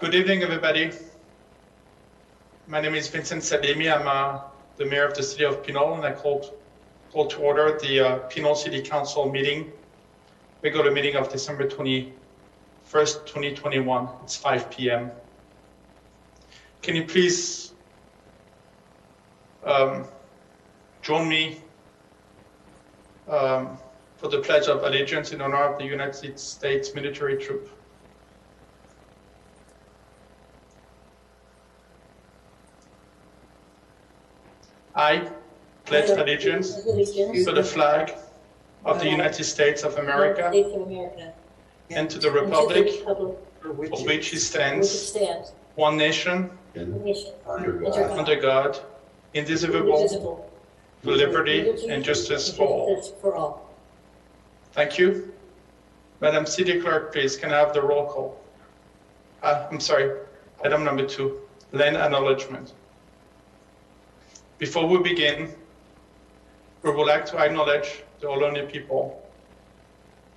Good evening, everybody. My name is Vincent Salemi. I'm the mayor of the city of Pinole, and I call to order the Pinole City Council meeting, regular meeting of December 21st, 2021. It's 5 p.m. Can you please join me for the Pledge of Allegiance in honor of the United States military troop? I pledge allegiance to the flag of the United States of America and to the republic for which it stands, one nation, under God, indivisible, with liberty and justice for all. Thank you. Madam City Clerk, please, can I have the roll call? I'm sorry, item number 2, land acknowledgement. Before we begin, we would like to acknowledge the Ohlone people,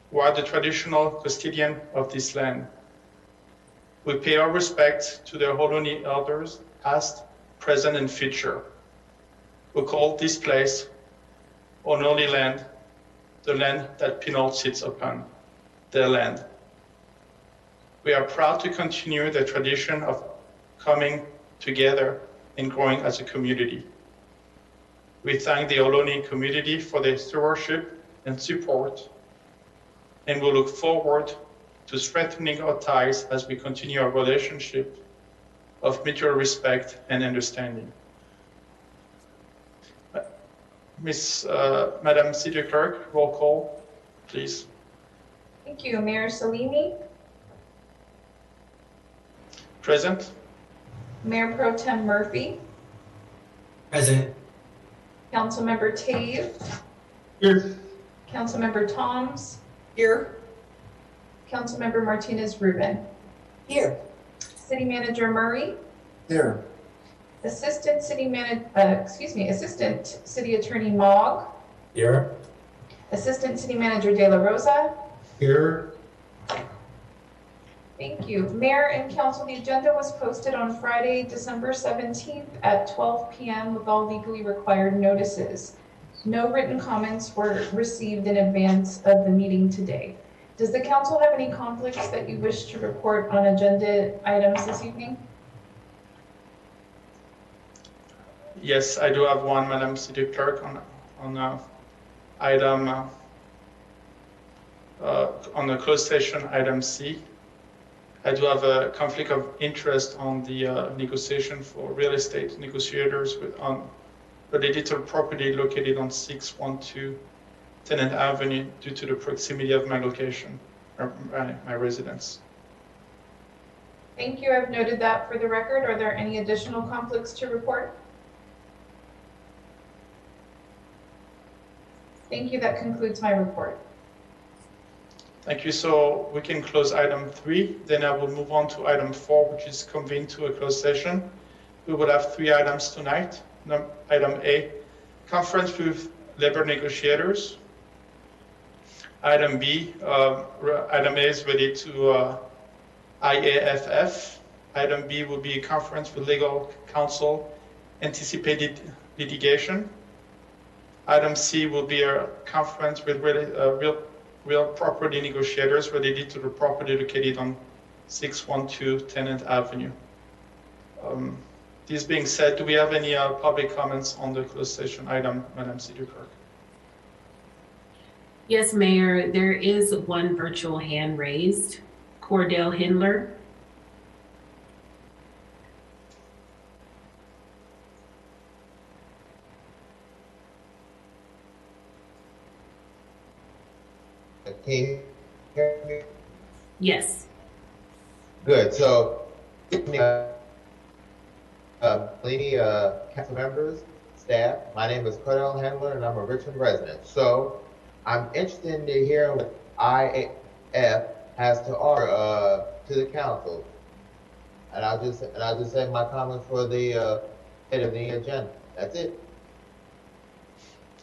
who are the traditional custodian of this land. We pay our respect to the Ohlone elders, past, present, and future, who call this place Ohlone land, the land that Pinole sits upon, their land. We are proud to continue the tradition of coming together and growing as a community. We thank the Ohlone community for their stewardship and support, and we look forward to strengthening our ties as we continue our relationship of mutual respect and understanding. Madam City Clerk, roll call, please. Thank you. Mayor Salemi. Present. Mayor Pro Tem Murphy. Present. Councilmember Tave. Here. Councilmember Toms. Here. Councilmember Martinez Rubin. Here. City Manager Murray. Here. Assistant City Attorney Mogg. Here. Assistant City Manager De La Rosa. Here. Thank you. Mayor and Council, the agenda was posted on Friday, December 17th at 12 p.m. with all legally required notices. No written comments were received in advance of the meeting today. Does the council have any conflicts that you wish to report on agenda items this evening? Yes, I do have one, Madam City Clerk, on item on the closed session, item C. I do have a conflict of interest on the negotiation for real estate negotiators related to property located on 612 Tenant Avenue due to the proximity of my location, or my residence. Thank you. I've noted that for the record. Are there any additional conflicts to report? Thank you. That concludes my report. Thank you. So we can close item 3. Then I will move on to item 4, which is convened to a closed session. We will have 3 items tonight. Item A, conference with labor negotiators. Item B, item A is related to IAFF. Item B will be a conference with legal counsel, anticipated litigation. Item C will be a conference with real property negotiators related to the property located on 612 Tenant Avenue. This being said, do we have any public comments on the closed session item, Madam City Clerk? Yes, Mayor, there is one virtual hand raised. Cordell Hindler. Can you hear me? Yes. Good. So, lady, council members, staff, my name is Cordell Handler, and I'm a Richmond resident. So, I'm interested to hear what IAF has to offer to the council, and I'll just say my comments for the head of the agenda. That's it.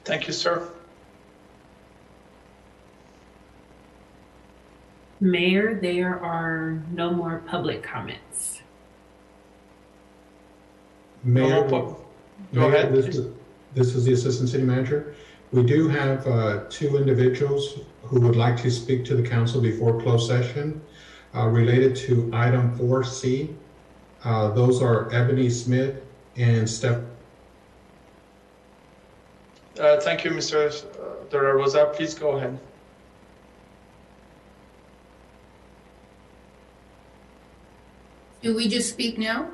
Thank you, sir. Mayor, there are no more public comments. No Mayor, more Go Mayor, ahead, please. this is the Assistant City Manager. We do have two individuals who would like to speak to the council before closed session related to item 4C. Those are Ebony Smith and Steph. Thank you, Mr. De La Rosa. Please go ahead. Do we just speak now?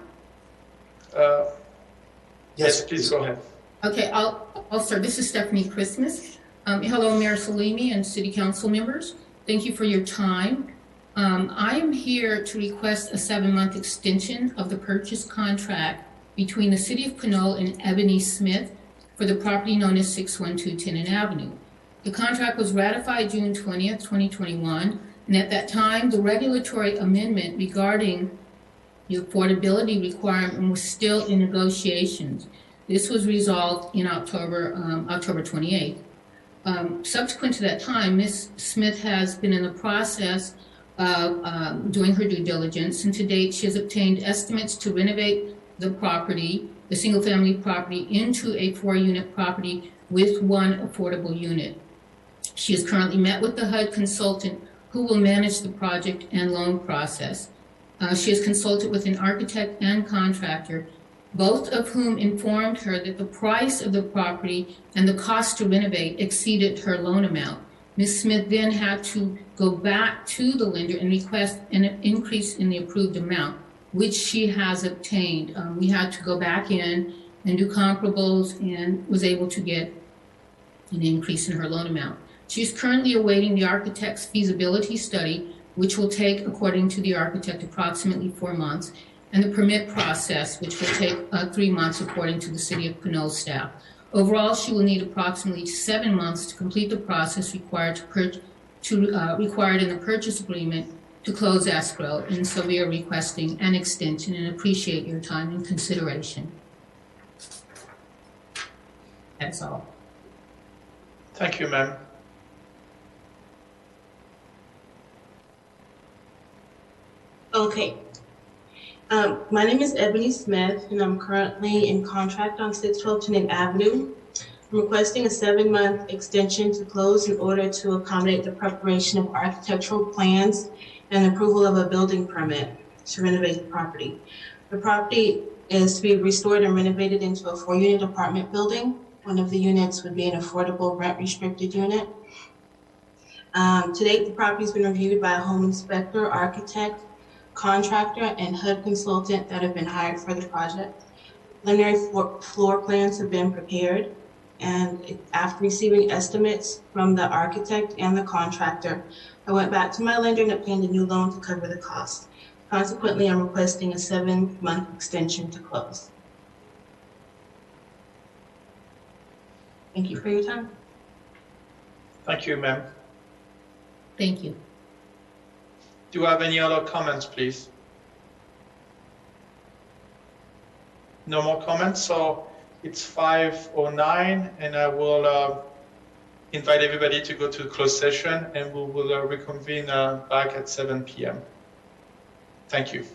Yes, please go ahead. Okay, I'll start. This is Stephanie Christmas. Hello, Mayor Salimi and City Council members. Thank you for your time. I am here to request a 7-month extension of the purchase contract between the City of Pinole and Ebony Smith for the property known as 612 Tennant Avenue. The contract was ratified June 20th, 2021, and at that time, the regulatory amendment regarding the affordability requirement was still in negotiations. This was resolved in October 28th. Subsequent to that time, Ms. Smith has been in the process of doing her due diligence, and to date, she has obtained estimates to renovate the property, the single-family property, into a 4-unit property with 1 affordable unit. She has currently met with the HUD consultant who will manage the project and loan process. She has consulted with an architect and contractor, both of whom informed her that the price of the property and the cost to renovate exceeded her loan amount. Ms. Smith then had to go back to the lender and request an increase in the approved amount, which she has obtained. We had to go back in and do comparables and was able to get an increase in her loan amount. She's currently awaiting the architect's feasibility study, which will take, according to the architect, approximately 4 months, and the permit process, which will take 3 months, according to the City of Pinole staff. Overall, she will need approximately 7 months to complete the process required required in the purchase agreement to close escrow, and so we are requesting an extension and appreciate your time and consideration. That's all. Thank you, ma'am. Okay. My name is Ebony Smith, and I'm currently in contract on 612 Tennant Avenue. I'm requesting a 7-month extension to close in order to accommodate the preparation of architectural plans and approval of a building permit to renovate the property. The property is to be restored and renovated into a 4-unit apartment building. One of the units would be an affordable rent-restricted unit. To date, the property has been reviewed by a home inspector, architect, contractor, and HUD consultant that have been hired for the project. Preliminary floor plans have been prepared, and after receiving estimates from the architect and the contractor, I went back to my lender and obtained a new loan to cover the cost. Consequently, I'm requesting a 7-month extension to close. Thank you for your time. Thank you, ma'am. Thank you. Do you have any other comments, please? No more comments, so it's 5:09, and I will invite everybody to go to closed session, and we will reconvene back at 7 p.m. Thank you.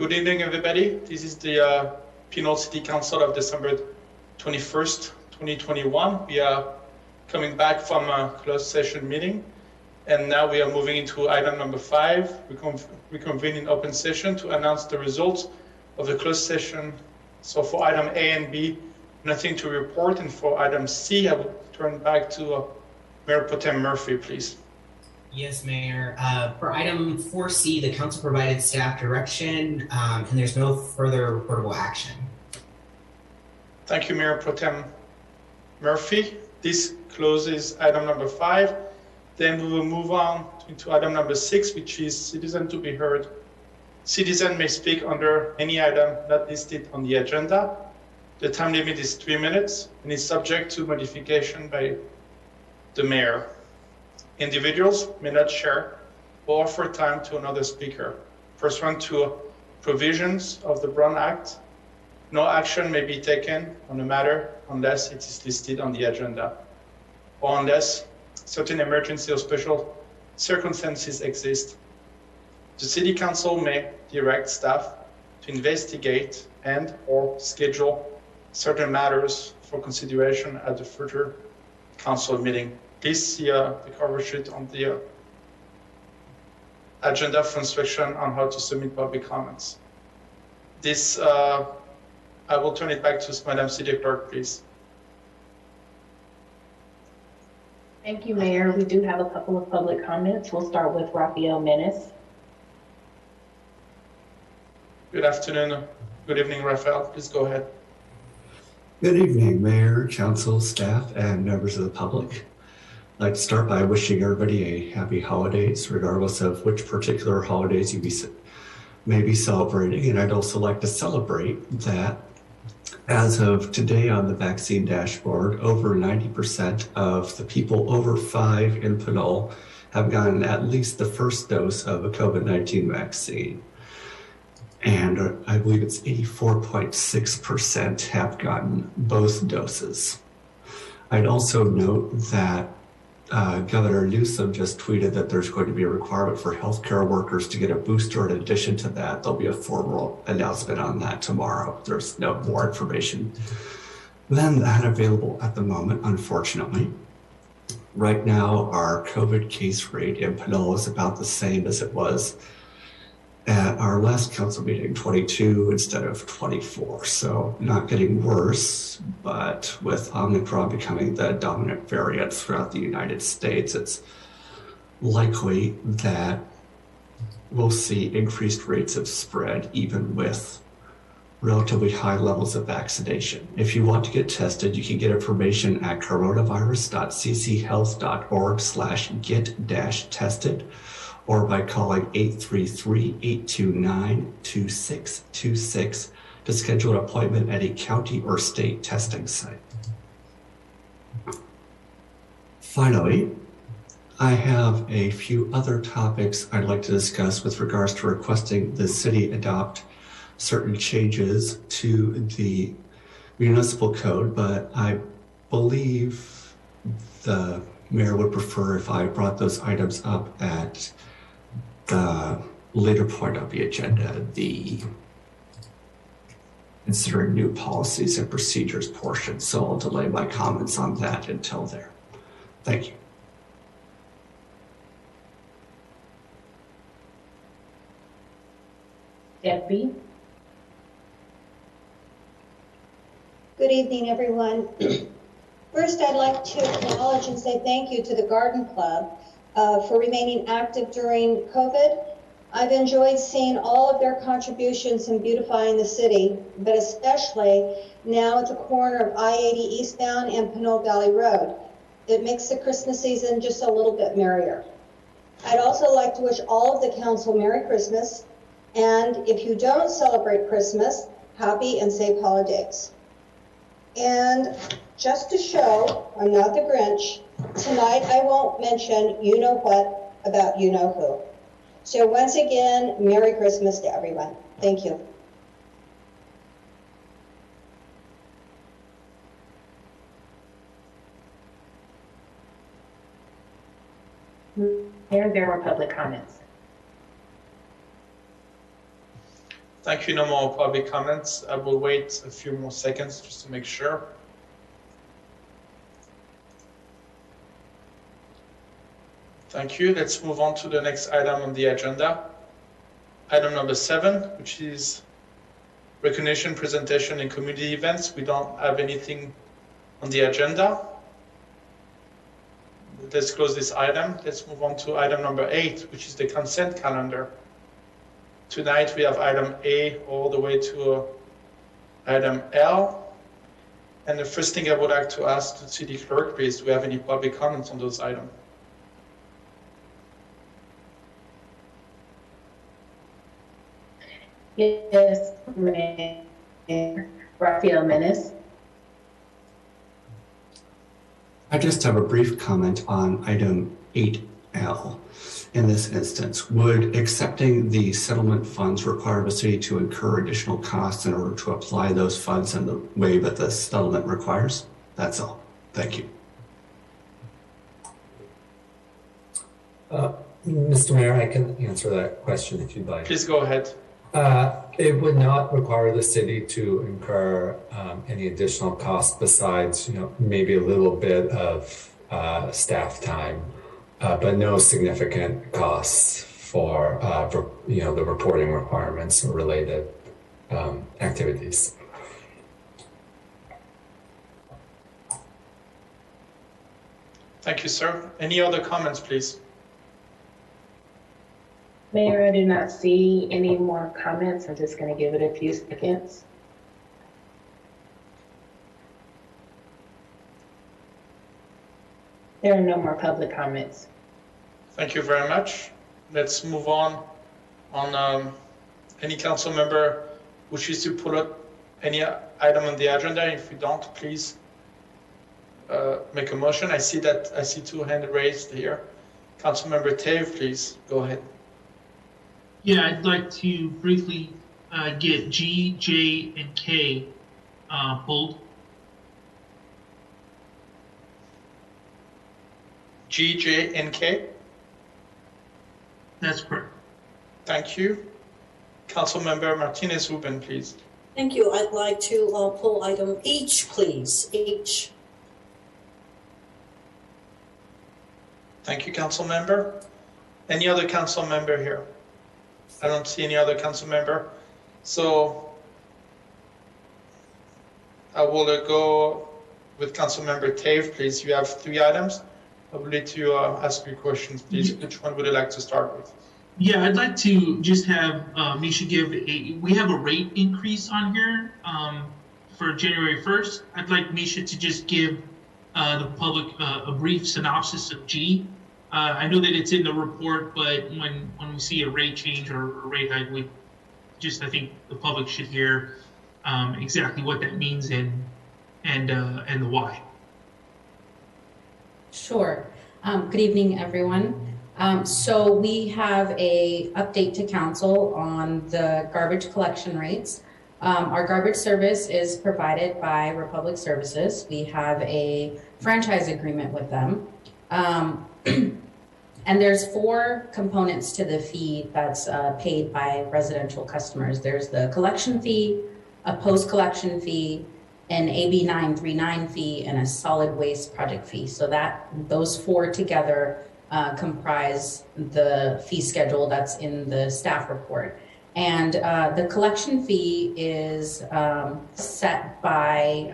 Good evening, everybody. This is the Pinole City Council of December 21st, 2021. We are coming back from a closed session meeting, and now we are moving into item number 5. We convene in open session to announce the results of the closed session. So for item A and B, nothing to report, and for item C, I will turn back to Mayor Pro Tem Murphy, please. Yes, Mayor. For item 4C, the council provided staff direction, and there's no further reportable action. Thank you, Mayor Pro Tem Murphy. This closes item number 5. Then we will move on into item number 6, which is citizen to be heard. Citizen may speak under any item not listed on the agenda. The time limit is 3 minutes and is subject to modification by the mayor. Individuals may not share or offer time to another speaker. Pursuant to provisions of the Brown Act, no action may be taken on a matter unless it is listed on the agenda, or unless certain emergency or special circumstances exist. The City Council may direct staff to investigate and or schedule certain matters for consideration at the future council meeting. Please see the cover sheet on the agenda for instruction on how to submit public comments. This, I will turn it back to Madam City Clerk, please. Thank you, Mayor. We do have a couple of public comments. We'll start with Rafael Menace. Good afternoon. Good evening, Raphael. Please go ahead. Good evening, Mayor, Council, staff, and members of the public. I'd like to start by wishing everybody a happy holidays, regardless of which particular holidays you may be celebrating. And I'd also like to celebrate that as of today on the vaccine dashboard, over 90% of the people over 5 in Pinole have gotten at least the first dose of a COVID-19 vaccine. And I believe it's 84.6% have gotten both doses. I'd also note that Governor Newsom just tweeted that there's going to be a requirement for healthcare workers to get a booster. In addition to that, there'll be a formal announcement on that tomorrow. There's no more information than that available at the moment, unfortunately. Right now, our COVID case rate in Pinole is about the same as it was at our last council meeting, 22 instead of 24. So not getting worse, but with Omicron becoming the dominant variant throughout the United States, it's likely that we'll see increased rates of spread even with relatively high levels of vaccination. If you want to get tested, you can get information at coronavirus.cchealth.org/get-tested. or by calling 833-829-2626 to schedule an appointment at a county or state testing site. Finally, I have a few other topics I'd like to discuss with regards to requesting the city adopt certain changes to the municipal code, but I believe the mayor would prefer if I brought those items up at the later point of the agenda, the considering new policies and procedures portion. So I'll delay my comments on that until there. Thank you. Debbie. Good evening, everyone. First, I'd like to acknowledge and say thank you to the Garden Club for remaining active during COVID. I've enjoyed seeing all of their contributions in beautifying the city, but especially now at the corner of I-80 eastbound and Pinole Valley Road. It makes the Christmas season just a little bit merrier. I'd also like to wish all of the council Merry Christmas, and if you don't celebrate Christmas, happy and safe holidays. And just to show I'm not the Grinch, tonight I won't mention you know what about you know who. So once again, Merry Christmas to everyone. Thank you. There were public comments. Thank you. No more public comments. I will wait a few more seconds just to make sure. Thank you. Let's move on to the next item on the agenda. Item number 7, which is recognition, presentation, and community events. We don't have anything on the agenda. Let's close this item. Let's move on to item number 8, which is the consent calendar. Tonight we have item A all the way to item L. And the first thing I would like to ask the city clerk, please, do we have any public comments on those items? Yes, Mayor Rafael Menace. I just have a brief comment on item 8L. In this instance, would accepting the settlement funds require the city to incur additional costs in order to apply those funds in the way that the settlement requires? That's all. Thank you. Mr. Mayor, I can answer that question if you'd like. Please go ahead. It would not require the city to incur any additional costs besides, maybe a little bit of staff time, but no significant costs for the reporting requirements or related activities. Thank you, sir. Any other comments, please? Mayor, I do not see any more comments. I'm just going to give it a few seconds. There are no more public comments. Thank you very much. Let's move on any council member wishes to pull up any item on the agenda. If you don't, please make a motion. I see 2 hands raised here. Councilmember Tave, please go ahead. Yeah, I'd like to briefly get G, J, and K pulled. G, J, and K? That's correct. Thank you. Councilmember Martinez-Ruben, please. Thank you. I'd like to pull item H, please. H. Thank you, Councilmember. Any other council member here? I don't see any other council member. So I will go with Councilmember Tave, please. You have 3 items. I would like to ask you questions, please. Which one would you like to start with? Yeah, I'd like to just have Misha give we have a rate increase on here for January 1st. I'd like Misha to just give the public a brief synopsis of G. I know that it's in the report, but when we see a rate change or a rate hike, I think the public should hear exactly what that means and the why. Sure. Good evening, everyone. So we have a update to council on the garbage collection rates. Our garbage service is provided by Republic Services. We have a franchise agreement with them. And there's 4 components to the fee that's paid by residential customers. There's the collection fee, a post-collection fee, an AB 939 fee, and a solid waste project fee. So those 4 together comprise the fee schedule that's in the staff report. And the collection fee is set by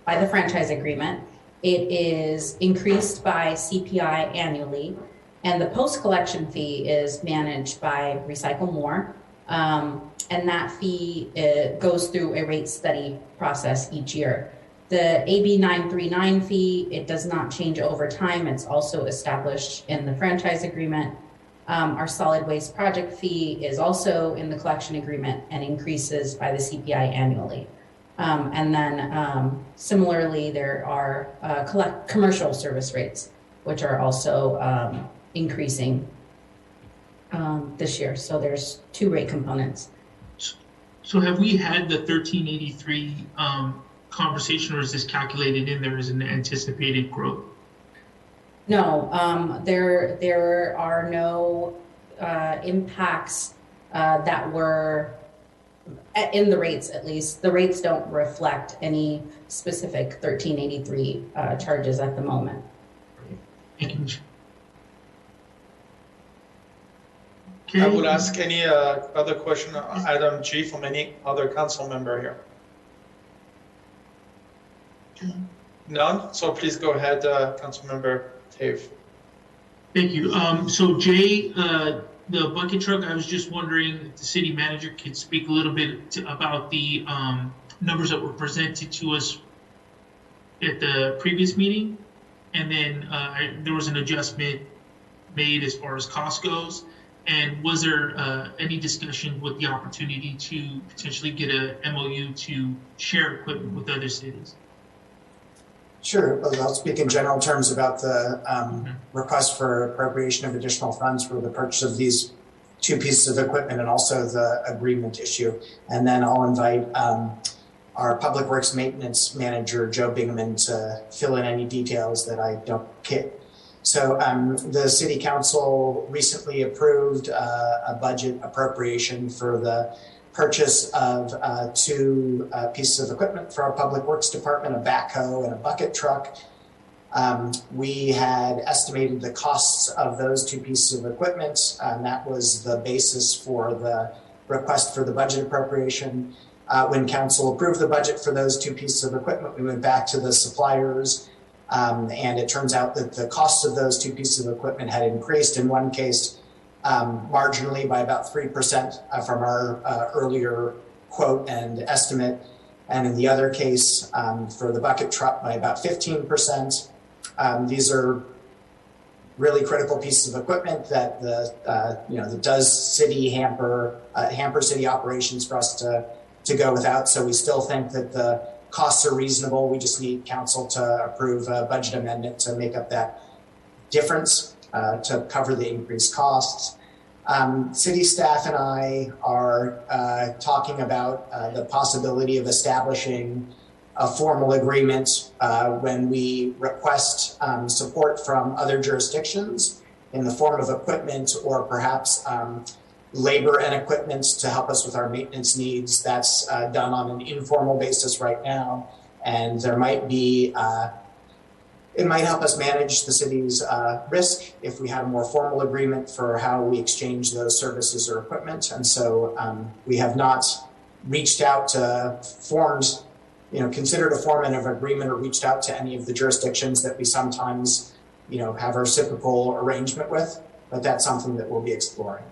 the franchise agreement. It is increased by CPI annually, and the post-collection fee is managed by Recycle More, and that fee goes through a rate study process each year. The AB 939 fee, it does not change over time. It's also established in the franchise agreement. Our solid waste project fee is also in the collection agreement and increases by the CPI annually. And then similarly, there are commercial service rates, which are also increasing this year. So there's 2 rate components. So have we had the 1383 conversation, or is this calculated in there as an anticipated growth? No, there are no impacts that were in the rates at least, the rates don't reflect any specific 1383 charges at the moment. I would ask any other question on item G from any other council member here. None? So please go ahead, Councilmember Tave. Thank you. So Jay, the bucket truck, I was just wondering if the city manager could speak a little bit about the numbers that were presented to us at the previous meeting. And then there was an adjustment made as far as cost goes. And was there any discussion with the opportunity to potentially get a MOU to share equipment with other cities? Sure. I'll speak in general terms about the request for appropriation of additional funds for the purchase of these two pieces of equipment and also the agreement issue. And then I'll invite our Public Works Maintenance Manager, Joe Bingaman, to fill in any details that I don't get. So the City Council recently approved a budget appropriation for the purchase of two pieces of equipment for our Public Works Department, a backhoe and a bucket truck. We had estimated the costs of those two pieces of equipment, and that was the basis for the request for the budget appropriation. When Council approved the budget for those two pieces of equipment, we went back to the suppliers, and it turns out that the costs of those two pieces of equipment had increased. In one case, marginally by about 3% from our earlier quote and estimate. And in the other case, for the bucket truck, by about 15%. These are really critical pieces of equipment that that does city hamper city operations for us to go without. So we still think that the costs are reasonable. We just need council to approve a budget amendment to make up that difference to cover the increased costs. City staff and I are talking about the possibility of establishing a formal agreement when we request support from other jurisdictions in the form of equipment or perhaps labor and equipment to help us with our maintenance needs. That's done on an informal basis right now, and there might be it might help us manage the city's risk if we had a more formal agreement for how we exchange those services or equipment. And so we have not reached out to considered a form of agreement or reached out to any of the jurisdictions that we sometimes, have a reciprocal arrangement with, but that's something that we'll be exploring.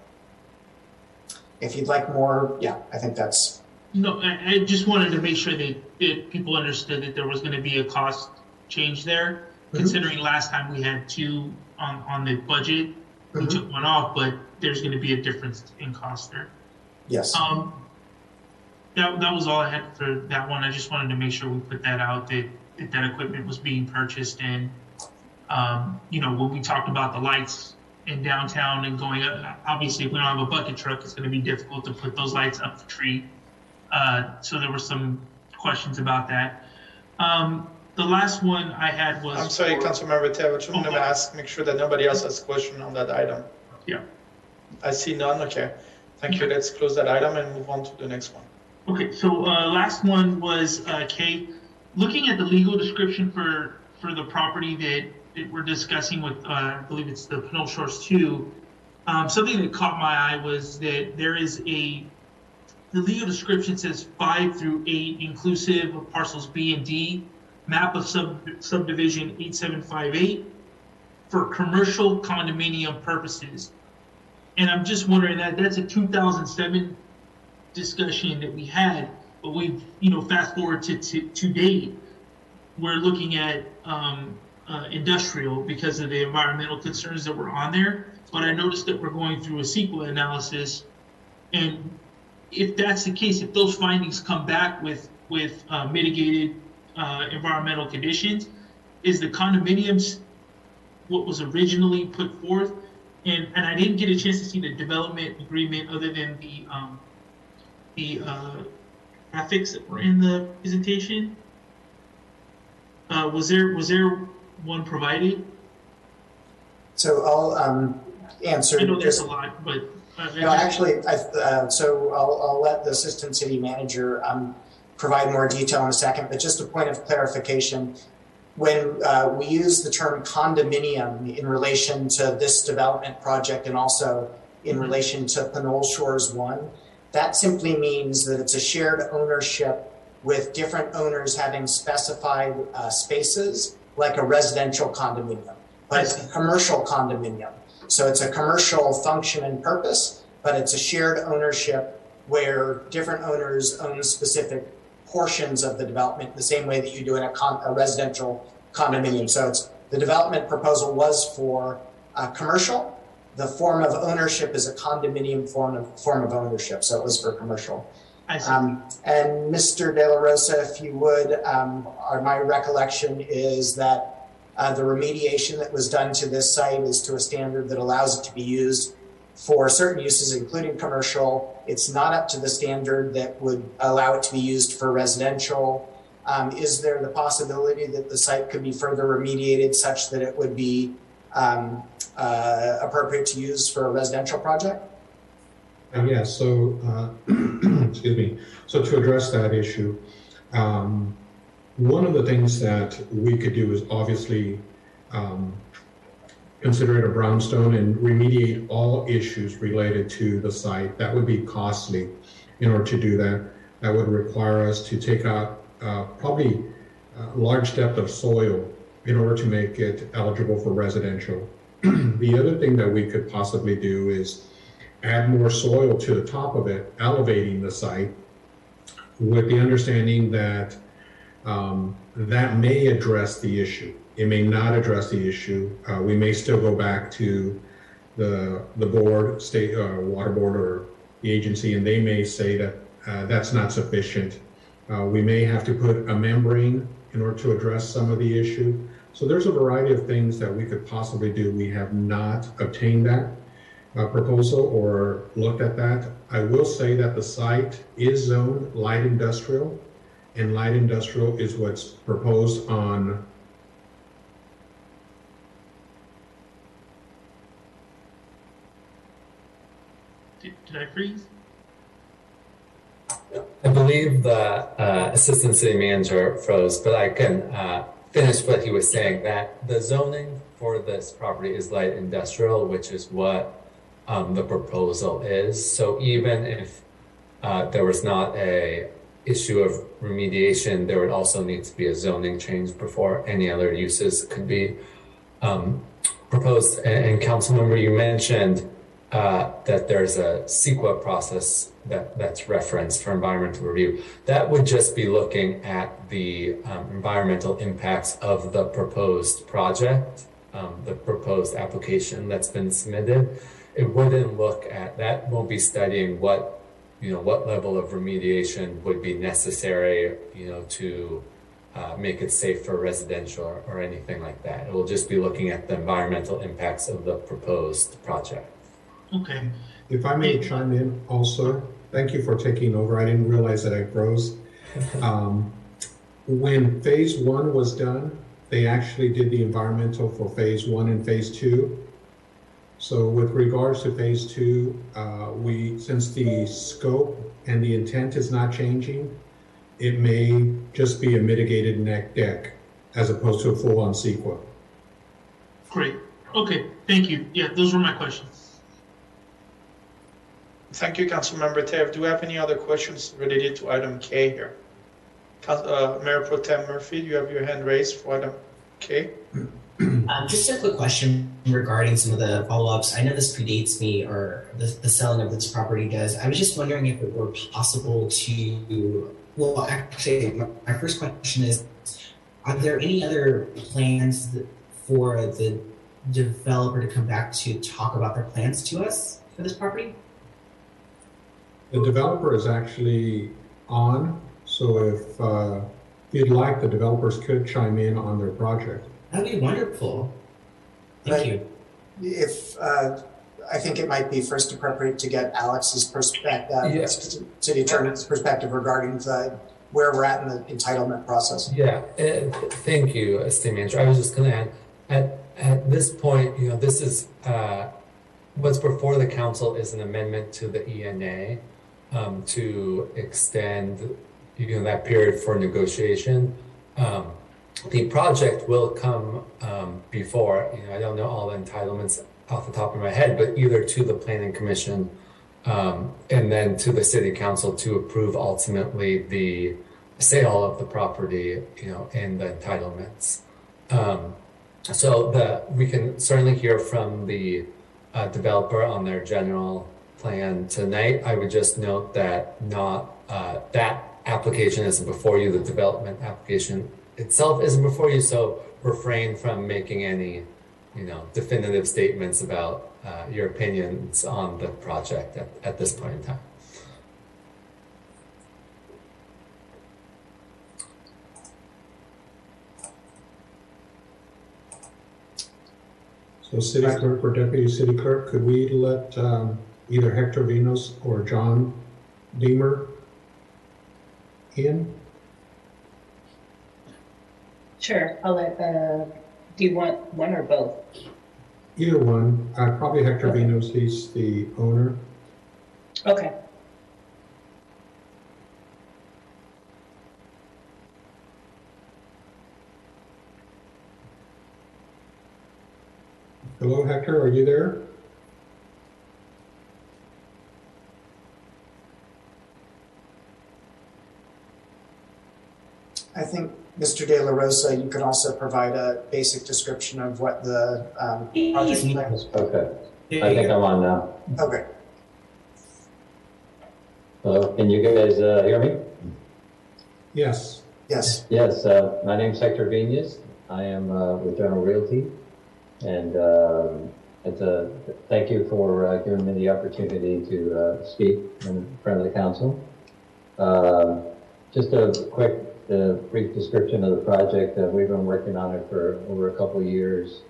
If you'd like more, I think that's. No, I just wanted to make sure that people understood that there was going to be a cost change there. Considering last time we had two on the budget, we took one off, but there's going to be a difference in cost there. Yes. That was all I had for that one. I just wanted to make sure we put that out that equipment was being purchased. And when we talked about the lights in downtown and going up, obviously if we don't have a bucket truck, it's going to be difficult to put those lights up the tree. So there were some questions about that. The last one I had was. I'm sorry, Councilmember Taylor, I just want to ask, make sure that nobody else has a question on that item. Yeah. I see none. Okay. Thank you. Let's close that item and move on to the next one. Okay. So last one was Kay. Looking at the legal description for the property that we're discussing with, I believe it's the Pinole Shores 2. Something that caught my eye was that there is the legal description says 5 through 8 inclusive of parcels B and D. Map of subdivision 8758 for commercial condominium purposes. And I'm just wondering that's a 2007 discussion that we had, but we've, fast forward to date, we're looking at industrial because of the environmental concerns that were on there. But I noticed that we're going through a CEQA analysis. And if that's the case, if those findings come back with mitigated environmental conditions, is the condominiums what was originally put forth? And I didn't get a chance to see the development agreement other than the graphics that were in the presentation. Was there one provided? So I'll answer. I know there's a lot, but No, actually, so I'll let the assistant city manager provide more detail in a second, but just a point of clarification. When we use the term condominium in relation to this development project and also in relation to Pinole Shores 1, that simply means that it's a shared ownership with different owners having specified spaces, like a residential condominium, but it's a commercial condominium. So it's a commercial function and purpose, but it's a shared ownership where different owners own specific portions of the development, the same way that you do in a residential condominium. So it's the development proposal was for commercial. The form of ownership is a condominium form of ownership, so it was for commercial. I see. And Mr. De La Rosa, if you would, my recollection is that the remediation that was done to this site is to a standard that allows it to be used for certain uses, including commercial. It's not up to the standard that would allow it to be used for residential. Is there the possibility that the site could be further remediated such that it would be appropriate to use for a residential project? Yeah, so, excuse me. So to address that issue, one of the things that we could do is obviously consider it a brownstone and remediate all issues related to the site. That would be costly. In order to do that, that would require us to take out probably a large depth of soil in order to make it eligible for residential. The other thing that we could possibly do is add more soil to the top of it, elevating the site, with the understanding that that may address the issue. It may not address the issue. We may still go back to the board, state water board, or the agency, and they may say that that's not sufficient. We may have to put a membrane in order to address some of the issue. So there's a variety of things that we could possibly do. We have not obtained that proposal or looked at that. I will say that the site is zoned light industrial, and light industrial is what's proposed on Did I freeze? I believe the assistant city manager froze, but I can finish what he was saying, that the zoning for this property is light industrial, which is what the proposal is. So even if there was not a issue of remediation, there would also need to be a zoning change before any other uses could be proposed. And Councilmember, you mentioned that there's a CEQA process that's referenced for environmental review. That would just be looking at the environmental impacts of the proposed project, the proposed application that's been submitted. It wouldn't look at that, won't be studying what level of remediation would be necessary, to make it safe for residential or anything like that. It will just be looking at the environmental impacts of the proposed project. Okay. If I may chime in also, thank you for taking over. I didn't realize that I froze. When phase 1 was done, they actually did the environmental for phase 1 and phase 2. So with regards to phase 2, since the scope and the intent is not changing, it may just be a mitigated neck deck as opposed to a full-on CEQA. Great. Okay. Thank you. Yeah, those were my questions. Thank you, Councilmember Tev. Do you have any other questions related to item K here? Mayor Pro Tem Murphy, you have your hand raised for item K. Just a quick question regarding some of the follow-ups. I know this predates me, or the selling of this property does. I was just wondering if it were possible to, well, actually, my first question is, are there any other plans for the developer to come back to talk about their plans to us for this property? The developer is actually on, so if you'd like, the developers could chime in on their project. That'd be wonderful. Thank you. If I think it might be first appropriate to get Alex's perspective, city attorney's perspective regarding where we're at in the entitlement process. Yeah, thank you, City Manager. I was just going to add, at this point, this is what's before the council is an amendment to the ENA to extend that period for negotiation. The project will come before, I don't know all the entitlements off the top of my head, but either to the planning commission and then to the city council to approve ultimately the sale of the property, and the entitlements. So we can certainly hear from the developer on their general plan tonight. I would just note that that application isn't before you, the development application itself isn't before you, so refrain from making any, definitive statements about your opinions on the project at this point in time. So City Clerk or Deputy City Clerk, could we let either Hector Vinos or John Deemer in? Sure, I'll let, do you want one or both? Either one. Probably Hector Vinos, he's the owner. Okay. Hello, Hector, are you there? I think, Mr. De La Rosa, you can also provide a basic description of what the project plan is. Okay, I think I'm on now. Okay. Hello, can you guys hear me? Yes. Yes. Yes, my name's Hector Vinas. I am with General Realty, and thank you for giving me the opportunity to speak in front of the council. Just a quick brief description of the project. We've been working on it for over a couple of years.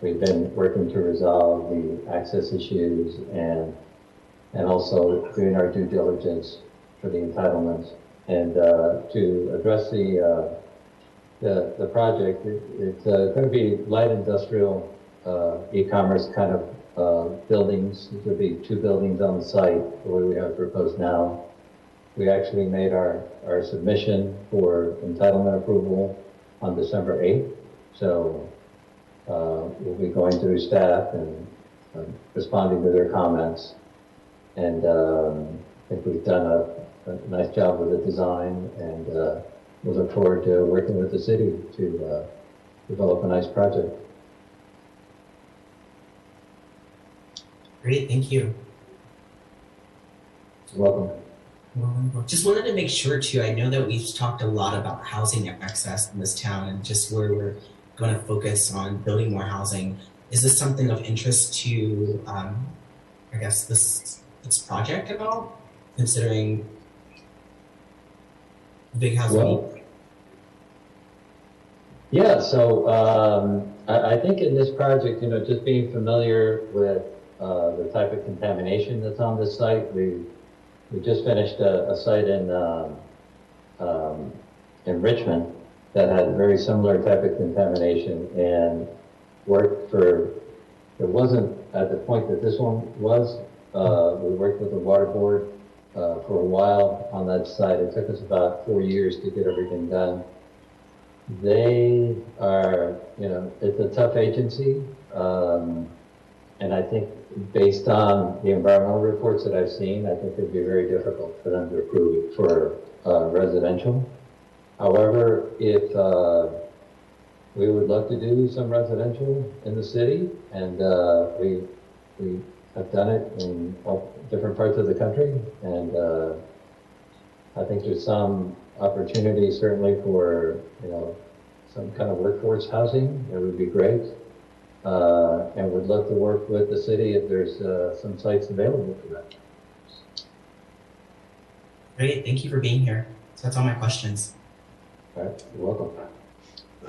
We've been working to resolve the access issues and also doing our due diligence for the entitlements. And to address the project, it's going to be light industrial e-commerce kind of buildings. There'll be 2 buildings on the site, the way we have it proposed now. We actually made our submission for entitlement approval on December 8th. So we'll be going through staff and responding to their comments. And I think we've done a nice job with the design, and we look forward to working with the city to develop a nice project. Great, thank you. You're welcome. Just wanted to make sure too, I know that we've talked a lot about housing access in this town and just where we're going to focus on building more housing. Is this something of interest to, I guess, this project at all, considering big housing need? Yeah, so I think in this project, just being familiar with the type of contamination that's on this site, we just finished a site in Richmond that had a very similar type of contamination and worked for, it wasn't at the point that this one was, we worked with the water board for a while on that site. It took us about 4 years to get everything done. They are, it's a tough agency. And I think based on the environmental reports that I've seen, I think it'd be very difficult for them to approve it for residential. However, if we would love to do some residential in the city, and we have done it in different parts of the country, and I think there's some opportunity certainly for some kind of workforce housing. It would be great. And would love to work with the city if there's some sites available for that. Great, thank you for being here. So that's all my questions. All right, you're welcome.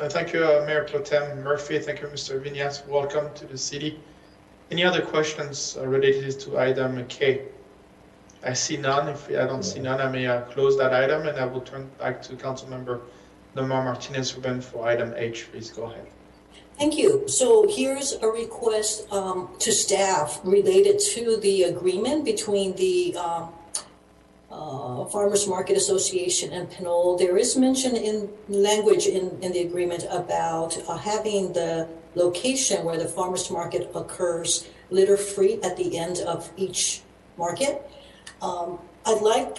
Thank you, Mayor Pro Tem Murphy. Thank you, Mr. Vinas. Welcome to the city. Any other questions related to item K? I see none. If I don't see none, I may close that item, and I will turn back to Councilmember Nomar Martinez-Ruben for item H. Please go ahead. Thank you. So here's a request to staff related to the agreement between the Farmers Market Association and Pinole. There is mention in language in the agreement about having the location where the farmers market occurs litter free at the end of each market. I'd like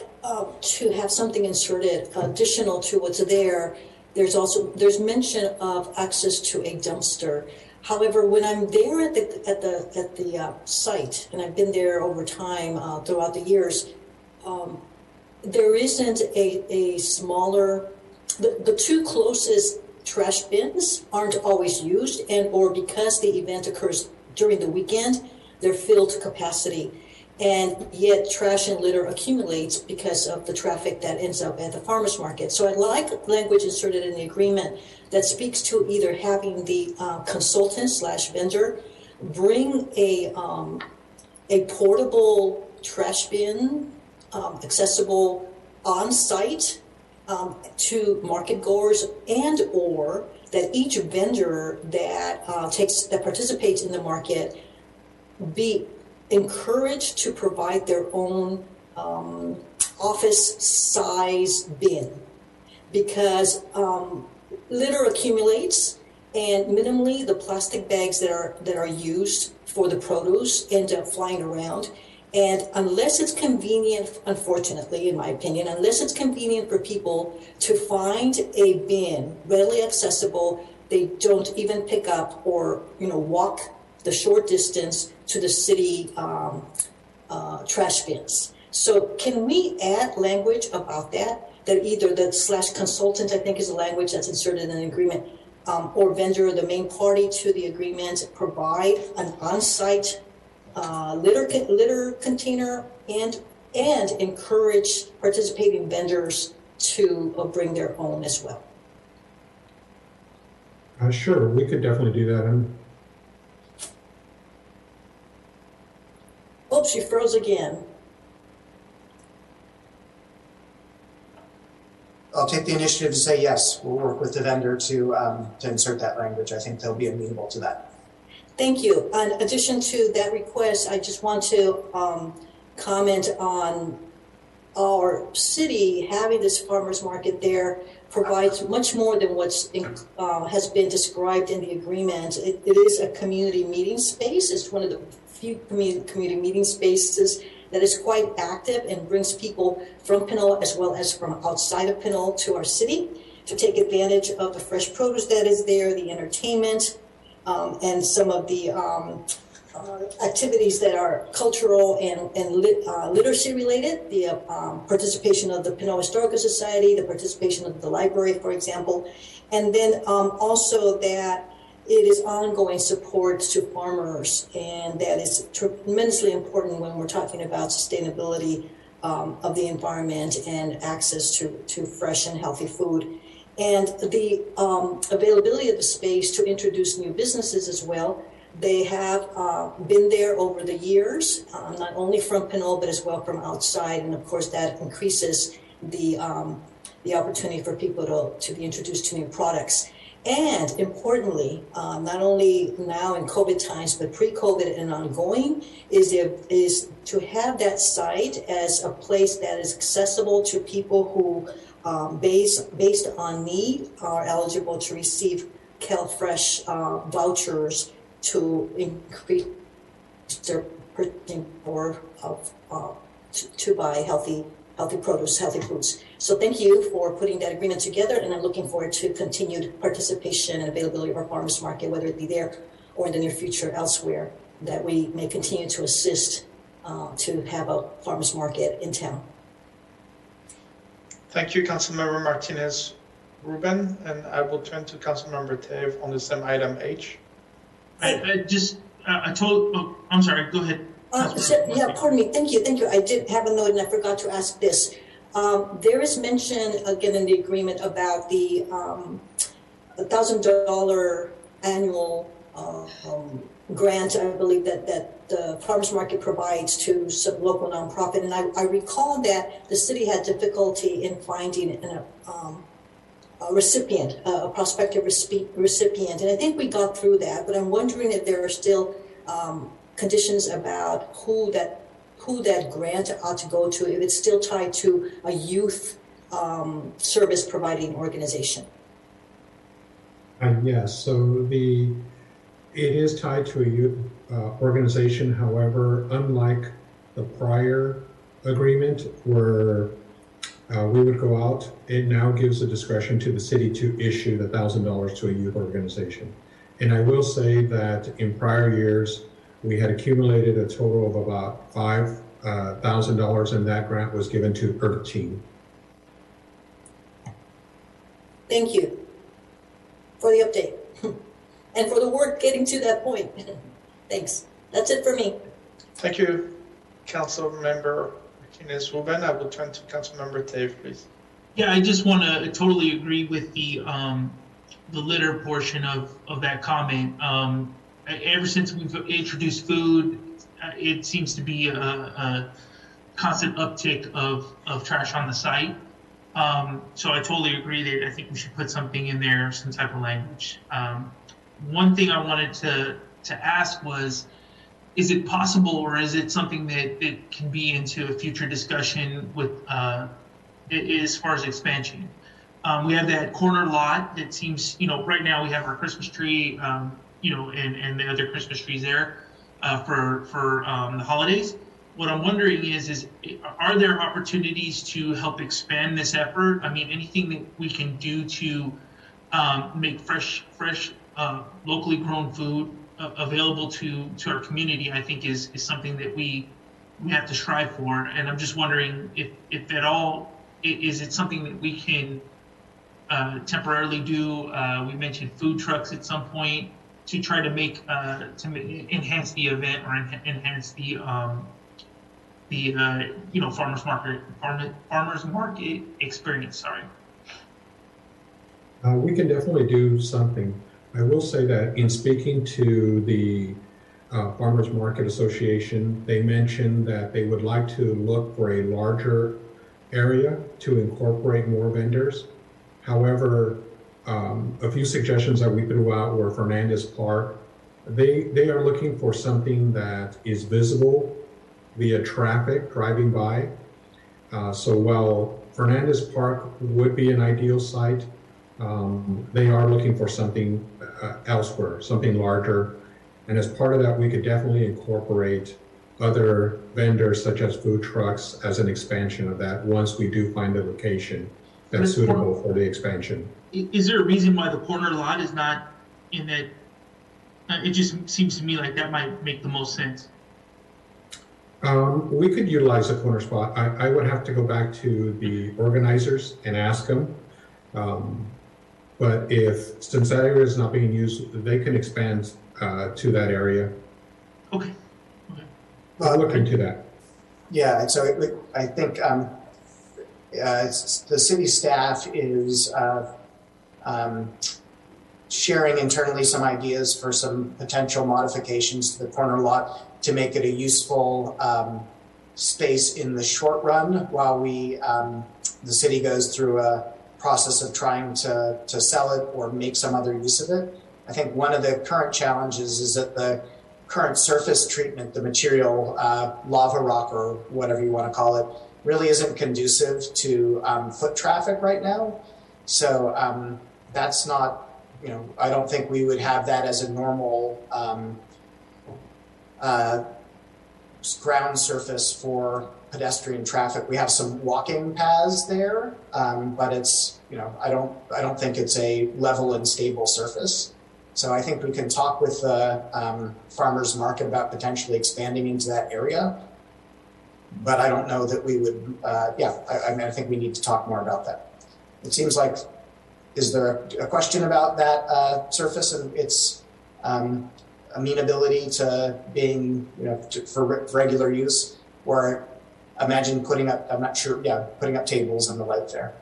to have something inserted additional to what's there. There's mention of access to a dumpster. However, when I'm there at the site, and I've been there over time throughout the years, there isn't a smaller. The two closest trash bins aren't always used, and or because the event occurs during the weekend, they're filled to capacity. And yet trash and litter accumulates because of the traffic that ends up at the farmers market. So I'd like language inserted in the agreement that speaks to either having the consultant / vendor bring a portable trash bin accessible on site to market goers, and or that each vendor that participates in the market be encouraged to provide their own office size bin, because litter accumulates, and minimally the plastic bags that are used for the produce end up flying around. And unless it's convenient, unfortunately, in my opinion, unless it's convenient for people to find a bin readily accessible, they don't even pick up or walk the short distance to the city trash bins. So can we add language about that? That either the / consultant, I think is the language that's inserted in the agreement, or vendor, the main party to the agreement, provide an on-site litter container and encourage participating vendors to bring their own as well. Sure, we could definitely do that. Oh, she froze again. I'll take the initiative to say yes. We'll work with the vendor to insert that language. I think they'll be amenable to that. Thank you. In addition to that request, I just want to comment on our city having this farmers market there provides much more than what's has been described in the agreement. It is a community meeting space. It's one of the few community meeting spaces that is quite active and brings people from Pinole as well as from outside of Pinole to our city to take advantage of the fresh produce that is there, the entertainment, and some of the activities that are cultural and literacy related, the participation of the Pinole Historical Society, the participation of the library, for example, and then also that it is ongoing support to farmers, and that is tremendously important when we're talking about sustainability of the environment and access to fresh and healthy food. And the availability of the space to introduce new businesses as well. They have been there over the years, not only from Pinole, but as well from outside. And of course, that increases the opportunity for people to be introduced to new products. And importantly, not only now in COVID times, but pre-COVID and ongoing, is to have that site as a place that is accessible to people who, based on need, are eligible to receive CalFresh vouchers to increase their purchasing power to buy healthy produce, healthy foods. So thank you for putting that agreement together, and I'm looking forward to continued participation and availability of our farmers market, whether it be there or in the near future elsewhere, that we may continue to assist to have a farmers market in town. Thank you, Councilmember Martinez Ruben, and I will turn to Councilmember Tave on the same item H. I'm sorry, go ahead. Yeah, pardon me. Thank you. I did have a note and I forgot to ask this. There is mention again in the agreement about the $1,000 annual grant, I believe that the farmers market provides to some local nonprofit. And I recall that the city had difficulty in finding recipient, a prospective recipient. And I think we got through that, but I'm wondering if there are still conditions about who that grant ought to go to, if it's still tied to a youth service providing organization. Yes, so it is tied to a youth organization. However, unlike the prior agreement where we would go out, it now gives the discretion to the city to issue the $1,000 to a youth organization. And I will say that in prior years, we had accumulated a total of about $5,000, and that grant was given to 13. Thank you for the update and for the work getting to that point. Thanks. That's it for me. Thank you, Councilmember Martinez-Ruben. I will turn to Councilmember Tave, please. Yeah, I just want to totally agree with the litter portion of that comment. Ever since we've introduced food, it seems to be a constant uptick of trash on the site. So I totally agree that I think we should put something in there, some type of language. One thing I wanted to ask was, is it possible, or is it something that can be into a future discussion with as far as expansion? We have that corner lot that seems, right now we have our Christmas tree, and the other Christmas trees there for the holidays. What I'm wondering is are there opportunities to help expand this effort? I mean, anything that we can do to make fresh, locally grown food available to our community, I think is something that we have to strive for. And I'm just wondering if at all, is it something that we can temporarily do? We mentioned food trucks at some point to try to enhance the event or enhance the farmers market experience. Sorry. We can definitely do something. I will say that in speaking to the Farmers Market Association, they mentioned that they would like to look for a larger area to incorporate more vendors. However, a few suggestions that we threw out were Fernandez Park. They are looking for something that is visible via traffic driving by. So while Fernandez Park would be an ideal site, they are looking for something elsewhere, something larger. And as part of that, we could definitely incorporate other vendors such as food trucks as an expansion of that once we do find a location that's suitable for the expansion. Is there a reason why the corner lot is not in that? It just seems to me like that might make the most sense. We could utilize a corner spot. I would have to go back to the organizers and ask them. But since that area is not being used, they can expand to that area. Okay. I'll look into that. Yeah, so I think the city staff is sharing internally some ideas for some potential modifications to the corner lot to make it a useful space in the short run while the city goes through a process of trying to sell it or make some other use of it. I think one of the current challenges is that the current surface treatment, the material, lava rock or whatever you want to call it, really isn't conducive to foot traffic right now. So that's not, I don't think we would have that as a normal ground surface for pedestrian traffic. We have some walking paths there, but it's, I don't think it's a level and stable surface. So I think we can talk with the farmers market about potentially expanding into that area. But I don't know that we would, I think we need to talk more about that. It seems like, is there a question about that surface and its amenability to being, for regular use? Or imagine putting up, I'm not sure, putting up tables and the like there.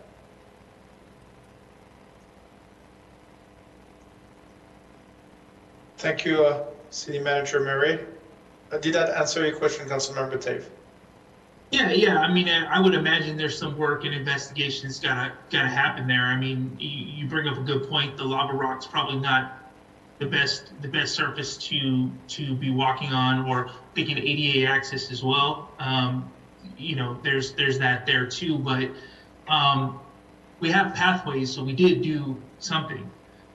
Thank you, City Manager Murray. Did that answer your question, Councilmember Tave? Yeah. I mean, I would imagine there's some work and investigations gotta happen there. I mean, you bring up a good point. The lava rock's probably not the best surface to be walking on, or thinking ADA access as well. There's that there too, but we have pathways, so we did do something,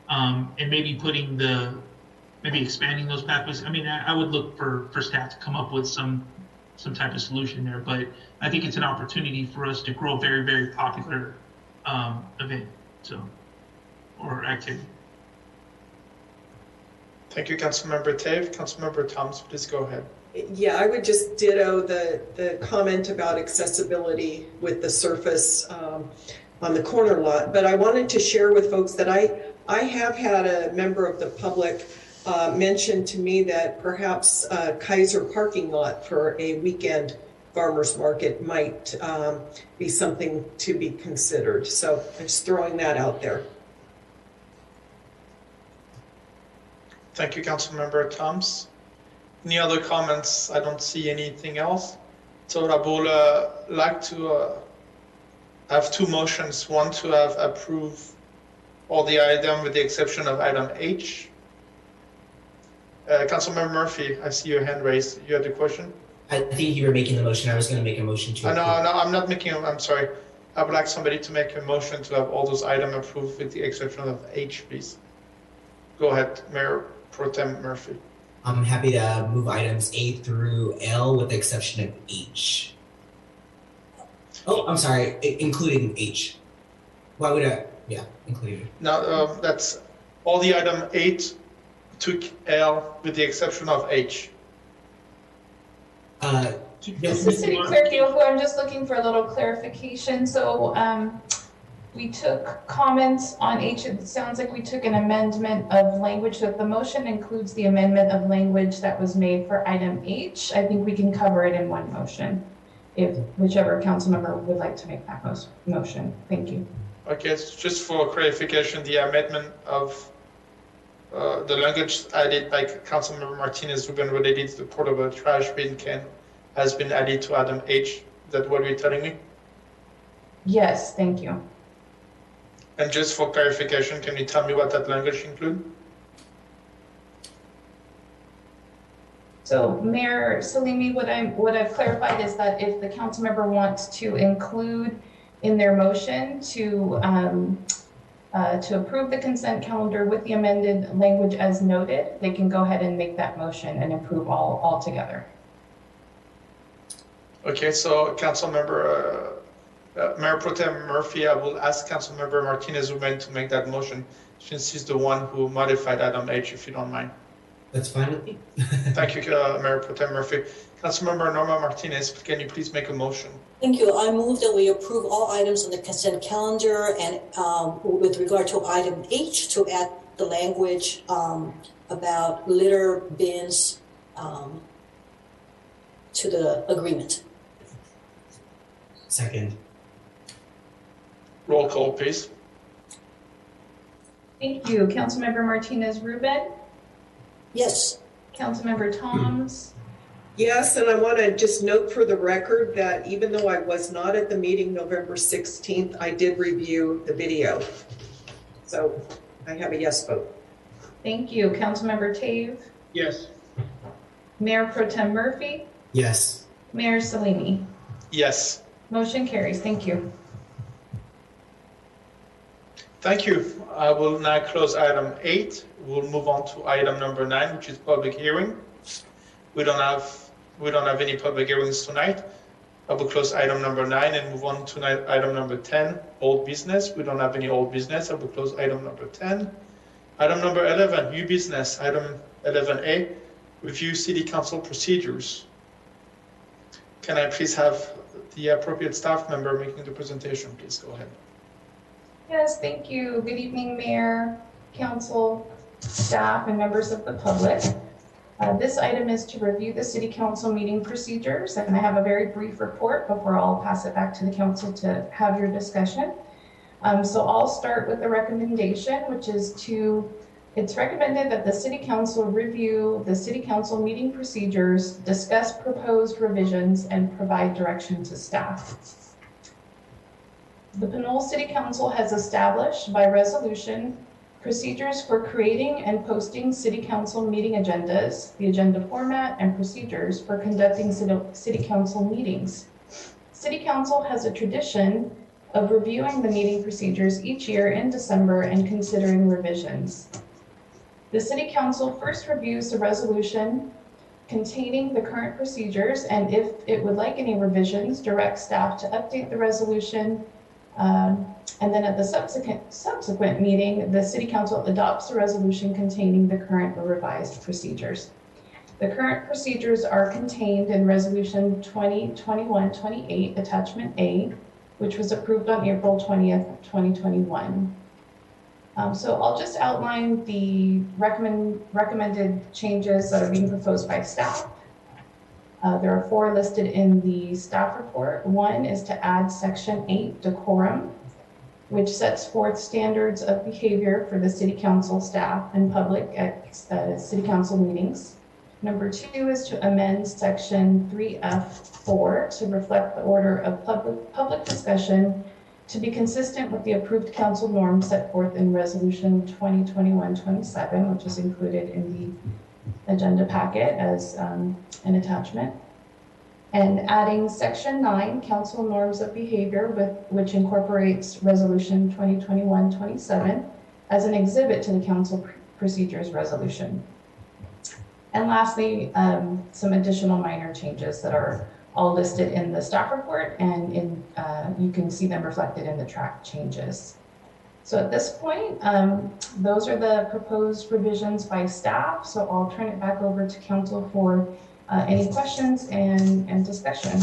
and maybe expanding those pathways. I mean, I would look for staff to come up with some type of solution there, but I think it's an opportunity for us to grow a very, very popular event, or activity. Thank you, Councilmember Tave. Councilmember Thomas, please go ahead. Yeah, I would just ditto the comment about accessibility with the surface on the corner lot. But I wanted to share with folks that I have had a member of the public mention to me that perhaps Kaiser parking lot for a weekend farmers market might be something to be considered. So I'm just throwing that out there. Thank you, Councilmember Thomas. Any other comments? I don't see anything else. So I would like to have two motions. One to have approved all the items with the exception of item H. Councilmember Murphy, I see your hand raised. You had the question? I think you were making the motion. I was going to make a motion to No, I'm not making. I'm sorry. I would like somebody to make a motion to have all those items approved with the exception of H, please. Go ahead, Mayor Pro Tem Murphy. I'm happy to move items A through L with the exception of H. Oh, I'm sorry, including H. Why would I? Yeah, including. Now, that's all the item 8 to L with the exception of H. This is City Clerk Diogo. I'm just looking for a little clarification. So we took comments on H. It sounds like we took an amendment of language. So if the motion includes the amendment of language that was made for item H, I think we can cover it in one motion, if whichever council member would like to make that motion. Thank you. Okay, so just for clarification, the amendment of the language added by Councilmember Martinez-Rubin related to the portable trash bin can has been added to item H. Is that what you're telling me? Yes, thank you. And just for clarification, can you tell me what that language includes? So Mayor Salimi, what I've clarified is that if the council member wants to include in their motion to approve the consent calendar with the amended language as noted, they can go ahead and make that motion and approve all together. Okay, so Councilmember Mayor Pro Tem Murphy, I will ask Councilmember Martinez-Rubin to make that motion since he's the one who modified item H, if you don't mind. That's fine with me. Thank you, Mayor Pro Tem Murphy. Councilmember Norma Martinez, can you please make a motion? Thank you. I move that we approve all items on the consent calendar, and with regard to item H, to add the language about litter bins to the agreement. Second. Roll call, please. Thank you. Councilmember Martinez-Rubin? Yes. Councilmember Thoms? Yes, and I want to just note for the record that even though I was not at the meeting November 16th, I did review the video. So I have a yes vote. Thank you. Councilmember Tave? Yes. Mayor Pro Tem Murphy? Yes. Mayor Salimi? Yes. Motion carries. Thank you. Thank you. I will now close item 8. We'll move on to item number 9, which is public hearing. We don't have any public hearings tonight. I will close item number 9 and move on to item number 10, old business. We don't have any old business. I will close item number 10. Item number 11, new business. Item 11A, review city council procedures. Can I please have the appropriate staff member making the presentation? Please go ahead. Yes, thank you. Good evening, Mayor, council, staff, and members of the public. This item is to review the city council meeting procedures, and I have a very brief report before I'll pass it back to the council to have your discussion. So I'll start with the recommendation, which is to It's recommended that the City Council review the City Council meeting procedures, discuss proposed revisions, and provide direction to staff. The Pinole City Council has established by resolution procedures for creating and posting City Council meeting agendas, the agenda format, and procedures for conducting City Council meetings. City Council has a tradition of reviewing the meeting procedures each year in December and considering revisions. The City Council first reviews the resolution containing the current procedures, and if it would like any revisions, direct staff to update the resolution. And then at the subsequent meeting, the City Council adopts the resolution containing the current or revised procedures. The current procedures are contained in Resolution 2021-28, Attachment A, which was approved on April 20th, 2021. So I'll just outline the recommended changes that are being proposed by staff. There are 4 listed in the staff report. 1 is to add Section 8, Decorum, which sets forth standards of behavior for the City Council staff and public at City Council meetings. Number 2 is to amend Section 3F4 to reflect the order of public discussion to be consistent with the approved council norms set forth in Resolution 2021-27, which is included in the agenda packet as an attachment. And adding Section 9, Council Norms of Behavior, which incorporates Resolution 2021-27 as an exhibit to the Council Procedures Resolution. And lastly, some additional minor changes that are all listed in the staff report, and you can see them reflected in the track changes. So at this point, those are the proposed revisions by staff. So I'll turn it back over to council for any questions and discussion.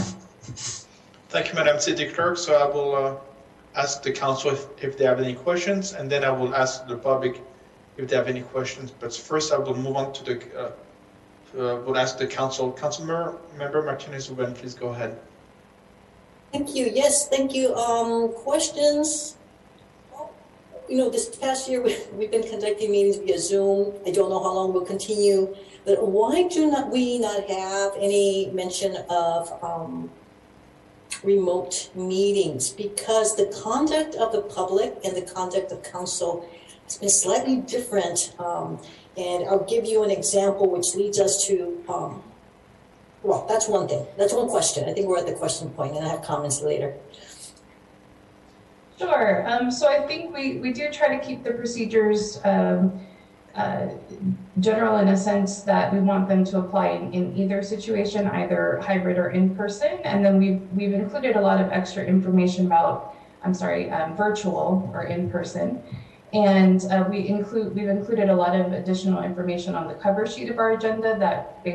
Thank you, Madam City Clerk. So I will ask the council if they have any questions, and then I will ask the public if they have any questions. But first, I will move on to the we'll ask the council. Councilmember Martinez-Ruben, please go ahead. Thank you. Yes, thank you. Questions? You know, this past year we've been conducting meetings via Zoom. I don't know how long we'll continue, but why do we not have any mention of remote meetings? Because the conduct of the public and the conduct of council has been slightly different. And I'll give you an example which leads us to, well, that's one thing. That's one question. I think we're at the question point, and I have comments later. Sure. So I think we do try to keep the procedures general in a sense that we want them to apply in either situation, either hybrid or in person. And then we've included a lot of extra information about, virtual or in person. And we've included a lot of additional information on the cover sheet of our agenda that we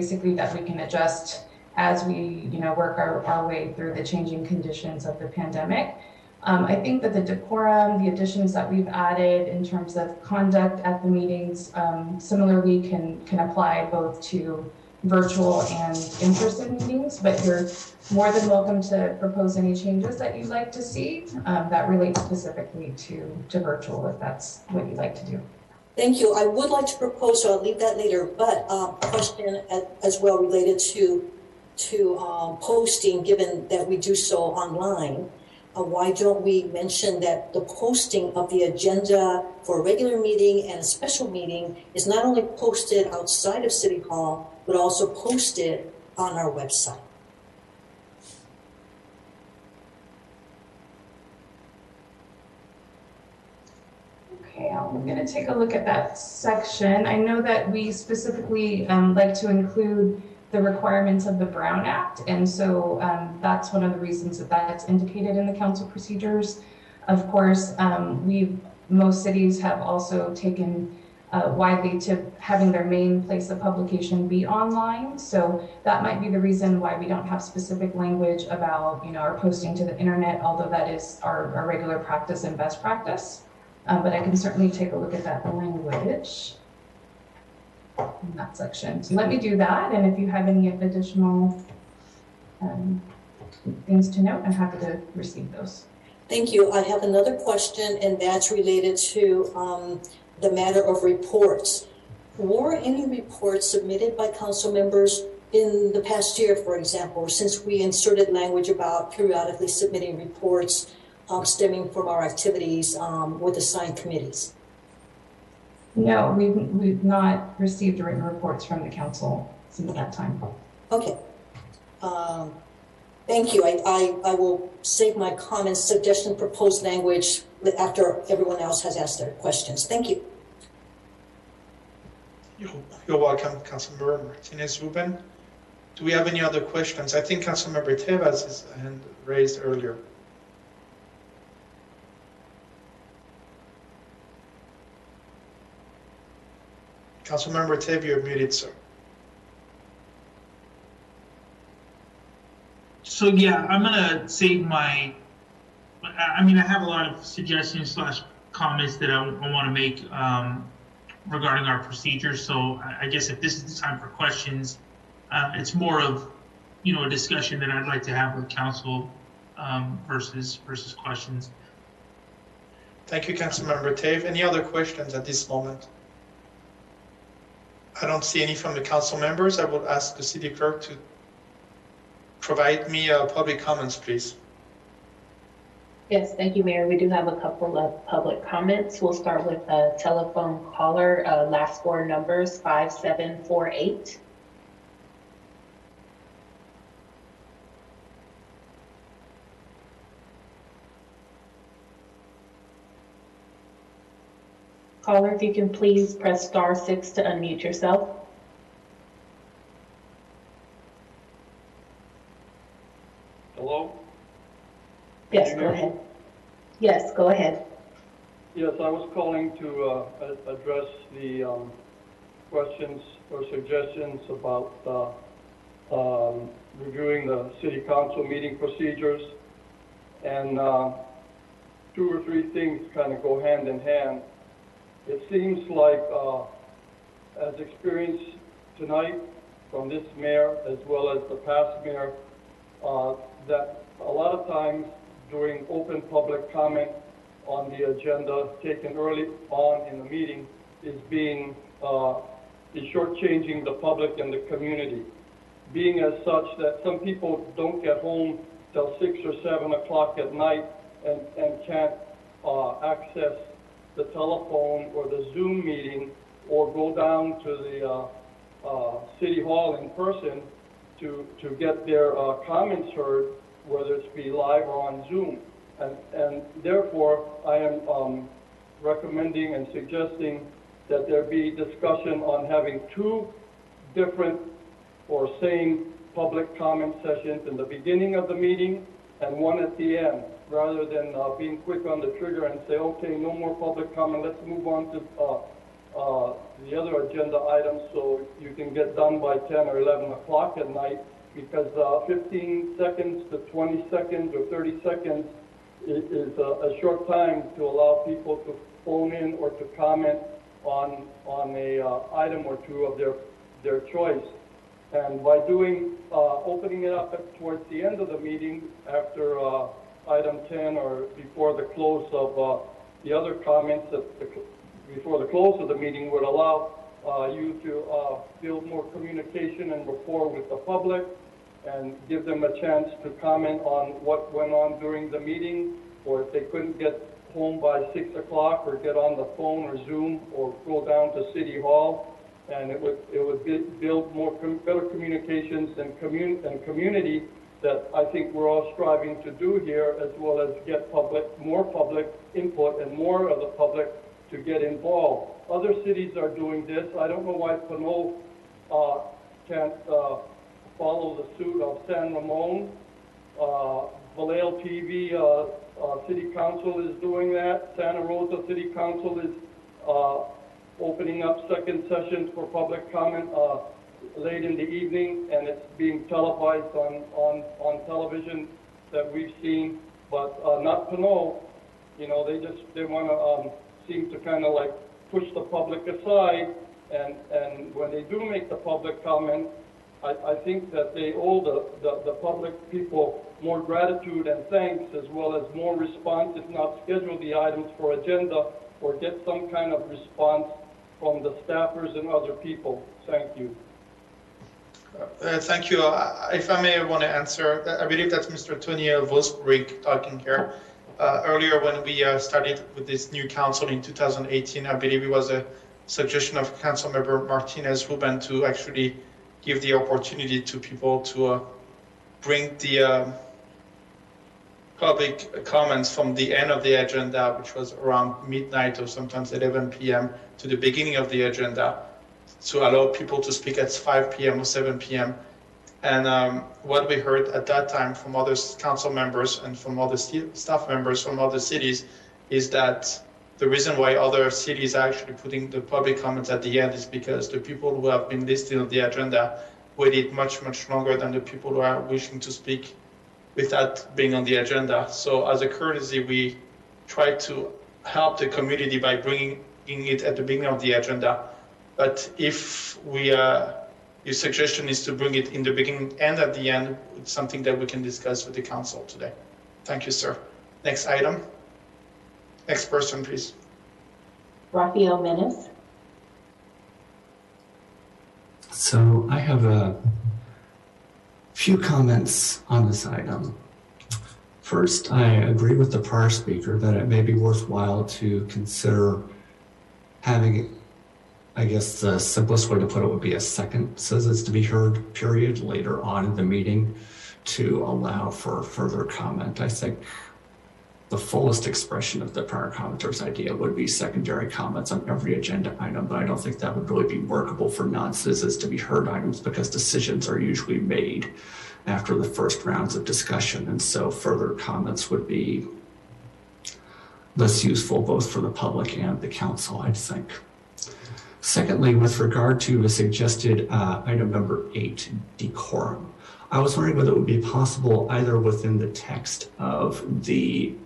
can adjust as we work our way through the changing conditions of the pandemic. I think that the decorum, the additions that we've added in terms of conduct at the meetings, similarly can apply both to virtual and in-person meetings, but you're more than welcome to propose any changes that you'd like to see that relate specifically to virtual, if that's what you'd like to do. Thank you. I would like to propose, so I'll leave that later, but a question as well related to posting, given that we do so online. Why don't we mention that the posting of the agenda for a regular meeting and a special meeting is not only posted outside of City Hall, but also posted on our website? Okay, I'm going to take a look at that section. I know that we specifically like to include the requirements of the Brown Act, and so that's one of the reasons that that's indicated in the council procedures. Of course, most cities have also taken widely to having their main place of publication be online, so that might be the reason why we don't have specific language about our posting to the internet, although that is our regular practice and best practice. But I can certainly take a look at that language in that section. So let me do that, and if you have any additional things to note, I'm happy to receive those. Thank you. I have another question, and that's related to the matter of reports. Were any reports submitted by council members in the past year, for example, since we inserted language about periodically submitting reports stemming from our activities with assigned committees? No, we've not received written reports from the council since that time. Okay. Thank you. I will save my comments, suggestion, proposed language after everyone else has asked their questions. Thank you. You're welcome, Councilmember Martinez-Ruben. Do we have any other questions? I think Councilmember Tevez has his hand raised earlier. Councilmember Tevez, you're muted, sir. So yeah, I'm gonna save my, I mean, I have a lot of suggestions / comments that I want to make regarding our procedures. So I guess if this is the time for questions, it's more of, a discussion that I'd like to have with council versus questions. Thank you, Councilmember Tevez. Any other questions at this moment? I don't see any from the council members. I will ask the city clerk to provide me public comments, please. Yes, thank you, Mayor. We do have a couple of public comments. We'll start with a telephone caller, last four numbers, 5748. Caller, if you can please press *6 to unmute yourself. Hello? Yes, go ahead. Yes, go ahead. Yes, I was calling to address the questions or suggestions about reviewing the city council meeting procedures. And 2 or 3 things kind of go hand in hand. It seems like, as experienced tonight from this mayor as well as the past mayor, that a lot of times during open public comment on the agenda taken early on in the meeting is shortchanging the public and the community. Being as such that some people don't get home till 6 or 7 o'clock at night and can't access the telephone or the Zoom meeting or go down to the City Hall in person to get their comments heard, whether it's be live or on Zoom. And therefore, I am recommending and suggesting that there be discussion on having 2 different or same public comment sessions in the beginning of the meeting and 1 at the end, rather than being quick on the trigger and say, okay, no more public comment, let's move on to the other agenda items so you can get done by 10 or 11 o'clock at night, because 15 seconds to 20 seconds or 30 seconds is a short time to allow people to phone in or to comment on a item or 2 of their choice. And by opening it up towards the end of the meeting after item 10 or before the close of the other comments, before the close of the meeting would allow you to build more communication and rapport with the public and give them a chance to comment on what went on during the meeting, or if they couldn't get home by 6 o'clock or get on the phone or Zoom or go down to City Hall. And it would build better communications and community that I think we're all striving to do here, as well as get more public input and more of the public to get involved. Other cities are doing this. I don't know why Pinole can't follow the suit of San Ramon. Vallejo TV City Council is doing that. Santa Rosa City Council is opening up second sessions for public comment late in the evening, and it's being televised on television that we've seen, but not Pinole. They want to seem to kind of like push the public aside, and when they do make the public comment, I think that they owe the public people more gratitude and thanks, as well as more response, if not schedule the items for agenda or get some kind of response from the staffers and other people. Thank you. Thank you. If I may, I want to answer. I believe that's Mr. Tony Vosbrink talking here. Earlier, when we started with this new council in 2018, I believe it was a suggestion of Councilmember Martinez Ruben to actually give the opportunity to people to bring the public comments from the end of the agenda, which was around midnight or sometimes 11 p.m. to the beginning of the agenda, to allow people to speak at 5 p.m. or 7 p.m. And what we heard at that time from other council members and from other staff members from other cities is that the reason why other cities are actually putting the public comments at the end is because the people who have been listed on the agenda waited much, much longer than the people who are wishing to speak without being on the agenda. So as a courtesy, we try to help the community by bringing it at the beginning of the agenda. But if your suggestion is to bring it in the beginning and at the end, it's something that we can discuss with the council today. Thank you, sir. Next item. Next person, please. Rafael Menace. So I have a few comments on this item. First, I agree with the prior speaker that it may be worthwhile to consider having, I guess the simplest way to put it would be a second citizens to be heard period later on in the meeting to allow for further comment. I think the fullest expression of the prior commenter's idea would be secondary comments on every agenda item, but I don't think that would really be workable for non-citizens to be heard items because decisions are usually made after the first rounds of discussion, and so further comments would be less useful both for the public and the council, I think. Secondly, with regard to the suggested item number 8, decorum, I was wondering whether it would be possible either within the text of the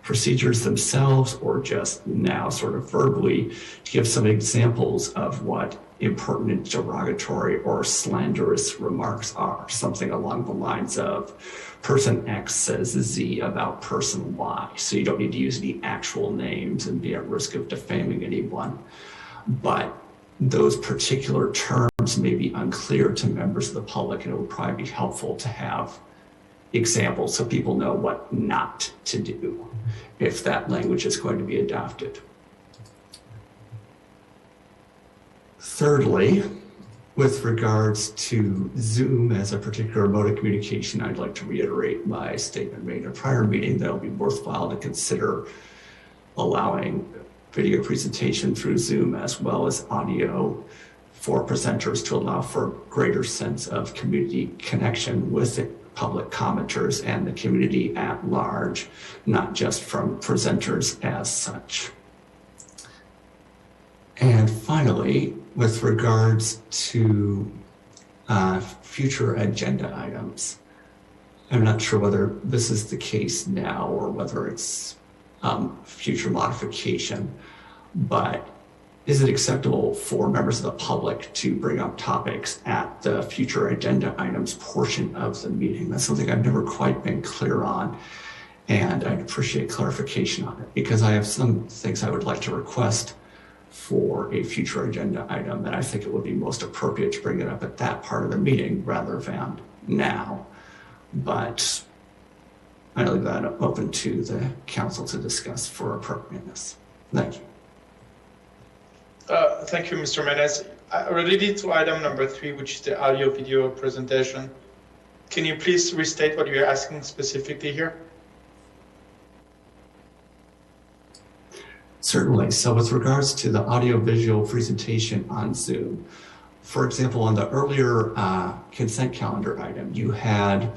procedures themselves or just now sort of verbally to give some examples of what impertinent, derogatory, or slanderous remarks are. Something along the lines of person X says Z about person Y. So you don't need to use any actual names and be at risk of defaming anyone. But those particular terms may be unclear to members of the public, and it would probably be helpful to have examples so people know what not to do if that language is going to be adopted. Thirdly, with regards to Zoom as a particular mode of communication, I'd like to reiterate my statement made in a prior meeting that it will be worthwhile to consider allowing video presentation through Zoom as well as audio for presenters to allow for greater sense of community connection with the public commenters and the community at large, not just from presenters as such. And finally, with regards to future agenda items, I'm not sure whether this is the case now or whether it's future modification, but is it acceptable for members of the public to bring up topics at the future agenda items portion of the meeting? That's something I've never quite been clear on, and I'd appreciate clarification on it because I have some things I would like to request for a future agenda item, and I think it would be most appropriate to bring it up at that part of the meeting rather than now. But I leave that open to the council to discuss for appropriateness. Thank you. Thank you, Mr. Menace. Related to item number 3, which is the audio video presentation, can you please restate what you're asking specifically here? Certainly. So with regards to the audio-visual presentation on Zoom, for example, on the earlier consent calendar item, you had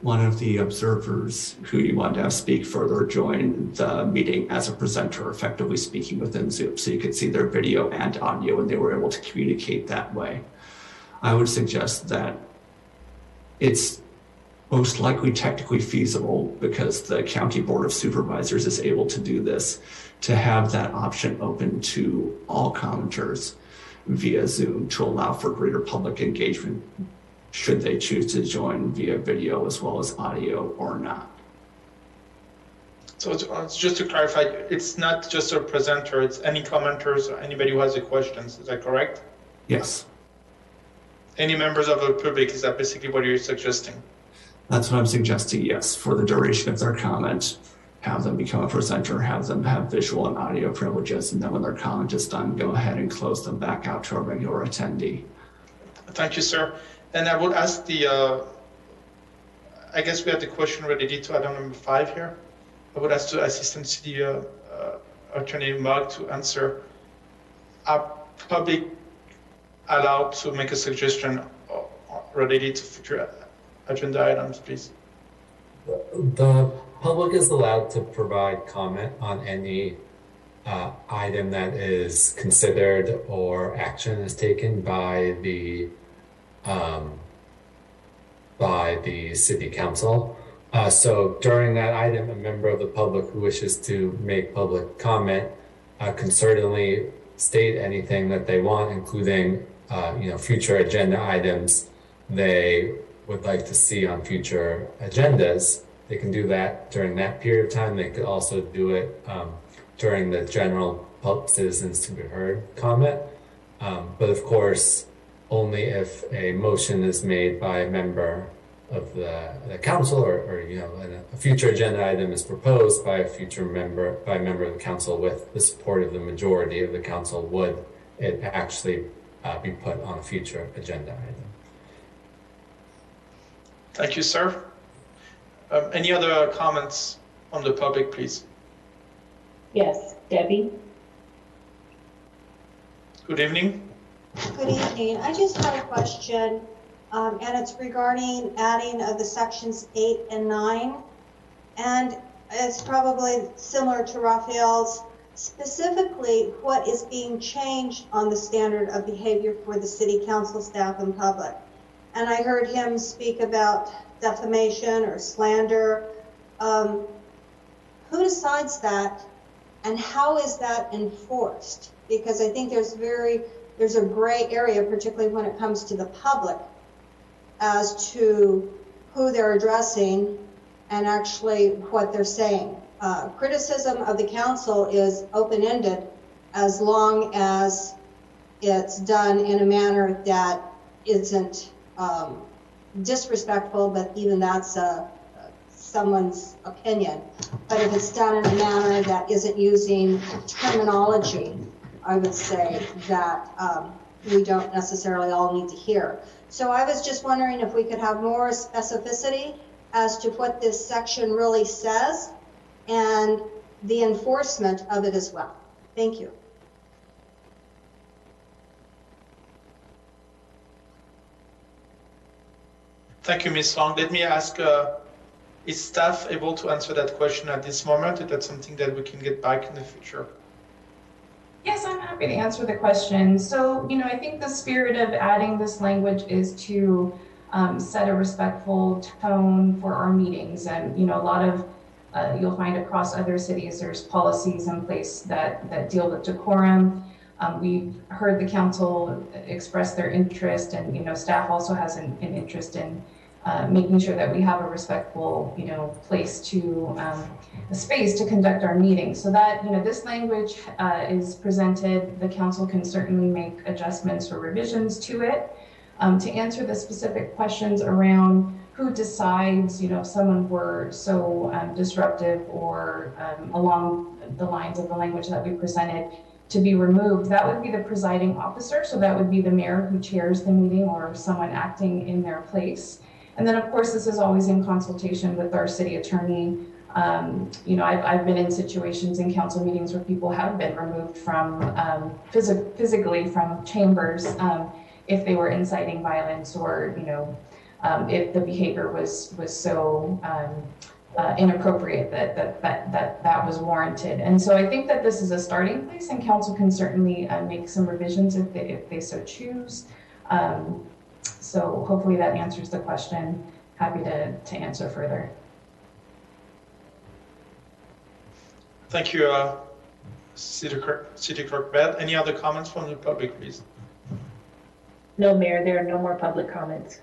one of the observers who you wanted to have speak further join the meeting as a presenter, effectively speaking within Zoom. So you could see their video and audio, and they were able to communicate that way. I would suggest that it's most likely technically feasible because the County Board of Supervisors is able to do this, to have that option open to all commenters via Zoom to allow for greater public engagement should they choose to join via video as well as audio or not. So just to clarify, it's not just a presenter, it's any commenters or anybody who has a questions. Is that correct? Yes, Any members of the public, is that basically what you're suggesting? that's what I'm suggesting, yes, for the duration of their comment. Have them become a presenter, have them have visual and audio privileges, and then when their comment is done, go ahead and close them back out to a regular attendee. Thank you, sir. And I would ask I guess we have the question related to item number 5 here. I would ask the Assistant City Attorney Mark to answer. Are public allowed to make a suggestion related to future agenda items, please? The public is allowed to provide comment on any item that is considered or action is taken by the city council. So during that item, a member of the public who wishes to make public comment can certainly state anything that they want, including future agenda items they would like to see on future agendas. They can do that during that period of time. They could also do it during the general citizens to be heard comment. But of course, only if a motion is made by a member of the council or a future agenda item is proposed by a member of the council with the support of the majority of the council, would it actually be put on a future agenda item. Thank you, sir. Any other comments from the public, please? Yes, Debbie. Good evening. Good evening. I just have a question, and it's regarding adding of the sections 8 and 9. And it's probably similar to Raphael's. Specifically, what is being changed on the standard of behavior for the city council staff and public? And I heard him speak about defamation or slander. Who decides that, and how is that enforced? Because I think there's a gray area, particularly when it comes to the public, as to who they're addressing and actually what they're saying. Criticism of the council is open-ended as long as it's done in a manner that isn't disrespectful, but even that's someone's opinion. But if it's done in a manner that isn't using terminology, I would say that we don't necessarily all need to hear. So I was just wondering if we could have more specificity as to what this section really says and the enforcement of it as well. Thank you. Thank you, Ms. Long. Let me ask, is staff able to answer that question at this moment? Is that something that we can get back in the future? Yes, I'm happy to answer the question. So, I think the spirit of adding this language is to set a respectful tone for our meetings. And, a lot of, you'll find across other cities, there's policies in place that deal with decorum. We've heard the council express their interest, and, staff also has an interest in making sure that we have a respectful, place to, a space to conduct our meetings. So that, this language is presented, the council can certainly make adjustments or revisions to it. To answer the specific questions around who decides, if someone were so disruptive or along the lines of the language that we presented to be removed, that would be the presiding officer. So that would be the mayor who chairs the meeting or someone acting in their place. And then, of course, this is always in consultation with our city attorney. I've been in situations in council meetings where people have been removed from physically from chambers if they were inciting violence or, if the behavior was so inappropriate that was warranted. And so I think that this is a starting place, and council can certainly make some revisions if they so choose. So hopefully that answers the question. Happy to answer further. Thank you, City Clerk Beth. Any other comments from the public, please? No, Mayor, there are no more public comments.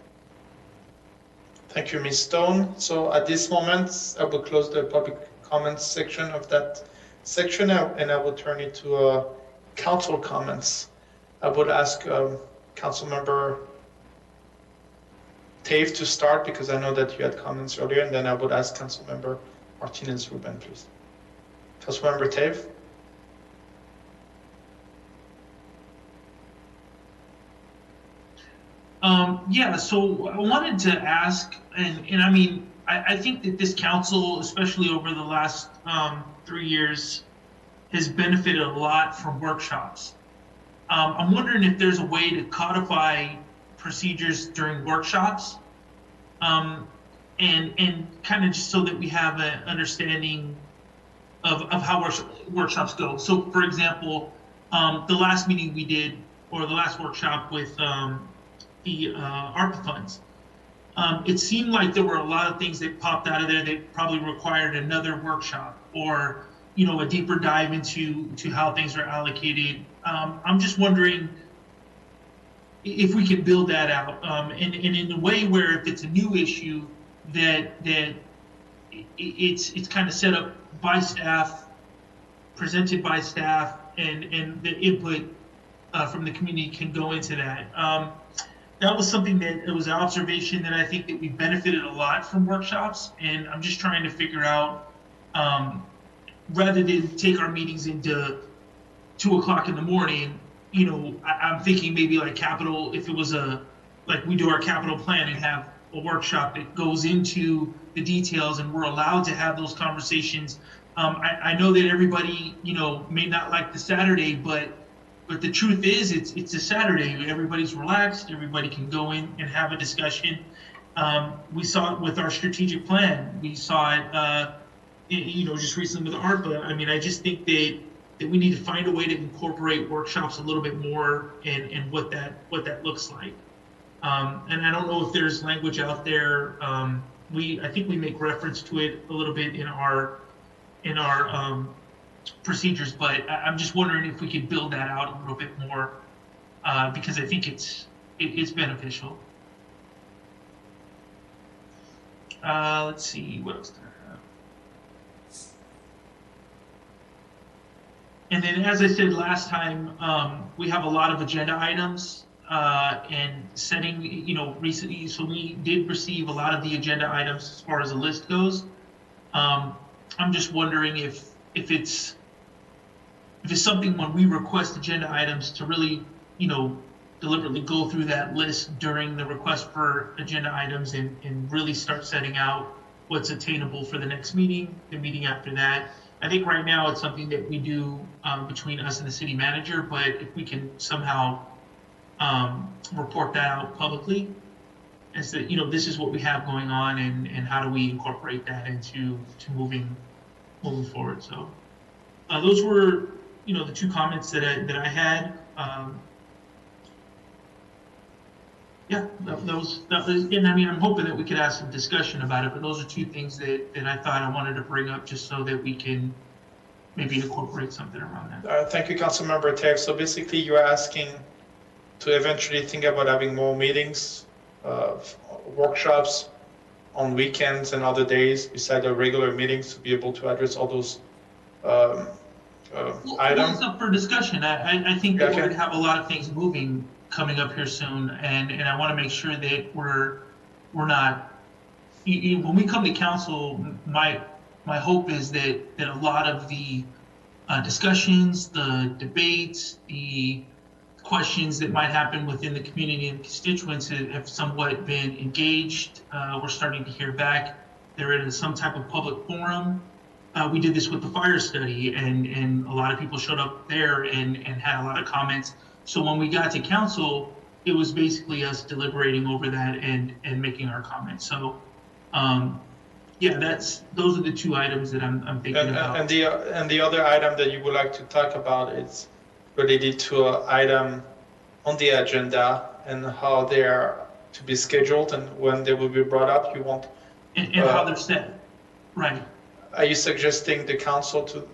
Thank you, Ms. Stone. So at this moment, I will close the public comments section of that section, and I will turn it to council comments. I would ask Councilmember Tave to start, because I know that you had comments earlier, and then I would ask Councilmember Martinez-Ruben, please. Councilmember Tave? Yeah, so I wanted to ask, and I mean, I think that this council, especially over the last 3 years, has benefited a lot from workshops. I'm wondering if there's a way to codify procedures during workshops, and kind of just so that we have an understanding of how workshops go. So, for example, the last meeting we did, or the last workshop with the ARPA funds, it seemed like there were a lot of things that popped out of there that probably required another workshop, or a deeper dive into how things are allocated. I'm just wondering if we can build that out, and in a way where if it's a new issue that it's kind of set up by staff, presented by staff, and the input from the community can go into that. That was something that it was an observation that I think that we benefited a lot from workshops, and I'm just trying to figure out, rather than take our meetings into 2 o'clock in the morning, I'm thinking maybe like capital, if it was like we do our capital plan and have a workshop that goes into the details, and we're allowed to have those conversations. I know that everybody, may not like the Saturday, but the truth is it's a Saturday. Everybody's relaxed. Everybody can go in and have a discussion. We saw it with our strategic plan. We saw it, just recently with ARPA. I mean, I just think that we need to find a way to incorporate workshops a little bit more and what that looks like. And I don't know if there's language out there. I think we make reference to it a little bit in our procedures, but I'm just wondering if we could build that out a little bit more, because I think it's beneficial. Let's see, what else do I have? And then, as I said last time, we have a lot of agenda items, and setting, recently, so we did receive a lot of the agenda items as far as the list goes. I'm just wondering if it's something when we request agenda items to really, deliberately go through that list during the request for agenda items and really start setting out what's attainable for the next meeting, the meeting after that. I think right now it's something that we do between us and the city manager, but if we can somehow report that out publicly, as that, this is what we have going on, and how do we incorporate that into moving forward. So those were, the two comments that I had. Yeah, that was, and I mean, I'm hoping that we could have some discussion about it, but those are two things that I thought I wanted to bring up, just so that we can maybe incorporate something around that. Thank you, Councilmember Tev. So basically, you're asking to eventually think about having more meetings, workshops on weekends and other days beside our regular meetings, to be able to address all those items. It's up for discussion. I think that we're going to have a lot of things moving coming up here soon, and I want to make sure that we're not, when we come to council, my hope is that a lot of the discussions, the debates, the questions that might happen within the community and constituents have somewhat been engaged. We're starting to hear back. They're in some type of public forum. We did this with the fire study, and a lot of people showed up there and had a lot of comments. So when we got to council, it was basically us deliberating over that and making our comments. So, yeah, those are the two items that I'm thinking about. And the other item that you would like to talk about is related to an item on the agenda and how they are to be scheduled and when they will be brought up. You want and how they're set, right? Are you suggesting the council to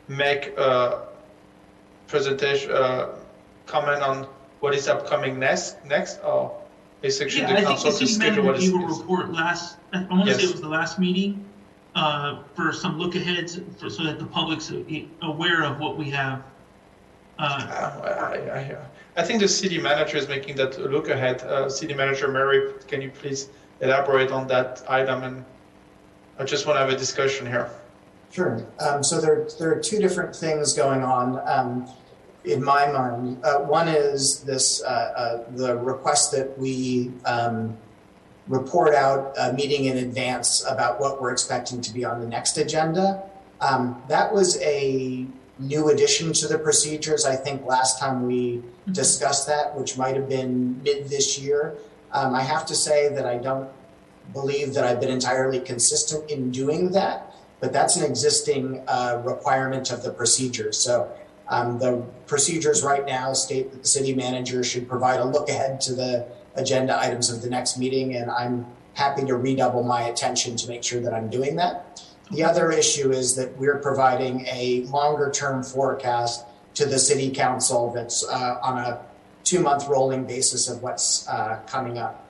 make a presentation, comment on what is upcoming next, or is the council to schedule what is? I think the city manager gave a report last, I want to say it was the last meeting, for some look aheads so that the public's aware of what we have. I think the city manager is making that look ahead. City Manager Murray, can you please elaborate on that item? And I just want to have a discussion here. Sure. So there are two different things going on in my mind. One is this the request that we report out a meeting in advance about what we're expecting to be on the next agenda. That was a new addition to the procedures. I think last time we discussed that, which might have been mid this year. I have to say that I don't believe that I've been entirely consistent in doing that, but that's an existing requirement of the procedures. So the procedures right now state that the city manager should provide a look ahead to the agenda items of the next meeting, and I'm happy to redouble my attention to make sure that I'm doing that. The other issue is that we're providing a longer term forecast to the city council that's on a 2-month rolling basis of what's coming up.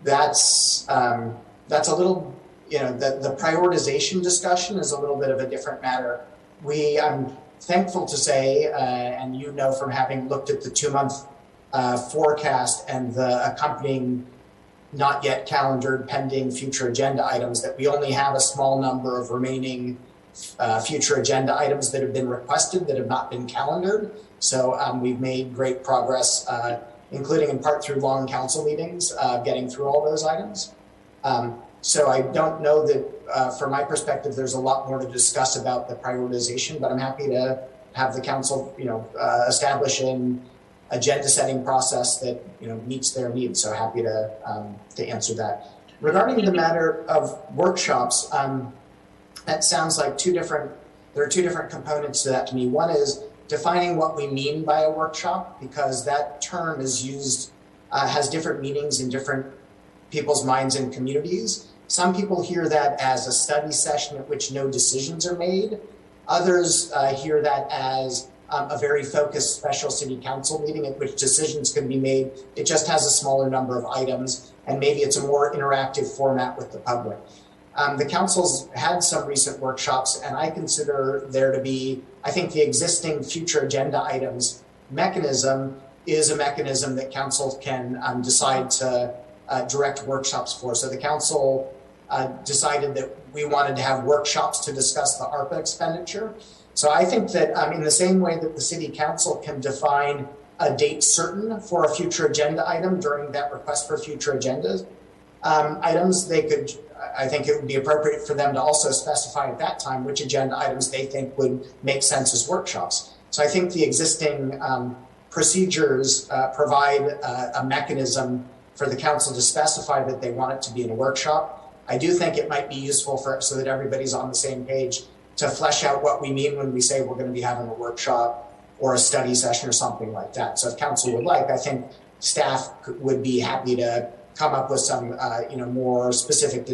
That's a little, the prioritization discussion is a little bit of a different matter. I'm thankful to say, and from having looked at the 2-month forecast and the accompanying not yet calendared pending future agenda items, that we only have a small number of remaining future agenda items that have been requested that have not been calendared. So we've made great progress, including in part through long council meetings, getting through all those items. So I don't know that, from my perspective, there's a lot more to discuss about the prioritization, but I'm happy to have the council, establish an agenda setting process that meets their needs. So happy to answer that. Regarding the matter of workshops, that sounds like there are two different components to that to me. One is defining what we mean by a workshop, because that term is used, has different meanings in different people's minds and communities. Some people hear that as a study session at which no decisions are made. Others hear that as a very focused special city council meeting at which decisions can be made. It just has a smaller number of items, and maybe it's a more interactive format with the public. The council's had some recent workshops, and I consider there to be, I think the existing future agenda items mechanism is a mechanism that council can decide to direct workshops for. So the council decided that we wanted to have workshops to discuss the ARPA expenditure. So I think that in the same way that the city council can define a date certain for a future agenda item during that request for future agendas items, I think it would be appropriate for them to also specify at that time which agenda items they think would make sense as workshops. So I think the existing procedures provide a mechanism for the council to specify that they want it to be in a workshop. I do think it might be useful so that everybody's on the same page to flesh out what we mean when we say we're going to be having a workshop or a study session or something like that. So if council would like, I think staff would be happy to come up with some more specific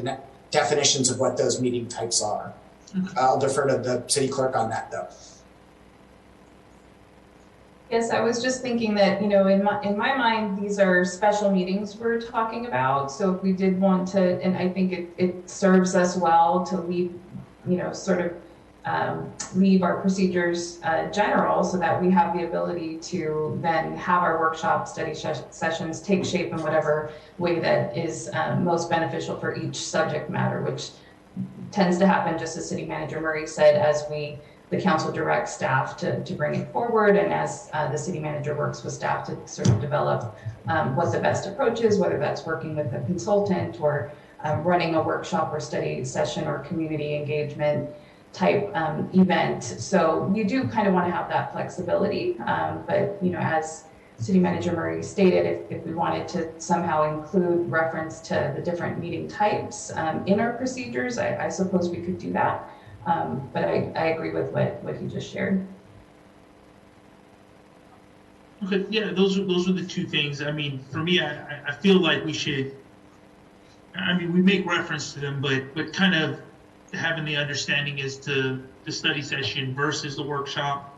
definitions of what those meeting types are. I'll defer to the city clerk on that though. Yes, I was just thinking that, in my mind, these are special meetings we're talking about. So if we did want to, and I think it serves us well to leave, leave our procedures general so that we have the ability to then have our workshop study sessions take shape in whatever way that is most beneficial for each subject matter, which tends to happen, just as City Manager Murray said, as the council directs staff to bring it forward, and as the city manager works with staff to sort of develop what the best approach is, whether that's working with a consultant or running a workshop or study session or community engagement type event. So we do kind of want to have that flexibility, but as City Manager Murray stated, if we wanted to somehow include reference to the different meeting types in our procedures, I suppose we could do that. But I agree with what you just shared. Okay, yeah, those are the two things. I mean, for me, I feel like we should. We make reference to them, but kind of having the understanding as to the study session versus the workshop.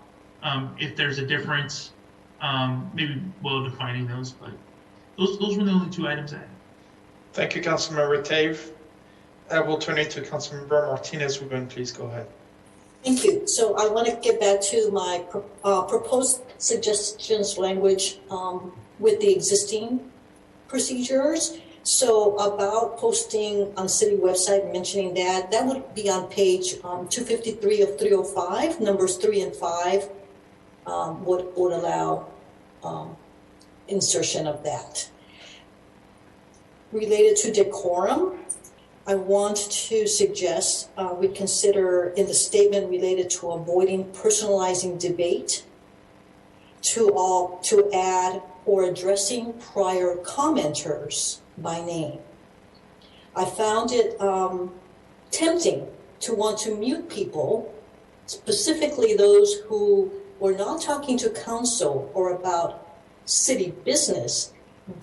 If there's a difference, maybe defining those. But those were the only two items I had. Thank you, Councilmember Tave. I will turn it to Councilmember Martinez. Ruben, please go ahead. Thank you. So I want to get back to my proposed suggestions language with the existing procedures. So about posting on city website, mentioning that would be on page 253 of 305, numbers 3 and 5 would allow insertion of that. Related to decorum, I want to suggest we consider in the statement related to avoiding personalizing debate to add or addressing prior commenters by name. I found it tempting to want to mute people, specifically those who were not talking to council or about city business,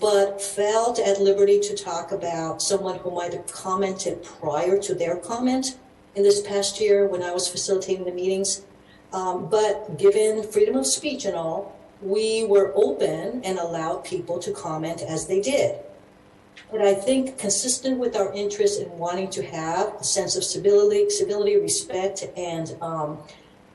but felt at liberty to talk about someone who might have commented prior to their comment in this past year when I was facilitating the meetings. But given freedom of speech and all, we were open and allowed people to comment as they did. But I think consistent with our interest in wanting to have a sense of civility, respect, and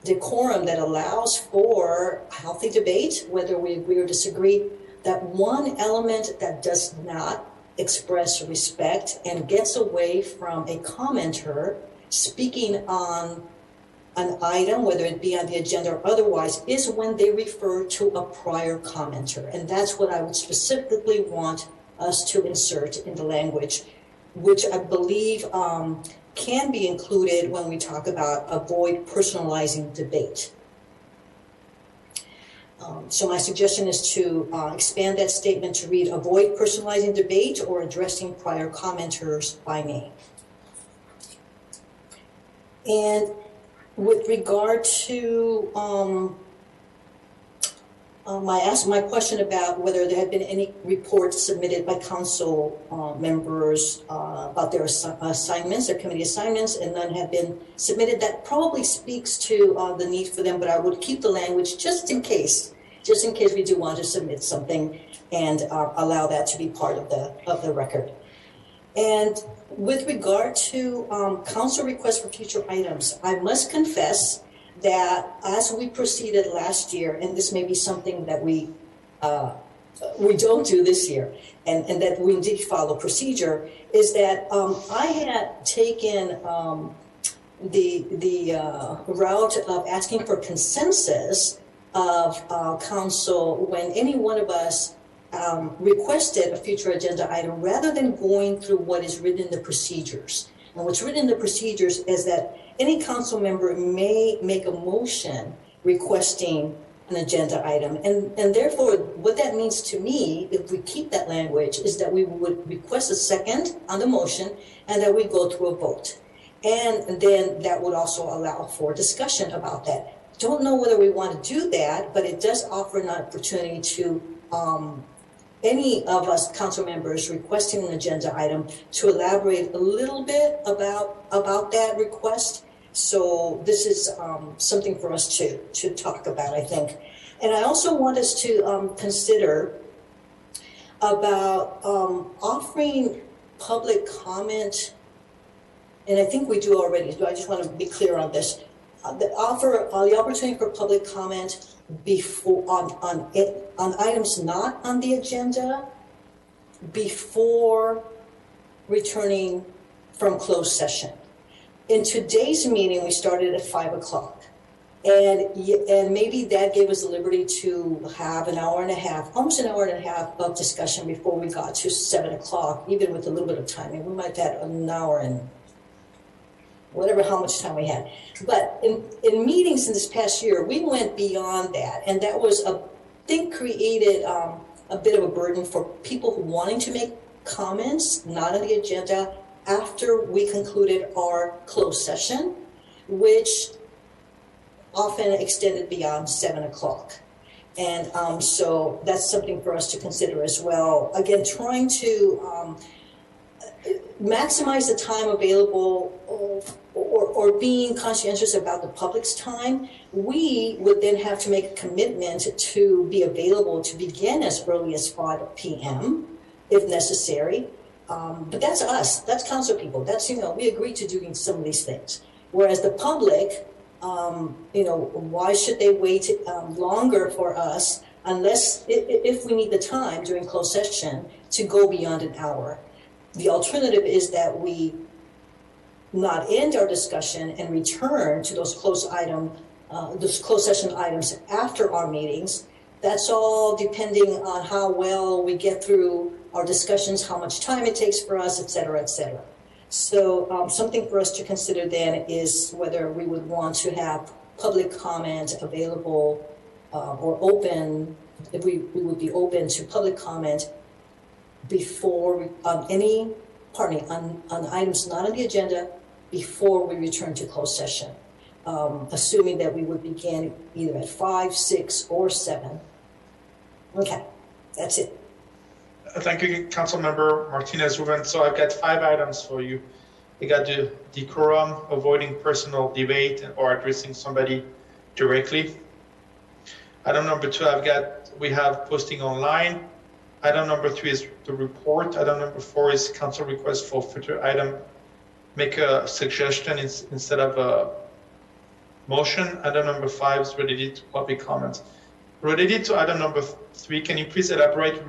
decorum that allows for healthy debate, whether we agree or disagree, that one element that does not express respect and gets away from a commenter speaking on an item, whether it be on the agenda or otherwise, is when they refer to a prior commenter. And that's what I would specifically want us to insert in the language, which I believe can be included when we talk about avoid personalizing debate. So my suggestion is to expand that statement to read avoid personalizing debate or addressing prior commenters by name. And with regard to my question about whether there had been any reports submitted by council members about their assignments, their committee assignments, and none have been submitted, that probably speaks to the need for them, but I would keep the language just in case we do want to submit something and allow that to be part of the record. And with regard to council requests for future items, I must confess that as we proceeded last year, and this may be something that we don't do this year, and that we indeed follow procedure, is that I had taken the route of asking for consensus of council when any one of us requested a future agenda item rather than going through what is written in the procedures. And what's written in the procedures is that any council member may make a motion requesting an agenda item. And therefore, what that means to me, if we keep that language, is that we would request a second on the motion and that we go through a vote. And then that would also allow for discussion about that. Don't know whether we want to do that, but it does offer an opportunity to any of us council members requesting an agenda item to elaborate a little bit about that request. So this is something for us to talk about, I think. And I also want us to consider about offering public comment, and I think we do already, so I just want to be clear on this. The opportunity for public comment before on items not on the agenda before returning from closed session. In today's meeting, we started at 5 o'clock, and maybe that gave us the liberty to have an hour and a half, almost an hour and a half of discussion before we got to 7 o'clock, even with a little bit of timing. We might have had an hour and whatever, how much time we had. But in meetings in this past year, we went beyond that. And that was, I think, created a bit of a burden for people wanting to make comments, not on the agenda, after we concluded our closed session, which often extended beyond 7 o'clock. And so that's something for us to consider as well. Again, trying to maximize the time available or being conscientious about the public's time, we would then have to make a commitment to be available to begin as early as 5 p.m. if necessary, But that's us, that's council people, that's, we agree to doing some of these things. Whereas the public, why should they wait longer for us unless, if we need the time during closed session to go beyond an hour? The alternative is that we not end our discussion and return to those closed session items after our meetings. That's all depending on how well we get through our discussions, how much time it takes for us, et cetera, et cetera. So something for us to consider then is whether we would want to have public comment available or open, if we would be open to public comment before on items not on the agenda before we return to closed session, assuming that we would begin either at 5, 6, or 7. Okay, that's it. Thank you, Councilmember Martinez-Ruben. So I've got 5 items for you. We got the decorum, avoiding personal debate or addressing somebody directly. Item number 2, we have posting online. Item number 3 is the report. Item number 4 is council request for future item. Make a suggestion instead of a motion. Item number 5 is related to public comments. Related to item number 3, can you please elaborate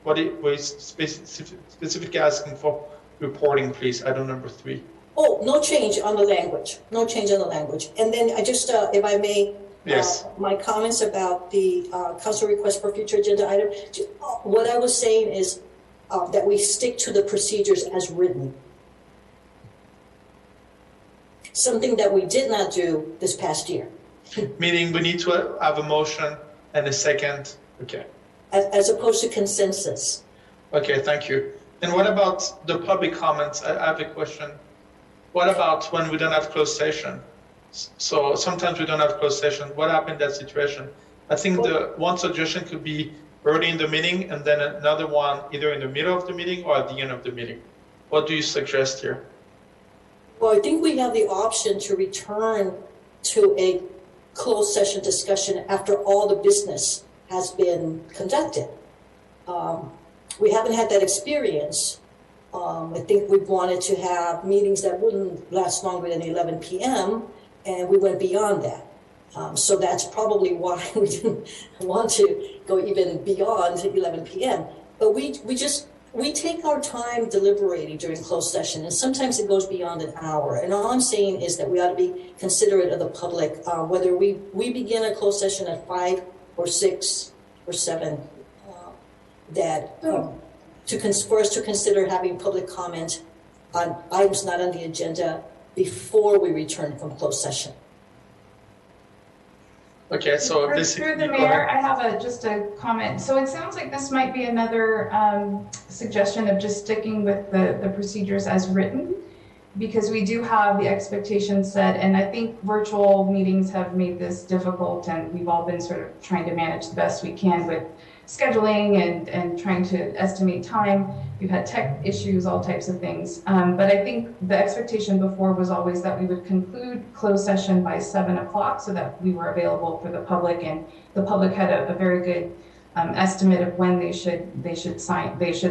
what it was specifically asking for reporting, please? Item number 3. Oh, no change on the language. No change on the language. And then I just, if I may, yes. My comments about the council request for future agenda item. What I was saying is that we stick to the procedures as written. Something that we did not do this past year. Meaning we need to have a motion and a second. Okay. As opposed to consensus. Okay, thank you. And what about the public comments? I have a question. What about when we don't have closed session? So sometimes we don't have closed session. What happened in that situation? I think the one suggestion could be early in the meeting and then another one either in the middle of the meeting or at the end of the meeting. What do you suggest here? Well, I think we have the option to return to a closed session discussion after all the business has been conducted. We haven't had that experience. I think we wanted to have meetings that wouldn't last longer than 11 p.m. and we went beyond that. So that's probably why we didn't want to go even beyond 11 p.m. But we take our time deliberating during closed session, and sometimes it goes beyond an hour. And all I'm saying is that we ought to be considerate of the public, whether we begin a closed session at 5 or 6 or 7, for us to consider having public comment on items not on the agenda before we return from closed session. Okay, so through the mayor, I have just a comment. So it sounds like this might be another suggestion of just sticking with the procedures as written, because we do have the expectations set, and I think virtual meetings have made this difficult, and we've all been sort of trying to manage the best we can with scheduling and trying to estimate time. We've had tech issues, all types of things. But I think the expectation before was always that we would conclude closed session by 7 o'clock so that we were available for the public, and the public had a very good estimate of when they should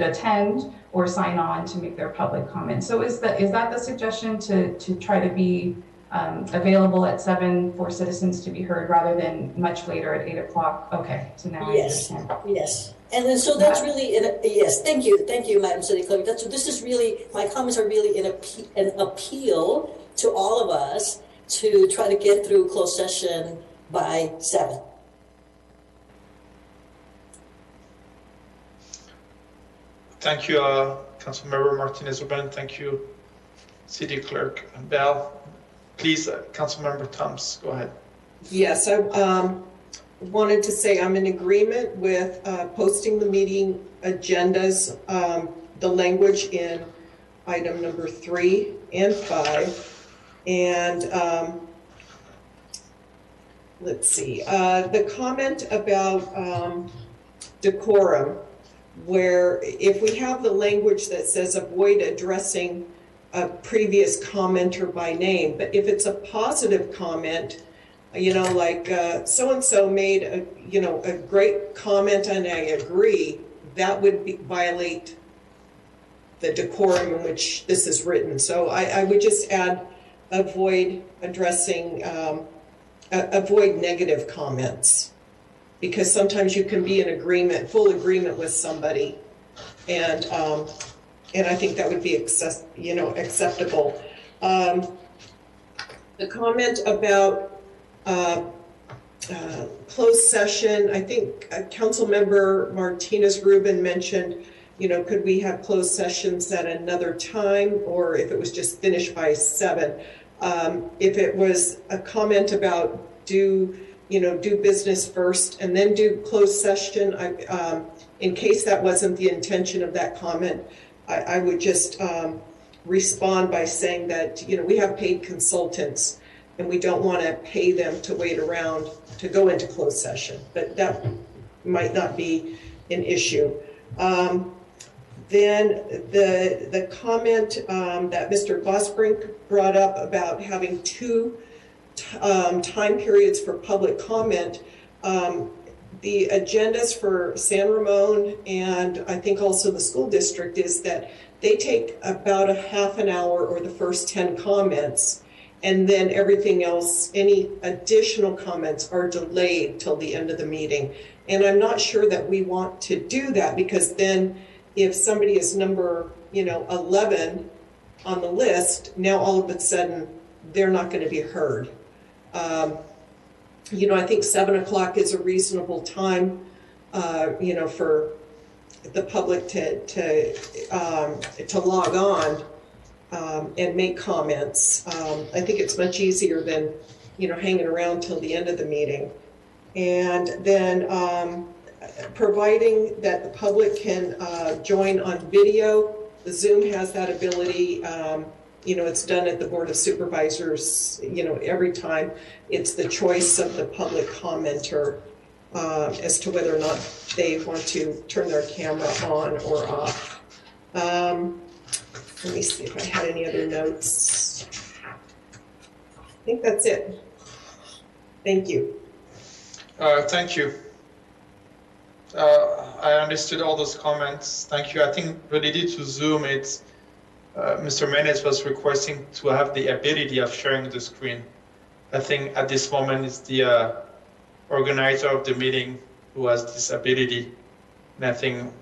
attend or sign on to make their public comment. So is that the suggestion to try to be available at 7 for citizens to be heard rather than much later at 8 o'clock? Okay, so now I understand. Yes. And then so that's really, yes, thank you, Madam City Clerk. This is really, my comments are really an appeal to all of us to try to get through closed session by 7. Thank you, Councilmember Martinez-Ruben. Thank you, City Clerk Bell. Please, Councilmember Thomas, go ahead. Yes, I wanted to say I'm in agreement with posting the meeting agendas, the language in item number 3 and 5. And let's see, the comment about decorum, where if we have the language that says avoid addressing a previous commenter by name, but if it's a positive comment, like so-and-so made a great comment and I agree, that would violate the decorum in which this is written. So I would just add, avoid addressing, avoid negative comments, because sometimes you can be in agreement, full agreement with somebody, and I think that would be acceptable. The comment about closed session, I think Council Member Martinez Rubin mentioned, could we have closed sessions at another time, or if it was just finished by 7. If it was a comment about do business first and then do closed session, in case that wasn't the intention of that comment, I would just respond by saying that, we have paid consultants and we don't want to pay them to wait around to go into closed session, but that might not be an issue. Then the comment that Mr. Gosbrink brought up about having 2 time periods for public comment, the agendas for San Ramon and I think also the school district is that they take about a half an hour or the first 10 comments, and then everything else, any additional comments are delayed till the end of the meeting. And I'm not sure that we want to do that, because then if somebody is number 11 on the list, now all of a sudden they're not going to be heard. I think 7 o'clock is a reasonable time, for the public to log on and make comments. I think it's much easier than, hanging around till the end of the meeting. And then providing that the public can join on video. The Zoom has that ability. It's done at the Board of Supervisors, every time. It's the choice of the public commenter as to whether or not they want to turn their camera on or off. Let me see if I had any other notes. I think that's it. Thank you. Thank you. I understood all those comments. Thank you. I think related to Zoom, it's Mr. Menes was requesting to have the ability of sharing the screen. I think at this moment it's the organizer of the meeting who has this ability. And I think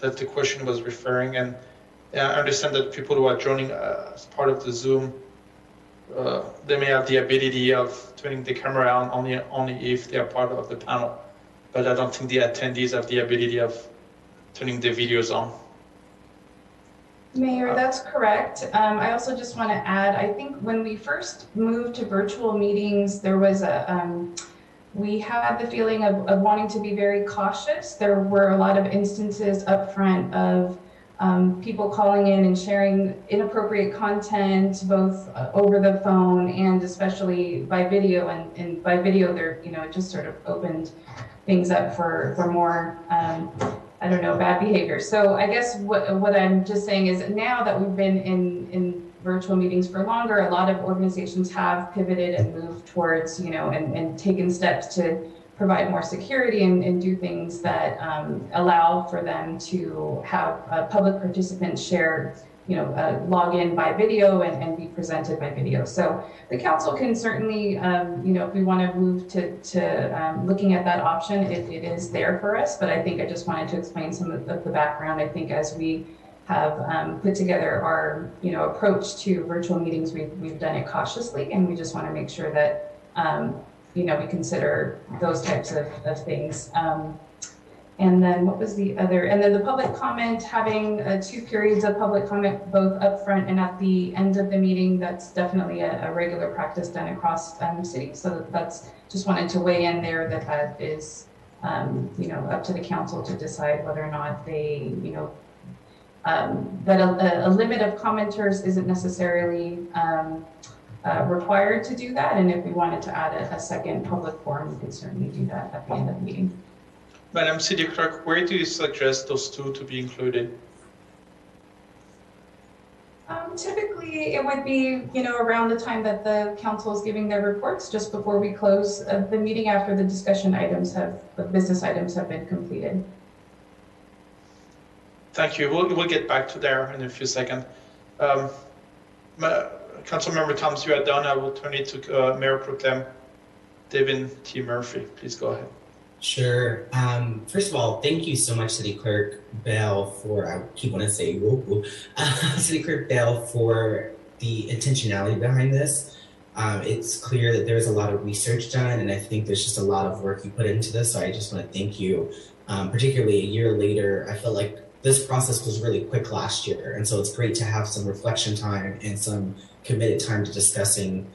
that the question was referring. And I understand that people who are joining as part of the Zoom, they may have the ability of turning the camera on only if they are part of the panel. But I don't think the attendees have the ability of turning the videos on. Mayor, that's correct. I also just want to add, I think when we first moved to virtual meetings, there was we had the feeling of wanting to be very cautious. There were a lot of instances up front of people calling in and sharing inappropriate content, both over the phone and especially by video. And by video, there, it just sort of opened things up for more, bad behavior. So I guess what I'm just saying is now that we've been in virtual meetings for longer, a lot of organizations have pivoted and moved towards, and taken steps to provide more security and do things that allow for them to have public participants share, log in by video and be presented by video. So the council can certainly, if we want to move to looking at that option, it is there for us. But I think I just wanted to explain some of the background. I think as we have put together our, approach to virtual meetings, we've done it cautiously, and we just want to make sure that, we consider those types of things. And then what was the other? And then the public comment, having 2 periods of public comment, both up front and at the end of the meeting. That's definitely a regular practice done across city. So that's just wanted to weigh in there that is, up to the council to decide whether or not they, that a limit of commenters isn't necessarily required to do that. And if we wanted to add a second public forum, we could certainly do that at the end of the meeting. Madam City Clerk, where do you suggest those 2 to be included? Typically, it would be, around the time that the council is giving their reports, just before we close the meeting, after the discussion items the business items have been completed. Thank you. We'll get back to there in a few seconds. Councilmember Thomas, you are done. I will turn it to Mayor Pro Tem Devin T. Murphy. Please go ahead. Sure. First of all, thank you so much, City Clerk Bell, for, I keep wanting to say, City Clerk Bell, for the intentionality behind this. It's clear that there's a lot of research done, and I think there's just a lot of work you put into this. So I just want to thank you. Particularly a year later, I feel like this process was really quick last year. And so it's great to have some reflection time and some committed time to discussing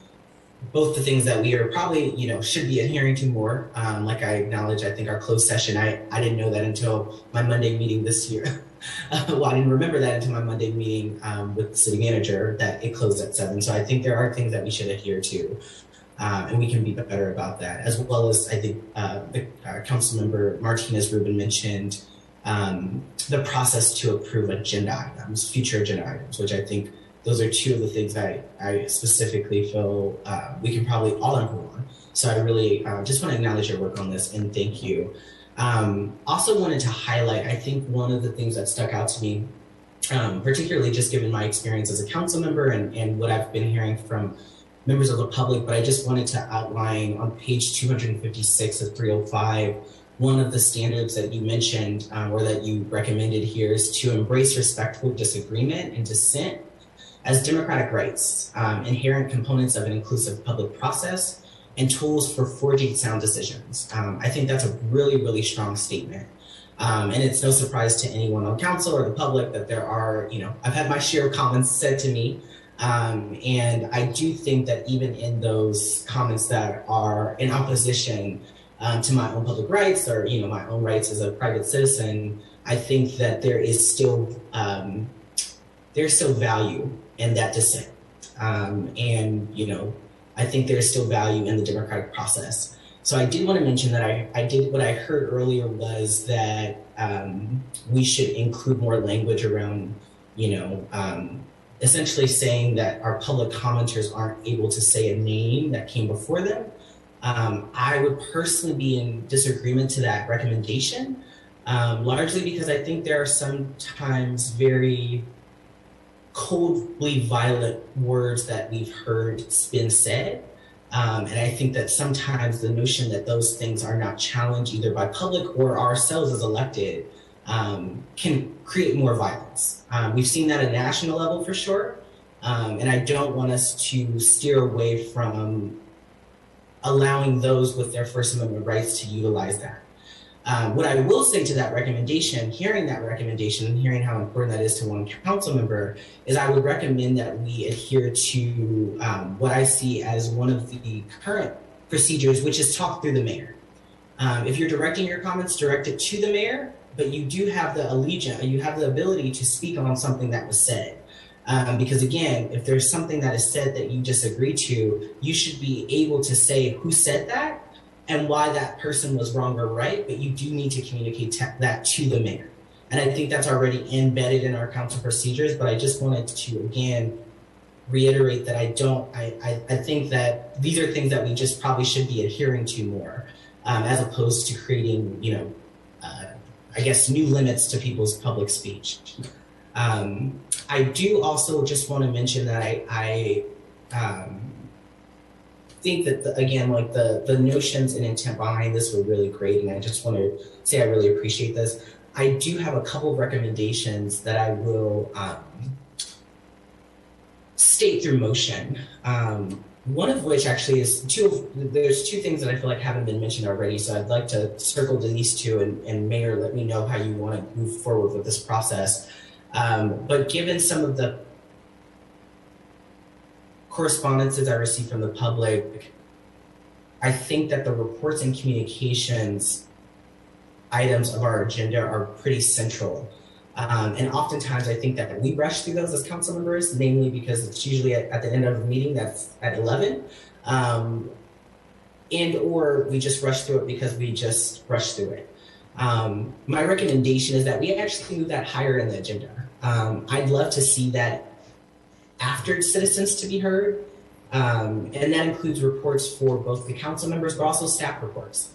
both the things that we are probably, should be adhering to more. Like I acknowledge, I think our closed session, I didn't know that until my Monday meeting this year. Well, I didn't remember that until my Monday meeting with the city manager that it closed at 7. So I think there are things that we should adhere to. And we can be better about that, as well as I think the Councilmember Martinez-Rubin mentioned the process to approve agenda items, future agenda items, which I think those are two of the things that I specifically feel we can probably all improve on. So I really just want to acknowledge your work on this and thank you. Also wanted to highlight, I think one of the things that stuck out to me, particularly just given my experience as a council member and what I've been hearing from members of the public, but I just wanted to outline on page 256 of 305, one of the standards that you mentioned or that you recommended here is to embrace respectful disagreement and dissent as democratic rights, inherent components of an inclusive public process, and tools for forging sound decisions. I think that's a really, really strong statement. And it's no surprise to anyone on council or the public that there are, I've had my share of comments said to me. And I do think that even in those comments that are in opposition to my own public rights or, my own rights as a private citizen, I think that there's still value in that dissent. And, I think there's still value in the democratic process. So I did want to mention that I did what I heard earlier was that we should include more language around, essentially saying that our public commenters aren't able to say a name that came before them. I would personally be in disagreement to that recommendation, largely because I think there are sometimes very coldly violent words that we've heard been said. And I think that sometimes the notion that those things are not challenged either by public or ourselves as elected can create more violence. We've seen that at a national level for sure. And I don't want us to steer away from allowing those with their First Amendment rights to utilize that. What I will say to that recommendation, hearing that recommendation and hearing how important that is to one council member, is I would recommend that we adhere to what I see as one of the current procedures, which is talk through the mayor. If you're directing your comments, direct it to the mayor, but you do have the ability to speak on something that was said. Because again, if there's something that is said that you disagree to, you should be able to say who said that and why that person was wrong or right, but you do need to communicate that to the mayor. And I think that's already embedded in our council procedures, but I just wanted to, again, reiterate that I think that these are things that we just probably should be adhering to more, as opposed to creating, I guess, new limits to people's public speech. I do also just want to mention that I think that, the notions and intent behind this were really great, and I just want to say I really appreciate this. I do have a couple of recommendations that I will state through motion. One of which actually is there's two things that I feel like haven't been mentioned already, so I'd like to circle to these two, and Mayor, let me know how you want to move forward with this process. But given some of the correspondences I received from the public, I think that the reports and communications items of our agenda are pretty central. And oftentimes I think that we rush through those as council members, namely because it's usually at the end of the meeting that's at 11, and or we just rush through it because we just rush through it. My recommendation is that we actually move that higher in the agenda. I'd love to see that after citizens to be heard, and that includes reports for both the council members, but also staff reports.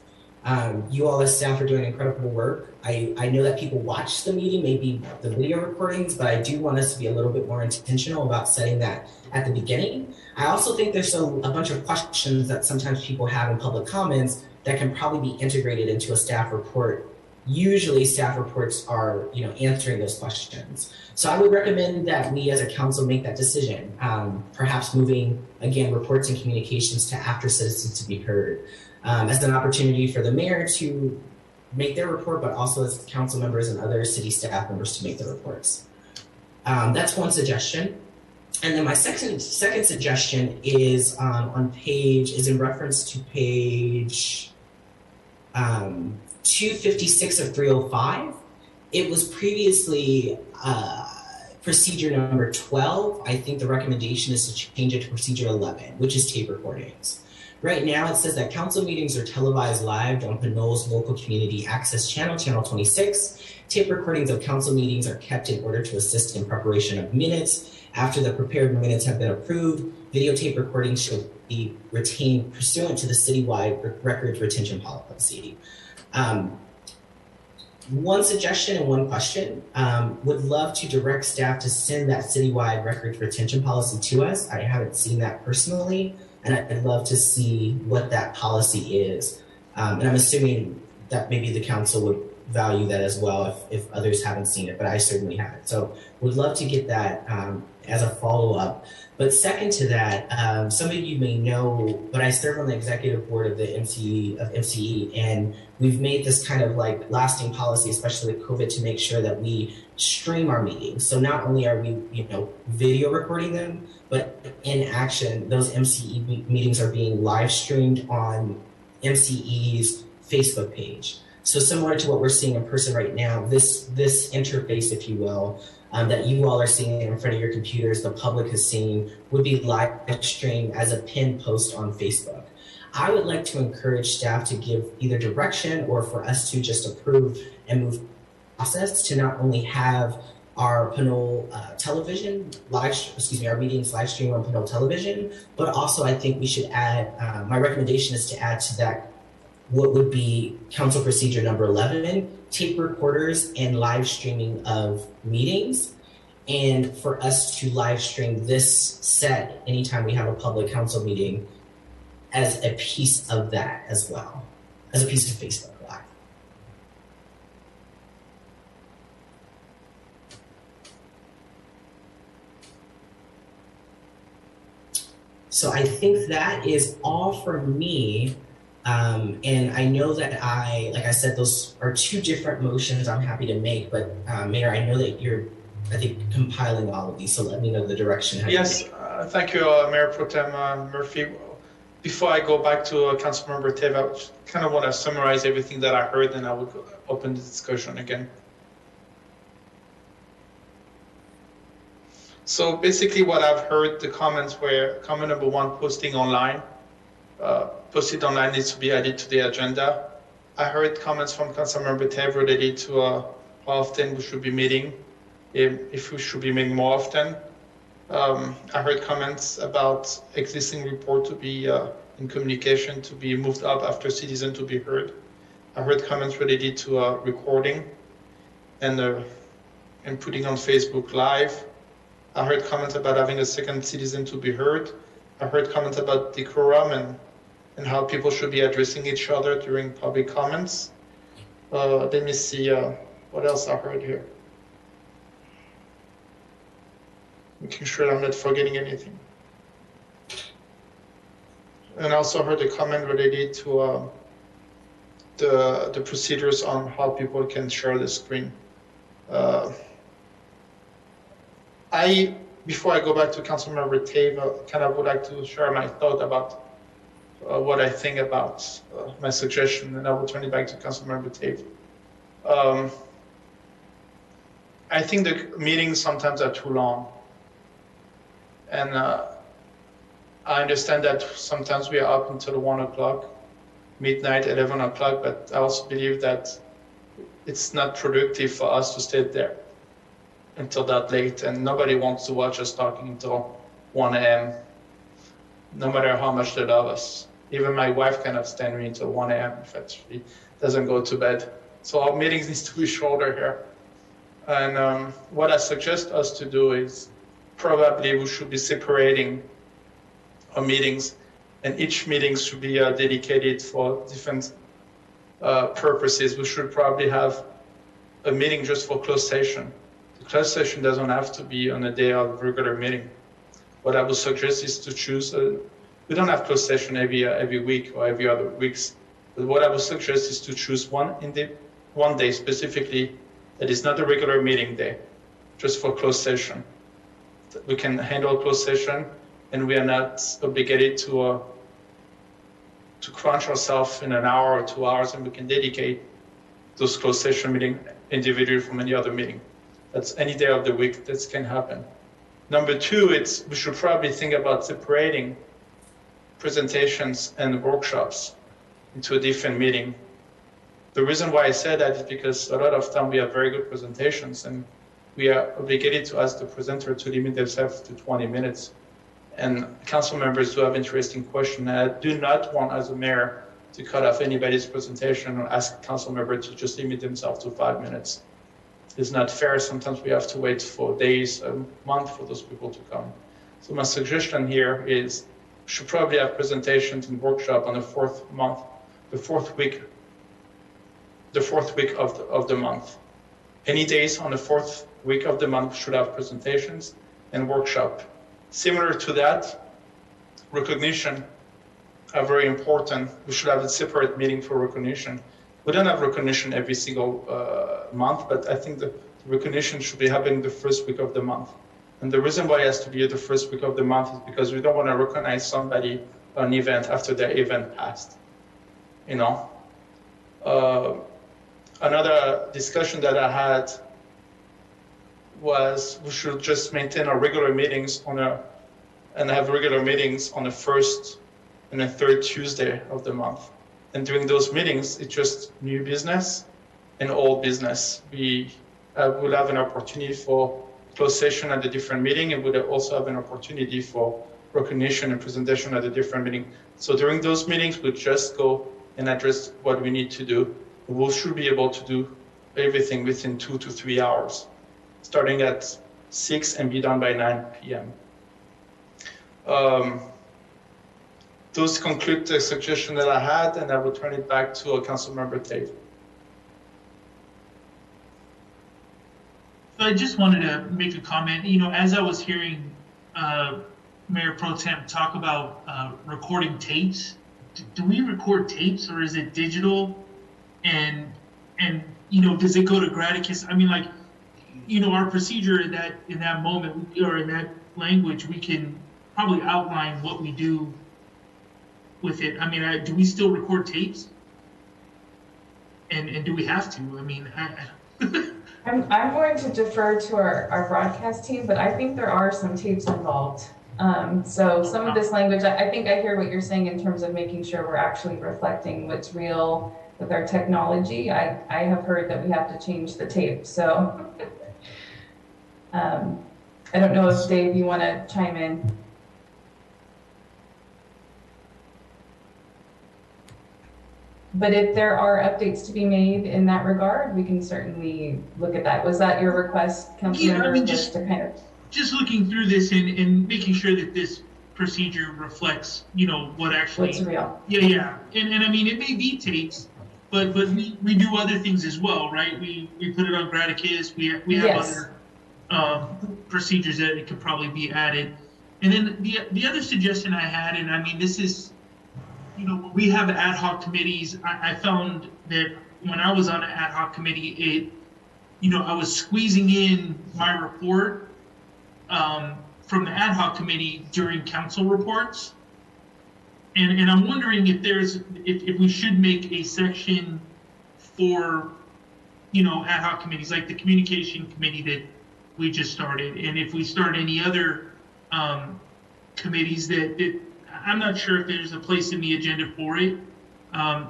You all as staff are doing incredible work. I know that people watch the meeting, maybe the video recordings, but I do want us to be a little bit more intentional about setting that at the beginning. I also think there's a bunch of questions that sometimes people have in public comments that can probably be integrated into a staff report. Usually staff reports are, answering those questions. So I would recommend that we as a council make that decision, perhaps moving, again, reports and communications to after citizens to be heard, as an opportunity for the mayor to make their report, but also as council members and other city staff members to make their reports. That's one suggestion. And then my second suggestion is is in reference to page 256 of 305. It was previously procedure number 12. I think the recommendation is to change it to procedure 11, which is tape recordings. Right now, it says that council meetings are televised live on Pinole's local community access channel, channel 26. Tape recordings of council meetings are kept in order to assist in preparation of minutes. After the prepared minutes have been approved, videotape recordings should be retained pursuant to the citywide records retention policy. One suggestion and one question. Would love to direct staff to send that citywide records retention policy to us. I haven't seen that personally, and I'd love to see what that policy is. And I'm assuming that maybe the council would value that as well if others haven't seen it, but I certainly haven't. So would love to get that as a follow-up. But second to that, some of you may know, but I serve on the executive board of the MCE, and we've made this kind of like lasting policy, especially with COVID, to make sure that we stream our meetings. So not only are we, video recording them, but in action, those MCE meetings are being live streamed on MCE's Facebook page. So similar to what we're seeing in person right now, this interface, if you will, that you all are seeing in front of your computers, the public has seen, would be live streamed as a pinned post on Facebook. I would like to encourage staff to give either direction or for us to just approve and move process to not only have our Pinole television our meetings live stream on Pinole television, but also I think we should add, my recommendation is to add to that what would be council procedure number 11, tape recorders and live streaming of meetings, and for us to live stream this set anytime we have a public council meeting as a piece of that as well, as a piece of Facebook Live. So I think that is all for me. And I know that like I said, those are two different motions I'm happy to make, but Mayor, I know that you're, I think, compiling all of these, so let me know the direction. Yes, thank you, Mayor Pro Tem Murphy. Before I go back to Councilmember Tev, I kind of want to summarize everything that I heard, and I will open the discussion again. So basically what I've heard, the comments were comment number 1, posting online. Posted online needs to be added to the agenda. I heard comments from Councilmember Tev related to how often we should be meeting, if we should be meeting more often. I heard comments about existing report to be in communication to be moved up after citizen to be heard. I heard comments related to recording and putting on Facebook Live. I heard comments about having a second citizen to be heard. I heard comments about decorum and how people should be addressing each other during public comments. Let me see what else I heard here. Making sure I'm not forgetting anything. And I also heard a comment related to the procedures on how people can share the screen. Before I go back to Councilmember Tev, kind of would like to share my thought about what I think about my suggestion, and I will turn it back to Councilmember Tev. I think the meetings sometimes are too long. And I understand that sometimes we are up until 1 o'clock, midnight, 11 o'clock, but I also believe that it's not productive for us to stay there until that late, and nobody wants to watch us talking until 1 a.m., no matter how much they love us. Even my wife cannot stand me until 1 a.m. if she doesn't go to bed. So our meetings needs to be shorter here. And what I suggest us to do is probably we should be separating our meetings, and each meeting should be dedicated for different purposes. We should probably have a meeting just for closed session. The closed session doesn't have to be on a day of regular meeting. What I would suggest is to choose, we don't have closed session every week or every other weeks, but what I would suggest is to choose one day specifically that is not a regular meeting day, just for closed session. We can handle closed session, and we are not obligated to crunch ourselves in an hour or 2 hours, and we can dedicate those closed session meeting individually from any other meeting. That's any day of the week that can happen. Number two, we should probably think about separating presentations and workshops into a different meeting. The reason why I said that is because a lot of time we have very good presentations, and we are obligated to ask the presenter to limit themselves to 20 minutes. And council members do have interesting questions. I do not want, as a mayor, to cut off anybody's presentation or ask a council member to just limit themselves to 5 minutes. It's not fair. Sometimes we have to wait for days, a month for those people to come. So my suggestion here is we should probably have presentations and workshop on the fourth week of the month. Any days on the fourth week of the month should have presentations and workshop. Similar to that, recognition are very important. We should have a separate meeting for recognition. We don't have recognition every single month, but I think the recognition should be happening the first week of the month. And the reason why it has to be the first week of the month is because we don't want to recognize somebody on an event after their event passed. You know. Another discussion that I had was we should just maintain our regular meetings and have regular meetings on the first and the third Tuesday of the month. And during those meetings, it's just new business and old business. We will have an opportunity for closed session at a different meeting, and we'll also have an opportunity for recognition and presentation at a different meeting. So during those meetings, we'll just go and address what we need to do. We should be able to do everything within 2 to 3 hours, starting at 6 and be done by 9 p.m. Those conclude the suggestion that I had, and I will turn it back to Councilmember Tate. So I just wanted to make a comment. You know, as I was hearing Mayor Pro Tem talk about recording tapes, do we record tapes or is it digital? And you know, does it go to Graticus? I mean, like, you know, our procedure in that moment or in that language, we can probably outline what we do with it. I mean, do we still record tapes? And do we have to? I mean, I'm going to defer to our broadcast team, but I think there are some tapes involved. So some of this language, I think I hear what you're saying in terms of making sure we're actually reflecting what's real with our technology. I have heard that we have to change the tape. So I don't know if Dave, you want to chime in. But if there are updates to be made in that regard, we can certainly look at that. Was that your request, Councilmember? Yeah, I mean, just looking through this and making sure that this procedure reflects, you know, what actually what's real. Yeah. And I mean, it may be tapes, but we do other things as well, right? We put it on Graticus. We have yes. other procedures that it could probably be added. And then the other suggestion I had, and I mean, this is, you know, when we have ad hoc committees, I found that when I was on an ad hoc committee, you know, I was squeezing in my report from the ad hoc committee during council reports. And I'm wondering if we should make a section for, you know, ad hoc committees, like the communication committee that we just started. And if we start any other committees that I'm not sure if there's a place in the agenda for it.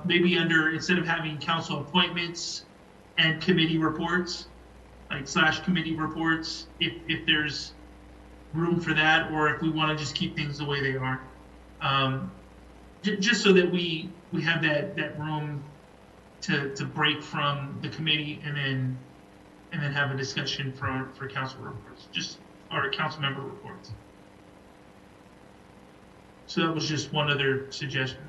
Maybe instead of having council appointments and committee reports, like / committee reports, if there's room for that, or if we want to just keep things the way they are. just so that we have that room to break from the committee and then have a discussion for council reports, or council member reports. So that was just one other suggestion.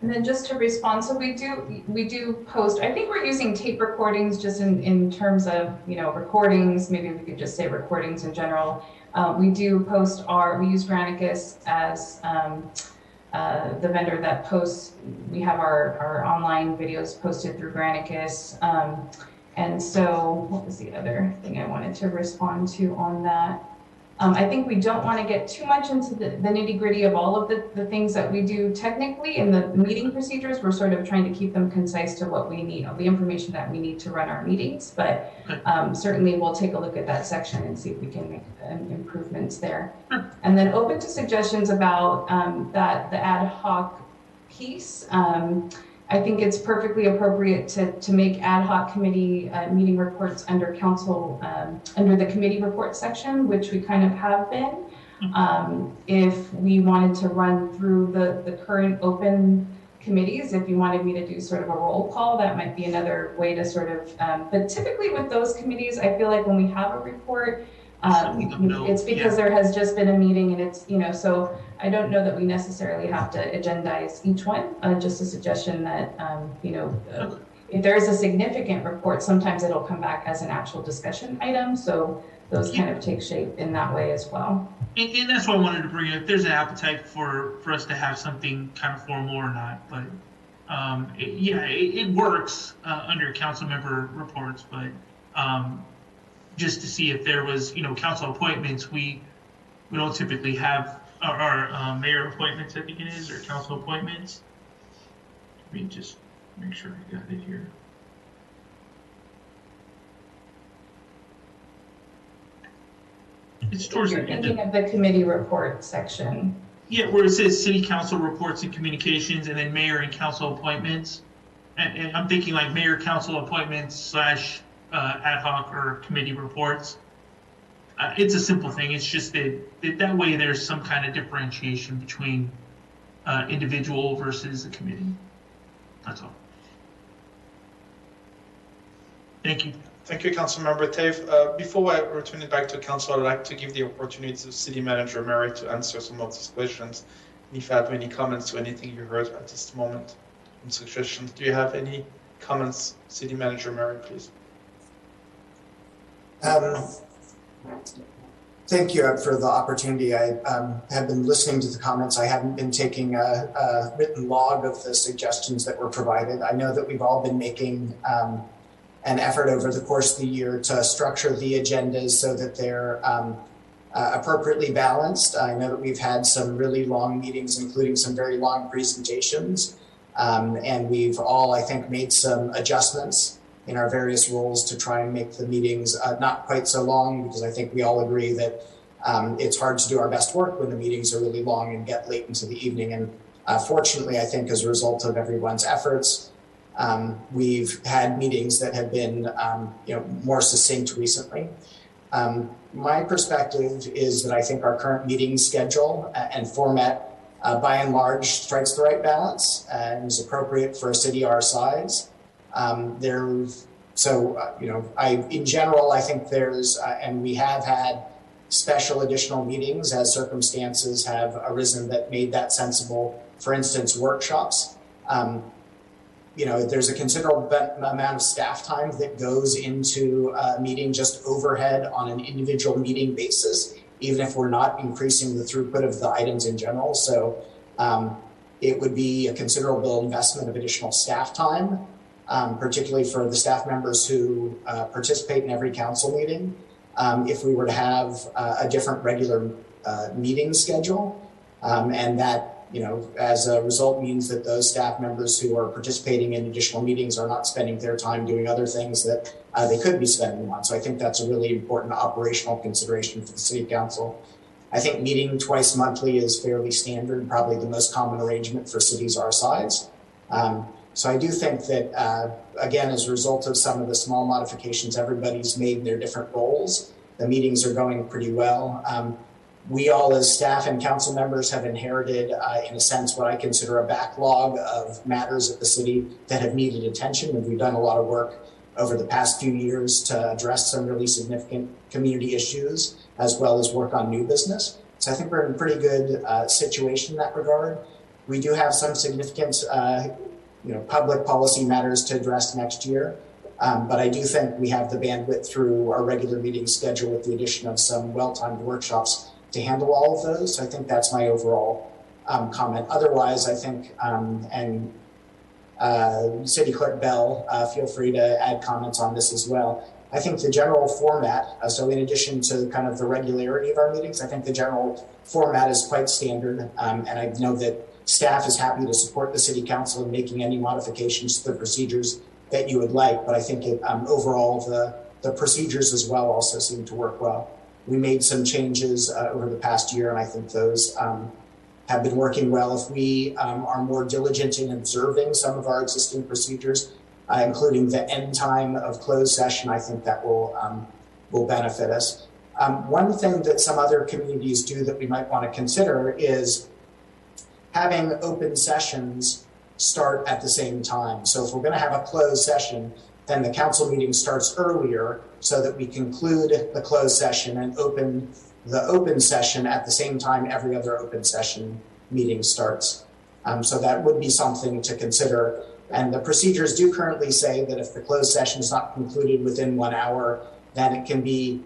And then just to respond, so we do post, I think we're using tape recordings just in terms of, recordings, maybe we could just say recordings in general. We do post we use Granicus as the vendor that posts, we have our online videos posted through Granicus. And so what was the other thing I wanted to respond to on that? I think we don't want to get too much into the nitty gritty of all of the things that we do technically in the meeting procedures. We're sort of trying to keep them concise to what we need, the information that we need to run our meetings. But certainly we'll take a look at that section and see if we can make improvements there. And then open to suggestions about the ad hoc piece. I think it's perfectly appropriate to make ad hoc committee meeting reports under council, under the committee report section, which we kind of have been. If we wanted to run through the current open committees, if you wanted me to do sort of a roll call, that might be another way to sort of, but typically with those committees, I feel like when we have a report, it's because there has just been a meeting and it's, so I don't know that we necessarily have to agendize each one. Just a suggestion that, if there is a significant report, sometimes it'll come back as an actual discussion item. So those kind of take shape in that way as well. And that's what I wanted to bring up. If there's an appetite for us to have something kind of formal or not, but it works under council member reports, but just to see if there was, council appointments, we don't typically have our mayor appointments, I think it is, or council appointments. Let me just make sure I got it here. It's towards You're thinking of the committee report section. Yeah, where it says city council reports and communications, and then mayor and council appointments. And I'm thinking like mayor council appointments / ad hoc or committee reports. It's a simple thing. It's just that way there's some kind of differentiation between individual versus a committee. That's all. Thank you. Thank you, Councilmember Tave. Before I return it back to Council, I'd like to give the opportunity to City Manager Mary to answer some of these questions. And if you have any comments to anything you heard at this moment and suggestions, do you have any comments, City Manager Mary, please? Thank you for the opportunity. I have been listening to the comments. I haven't been taking a written log of the suggestions that were provided. I know that we've all been making an effort over the course of the year to structure the agendas so that they're appropriately balanced. I know that we've had some really long meetings, including some very long presentations. And we've all, I think, made some adjustments in our various roles to try and make the meetings not quite so long, because I think we all agree that it's hard to do our best work when the meetings are really long and get late into the evening. And fortunately, I think as a result of everyone's efforts, we've had meetings that have been more succinct recently. My perspective is that I think our current meeting schedule and format by and large strikes the right balance and is appropriate for a city our size. In general, I think there's, and we have had special additional meetings as circumstances have arisen that made that sensible. For instance, workshops. There's a considerable amount of staff time that goes into a meeting, just overhead on an individual meeting basis, even if we're not increasing the throughput of the items in general. So it would be a considerable investment of additional staff time. Particularly for the staff members who participate in every council meeting. If we were to have a different regular meeting schedule, and that, as a result means that those staff members who are participating in additional meetings are not spending their time doing other things that they could be spending on. So I think that's a really important operational consideration for the City Council. I think meeting twice monthly is fairly standard, probably the most common arrangement for cities our size. So I do think that, again, as a result of some of the small modifications everybody's made in their different roles, the meetings are going pretty well. we all as staff and council members have inherited, in a sense, what I consider a backlog of matters at the city that have needed attention. And we've done a lot of work over the past few years to address some really significant community issues, as well as work on new business. So I think we're in a pretty good situation in that regard. We do have some significant public policy matters to address next year. But I do think we have the bandwidth through our regular meeting schedule with the addition of some well-timed workshops to handle all of those. So I think that's my overall comment. Otherwise, I think, City Clerk Bell, feel free to add comments on this as well. I think the general format, so in addition to kind of the regularity of our meetings, I think the general format is quite standard. And I know that staff is happy to support the City Council in making any modifications to the procedures that you would like, but I think overall the procedures as well also seem to work well. We made some changes over the past year, and I think those have been working well. If we are more diligent in observing some of our existing procedures, including the end time of closed session, I think that will benefit us. One thing that some other communities do that we might want to consider is having open sessions start at the same time. So if we're going to have a closed session, then the council meeting starts earlier so that we conclude the closed session and open the open session at the same time every other open session meeting starts. So that would be something to consider. And the procedures do currently say that if the closed session is not concluded within 1 hour, then it can be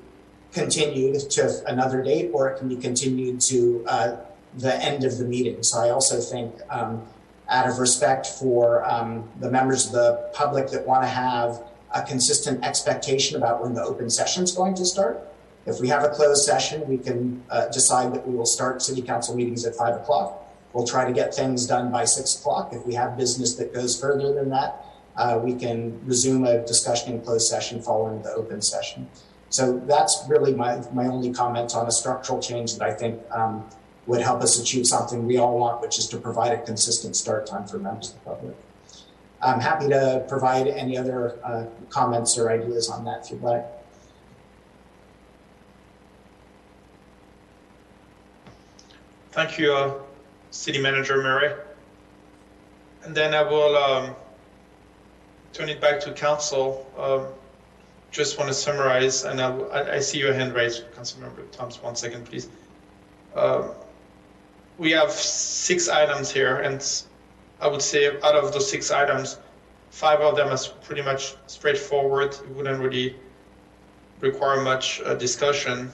continued to another date, or it can be continued to the end of the meeting. So I also think out of respect for the members of the public that want to have a consistent expectation about when the open session is going to start, if we have a closed session, we can decide that we will start city council meetings at 5 o'clock. We'll try to get things done by 6 o'clock. If we have business that goes further than that, we can resume a discussion in closed session following the open session. So that's really my only comment on a structural change that I think would help us achieve something we all want, which is to provide a consistent start time for members of the public. I'm happy to provide any other comments or ideas on that if you'd like. Thank you, City Manager Murray. And then I will turn it back to Council. Just want to summarize, and I see your hand raised, Councilmember Thomas. 1 second, please. We have 6 items here, and I would say out of those 6 items, 5 of them are pretty much straightforward. It wouldn't really require much discussion.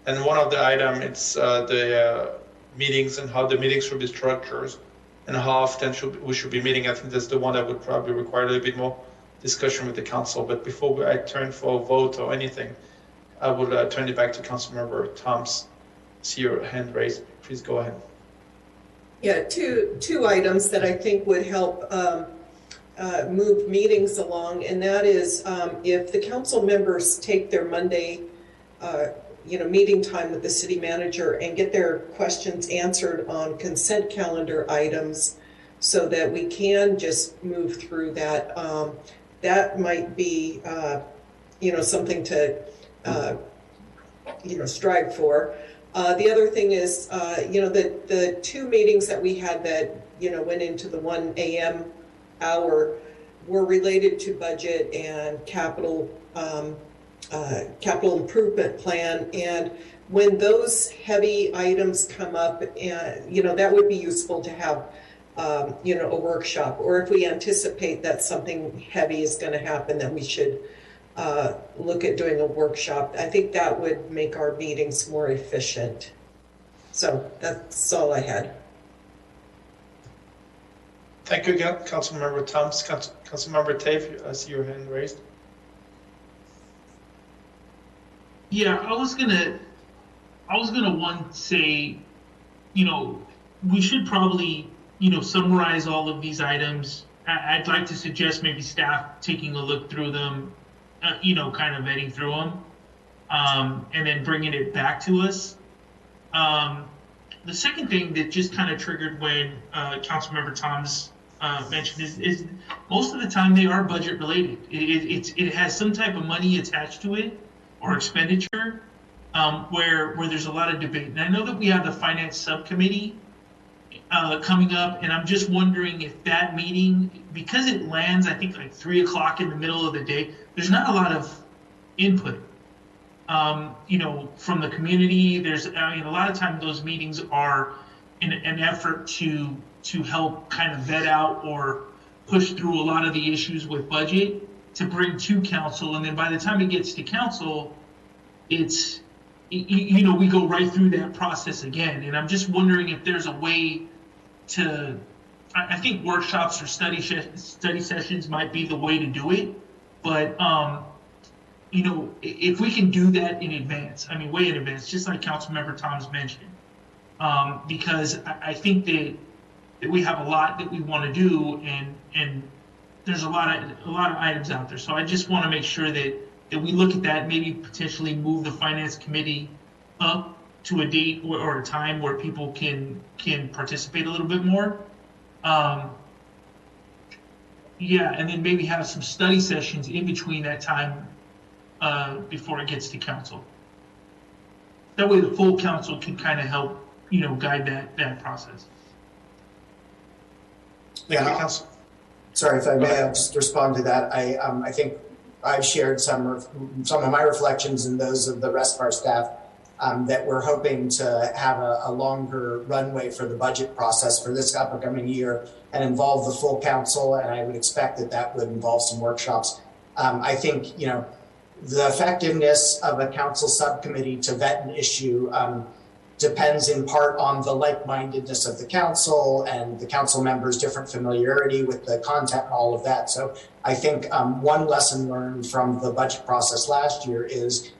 And one of the items, it's the meetings and how the meetings should be structured and how often we should be meeting. I think that's the one that would probably require a little bit more discussion with the council. But before I turn for a vote or anything, I will turn it back to Councilmember Thomas. See your hand raised. Please go ahead. Yeah, two items that I think would help move meetings along, and that is if the council members take their Monday meeting time with the city manager and get their questions answered on consent calendar items so that we can just move through that. That might be, something to, strive for. The other thing is, the 2 meetings that we had that, went into the 1 a.m. hour were related to budget and capital improvement plan. And when those heavy items come up, that would be useful to have, a workshop. Or if we anticipate that something heavy is going to happen, then we should look at doing a workshop. I think that would make our meetings more efficient. So that's all I had. Thank you again, Councilmember Thomas. Councilmember Tafe, I see your hand raised. Yeah, I was gonna say, we should probably, summarize all of these items. I'd like to suggest maybe staff taking a look through them, kind of vetting through them, and then bringing it back to us. The second thing that just kind of triggered when Councilmember Thomas mentioned is most of the time they are budget related. It has some type of money attached to it or expenditure, where there's a lot of debate. And I know that we have the finance subcommittee coming up, and I'm just wondering if that meeting, because it lands, I think, like 3 o'clock in the middle of the day, there's not a lot of input, from the community. A lot of times those meetings are in an effort to help kind of vet out or push through a lot of the issues with budget to bring to council. And then by the time it gets to council, it's, we go right through that process again. And I'm just wondering if there's a way to, I think workshops or study sessions might be the way to do it. But, if we can do that in advance, way in advance, just like Councilmember Thomas mentioned, because I think that we have a lot that we want to do, and there's a lot of items out there. So I just want to make sure that we look at that, maybe potentially move the finance committee up to a date or a time where people can participate a little bit more. And then maybe have some study sessions in between that time before it gets to council. That way the full council can kind of help, guide that process. Yeah, sorry if I may just respond to that. I think I've shared some of my reflections and those of the rest of our staff that we're hoping to have a longer runway for the budget process for this upcoming year and involve the full council. And I would expect that would involve some workshops. I think, the effectiveness of a council subcommittee to vet an issue depends in part on the like-mindedness of the council and the council members' different familiarity with the content and all of that. So I think one lesson learned from the budget process last year is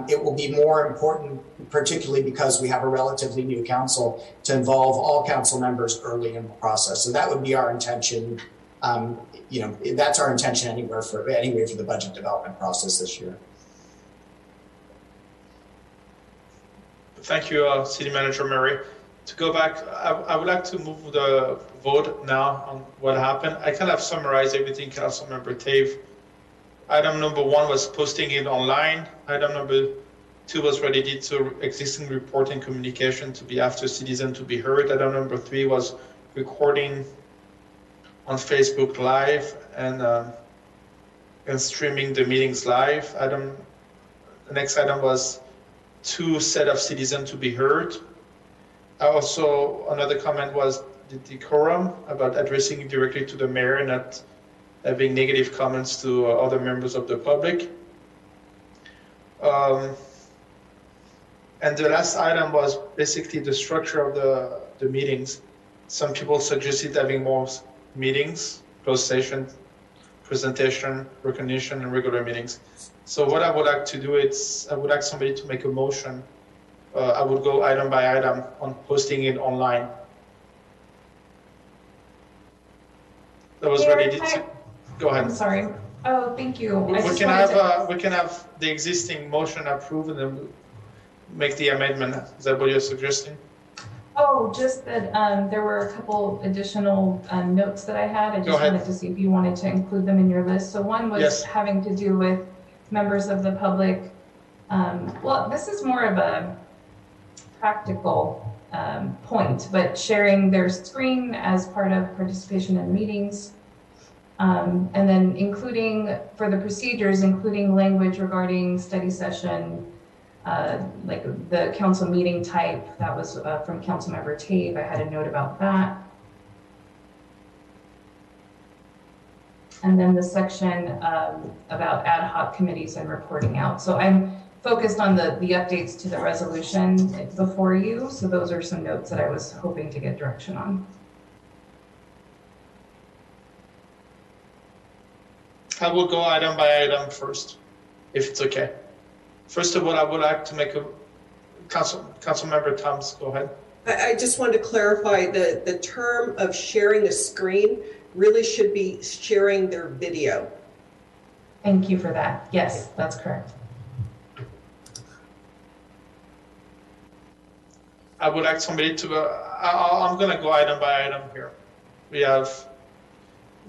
it will be more important, particularly because we have a relatively new council, to involve all council members early in the process. So that would be our intention. That's our intention anyway for the budget development process this year. Thank you, City Manager Murray. To go back, I would like to move the vote now on what happened. I kind of summarized everything Councilmember Tave. Item number 1 was posting it online. Item number 2 was related to existing reporting communication to be after citizen to be heard. Item number 3 was recording on Facebook Live and streaming the meetings live. The next item was 2 set of citizens to be heard. Also, another comment was the decorum about addressing it directly to the mayor and not having negative comments to other members of the public. And the last item was basically the structure of the meetings. Some people suggested having more meetings, closed session, presentation, recognition, and regular meetings. So what I would like to do is I would like somebody to make a motion. I would go item by item on posting it online. That was related to. Go ahead. I'm sorry. Oh, thank you. We can have the existing motion approved and then make the amendment. Is that what you're suggesting? Oh, just that there were a couple additional notes that I had. I just wanted to see if you wanted to include them in your list. So one was having to do with members of the public. Well, this is more of a practical point, but sharing their screen as part of participation in meetings. And then including, for the procedures, including language regarding study session, like the council meeting type. That was from Councilmember Tave. I had a note about that. And then the section about ad hoc committees and reporting out. So I'm focused on the updates to the resolution before you. So those are some notes that I was hoping to get direction on. I will go item by item first, if it's okay. First of all, I would like to make a Councilmember Thomas, go ahead. I just wanted to clarify the term of sharing a screen really should be sharing their video. Thank you for that. Yes, that's correct. I would like somebody to go, I'm going to go item by item here. We have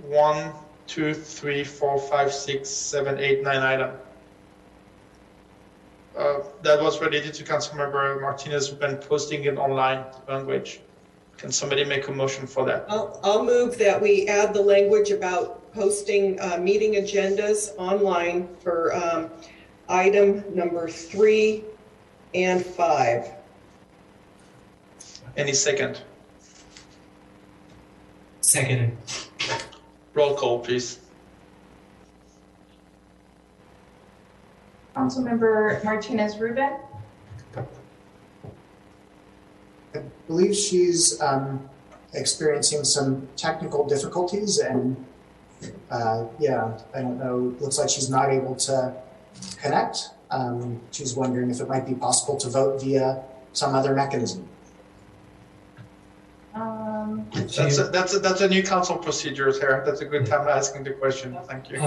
1, 2, 3, 4, 5, 6, 7, 8, 9 items. that was related to Councilmember Martinez when posting it online language. Can somebody make a motion for that? I'll move that we add the language about posting meeting agendas online for item number 3 and 5. Any second? Second. Roll call, please. Councilmember Martinez Rubin, I believe she's experiencing some technical difficulties, and yeah, I don't know, looks like she's not able to connect. She's wondering if it might be possible to vote via some other mechanism. That's a new council procedure here. That's a good time asking the question. Thank you.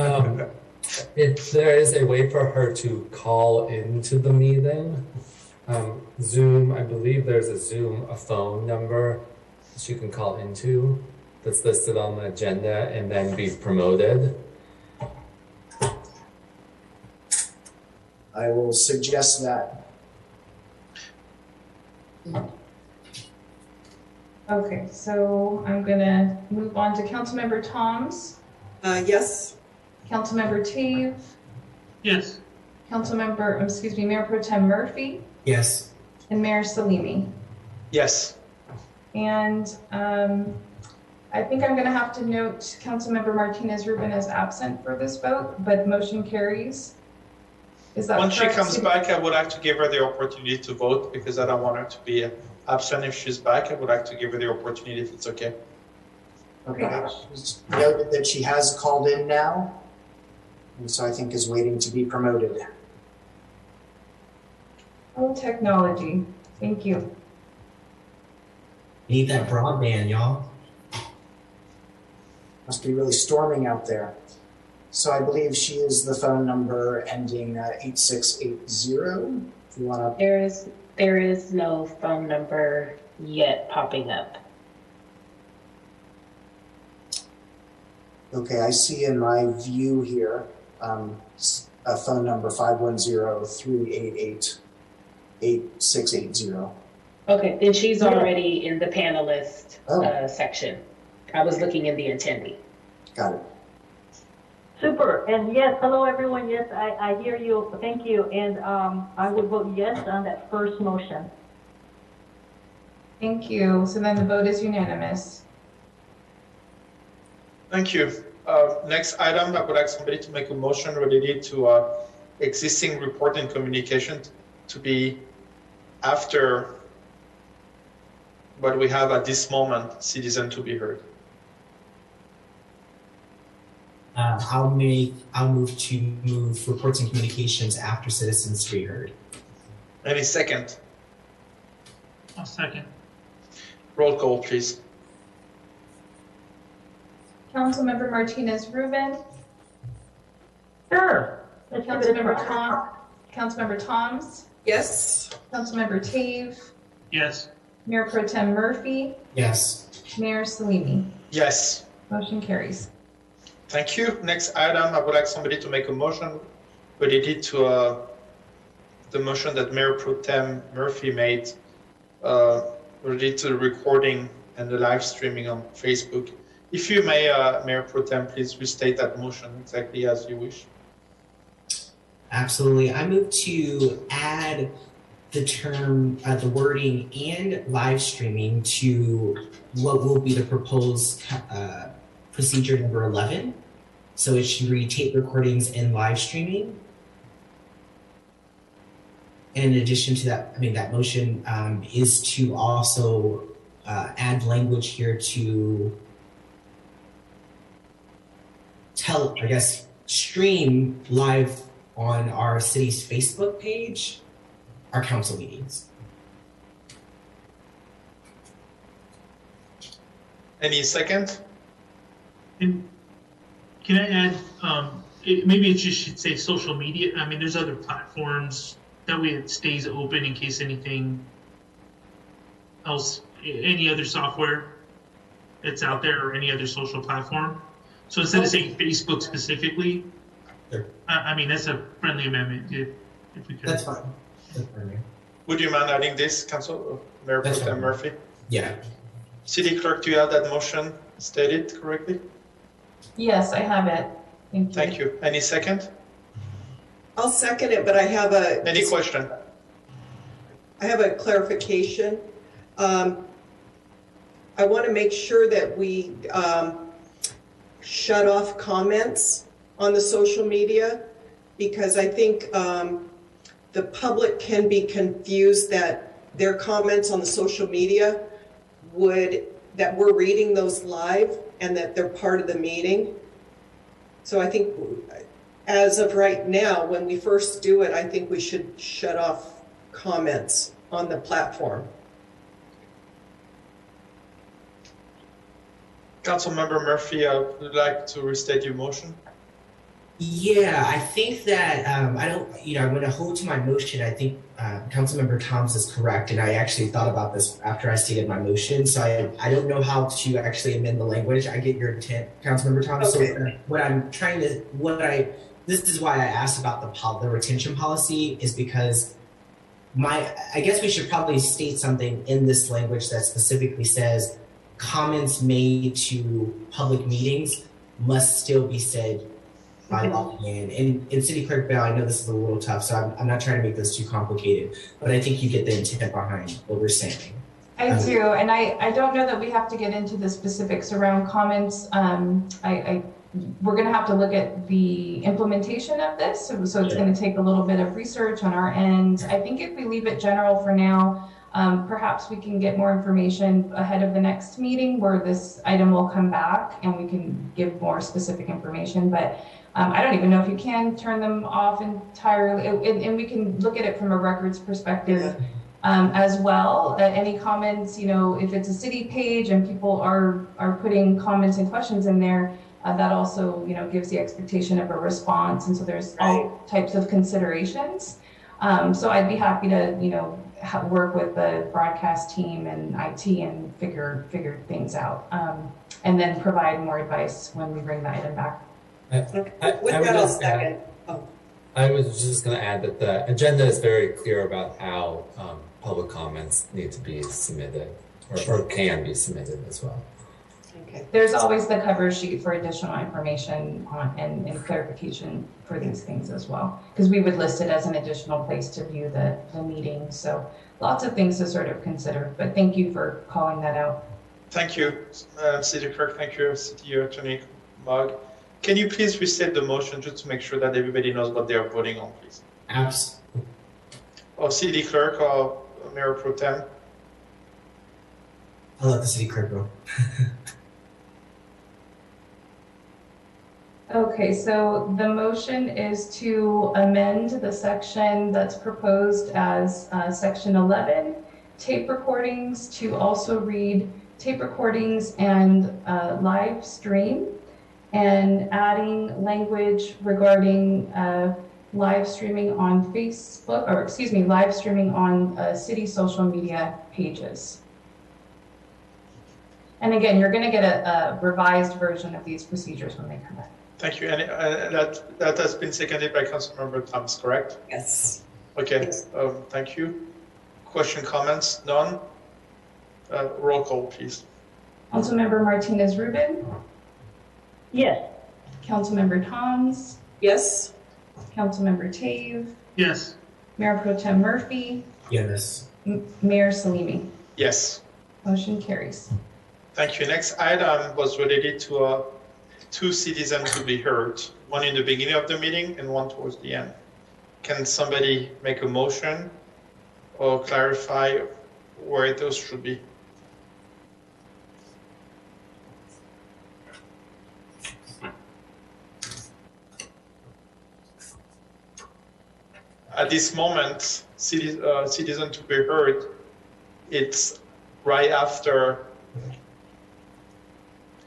There is a way for her to call into the meeting. Zoom, I believe there's a phone number she can call into that's listed on the agenda and then be promoted. I will suggest that. okay, so I'm gonna move on to Councilmember Toms, Yes. Councilmember Tave, Yes. Mayor Pro Tem Murphy, Yes. and Mayor Salimi. Yes. And I think I'm gonna have to note Councilmember Martinez Rubin as absent for this vote, but motion carries. Is that Once she correct? comes back, I would like to give her the opportunity to vote because I don't want her to be absent if she's back. I would like to give her the opportunity if it's okay. Okay. She's noted that she has called in now, and so I think is waiting to be promoted. Oh, technology. Thank you. Need that broadband, y'all. Must be really storming out there. So I believe she is the phone number ending 8680. If you want to. There is no phone number yet popping up. Okay, I see in my view here a phone number 510-388-8680. Okay, then she's already in the panelist section. I was looking in the attendee. Got it. Super. And yes, hello everyone. Yes, I hear you. Thank you. And I would vote yes on that first motion. Thank you. So then the vote is unanimous. Thank you. Next item, I would like somebody to make a motion related to existing report and communication to be after what we have at this moment, citizen to be heard. I'll move to move reports and communications after citizens to be heard. Any second? I'll second. Roll call, please. Councilmember Martinez Rubin. Sure. Councilmember Toms. Yes. Councilmember Tave. Yes. Mayor Pro Tem Murphy. Yes. Mayor Salimi. Yes. Motion carries. Thank you. Next item, I would like somebody to make a motion related to the motion that Mayor Pro Tem Murphy made related to the recording and the live streaming on Facebook. If you may, Mayor Pro Tem, please restate that motion exactly as you wish. Absolutely. I move to add the term, the wording and live streaming to what will be the proposed procedure number 11. So it should read tape recordings and live streaming. And in addition to that, that motion is to also add language here to stream live on our city's Facebook page, our council meetings. Any second? And can I add, maybe it just should say social media. I mean, there's other platforms. That way it stays open in case anything else, any other software that's out there or any other social platform. So instead of saying Facebook specifically, sure. I mean, that's a friendly amendment. if we could. That's fine. That's fine, Mayor. Would you mind adding this, Council Mayor Pro Tem Murphy? Yeah. City Clerk, do you have that motion stated correctly? Yes, I have it. Thank you. Thank you. Any second? I'll second it, but I have Any question? I have a clarification. I want to make sure that we shut off comments on the social media, because I think the public can be confused that their comments on the social media that we're reading those live and that they're part of the meeting. So I think as of right now, when we first do it, I think we should shut off comments on the platform. Councilmember Murphy, would you like to restate your motion? Yeah, I think that I'm going to hold to my motion. I think Councilmember Thoms is correct, and I actually thought about this after I stated my motion. So I don't know how to actually amend the language. I get your intent, Councilmember Thoms. Okay. So this is why I asked about the retention policy, is because I guess we should probably state something in this language that specifically says comments made to public meetings must still be said by logging in. And in City Clerk Bell, I know this is a little tough, so I'm not trying to make this too complicated, but I think you get the intent behind what we're saying. I do, and I don't know that we have to get into the specifics around comments. We're going to have to look at the implementation of this, so it's going to take a little bit of research on our end. I think if we leave it general for now, perhaps we can get more information ahead of the next meeting where this item will come back and we can give more specific information. But I don't even know if you can turn them off entirely, and we can look at it from a records perspective as well. Any comments, if it's a city page and people are putting comments and questions in there, that also, gives the expectation of a response. And so there's all types of considerations. So I'd be happy to, work with the broadcast team and IT and figure things out, and then provide more advice when we bring the item back. I was just going to add that the agenda is very clear about how public comments need to be submitted or can be submitted as well. Okay. There's always the cover sheet for additional information and clarification for these things as well, because we would list it as an additional place to view the meeting. So lots of things to sort of consider, but thank you for calling that out. Thank you, City Clerk. Thank you, City Attorney Mogg. Can you please restate the motion just to make sure that everybody knows what they are voting on, please? Absolutely. Or City Clerk or Mayor Pro Tem? I'll let the City Clerk go. Okay, so the motion is to amend the section that's proposed as section 11, tape recordings, to also read tape recordings and live stream, and adding language regarding live streaming on Facebook, or excuse me, live streaming on city social media pages. And again, you're going to get a revised version of these procedures when they come back. Thank you. And that has been seconded by Councilmember Thomas, correct? Yes. Okay. Yes. Thank you. Question, comments? None? Roll call, please. Councilmember Martinez Rubin? Yes. Councilmember Thoms? Yes. Councilmember Tave? Yes. Mayor Pro Tem Murphy? Yes. Mayor Salimi? Yes. Motion carries. Thank you. Next item was related to two citizens to be heard, one in the beginning of the meeting and one towards the end. Can somebody make a motion or clarify where those should be? At this moment, citizen to be heard, it's right after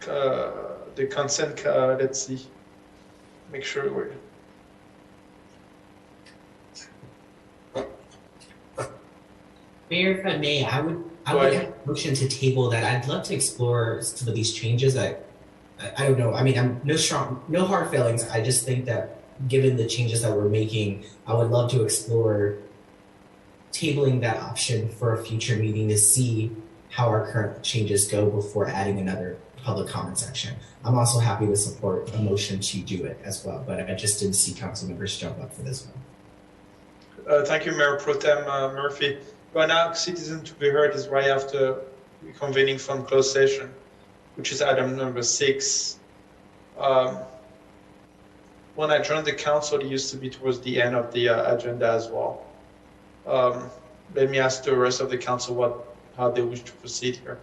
the consent, let's see, make sure we're. Mayor, if I may, I would have a motion to table that. I'd love to explore some of these changes. I don't know. I mean, I'm no hard feelings. I just think that given the changes that we're making, I would love to explore tabling that option for a future meeting to see how our current changes go before adding another public comment section. I'm also happy to support a motion to do it as well, but I just didn't see council members jump up for this one. Thank you, Mayor Pro Tem Murphy. Right now, citizen to be heard is right after convening from closed session, which is item number 6. When I joined the council, it used to be towards the end of the agenda as well. Let me ask the rest of the council how they wish to proceed here.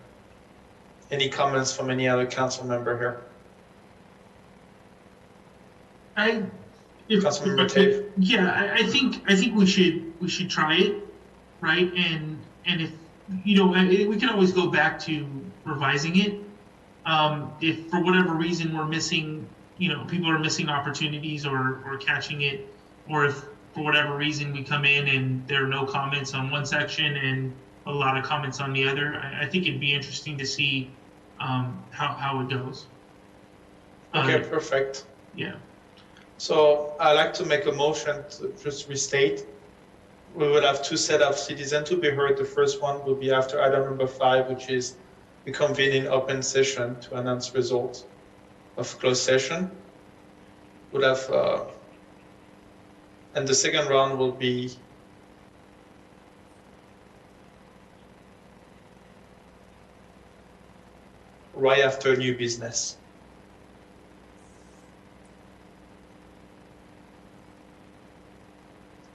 Any comments from any other council member here? Councilmember Tate? Yeah, I think we should try it, right? And if we can always go back to revising it. If for whatever reason we're missing, people are missing opportunities or catching it, or if for whatever reason we come in and there are no comments on one section and a lot of comments on the other, I think it'd be interesting to see how it goes. Okay, perfect. Yeah. So I'd like to make a motion to just restate. We will have 2 sets of citizens to be heard. The first one will be after item number 5, which is we convene in open session to announce results of closed session. We'll have, and the second round will be right after new business.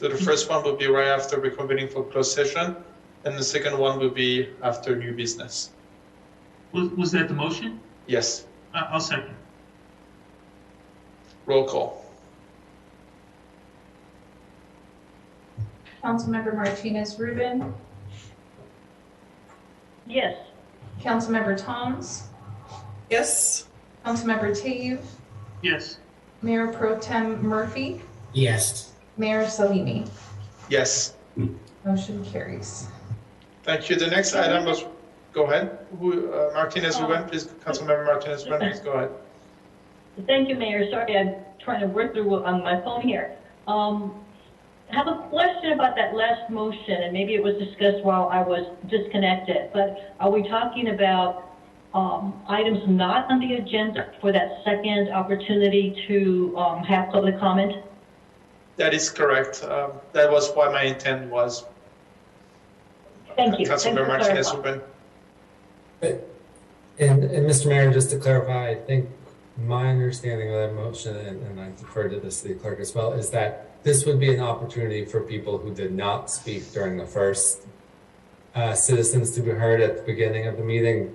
So the first one will be right after reconvening for closed session, and the second one will be after new business. Was that the motion? Yes. I'll second. Roll call. Councilmember Martinez Rubin, Yes. Councilmember Toms, Yes. Councilmember Tave, Yes. Mayor Pro Tem Murphy, Yes. Mayor Salimi. Yes. Motion carries. Thank you. The next item was, go ahead. Martinez Rubin, please. Councilmember Martinez Rubin, please go ahead. Thank you, Mayor. Sorry, I'm trying to work through on my phone here. I have a question about that last motion, and maybe it was discussed while I was disconnected, but are we talking about items not on the agenda for that second opportunity to have public comment? That is correct. That was what my intent was. Thank you. Councilmember Martinez Rubin. And Mr. Mayor, just to clarify, I think my understanding of that motion, and I defer to the city clerk as well, is that this would be an opportunity for people who did not speak during the first citizens to be heard at the beginning of the meeting,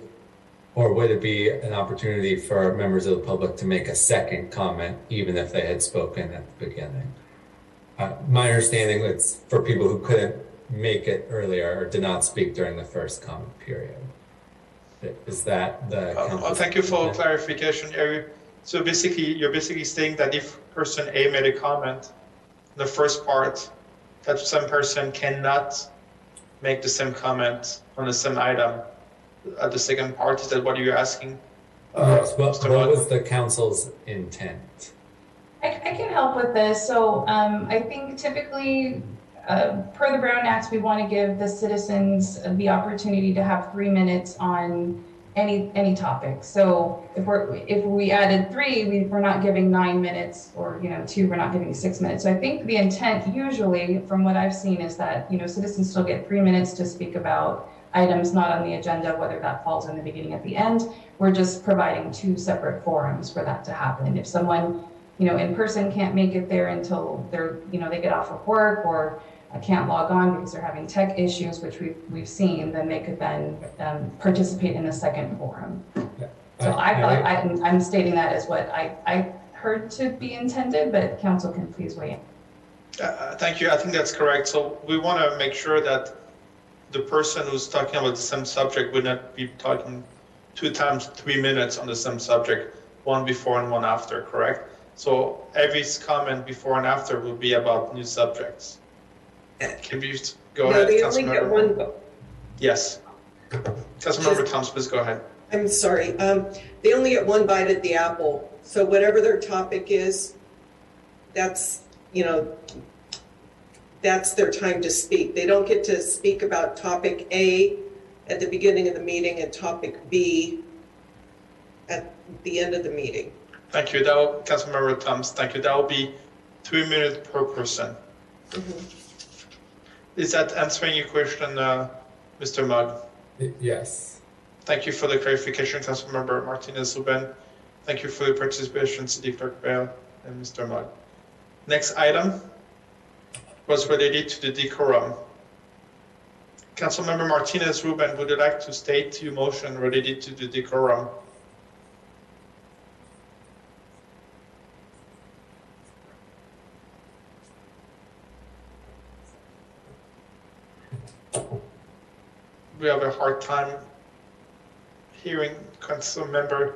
or would it be an opportunity for members of the public to make a second comment, even if they had spoken at the beginning? My understanding is for people who couldn't make it earlier or did not speak during the first comment period. Is that the? Thank you for clarification, Eric. So basically, you're basically saying that if person A made a comment, the first part, that some person cannot make the same comment on the same item at the second part. Is that what you're asking? Yes. What was the council's intent? I can help with this. So I think typically, per the Brown Act, we want to give the citizens the opportunity to have 3 minutes on any topic. So if we added 3, we're not giving 9 minutes, or 2, we're not giving 6 minutes. So I think the intent usually, from what I've seen, is that citizens still get 3 minutes to speak about items not on the agenda, whether that falls in the beginning or at the end. We're just providing 2 separate forums for that to happen. If someone in person can't make it there until they get off of work, or can't log on because they're having tech issues, which we've seen, then they could then participate in a second forum. So I'm stating that as what I heard to be intended, but council can please weigh in. Thank you. I think that's correct. So we want to make sure that the person who's talking about the same subject would not be talking 2 times 3 minutes on the same subject, one before and one after, correct? So every comment before and after will be about new subjects. Can you go ahead, they only get one. Yes. Councilmember Thomas, please go ahead. I'm sorry. They only get one bite at the apple. So whatever their topic is, that's, you know, that's their time to speak. They don't get to speak about topic A at the beginning of the meeting and topic B at the end of the meeting. Thank you. That will, Councilmember Thomas, thank you. That will be 3 minutes per person. Is that answering your question, Mr. Mugg? Yes. Thank you for the clarification, Councilmember Martinez-Ruben. Thank you for your participation, City Clerk Bell and Mr. Mugg. Next item was related to the decorum. Councilmember Martinez-Ruben, would you like to state your motion related to the decorum? We have a hard time hearing Councilmember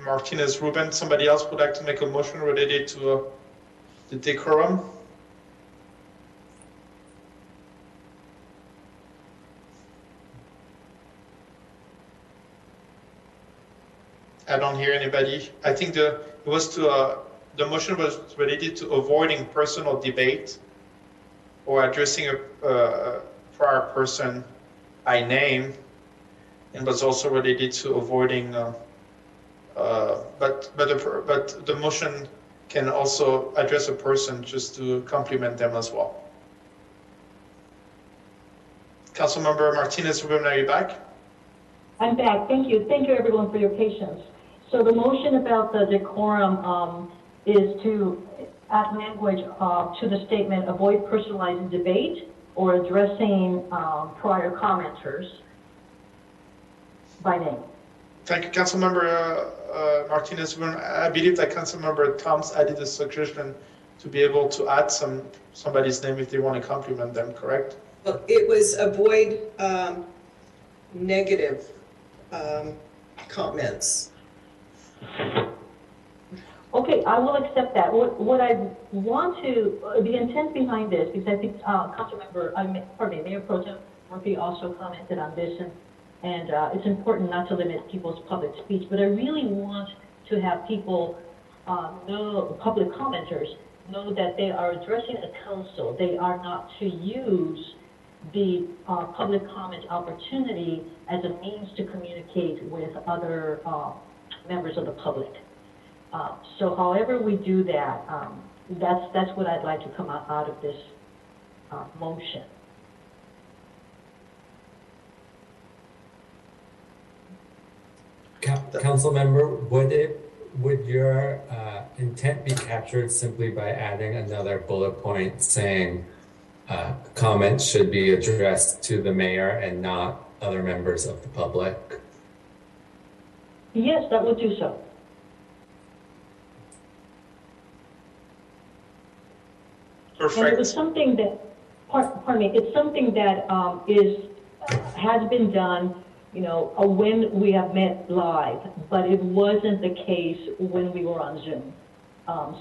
Martinez-Ruben. Somebody else would like to make a motion related to the decorum? I don't hear anybody. I think the motion was related to avoiding personal debate or addressing a prior person by name, and was also related to avoiding. But the motion can also address a person just to compliment them as well. Councilmember Martinez-Ruben, are you back? I'm back. Thank you. Thank you, everyone, for your patience. So the motion about the decorum is to add language to the statement, avoid personalized debate or addressing prior commenters by name. Thank you, Councilmember Martinez-Ruben. I believe that Councilmember Thomas added a suggestion to be able to add somebody's name if they want to compliment them, correct? Well, it was avoid negative comments. Okay, I will accept that. What I want to, the intent behind this, because I think Mayor Pro Tem Murphy also commented on this, and it's important not to limit people's public speech, but I really want to have people public commenters know that they are addressing a council. They are not to use the public comment opportunity as a means to communicate with other members of the public. So however we do that, that's what I'd like to come out of this motion. Council member, would your intent be captured simply by adding another bullet point saying comments should be addressed to the mayor and not other members of the public? Yes, that would do so. Perfect. And it was something that, pardon me, it's something that has been done, when we have met live, but it wasn't the case when we were on Zoom.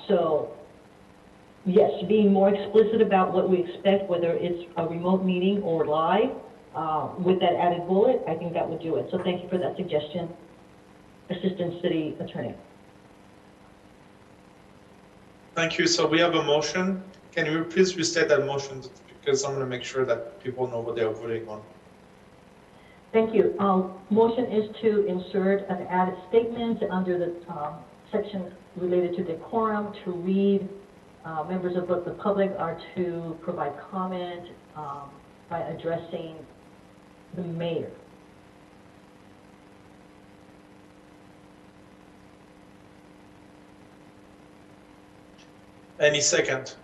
So yes, being more explicit about what we expect, whether it's a remote meeting or live, with that added bullet, I think that would do it. So thank you for that suggestion, Assistant City Attorney. Thank you. So we have a motion. Can you please restate that motion, because I'm going to make sure that people know what they are voting on. Thank you. Motion is to insert an added statement under the section related to decorum to read, members of the public are to provide comment by addressing the mayor. Any second?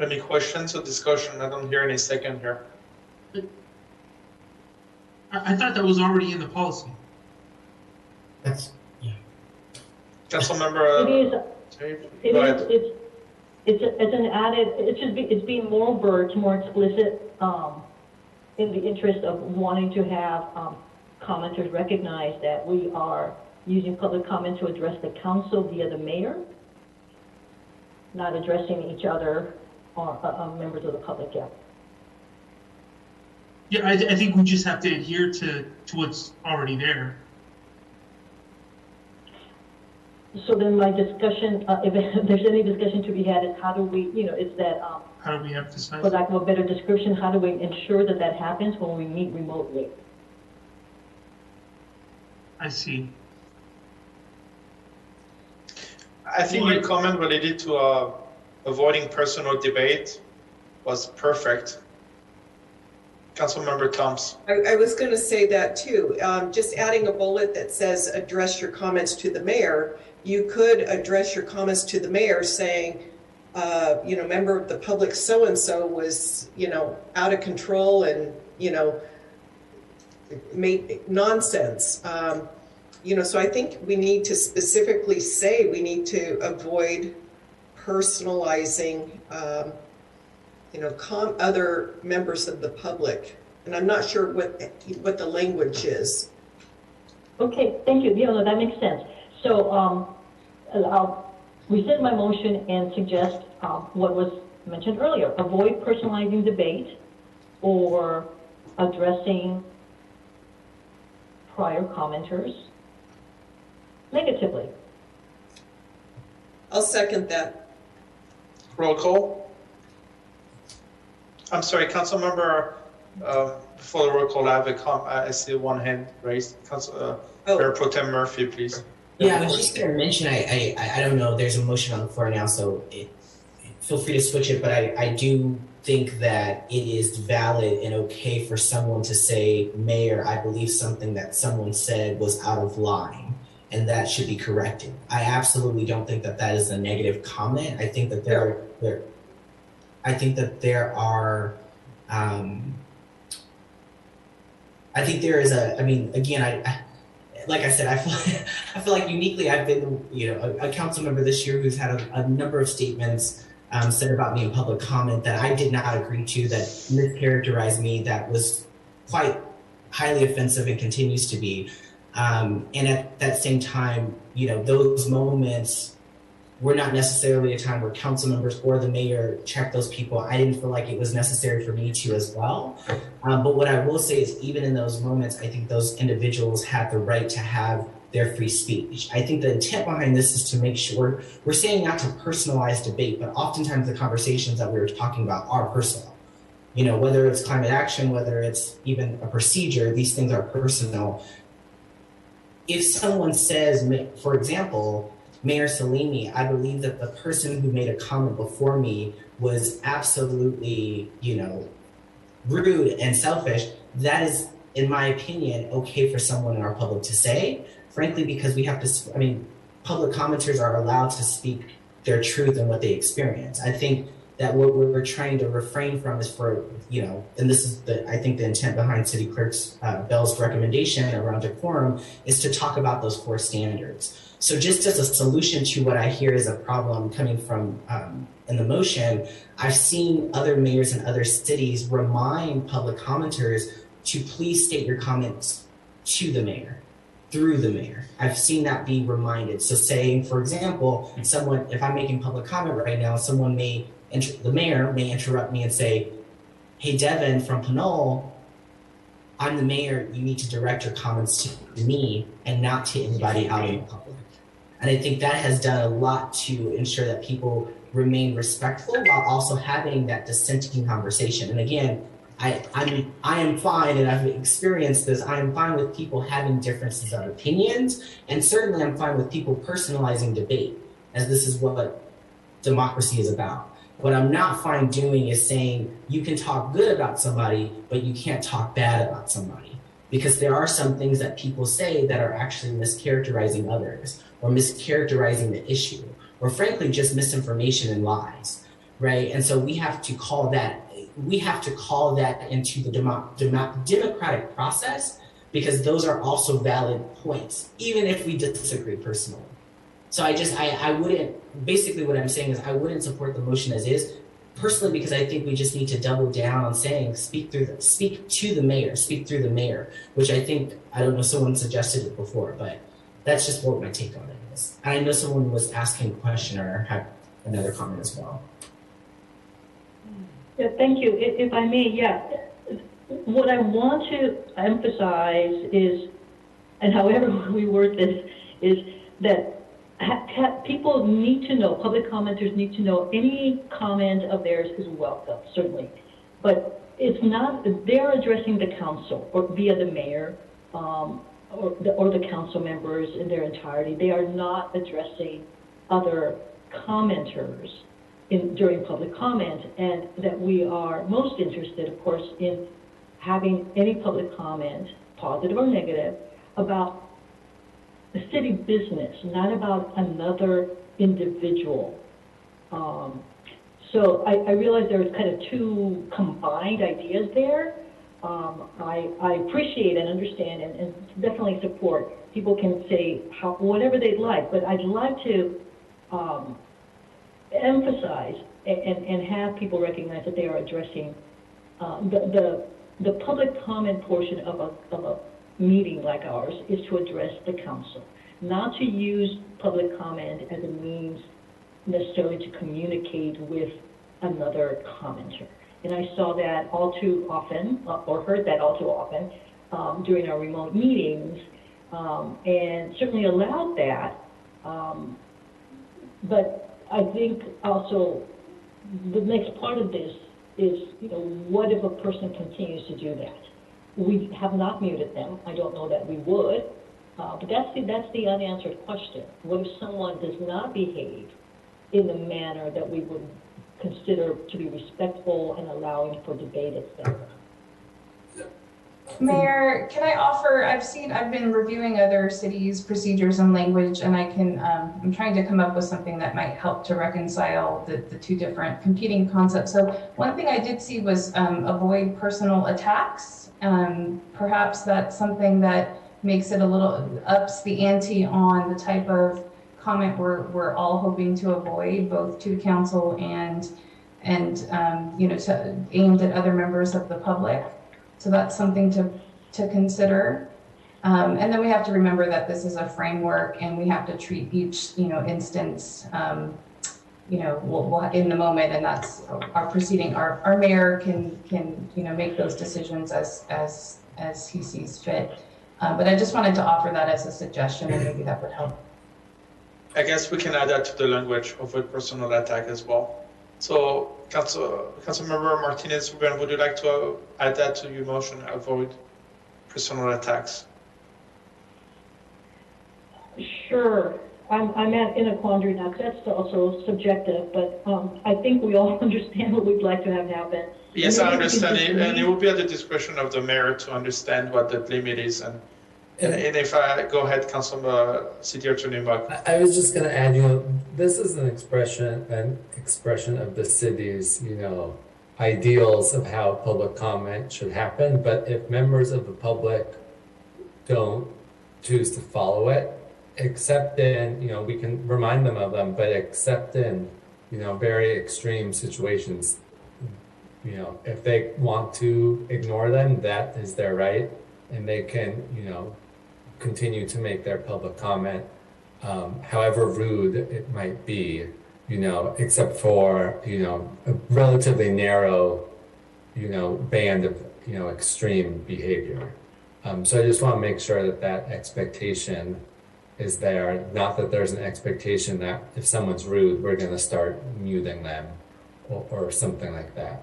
Any questions or discussion? I don't hear any second here. I thought that was already in the policy. That's, yeah. Councilmember. It's an added. It's being more overt, more explicit, in the interest of wanting to have commenters recognize that we are using public comment to address the council via the mayor, not addressing each other or members of the public. Yeah. Yeah, I think we just have to adhere to what's already there. So then my discussion, if there's any discussion to be had, is how do we, is that, how do we emphasize? for lack of a better description, how do we ensure that that happens when we meet remotely? I see. I think your comment related to avoiding personal debate was perfect. Councilmember Thoms. I was going to say that too. Just adding a bullet that says address your comments to the mayor. You could address your comments to the mayor saying, member of the public so-and-so was, out of control and, made nonsense. So I think we need to specifically say we need to avoid personalizing, other members of the public. And I'm not sure what the language is. Okay, thank you. No, that makes sense. So I'll rescind my motion and suggest what was mentioned earlier. Avoid personalizing debate or addressing prior commenters negatively. I'll second that. Roll call. I'm sorry, Councilmember, before the roll call, I see one hand raised. Mayor Pro Tem Murphy, please. Yeah, I was just going to mention, I don't know, there's a motion on the floor now, so feel free to switch it, but I do think that it is valid and okay for someone to say, Mayor, I believe something that someone said was out of line, and that should be corrected. I absolutely don't think that that is a negative comment. I think that there is like I said, I feel like uniquely I've been, a council member this year who's had a number of statements said about me in public comment that I did not agree to, that mischaracterized me, that was quite highly offensive and continues to be. And at that same time, those moments were not necessarily a time where council members or the mayor checked those people. I didn't feel like it was necessary for me to as well. But what I will say is even in those moments, I think those individuals have the right to have their free speech. I think the intent behind this is to make sure we're saying not to personalize debate, but oftentimes the conversations that we were talking about are personal. Whether it's climate action, whether it's even a procedure, these things are personal. If someone says, for example, Mayor Salimi, I believe that the person who made a comment before me was absolutely, rude and selfish. That is, in my opinion, okay for someone in our public to say, frankly, because we have to, public commenters are allowed to speak their truth and what they experience. I think that what we're trying to refrain from is for, and this is I think the intent behind City Clerk Bell's recommendation around decorum is to talk about those core standards. So just as a solution to what I hear is a problem coming from in the motion, I've seen other mayors in other cities remind public commenters to please state your comments to the mayor, through the mayor. I've seen that be reminded. So saying, for example, if I'm making public comment right now, the mayor may interrupt me and say, hey, Devin from Pinole, I'm the mayor, you need to direct your comments to me and not to anybody out in the public. And I think that has done a lot to ensure that people remain respectful while also having that dissenting conversation. And again, I am fine, and I've experienced this, I am fine with people having differences of opinions, and certainly I'm fine with people personalizing debate, as this is what democracy is about. What I'm not fine doing is saying you can talk good about somebody, but you can't talk bad about somebody. Because there are some things that people say that are actually mischaracterizing others, or mischaracterizing the issue, or frankly, just misinformation and lies, right? And so we have to call that into the democratic process, because those are also valid points, even if we disagree personally. So I wouldn't, basically what I'm saying is I wouldn't support the motion as is, personally, because I think we just need to double down on saying speak to the mayor, speak through the mayor, which I think, I don't know, someone suggested it before, but that's just what my take on it is. And I know someone was asking a question or had another comment as well. Yeah, thank you. If I may, what I want to emphasize is, and however we word this, is that people need to know, public commenters need to know any comment of theirs is welcome, certainly. But it's not, they're addressing the council or via the mayor or the council members in their entirety. They are not addressing other commenters during public comment, and that we are most interested, of course, in having any public comment, positive or negative, about the city business, not about another individual. So I realize there's kind of two combined ideas there. I appreciate and understand and definitely support. People can say whatever they'd like, but I'd like to emphasize and have people recognize that they are addressing the public comment portion of a meeting like ours is to address the council, not to use public comment as a means necessarily to communicate with another commenter. And I saw that all too often, or heard that all too often during our remote meetings, and certainly allowed that. But I think also the next part of this is, what if a person continues to do that? We have not muted them. I don't know that we would, but that's the unanswered question. What if someone does not behave in the manner that we would consider to be respectful and allowing for debate, etc.? Mayor, can I offer, I've been reviewing other cities' procedures and language, and I'm trying to come up with something that might help to reconcile the two different competing concepts. So one thing I did see was avoid personal attacks. Perhaps that's something that makes it a little, ups the ante on the type of comment we're all hoping to avoid, both to council and aimed at other members of the public. So that's something to consider. And then we have to remember that this is a framework, and we have to treat each instance we'll in the moment, and that's our proceeding. Our mayor can make those decisions as he sees fit. But I just wanted to offer that as a suggestion, and maybe that would help. I guess we can add that to the language, avoid personal attack as well. So, Councilmember Martinez, would you like to add that to your motion, avoid personal attacks? Sure. I'm in a quandary now, because that's also subjective, but I think we all understand what we'd like to have happen. Yes, I understand it, and it will be at the discretion of the mayor to understand what the limit is. And if I go ahead, Councilman City Attorney Buck. I was just going to add, this is an expression of the city's, ideals of how public comment should happen. But if members of the public don't choose to follow it, except in, we can remind them of them, but except in, very extreme situations, if they want to ignore them, that is their right, and they can, continue to make their public comment, however rude it might be, except for, a relatively narrow, band of, extreme behavior. So I just want to make sure that expectation is there, not that there's an expectation that if someone's rude, we're going to start muting them or something like that.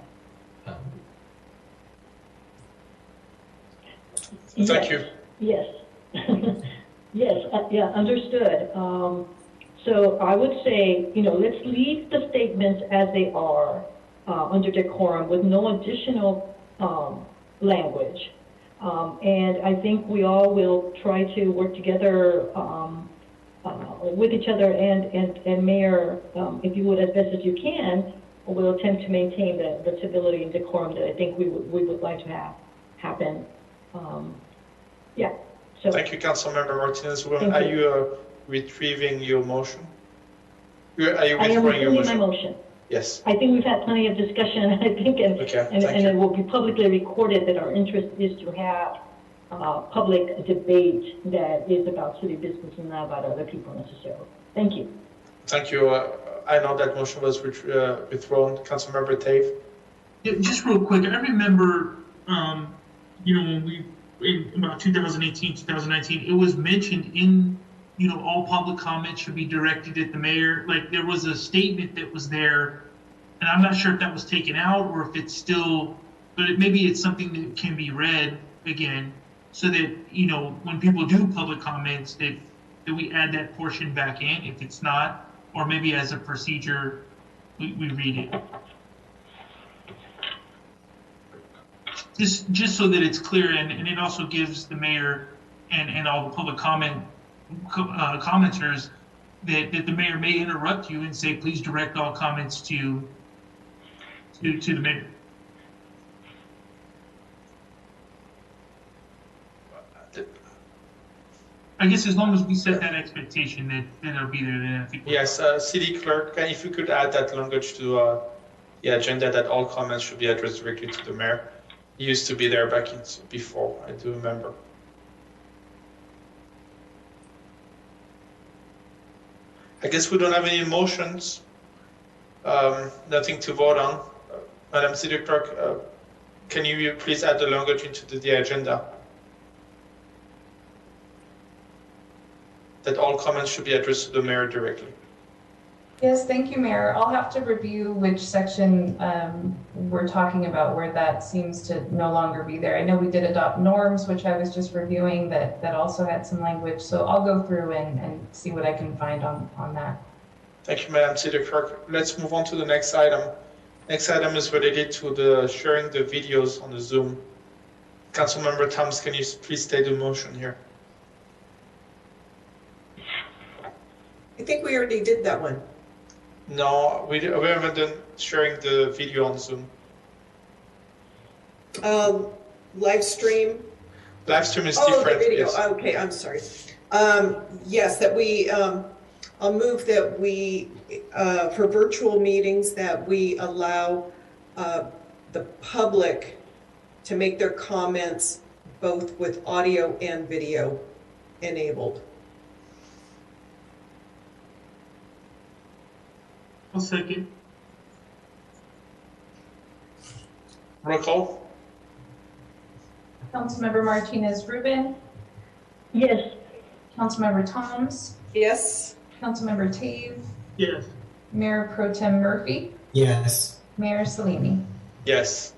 Thank you. Yes. Yes, yeah, understood. So I would say, let's leave the statements as they are under decorum with no additional language. And I think we all will try to work together with each other and Mayor, if you would, as best as you can, will attempt to maintain the civility and decorum that I think we would like to have happen. Yeah. So, thank you, Councilmember Martinez. Are you retrieving your motion? Are you withdrawing your motion? My motion. Yes. I think we've had plenty of discussion, I think, and it will be publicly recorded that our interest is to have public debate that is about city business and not about other people necessarily. Thank you. Thank you. I know that motion was withdrawn. Councilmember Tave. Yeah, just real quick, I remember when we, in about 2018, 2019, it was mentioned in, all public comments should be directed at the mayor. Like there was a statement that was there, and I'm not sure if that was taken out or if it's still, but maybe it's something that can be read again so that, when people do public comments that we add that portion back in if it's not, or maybe as a procedure, we read it. Just so that it's clear, and it also gives the mayor and all the public commenters that the mayor may interrupt you and say, please direct all comments to the mayor. I guess as long as we set that expectation that it'll be there, then I think. Yes, City Clerk, if you could add that language to the agenda that all comments should be addressed directly to the mayor. It used to be there back before, I do remember. I guess we don't have any motions, nothing to vote on. Madam City Clerk, can you please add the language into the agenda? That all comments should be addressed to the mayor directly. Yes, thank you, Mayor. I'll have to review which section we're talking about where that seems to no longer be there. I know we did adopt norms, which I was just reviewing, that also had some language. So I'll go through and see what I can find on that. Thank you, Madam City Clerk. Let's move on to the next item. Next item is related to the sharing the videos on the Zoom. Councilmember Thomas, can you please state the motion here? I think we already did that one. No, we haven't done sharing the video on Zoom. Live stream. Live stream is different. different. The video. Yes. Okay, I'm sorry. Yes, that we. I'll move that we, for virtual meetings, that we allow the public to make their comments both with audio and video enabled. I'll second. Roll call. Councilmember Martinez Rubin. Yes. Councilmember Toms. Yes. Councilmember Tave. Yes. Mayor Pro Tem Murphy. Yes. Mayor Salimi. Yes.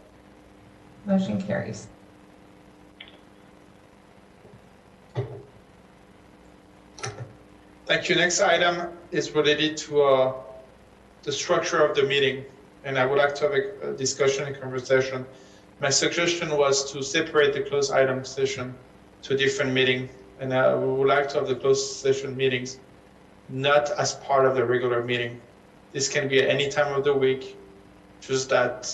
Motion carries. Thank you. Next item is related to the structure of the meeting, and I would like to have a discussion and conversation. My suggestion was to separate the closed item session to a different meeting, and we would like to have the closed session meetings not as part of the regular meeting. This can be at any time of the week, just that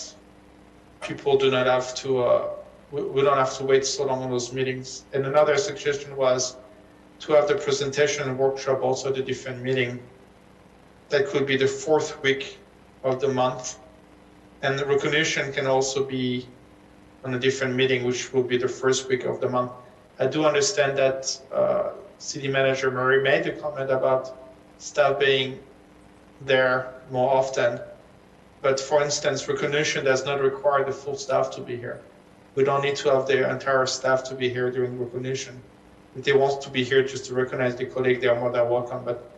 people do not have to, we don't have to wait so long on those meetings. And another suggestion was to have the presentation and workshop also at a different meeting. That could be the fourth week of the month. And the recognition can also be on a different meeting, which will be the first week of the month. I do understand that City Manager Murray made the comment about staff being there more often. But for instance, recognition does not require the full staff to be here. We don't need to have the entire staff to be here during recognition. If they want to be here just to recognize the colleague, they are more than welcome. But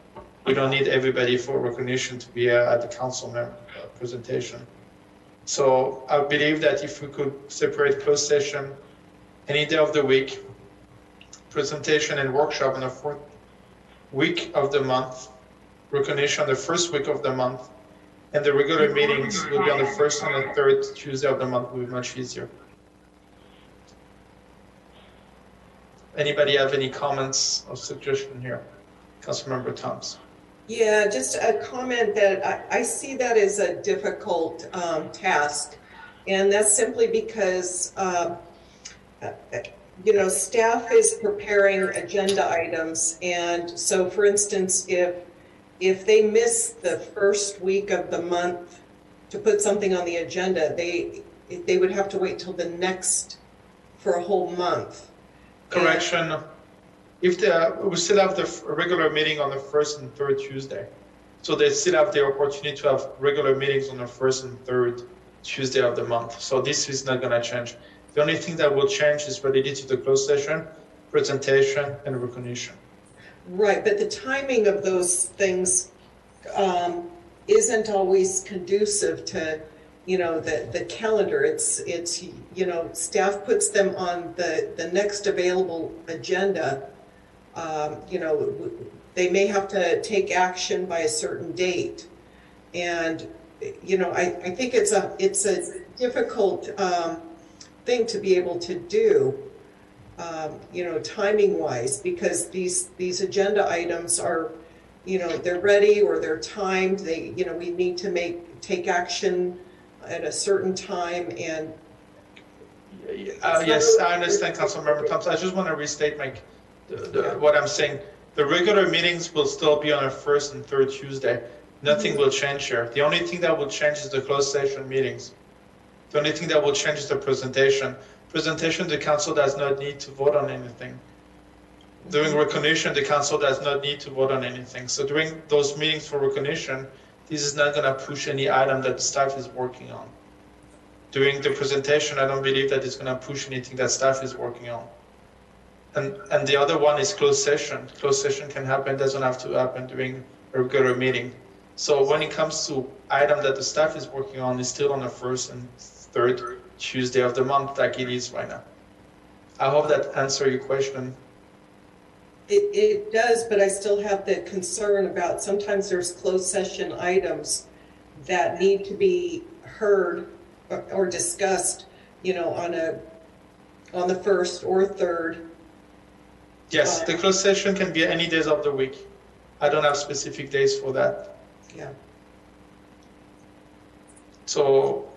we don't need everybody for recognition to be at the council member presentation. So I believe that if we could separate closed session any day of the week, presentation and workshop on the fourth week of the month, recognition on the first week of the month, and the regular meetings will be on the first and the third Tuesday of the month, will be much easier. Anybody have any comments or suggestion here? Councilmember Thomas. Yeah, just a comment that I see that as a difficult task, and that's simply because staff is preparing agenda items, and so for instance, if they miss the first week of the month to put something on the agenda, they would have to wait till the next for a whole month. Correction. If we still have the regular meeting on the first and third Tuesday, so they still have the opportunity to have regular meetings on the first and third Tuesday of the month. So this is not going to change. The only thing that will change is related to the closed session, presentation, and recognition. Right, but the timing of those things isn't always conducive to, the calendar. It's staff puts them on the next available agenda. They may have to take action by a certain date, and I think it's a difficult thing to be able to do. Timing wise, because these agenda items are, they're ready or they're timed. We need to take action at a certain time. And yes, I understand, Councilmember Thompson. I just want to restate what I'm saying. The regular meetings will still be on a first and third Tuesday. Nothing will change here. The only thing that will change is the closed session meetings. The only thing that will change is the presentation. Presentation, the council does not need to vote on anything. During recognition, the council does not need to vote on anything. So during those meetings for recognition, this is not going to push any item that the staff is working on. During the presentation, I don't believe that it's going to push anything that staff is working on. And the other one is closed session. Closed session can happen, doesn't have to happen during a regular meeting. So when it comes to item that the staff is working on, it's still on the first and third Tuesday of the month like it is right now. I hope that answers your question. It does, but I still have the concern about sometimes there's closed session items that need to be heard or discussed, on the first or third. Yes, the closed session can be any days of the week. I don't have specific days for that. Yeah. So,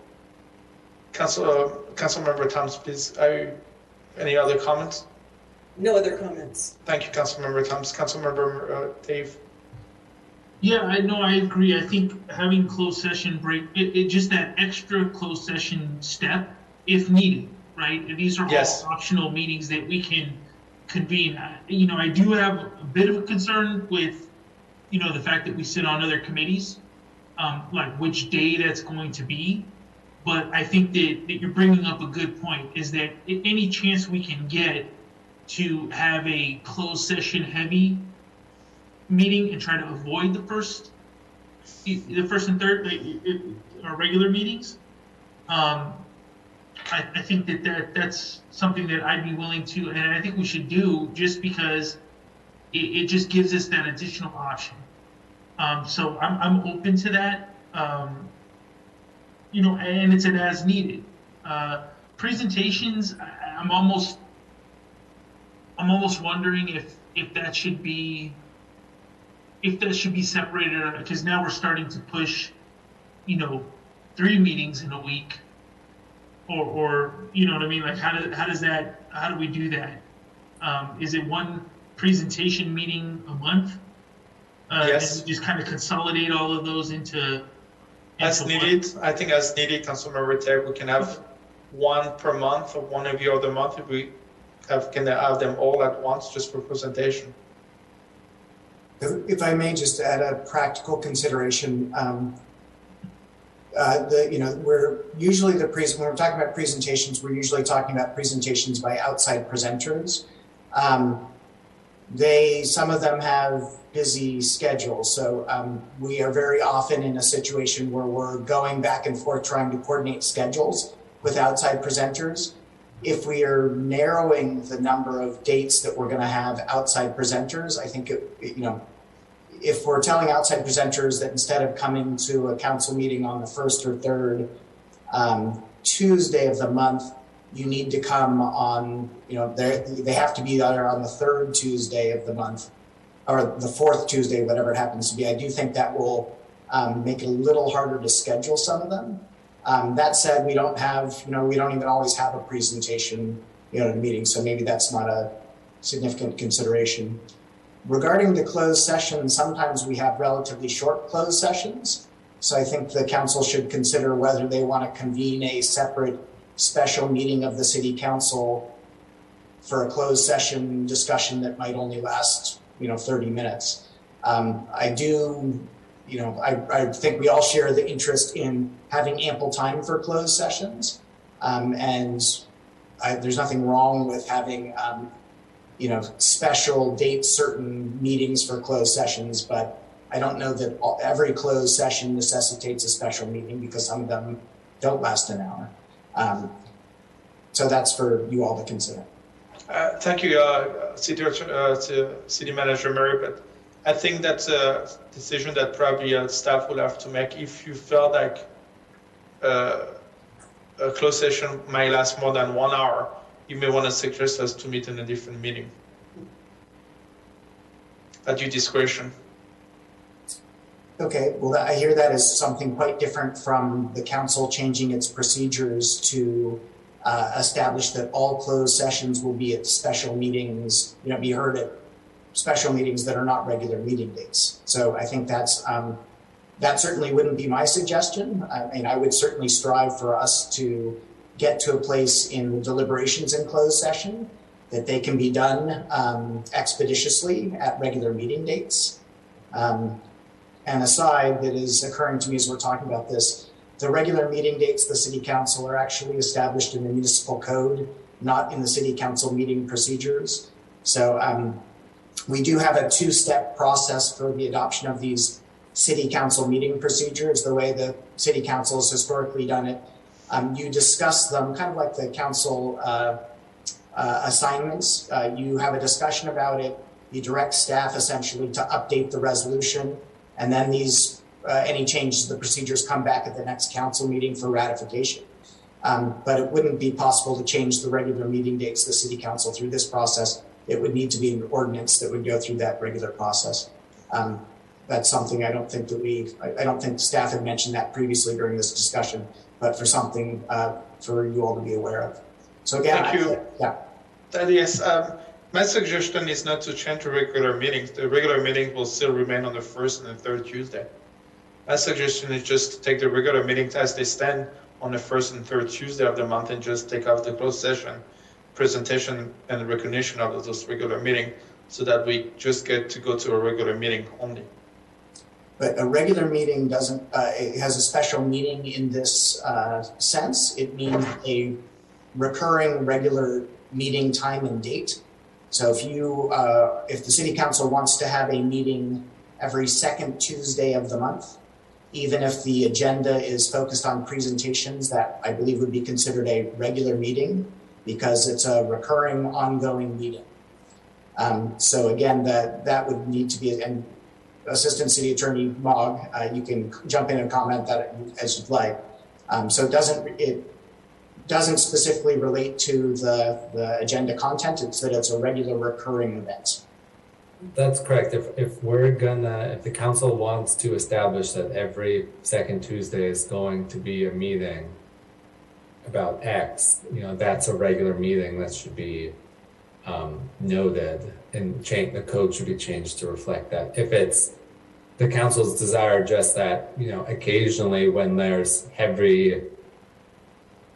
Councilmember Thoms, please. Any other comments? No other comments. Thank you, Councilmember Thoms. Councilmember Dave. Yeah, I agree. I think having closed session break, it just that extra closed session step, if needed, right? These are all optional meetings that we can convene. I do have a bit of a concern with, the fact that we sit on other committees, like which day that's going to be. But I think that you're bringing up a good point, is that any chance we can get to have a closed session heavy meeting and try to avoid the first and third our regular meetings, I think that's something that I'd be willing to, and I think we should do, just because it just gives us that additional option. So I'm open to that. And it's an as needed. Presentations, I'm almost wondering if that should be separated, because now we're starting to push, 3 meetings in a week, or you know what I mean? Like how do we do that? Is it one presentation meeting a month? Yes. And just kind of consolidate all of those into as needed. I think as needed, Councilmember Ted, we can have one per month or one every other month if we can have them all at once just for presentation. If I may just add a practical consideration, we're usually when we're talking about presentations, we're usually talking about presentations by outside presenters. Some of them have busy schedules, so we are very often in a situation where we're going back and forth trying to coordinate schedules with outside presenters. If we are narrowing the number of dates that we're going to have outside presenters, I think if we're telling outside presenters that instead of coming to a council meeting on the first or third Tuesday of the month, you need to come on, they have to be either on the third Tuesday of the month or the fourth Tuesday, whatever it happens to be. I do think that will make it a little harder to schedule some of them. That said, we don't even always have a presentation, at a meeting, so maybe that's not a significant consideration. Regarding the closed session, sometimes we have relatively short closed sessions. So I think the council should consider whether they want to convene a separate special meeting of the city council for a closed session discussion that might only last, 30 minutes. I think we all share the interest in having ample time for closed sessions. And there's nothing wrong with having, special date certain meetings for closed sessions, but I don't know that every closed session necessitates a special meeting because some of them don't last an hour. So that's for you all to consider. Thank you, City Manager Murray, but I think that's a decision that probably staff will have to make. If you felt like a closed session might last more than 1 hour, you may want to suggest us to meet in a different meeting. At your discretion. Okay, well, I hear that as something quite different from the council changing its procedures to establish that all closed sessions will be at special meetings, be heard at special meetings that are not regular meeting dates. So I think that's that certainly wouldn't be my suggestion. I mean, I would certainly strive for us to get to a place in the deliberations in closed session that they can be done expeditiously at regular meeting dates. An aside that is occurring to me as we're talking about this, the regular meeting dates, the City Council, are actually established in the municipal code, not in the City Council meeting procedures. So we do have a two-step process for the adoption of these City Council meeting procedures, the way the City Council has historically done it. You discuss them kind of like the council assignments. You have a discussion about it. You direct staff essentially to update the resolution, and then these any changes to the procedures come back at the next council meeting for ratification. But it wouldn't be possible to change the regular meeting dates of the City Council through this process. It would need to be an ordinance that would go through that regular process. That's something I don't think that I don't think staff had mentioned that previously during this discussion, but for something for you all to be aware of. So again, thank you. Yes, my suggestion is not to change the regular meetings. The regular meeting will still remain on the first and the third Tuesday. My suggestion is just to take the regular meetings as they stand on the first and third Tuesday of the month and just take off the closed session presentation and recognition of those regular meetings so that we just get to go to a regular meeting only. But a regular meeting doesn't, it has a special meaning in this sense. It means a recurring regular meeting time and date. So if the City Council wants to have a meeting every second Tuesday of the month, even if the agenda is focused on presentations, that I believe would be considered a regular meeting because it's a recurring, ongoing meeting. So again, that would need to be, and Assistant City Attorney Mogg, you can jump in and comment that as you'd like. So it doesn't specifically relate to the agenda content. It's that it's a regular recurring event. That's correct. If the council wants to establish that every second Tuesday is going to be a meeting about X, that's a regular meeting that should be noted, and the code should be changed to reflect that. If it's the council's desire just that, occasionally when there's heavy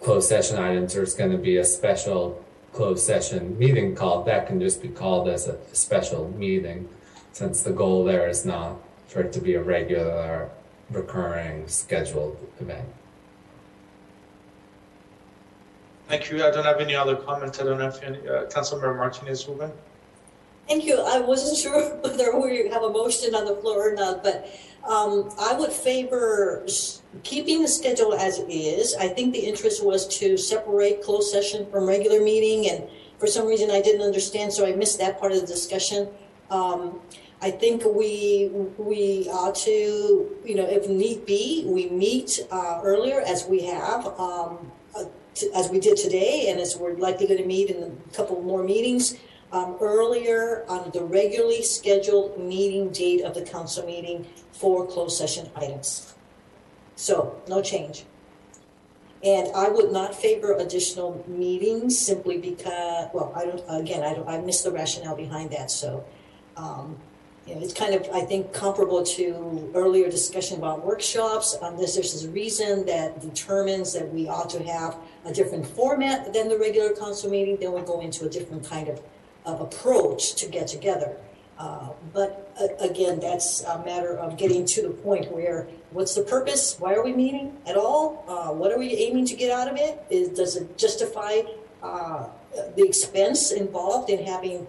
closed session items, there's going to be a special closed session meeting called, that can just be called as a special meeting, since the goal there is not for it to be a regular, recurring, scheduled event. Thank you. I don't have any other comments. I don't have any. Councilmember Martinez-Rubin. Thank you. I wasn't sure whether we have a motion on the floor or not, but I would favor keeping the schedule as it is. I think the interest was to separate closed session from regular meeting, and for some reason I didn't understand, so I missed that part of the discussion. I think we ought to, if need be, we meet earlier as we have, as we did today, and as we're likely going to meet in a couple more meetings, earlier on the regularly scheduled meeting date of the council meeting for closed session items. So no change. And I would not favor additional meetings simply because, well, I missed the rationale behind that. So, it's kind of, I think, comparable to earlier discussion about workshops. There's a reason that determines that we ought to have a different format than the regular council meeting. Then we'll go into a different kind of approach to get together. But again, that's a matter of getting to the point where, what's the purpose? Why are we meeting at all? What are we aiming to get out of it? Does it justify the expense involved in having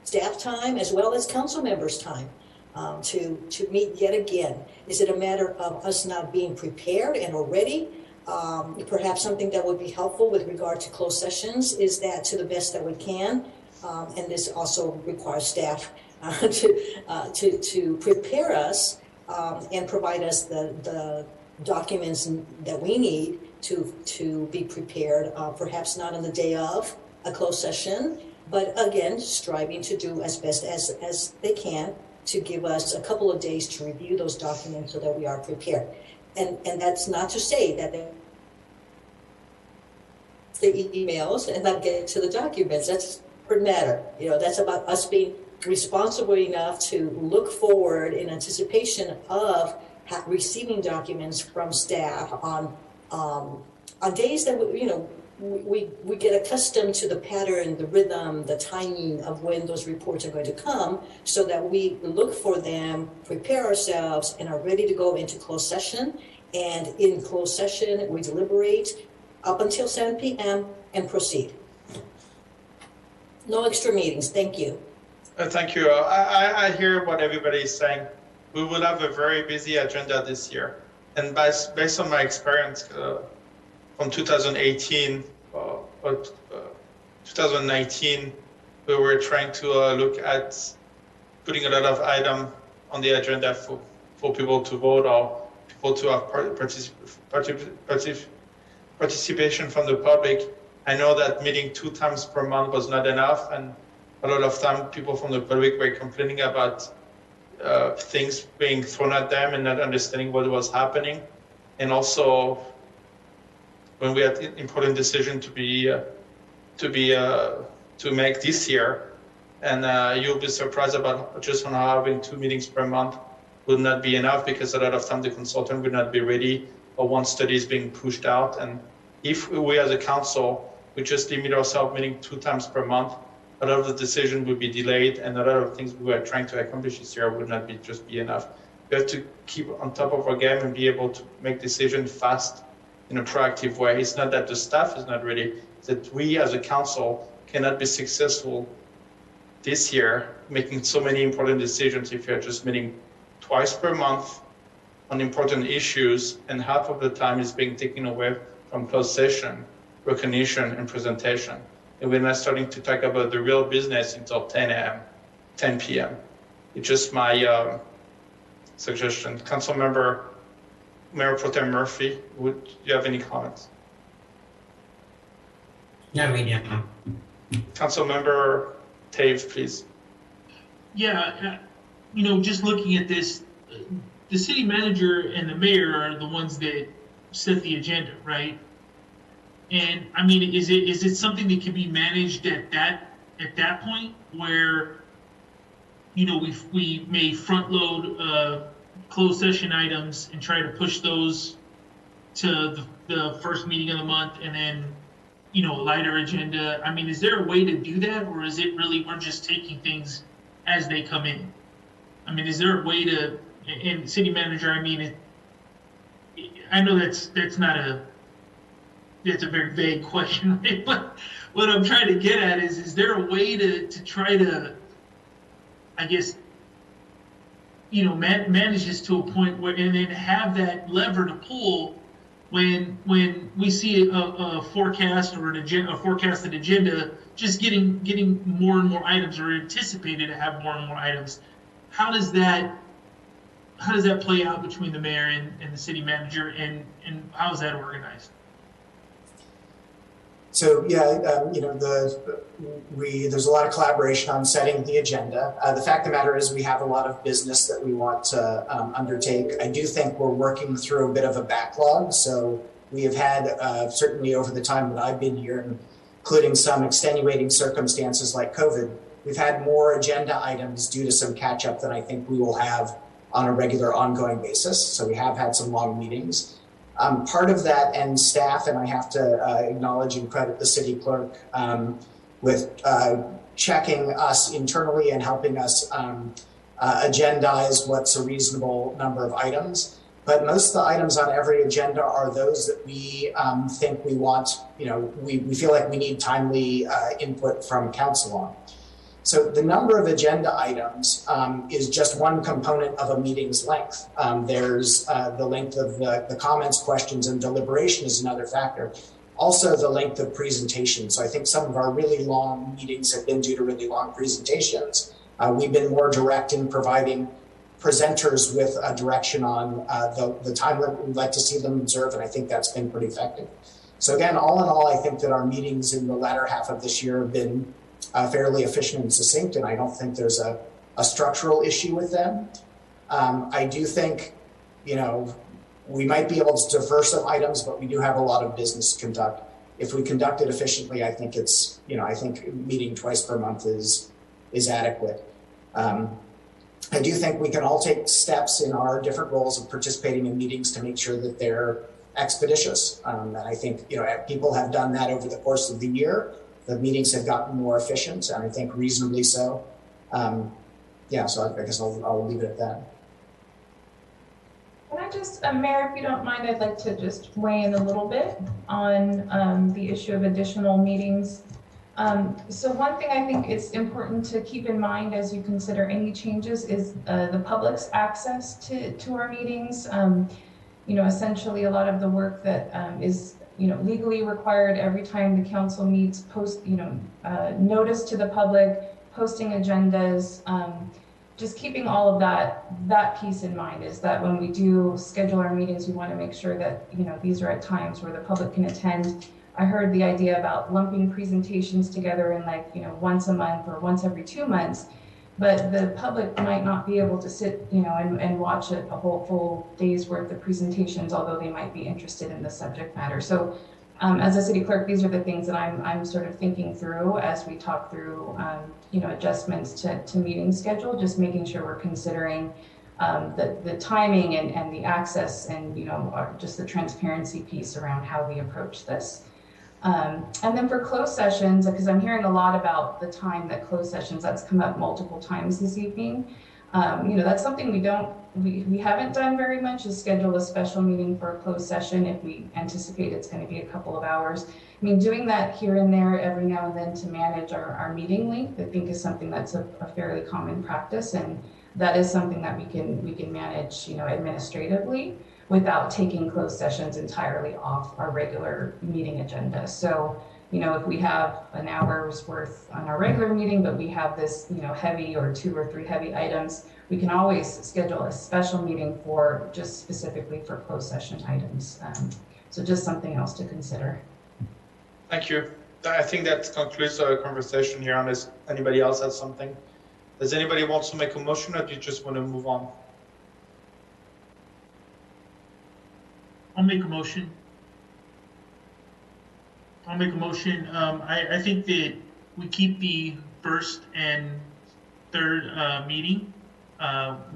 staff time as well as council members' time to meet yet again? Is it a matter of us not being prepared and already? Perhaps something that would be helpful with regard to closed sessions is that to the best that we can, and this also requires staff to prepare us and provide us the documents that we need to be prepared, perhaps not on the day of a closed session, but again, striving to do as best as they can to give us a couple of days to review those documents so that we are prepared. And that's not to say that the emails and not get to the documents. That's a matter. That's about us being responsible enough to look forward in anticipation of receiving documents from staff on days that we get accustomed to the pattern, the rhythm, the timing of when those reports are going to come, so that we look for them, prepare ourselves, and are ready to go into closed session. And in closed session, we deliberate up until 7 p.m. and proceed. No extra meetings. Thank you. Thank you. I hear what everybody is saying. We will have a very busy agenda this year. And based on my experience from 2018 or 2019, we were trying to look at putting a lot of items on the agenda for people to vote or people to have participation from the public. I know that meeting 2 times per month was not enough, and a lot of time people from the public were complaining about things being thrown at them and not understanding what was happening. And also, when we had important decision to make this year, and you'll be surprised about just on having 2 meetings per month would not be enough, because a lot of time the consultant would not be ready, or one study is being pushed out. And if we as a council, we just limit ourselves meeting 2 times per month, a lot of the decision would be delayed, and a lot of things we were trying to accomplish this year would not be enough. We have to keep on top of our game and be able to make decisions fast in a proactive way. It's not that the staff is not ready, it's that we as a council cannot be successful this year making so many important decisions if you're just meeting twice per month on important issues, and half of the time is being taken away from closed session, recognition, and presentation. And we're not starting to talk about the real business until 10 p.m. It's just my suggestion. Councilmember, Mayor Pro Tem Murphy, would you have any comments? No, we don't. Councilmember Tave, please. Yeah, just looking at this, the city manager and the mayor are the ones that set the agenda, right? And I mean, is it something that can be managed at that point where, we may front load closed session items and try to push those to the first meeting of the month, and then, a lighter agenda? I mean, is there a way to do that, or is it really we're just taking things as they come in? I mean, is there a way to, and city manager, I mean, I know that's a very vague question, right? But what I'm trying to get at is there a way to try to, I guess, manage this to a point where, and then have that lever to pull when we see a forecast or a forecasted agenda just getting more and more items, or anticipated to have more and more items. How does that play out between the mayor and the city manager, and how is that organized? So yeah, there's a lot of collaboration on setting the agenda. The fact of the matter is we have a lot of business that we want to undertake. I do think we're working through a bit of a backlog. So we have had, certainly over the time that I've been here, including some extenuating circumstances like COVID, we've had more agenda items due to some catch up than I think we will have on a regular ongoing basis. So we have had some long meetings. Part of that, and staff, and I have to acknowledge and credit the city clerk with checking us internally and helping us agendize what's a reasonable number of items. But most of the items on every agenda are those that we think we want, we feel like we need timely input from council on. So the number of agenda items is just one component of a meeting's length. There's the length of the comments, questions, and deliberation is another factor. Also the length of presentation. So I think some of our really long meetings have been due to really long presentations. We've been more direct in providing presenters with a direction on the time limit we'd like to see them observe, and I think that's been pretty effective. So again, all in all, I think that our meetings in the latter half of this year have been fairly efficient and succinct, and I don't think there's a structural issue with them. I do think, we might be able to defer some items, but we do have a lot of business to conduct. If we conduct it efficiently, I think it's, I think meeting twice per month is adequate. I do think we can all take steps in our different roles of participating in meetings to make sure that they're expeditious. And I think, people have done that over the course of the year. The meetings have gotten more efficient, and I think reasonably so. So I guess I'll leave it at that. Can I just, Mayor, if you don't mind, I'd like to just weigh in a little bit on the issue of additional meetings. So one thing I think is important to keep in mind as you consider any changes is the public's access to our meetings. Essentially a lot of the work that is legally required every time the council meets, notice to the public, posting agendas, just keeping all of that piece in mind is that when we do schedule our meetings, we want to make sure that, these are at times where the public can attend. I heard the idea about lumping presentations together in once a month or once every 2 months, but the public might not be able to sit, and watch a whole full day's worth of presentations, although they might be interested in the subject matter. So as a city clerk, these are the things that I'm sort of thinking through as we talk through, adjustments to meeting schedule, just making sure we're considering the timing and the access and, just the transparency piece around how we approach this. And then for closed sessions, because I'm hearing a lot about the time that closed sessions, that's come up multiple times this evening. That's something we haven't done very much, is schedule a special meeting for a closed session if we anticipate it's going to be a couple of hours. I mean, doing that here and there every now and then to manage our meeting length, I think is something that's a fairly common practice, and that is something that we can manage, administratively, without taking closed sessions entirely off our regular meeting agenda. So, if we have an hour's worth on our regular meeting, but we have this, heavy or 2 or 3 heavy items, we can always schedule a special meeting for just specifically for closed session items. So just something else to consider. Thank you. I think that concludes our conversation here, unless anybody else has something. Does anybody want to make a motion, or do you just want to move on? I'll make a motion. I think that we keep the first and third meeting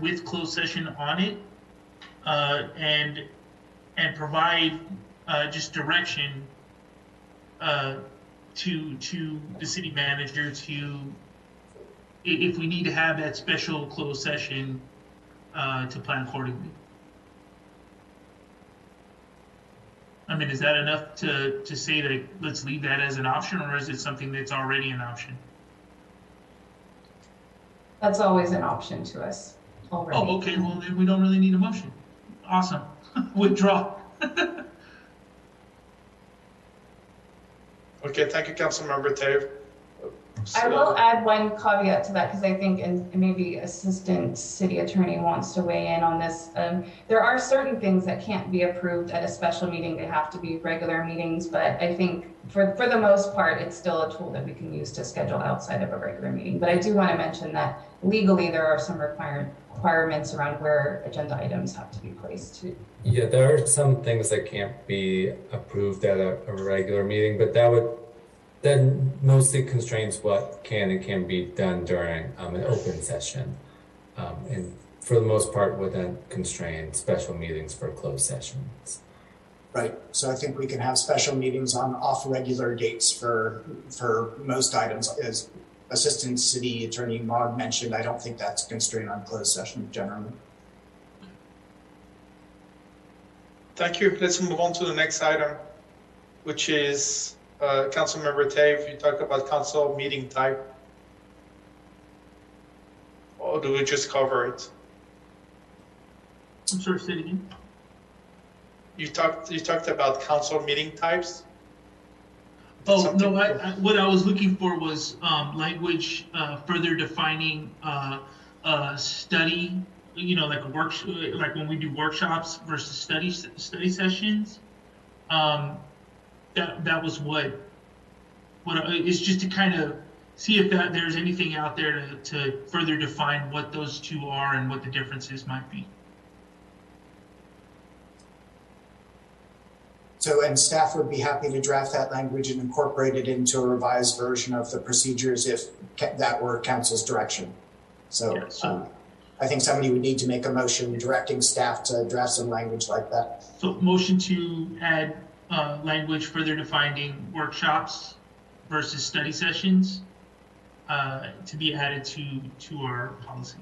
with closed session on it, and provide just direction to the city manager to, if we need to have that special closed session, to plan accordingly. I mean, is that enough to say that let's leave that as an option, or is it something that's already an option? That's always an option to us already. Oh, okay. Well, then we don't really need a motion. Awesome. Withdraw. Okay, thank you, Councilmember Taylor. I will add one caveat to that, because I think, and maybe Assistant City Attorney wants to weigh in on this. There are certain things that can't be approved at a special meeting. They have to be regular meetings, but I think for the most part, it's still a tool that we can use to schedule outside of a regular meeting. But I do want to mention that legally there are some requirements around where agenda items have to be placed. Yeah, there are some things that can't be approved at a regular meeting, but that mostly constrains what can and can't be done during an open session. And for the most part, wouldn't constrain special meetings for closed sessions. Right. So I think we can have special meetings on off regular dates for most items. As Assistant City Attorney Maud mentioned, I don't think that's a constraint on closed session generally. Thank you. Let's move on to the next item, which is Councilmember Tave. You talk about council meeting type. Or do we just cover it? I'm sorry, say it again. You talked about council meeting types. Oh no! What I was looking for was language further defining study. You know, like like when we do workshops versus study sessions. That was what it's just to kind of see if there's anything out there to further define what those two are and what the differences might be. So, and staff would be happy to draft that language and incorporate it into a revised version of the procedures if that were council's direction. So, yeah, I think somebody would need to make a motion directing staff to draft some language like that. So motion to add language further defining workshops versus study sessions to be added to our policy.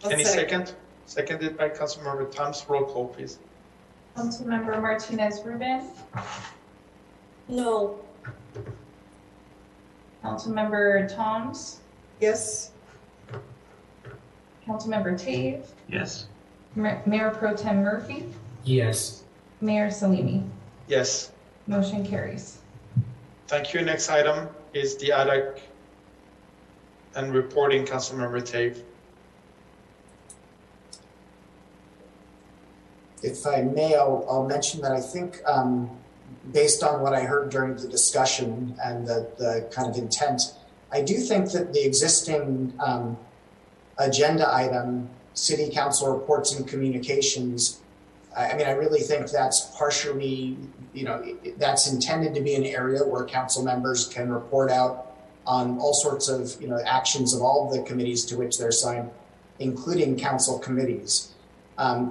Any second? Seconded by Councilmember Thomas. Roll call, please. Councilmember Martinez Rubin. No. Councilmember Toms. Yes. Councilmember Tave. Yes. Mayor Pro Tem Murphy. Yes. Mayor Salimi. Yes. Motion carries. Thank you. Next item is the ADAC and reporting. Councilmember Tave. If I may, I'll mention that I think based on what I heard during the discussion and the kind of intent, I do think that the existing agenda item, City Council reports and communications, I mean, I really think that's partially, that's intended to be an area where council members can report out on all sorts of, actions of all of the committees to which they're assigned, including council committees.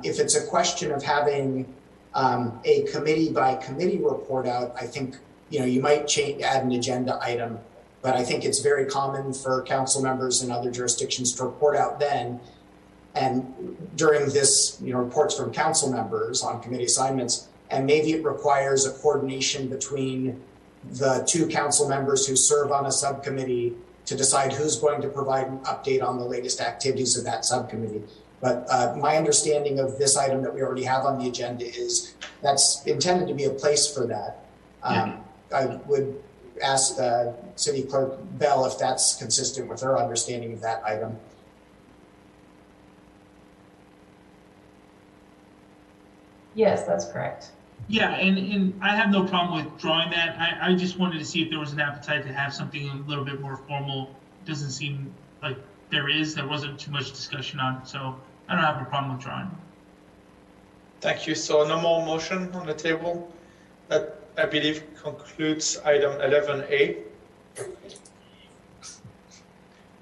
If it's a question of having a committee by committee report out, I think, you might add an agenda item, but I think it's very common for council members in other jurisdictions to report out then. And during this, reports from council members on committee assignments, and maybe it requires a coordination between the two council members who serve on a subcommittee to decide who's going to provide an update on the latest activities of that subcommittee. But my understanding of this item that we already have on the agenda is that's intended to be a place for that. I would ask City Clerk Bell if that's consistent with her understanding of that item. Yes, that's correct. Yeah, and I have no problem with drawing that. I just wanted to see if there was an appetite to have something a little bit more formal. Doesn't seem like there wasn't too much discussion on, so I don't have a problem with drawing. Thank you. So no more motion on the table. That, I believe, concludes item 11A.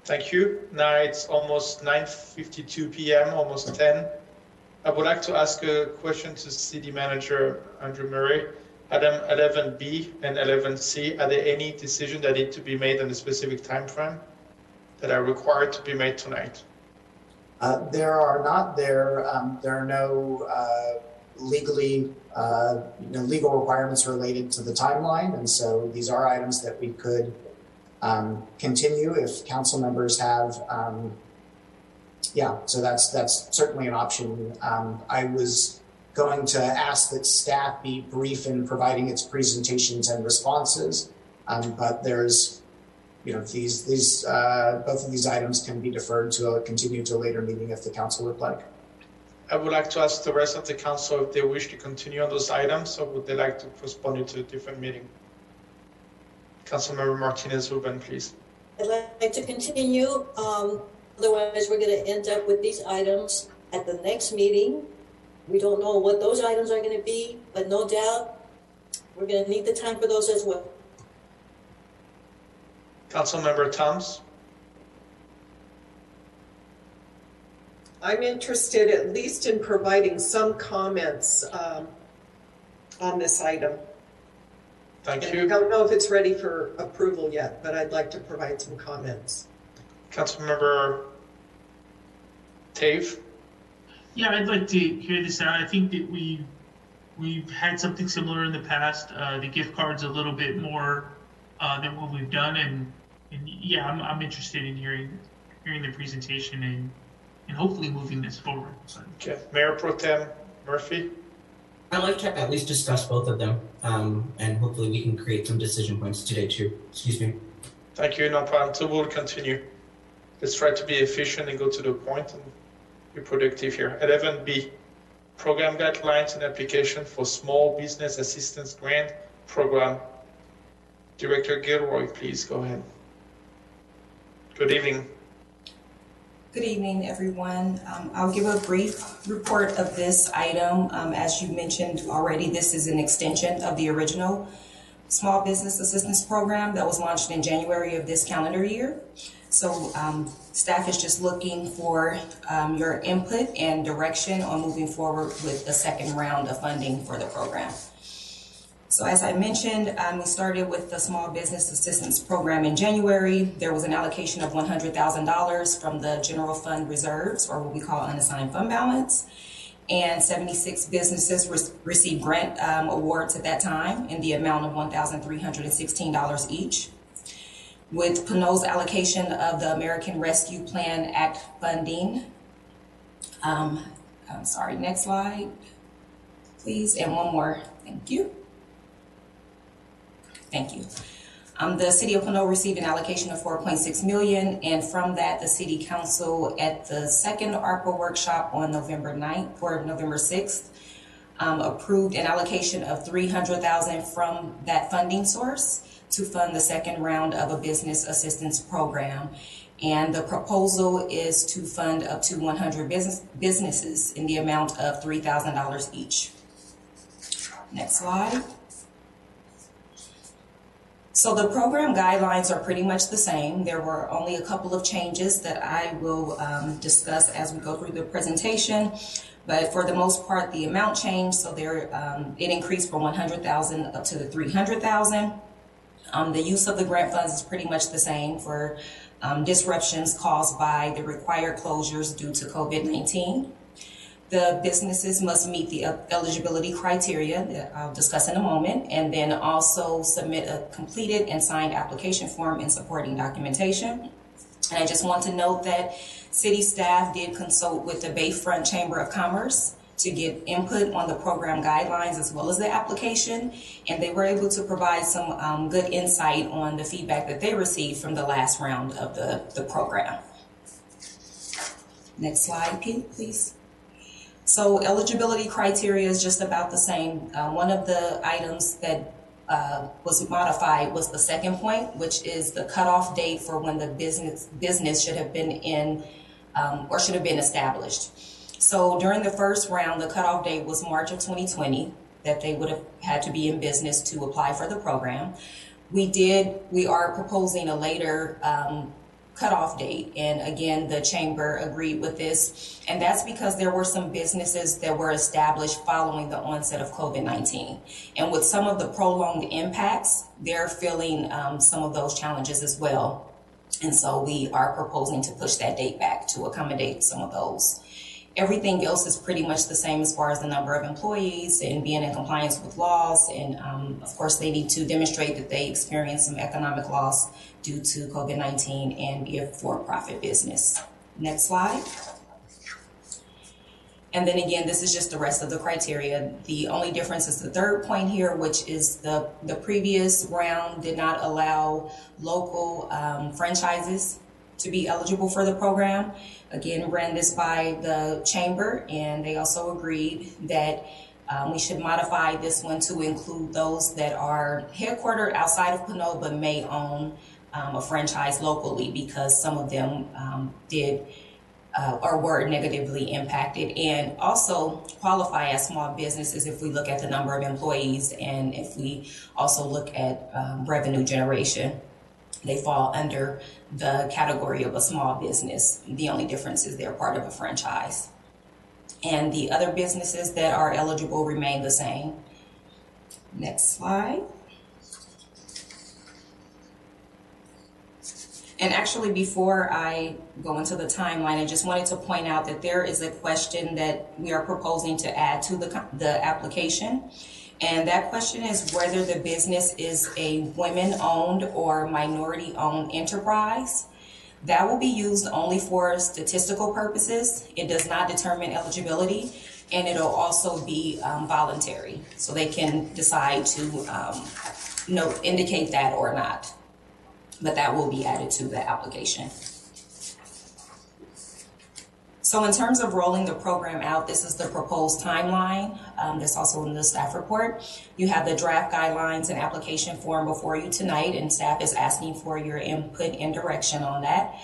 Thank you. Now it's almost 9:52 p.m., almost 10. I would like to ask a question to City Manager Andrew Murray. Item 11B and 11C, are there any decisions that need to be made in a specific time frame that are required to be made tonight? There are not. There are no legal requirements related to the timeline, and so these are items that we could continue if council members have. So that's certainly an option. I was going to ask that staff be brief in providing its presentations and responses, but there's, these both of these items can be deferred to continue to a later meeting if the council would like. I would like to ask the rest of the council if they wish to continue on those items, or would they like to postpone it to a different meeting? Councilmember Martinez Rubin, please. I'd like to continue. Otherwise, we're going to end up with these items at the next meeting. We don't know what those items are going to be, but no doubt we're going to need the time for those as well. Councilmember Toms. I'm interested at least in providing some comments on this item. Thank you. I don't know if it's ready for approval yet, but I'd like to provide some comments. Councilmember Tave. Yeah, I'd like to hear this out. I think that we've had something similar in the past. The gift card's a little bit more than what we've done, and yeah, I'm interested in hearing the presentation and hopefully moving this forward. Okay, Mayor Pro Tem Murphy. I'd like to at least discuss both of them, and hopefully we can create some decision points today too. Excuse me. Thank you, no problem. So we'll continue. Let's try to be efficient and go to the point and be productive here. 11B, program guidelines and application for small business assistance grant program. Director Gilroy, please go ahead. Good evening. Good evening, everyone. I'll give a brief report of this item. As you mentioned already, this is an extension of the original Small Business Assistance Program that was launched in January of this calendar year. So staff is just looking for your input and direction on moving forward with the second round of funding for the program. So as I mentioned, we started with the Small Business Assistance Program in January. There was an allocation of $100,000 from the general fund reserves, or what we call unassigned fund balance. And 76 businesses received grant awards at that time in the amount of $1,316 each. With Pinole's allocation of the American Rescue Plan Act funding, I'm sorry, next slide, please, and one more, thank you. Thank you. The City of Pinole received an allocation of $4.6 million, and from that, the City Council at the second ARPA workshop on November 9th or November 6th approved an allocation of $300,000 from that funding source to fund the second round of a business assistance program. And the proposal is to fund up to 100 businesses in the amount of $3,000 each. Next slide. So the program guidelines are pretty much the same. There were only a couple of changes that I will discuss as we go through the presentation. But for the most part, the amount changed. So there, it increased from 100,000 up to the 300,000. The use of the grant funds is pretty much the same for disruptions caused by the required closures due to COVID-19. The businesses must meet the eligibility criteria that I'll discuss in a moment, and then also submit a completed and signed application form and supporting documentation. And I just want to note that city staff did consult with the Bayfront Chamber of Commerce to get input on the program guidelines as well as the application, and they were able to provide some good insight on the feedback that they received from the last round of the program. Next slide, please. So eligibility criteria is just about the same. One of the items that was modified was the second point, which is the cutoff date for when the business should have been in or should have been established. So during the first round, the cutoff date was March of 2020, that they would have had to be in business to apply for the program. We are proposing a later cutoff date. And again, the chamber agreed with this. And that's because there were some businesses that were established following the onset of COVID-19. And with some of the prolonged impacts, they're feeling some of those challenges as well. And so we are proposing to push that date back to accommodate some of those. Everything else is pretty much the same as far as the number of employees and being in compliance with laws. And of course, they need to demonstrate that they experienced some economic loss due to COVID-19 and be a for-profit business. Next slide. And then again, this is just the rest of the criteria. The only difference is the third point here, which is the previous round did not allow local franchises to be eligible for the program. Again, ran this by the chamber, and they also agreed that we should modify this one to include those that are headquartered outside of Pinole but may own a franchise locally, because some of them did or were negatively impacted, and also qualify as small businesses if we look at the number of employees and if we also look at revenue generation. They fall under the category of a small business. The only difference is they're part of a franchise. And the other businesses that are eligible remain the same. Next slide. And actually, before I go into the timeline, I just wanted to point out that there is a question that we are proposing to add to the application. And that question is whether the business is a women-owned or minority-owned enterprise. That will be used only for statistical purposes. It does not determine eligibility, and it'll also be voluntary. So they can decide to indicate that or not. But that will be added to the application. So in terms of rolling the program out, this is the proposed timeline. That's also in the staff report. You have the draft guidelines and application form before you tonight, and staff is asking for your input and direction on that.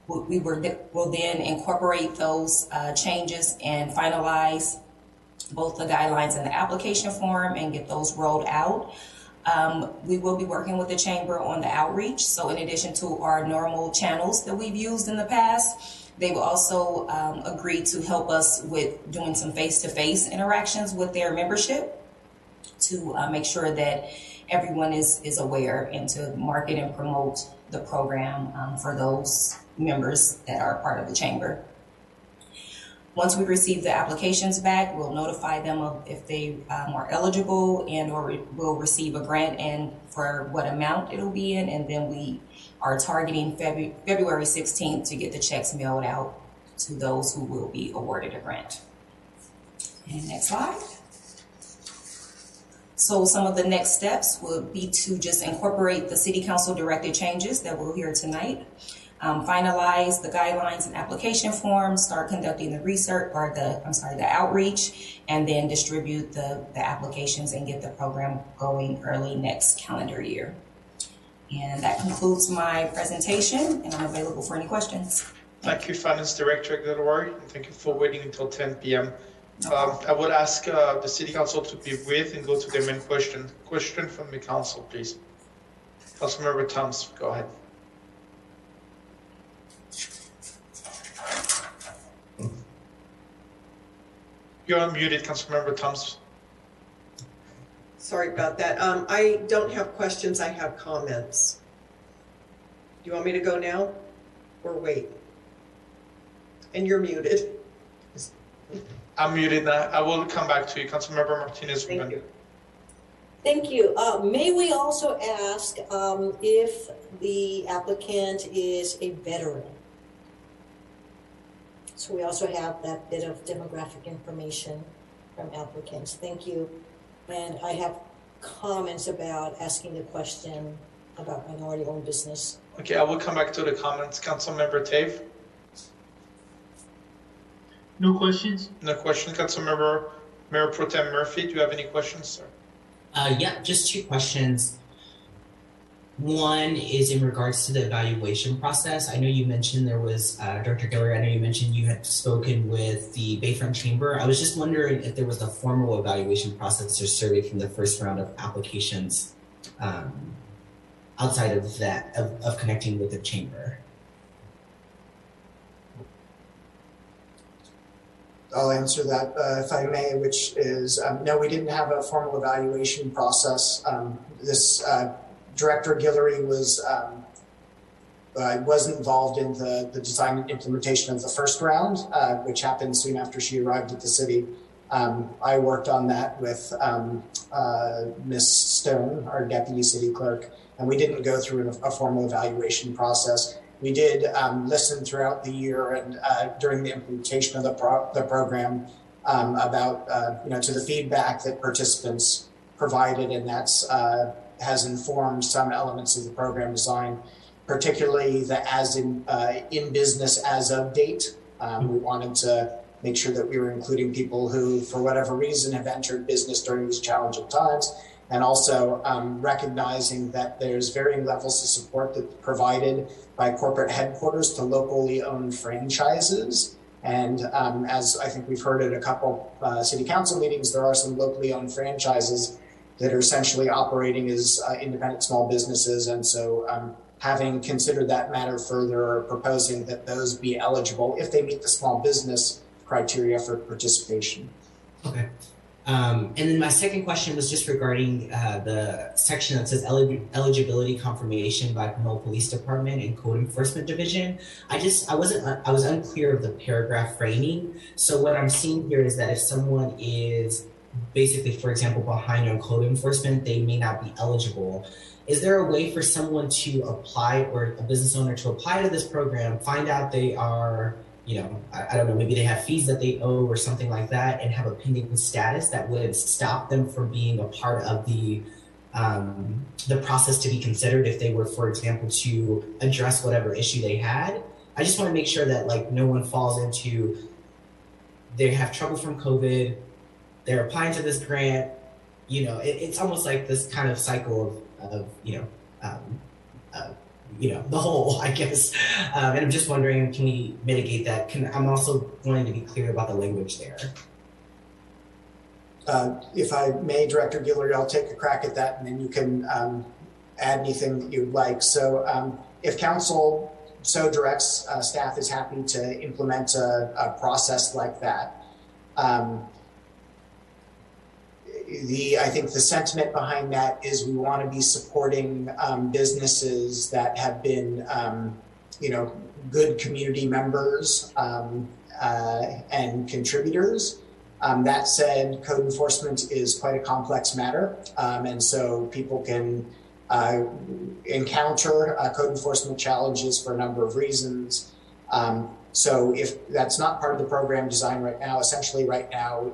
We will then incorporate those changes and finalize both the guidelines and the application form and get those rolled out. We will be working with the chamber on the outreach. So in addition to our normal channels that we've used in the past, they will also agree to help us with doing some face-to-face interactions with their membership to make sure that everyone is aware and to market and promote the program for those members that are part of the chamber. Once we receive the applications back, we'll notify them of if they are eligible and or will receive a grant and for what amount it'll be in, and then we are targeting February 16th to get the checks mailed out to those who will be awarded a grant. And next slide. So some of the next steps will be to just incorporate the City Council directed changes that we'll hear tonight, finalize the guidelines and application forms, start conducting the research or the outreach, and then distribute the applications and get the program going early next calendar year. And that concludes my presentation, and I'm available for any questions. Thank you, Finance Director Aguilar, and thank you for waiting until 10 p.m. I would ask the City Council to be with and go to their main question. Question from the Council, please. Councilmember Thoms, go ahead. You're unmuted, Councilmember Thoms. Sorry about that. I don't have questions, I have comments. Do you want me to go now or wait? And you're muted. I'm muted now. I will come back to you, Councilmember Martinez. Thank you. Thank you. May we also ask if the applicant is a veteran? So we also have that bit of demographic information from applicants. Thank you. And I have comments about asking the question about minority-owned business. Okay, I will come back to the comments. Councilmember Tave? No questions? No question. Councilmember Mayor Pro Tem Murphy, do you have any questions, sir? Yeah, just two questions. One is in regards to the evaluation process. I know you mentioned there was, Dr. Giller, I know you mentioned you had spoken with the Bayfront Chamber. I was just wondering if there was a formal evaluation process or survey from the first round of applications outside of that, of connecting with the chamber. I'll answer that if I may, which is, no, we didn't have a formal evaluation process. Director Guillory wasn't involved in the design and implementation of the first round, which happened soon after she arrived at the city. I worked on that with Ms. Stone, our deputy city clerk, and we didn't go through a formal evaluation process. We did listen throughout the year and during the implementation of the program about to the feedback that participants provided, and that's has informed some elements of the program design, particularly the in business as of date. We wanted to make sure that we were including people who, for whatever reason, have entered business during these challenging times, and also recognizing that there's varying levels of support that's provided by corporate headquarters to locally owned franchises. And as I think we've heard at a couple city council meetings, there are some locally owned franchises that are essentially operating as independent small businesses. And so having considered that matter further, or proposing that those be eligible if they meet the small business criteria for participation. Okay. And then my second question was just regarding the section that says eligibility confirmation by Pinole Police Department and Code Enforcement Division. I was unclear of the paragraph framing. So what I'm seeing here is that if someone is basically, for example, behind on code enforcement, they may not be eligible. Is there a way for someone to apply, or a business owner to apply to this program, find out they are, I don't know, maybe they have fees that they owe or something like that, and have a pending status that would stop them from being a part of the process to be considered if they were, for example, to address whatever issue they had? I just want to make sure that no one falls into, they have trouble from COVID, they're applying to this grant, it's almost like this kind of cycle of the whole, I guess. And I'm just wondering, can we mitigate that? I'm also wanting to be clear about the language there. If I may, Director Guillory, I'll take a crack at that, and then you can add anything that you'd like. So if council so directs, staff is happy to implement a process like that. I think the sentiment behind that is we want to be supporting businesses that have been, good community members and contributors. That said, code enforcement is quite a complex matter, and so people can encounter code enforcement challenges for a number of reasons. So if that's not part of the program design right now, essentially right now,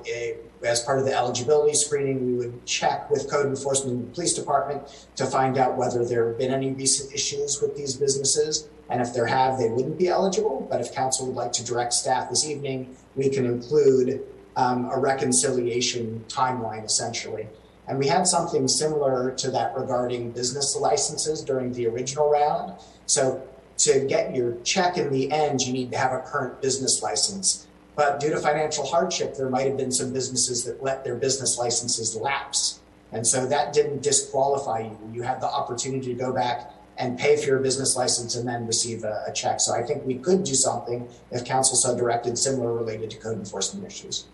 as part of the eligibility screening, we would check with code enforcement and the police department to find out whether there have been any recent issues with these businesses. And if there have, they wouldn't be eligible. But if council would like to direct staff this evening, we can include a reconciliation timeline, essentially. And we had something similar to that regarding business licenses during the original round. So to get your check in the end, you need to have a current business license. But due to financial hardship, there might have been some businesses that let their business licenses lapse. And so that didn't disqualify you. You had the opportunity to go back and pay for your business license and then receive a check. So I think we could do something if council so directed, similar related to code enforcement issues.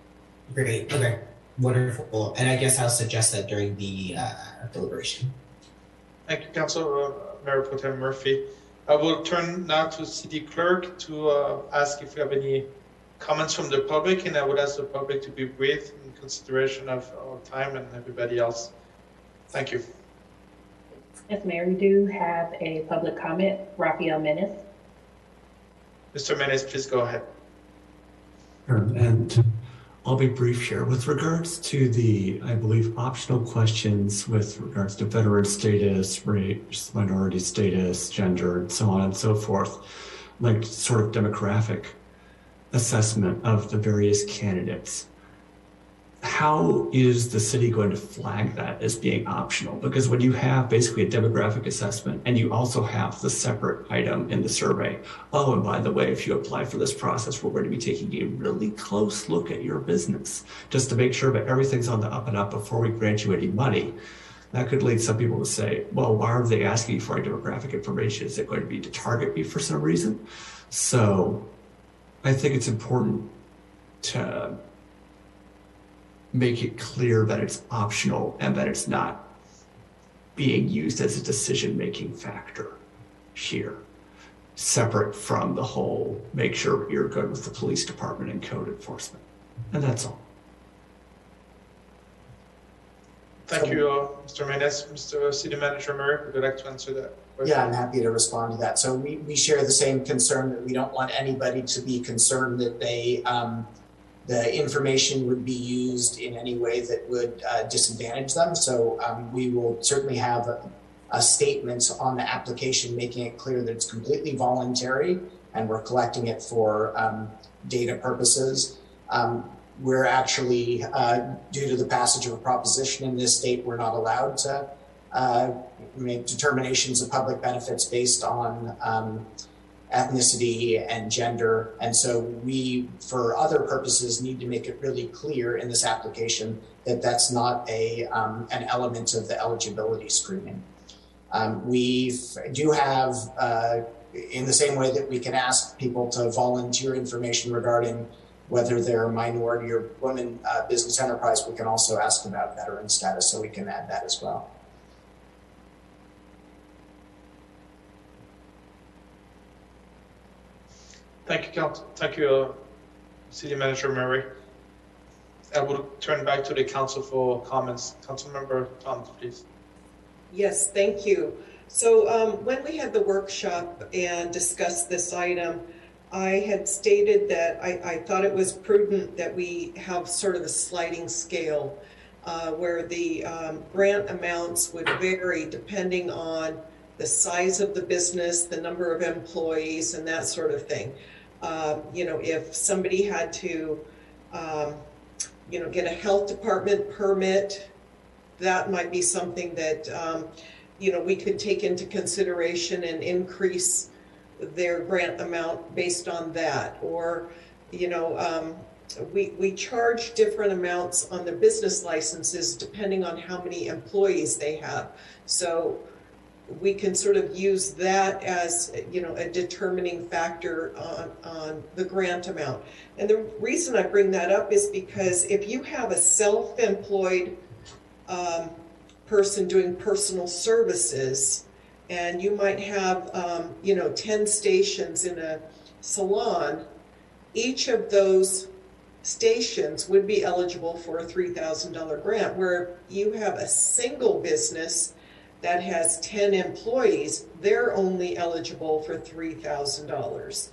Great, okay, wonderful. And I guess I'll suggest that during the deliberation. Thank you, Council Mayor Pro Tem Murphy. I will turn now to City Clerk to ask if we have any comments from the public, and I would ask the public to be brief in consideration of our time and everybody else. Thank you. Yes, Mayor, we do have a public comment. Rafael Menace. Mr. Menace, please go ahead. And I'll be brief here. With regards to the, I believe, optional questions with regards to veteran status, race, minority status, gender, and so on and so forth, like sort of demographic assessment of the various candidates. How is the city going to flag that as being optional? Because when you have basically a demographic assessment and you also have the separate item in the survey, oh, and by the way, if you apply for this process, we're going to be taking a really close look at your business just to make sure that everything's on the up and up before we grant you any money. That could lead some people to say, well, why are they asking for our demographic information? Is it going to be to target me for some reason? So I think it's important to make it clear that it's optional and that it's not being used as a decision-making factor here, separate from the whole make sure you're good with the police department and code enforcement. And that's all. Thank you, Mr. Menace. Mr. City Manager Murray, would you like to answer that question? Yeah, I'm happy to respond to that. So we share the same concern that we don't want anybody to be concerned that the information would be used in any way that would disadvantage them. So we will certainly have a statement on the application making it clear that it's completely voluntary and we're collecting it for data purposes. We're actually, due to the passage of a proposition in this state, we're not allowed to make determinations of public benefits based on ethnicity and gender. And so we, for other purposes, need to make it really clear in this application that that's not an element of the eligibility screening. We do have, in the same way that we can ask people to volunteer information regarding whether they're a minority or women business enterprise, we can also ask about veteran status, so we can add that as well. Thank you, Council. Thank you, City Manager Murray. I will turn back to the council for comments. Councilmember Thomas, please. Yes, thank you. So when we had the workshop and discussed this item, I had stated that I thought it was prudent that we have sort of a sliding scale where the grant amounts would vary depending on the size of the business, the number of employees, and that sort of thing. You know, if somebody had to, you know, get a health department permit, that might be something that, you know, we could take into consideration and increase their grant amount based on that. Or, you know, we charge different amounts on the business licenses depending on how many employees they have. So we can sort of use that as, you know, a determining factor on the grant amount. And the reason I bring that up is because if you have a self-employed person doing personal services, and you might have, you know, 10 stations in a salon, each of those stations would be eligible for a $3,000 grant, where you have a single business that has 10 employees, they're only eligible for $3,000.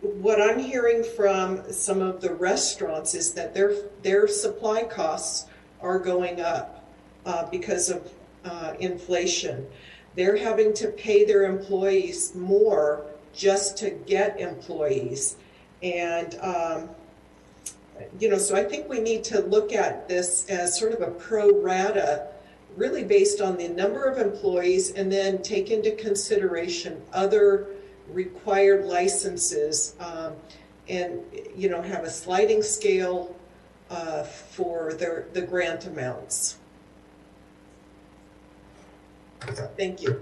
What I'm hearing from some of the restaurants is that their supply costs are going up because of inflation. They're having to pay their employees more just to get employees. And you know, so I think we need to look at this as sort of a pro rata, really based on the number of employees, and then take into consideration other required licenses, and, you know, have a sliding scale for the grant amounts. Thank you.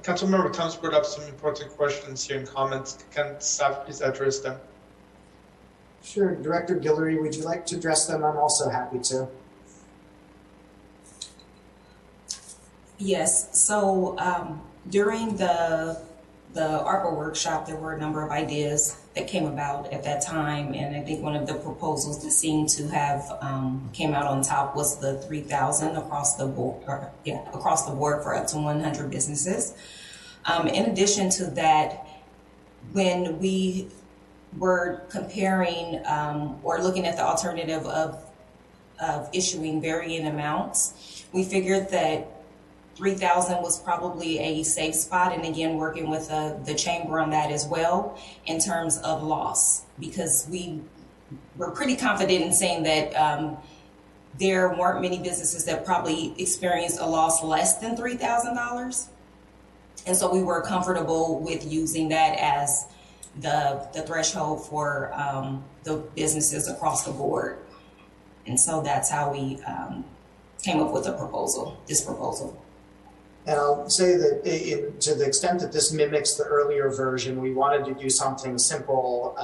Councilmember Thomas brought up some important questions here and comments. Can staff please address them? Sure. Director Guillory, would you like to address them? I'm also happy to. Yes, so during the ARPA workshop, there were a number of ideas that came about at that time, and I think one of the proposals that seemed to have came out on top was the $3,000 across the board, across the board for up to 100 businesses. In addition to that, when we were comparing or looking at the alternative of issuing varying amounts, we figured that 3,000 was probably a safe spot, and again, working with the chamber on that as well in terms of loss, because we were pretty confident in saying that there weren't many businesses that probably experienced a loss less than $3,000. And so we were comfortable with using that as the threshold for the businesses across the board. And so that's how we came up with this proposal. And I'll say that to the extent that this mimics the earlier version, we wanted to do something simple.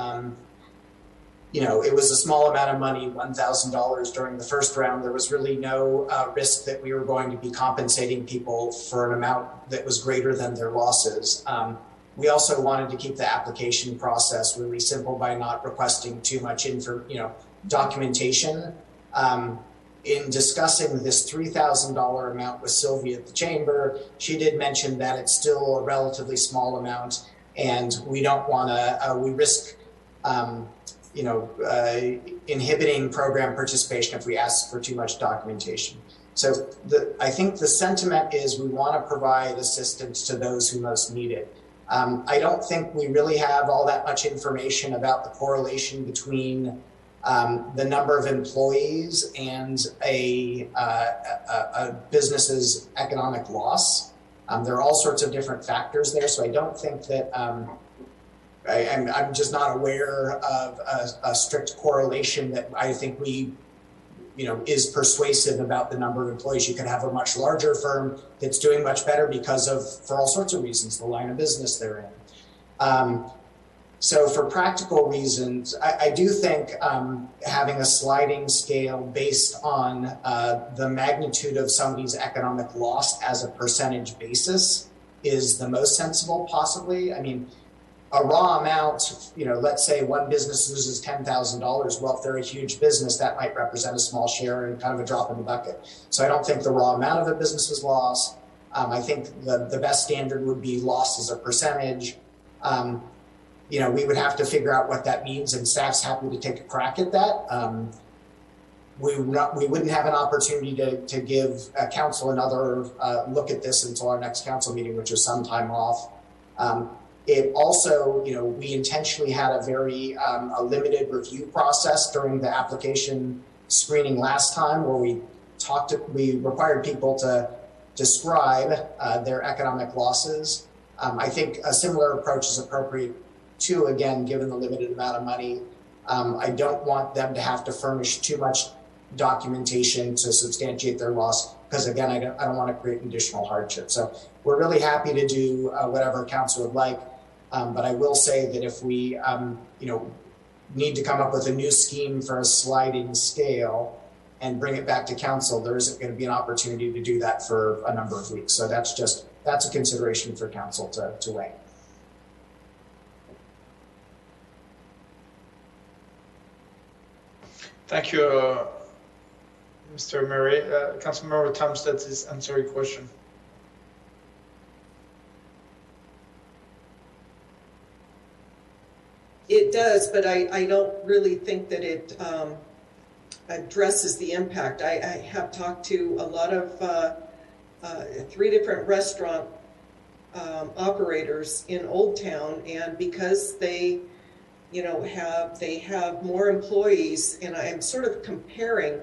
You know, it was a small amount of money, $1,000 during the first round. There was really no risk that we were going to be compensating people for an amount that was greater than their losses. We also wanted to keep the application process really simple by not requesting too much documentation. In discussing this $3,000 amount with Sylvia at the chamber, she did mention that it's still a relatively small amount, and we don't want to, we risk, inhibiting program participation if we ask for too much documentation. So I think the sentiment is we want to provide assistance to those who most need it. I don't think we really have all that much information about the correlation between the number of employees and a business's economic loss. There are all sorts of different factors there, so I don't think that I'm just not aware of a strict correlation that I think we is persuasive about the number of employees. You could have a much larger firm that's doing much better because of, for all sorts of reasons, the line of business they're in. So for practical reasons, I do think having a sliding scale based on the magnitude of somebody's economic loss as a percentage basis is the most sensible possibly. I mean, a raw amount, let's say one business loses $10,000. Well, if they're a huge business, that might represent a small share and kind of a drop in the bucket. So I don't think the raw amount of a business's loss. I think the best standard would be loss as a percentage. We would have to figure out what that means, and staff's happy to take a crack at that. We wouldn't have an opportunity to give council another look at this until our next council meeting, which is some time off. It also, we intentionally had a very a limited review process during the application screening last time, where we required people to describe their economic losses. I think a similar approach is appropriate too, again, given the limited amount of money. I don't want them to have to furnish too much documentation to substantiate their loss, because again, I don't want to create additional hardship. So we're really happy to do whatever council would like. But I will say that if we, need to come up with a new scheme for a sliding scale and bring it back to council, there isn't going to be an opportunity to do that for a number of weeks. So that's a consideration for council to weigh. Thank you, Mr. Murray. Councilmember Thomas, that is answer your question. It does, but I don't really think that it addresses the impact. I have talked to a lot of 3 different restaurant operators in Old Town, and because they have more employees, and I'm sort of comparing,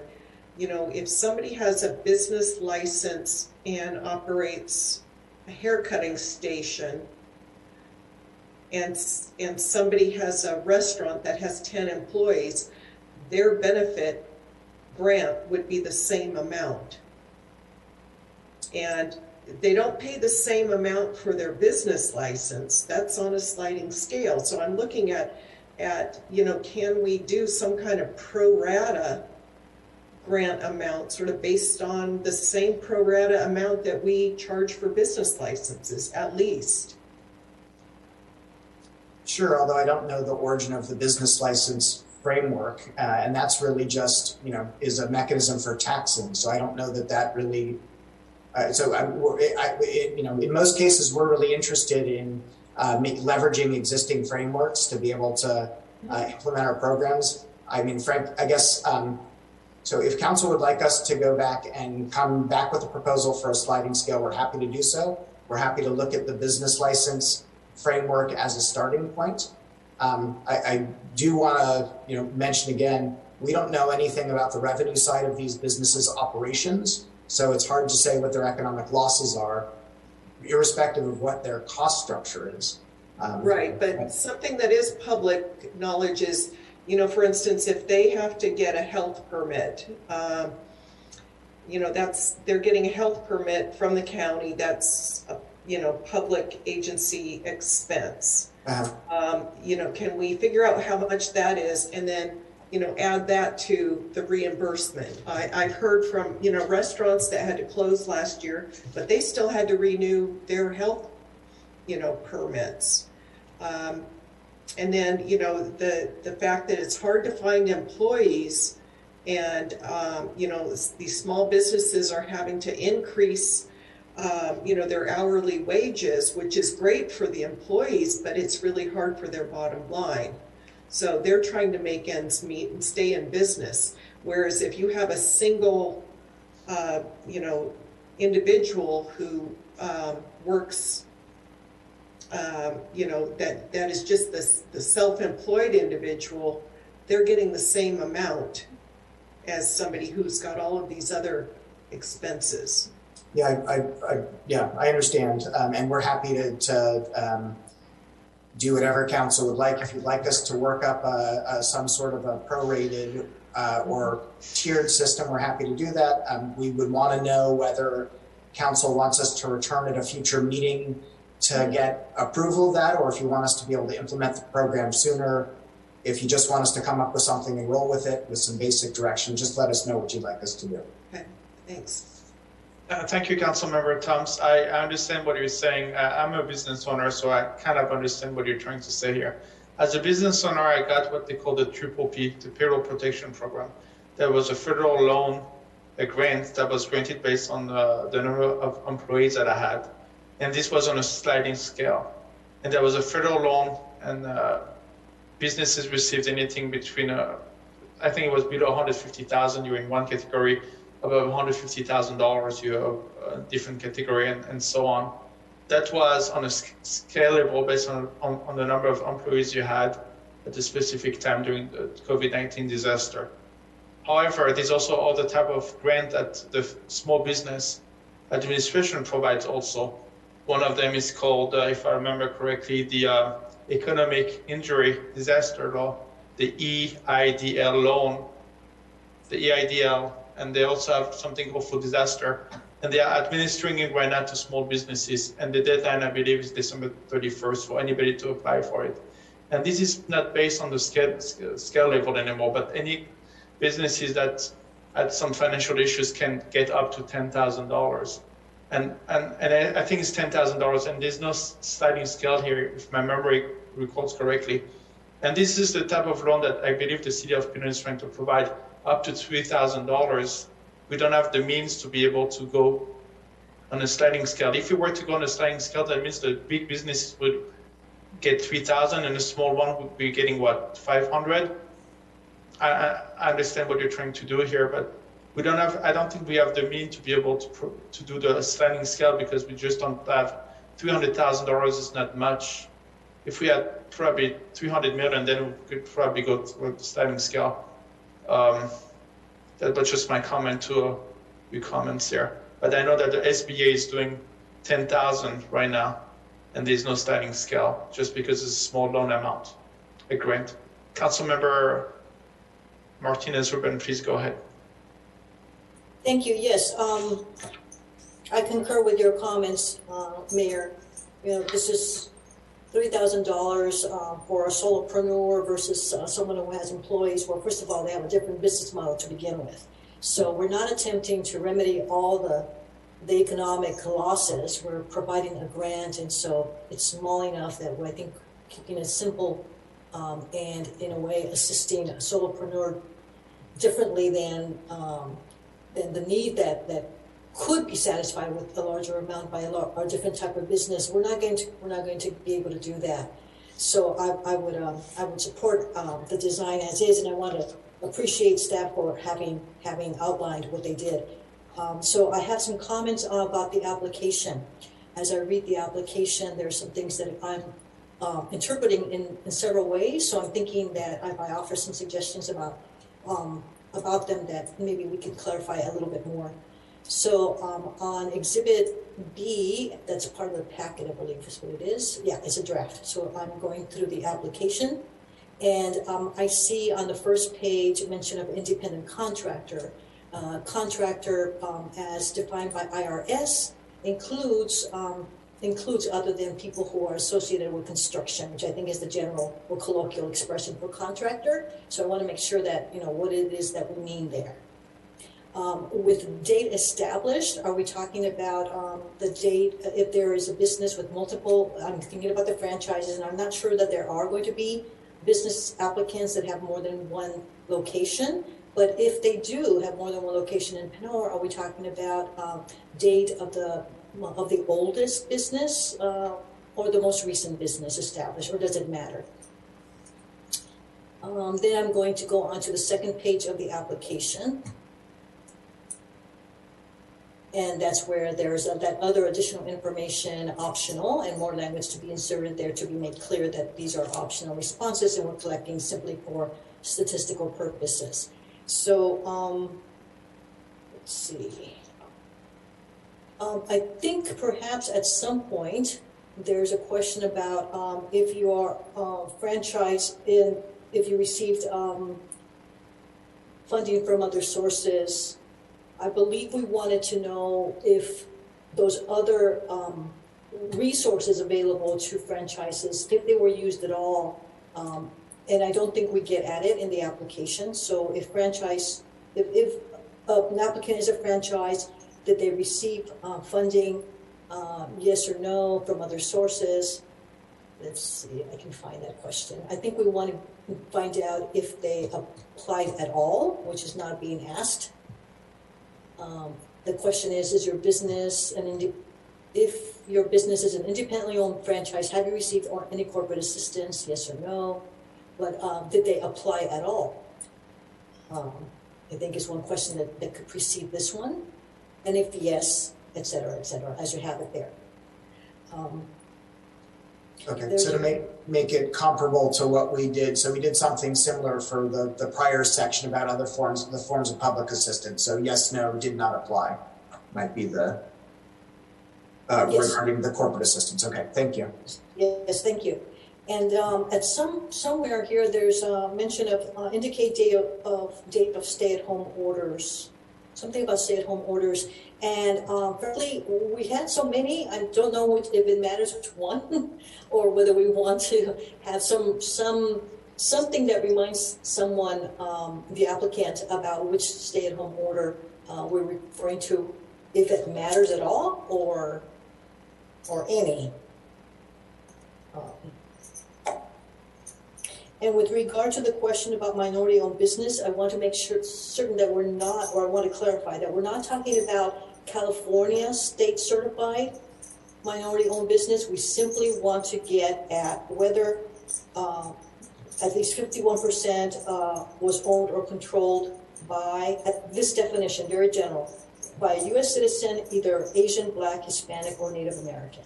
if somebody has a business license and operates a haircutting station, and somebody has a restaurant that has 10 employees, their benefit grant would be the same amount. And they don't pay the same amount for their business license. That's on a sliding scale. So I'm looking at can we do some kind of pro rata grant amount, sort of based on the same pro rata amount that we charge for business licenses, at least? Sure, although I don't know the origin of the business license framework, and that's really just, is a mechanism for taxing. So I don't know that really, in most cases, we're really interested in leveraging existing frameworks to be able to implement our programs. I mean, Frank, I guess, so if council would like us to go back and come back with a proposal for a sliding scale, we're happy to do so. We're happy to look at the business license framework as a starting point. I do want to mention again, we don't know anything about the revenue side of these businesses' operations, so it's hard to say what their economic losses are, irrespective of what their cost structure is. Right, but something that is public knowledge is, for instance, if they have to get a health permit, they're getting a health permit from the county. That's public agency expense. Can we figure out how much that is, and then add that to the reimbursement? I've heard from restaurants that had to close last year, but they still had to renew their health permits. And then the fact that it's hard to find employees, and these small businesses are having to increase their hourly wages, which is great for the employees, but it's really hard for their bottom line. So they're trying to make ends meet and stay in business. Whereas if you have a single, individual who works, that is just the self-employed individual, they're getting the same amount as somebody who's got all of these other expenses. Yeah, I understand, and we're happy to do whatever council would like. If you'd like us to work up some sort of a prorated or tiered system, we're happy to do that. We would want to know whether council wants us to return at a future meeting to get approval of that, or if you want us to be able to implement the program sooner. If you just want us to come up with something and roll with it with some basic direction, just let us know what you'd like us to do. Okay, thanks. Thank you, Councilmember Thoms. I understand what you're saying. I'm a business owner, so I kind of understand what you're trying to say here. As a business owner, I got what they call the Triple P, the Payroll Protection Program. There was a federal loan, a grant that was granted based on the number of employees that I had. And this was on a sliding scale. And there was a federal loan, and businesses received anything between, I think it was below 150,000, you're in one category, above $150,000, you're a different category, and so on. That was on a scalable based on the number of employees you had at a specific time during the COVID-19 disaster. However, there's also all the type of grant that the Small Business Administration provides also. One of them is called, if I remember correctly, the Economic Injury Disaster Law, the EIDL loan, the EIDL, and they also have something called for disaster. And they are administering it right now to small businesses. And the deadline, I believe, is December 31st for anybody to apply for it. And this is not based on the scale level anymore, but any businesses that had some financial issues can get up to $10,000. And I think it's $10,000, and there's no sliding scale here, if my memory recalls correctly. And this is the type of loan that I believe the city of Pinole is trying to provide, up to $3,000. We don't have the means to be able to go on a sliding scale. If we were to go on a sliding scale, that means the big businesses would get 3,000 and the small one would be getting what, 500? I understand what you're trying to do here, but we don't have, I don't think we have the means to be able to do the sliding scale, because we just don't have, $300,000 is not much. If we had probably 300 million, then we could probably go to the sliding scale. That was just my comment to your comments here. But I know that the SBA is doing 10,000 right now, and there's no sliding scale just because it's a small loan amount, a grant. Councilmember Martinez Ruben, please go ahead. Thank you. Yes, I concur with your comments, Mayor. You know, this is $3,000 for a solopreneur versus someone who has employees. Well, first of all, they have a different business model to begin with. So we're not attempting to remedy all the economic losses. We're providing a grant, and so it's small enough that I think keeping it simple and in a way assisting a solopreneur differently than the need that could be satisfied with a larger amount by a different type of business. We're not going to be able to do that. So I would support the design as is, and I want to appreciate staff for having outlined what they did. So I have some comments about the application. As I read the application, there are some things that I'm interpreting in several ways. So I'm thinking that if I offer some suggestions about them, that maybe we can clarify a little bit more. So on Exhibit B, that's part of the packet, I believe is what it is. Yeah, it's a draft. So I'm going through the application, and I see on the first page mention of independent contractor. Contractor, as defined by IRS, includes other than people who are associated with construction, which I think is the general or colloquial expression for contractor. So I want to make sure that you know what it is that we mean there. With date established, are we talking about the date, if there is a business with multiple, I'm thinking about the franchises, and I'm not sure that there are going to be business applicants that have more than one location, but if they do have more than one location in Pinole, are we talking about date of the oldest business or the most recent business established, or does it matter? Then I'm going to go on to the second page of the application. And that's where there's that other additional information optional and more language to be inserted there to be made clear that these are optional responses and we're collecting simply for statistical purposes. So let's see. I think perhaps at some point there's a question about if you are franchised if you received funding from other sources, I believe we wanted to know if those other resources available to franchises, if they were used at all. And I don't think we get at it in the application. So if an applicant is a franchise, did they receive funding, yes or no, from other sources? Let's see if I can find that question. I think we want to find out if they applied at all, which is not being asked. The question is your business if your business is an independently owned franchise, have you received any corporate assistance, yes or no? But did they apply at all? I think is one question that could precede this one. And if yes, et cetera, as you have it there. Okay, so to make it comparable to what we did, so we did something similar for the prior section about other forms of public assistance. So yes, no, did not apply, might be the yes. Regarding the corporate assistance. Okay, thank you. Yes, thank you. And at somewhere here, there's a mention of indicate date of stay-at-home orders. Something about stay-at-home orders. And frankly, we had so many, I don't know if it matters which one, or whether we want to have something that reminds someone, the applicant, about which stay-at-home order we're referring to, if it matters at all, or any. And with regard to the question about minority-owned business, I want to make certain that we're not, or I want to clarify that we're not talking about California state-certified minority-owned business. We simply want to get at whether at least 51% was owned or controlled by, at this definition, very general, by a U.S. citizen, either Asian, Black, Hispanic, or Native American.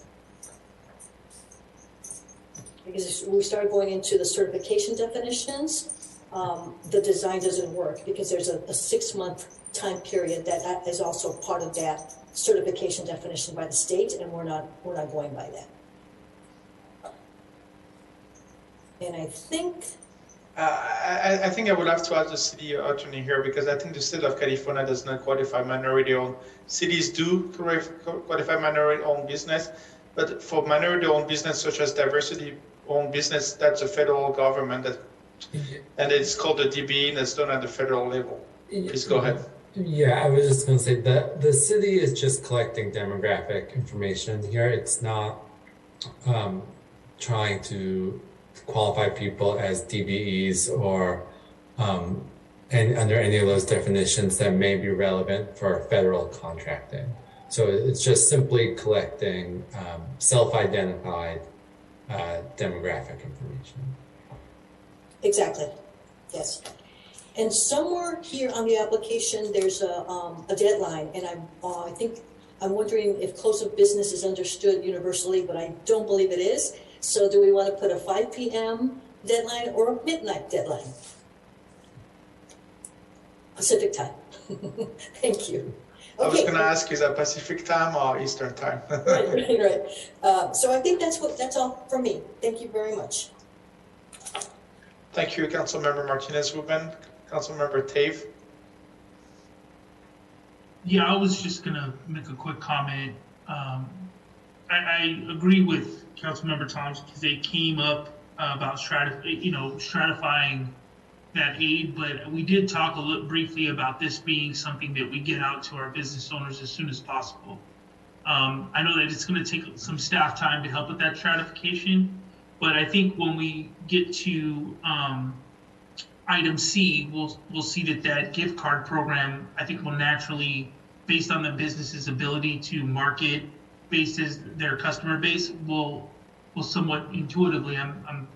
Because when we start going into the certification definitions, the design doesn't work because there's a 6-month time period that is also part of that certification definition by the state, and we're not going by that. And I think I think I would have to ask the city attorney here, because I think the state of California does not qualify minority-owned. Cities do qualify minority-owned business, but for minority-owned business such as diversity-owned business, that's a federal government, and it's called the DBE, and it's done at the federal level. Please go ahead. Yeah, I was just going to say that the city is just collecting demographic information here. It's not trying to qualify people as DBEs or and under any of those definitions that may be relevant for federal contracting. So it's just simply collecting self-identified demographic information. Exactly, yes. And somewhere here on the application, there's a deadline, and I'm wondering if close of business is understood universally, but I don't believe it is. So do we want to put a 5 p.m. deadline or a midnight deadline? Pacific time. Thank you. Okay. I was going to ask, is that Pacific time or Eastern time? right. So I think that's all for me. Thank you very much. Thank you, Councilmember Martinez-Ruben. Councilmember Tave. Yeah, I was just going to make a quick comment. I agree with Councilmember Thomas because they came up about stratifying that aid, but we did talk a little briefly about this being something that we get out to our business owners as soon as possible. I know that it's going to take some staff time to help with that stratification, but I think when we get to item C, we'll see that gift card program, I think, will naturally, based on the business's ability to market based as their customer base, will somewhat intuitively, I'm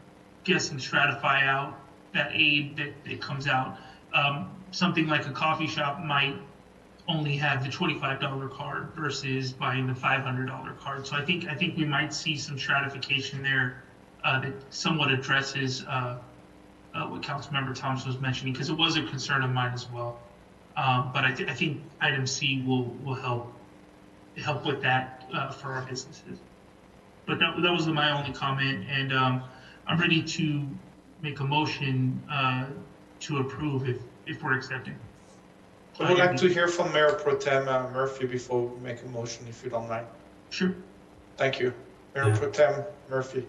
guessing, stratify out that aid that comes out. Something like a coffee shop might only have the $25 card versus buying the $500 card. So I think we might see some stratification there that somewhat addresses what Councilmember Thomas was mentioning, because it was a concern of mine as well. But I think item C will help with that for our businesses. But that was my only comment, and I'm ready to make a motion to approve if we're accepting. I would like to hear from Mayor Pro Tem Murphy before we make a motion, if you don't mind. Sure. Thank you. Mayor Pro Tem Murphy.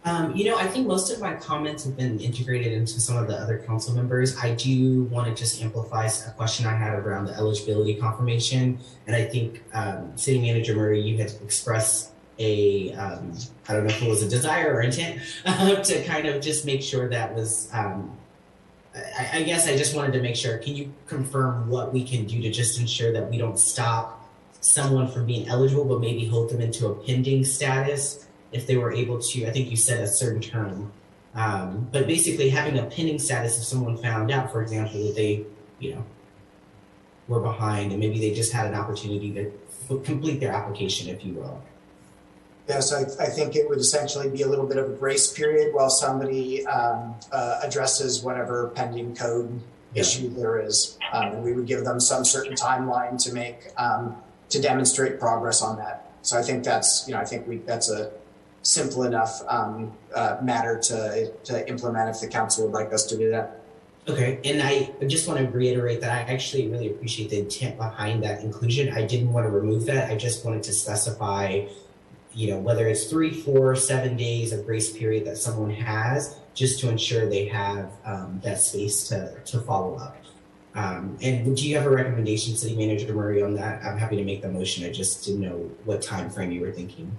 I think most of my comments have been integrated into some of the other council members. I do want to just amplify a question I had around the eligibility confirmation. And I think City Manager Murray, you had expressed I don't know if it was a desire or intent to kind of just make sure that was, I guess I just wanted to make sure, can you confirm what we can do to just ensure that we don't stop someone from being eligible, but maybe hold them into a pending status if they were able to, I think you said a certain term, but basically having a pending status if someone found out, for example, that they, were behind and maybe they just had an opportunity to complete their application, if you will. Yes, I think it would essentially be a little bit of a grace period while somebody addresses whatever pending code issue there is. And we would give them some certain timeline to make, to demonstrate progress on that. So I think that's, that's a simple enough matter to implement if the council would like us to do that. Okay, and I just want to reiterate that I actually really appreciate the intent behind that inclusion. I didn't want to remove that. I just wanted to specify, whether it's 3, 4, 7 days of grace period that someone has, just to ensure they have that space to follow up. And do you have a recommendation, City Manager Murray, on that? I'm happy to make the motion. I just didn't know what time frame you were thinking.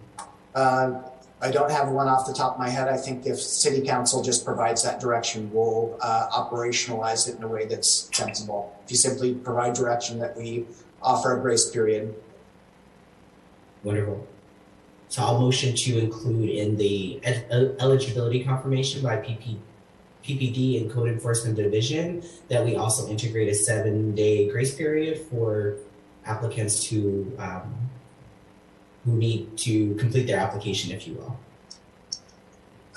I don't have one off the top of my head. I think if City Council just provides that direction, we'll operationalize it in a way that's sensible. If you simply provide direction that we offer a grace period. Wonderful. So I'll motion to include in the eligibility confirmation by PPD and Code Enforcement Division that we also integrate a 7-day grace period for applicants who need to complete their application, if you will.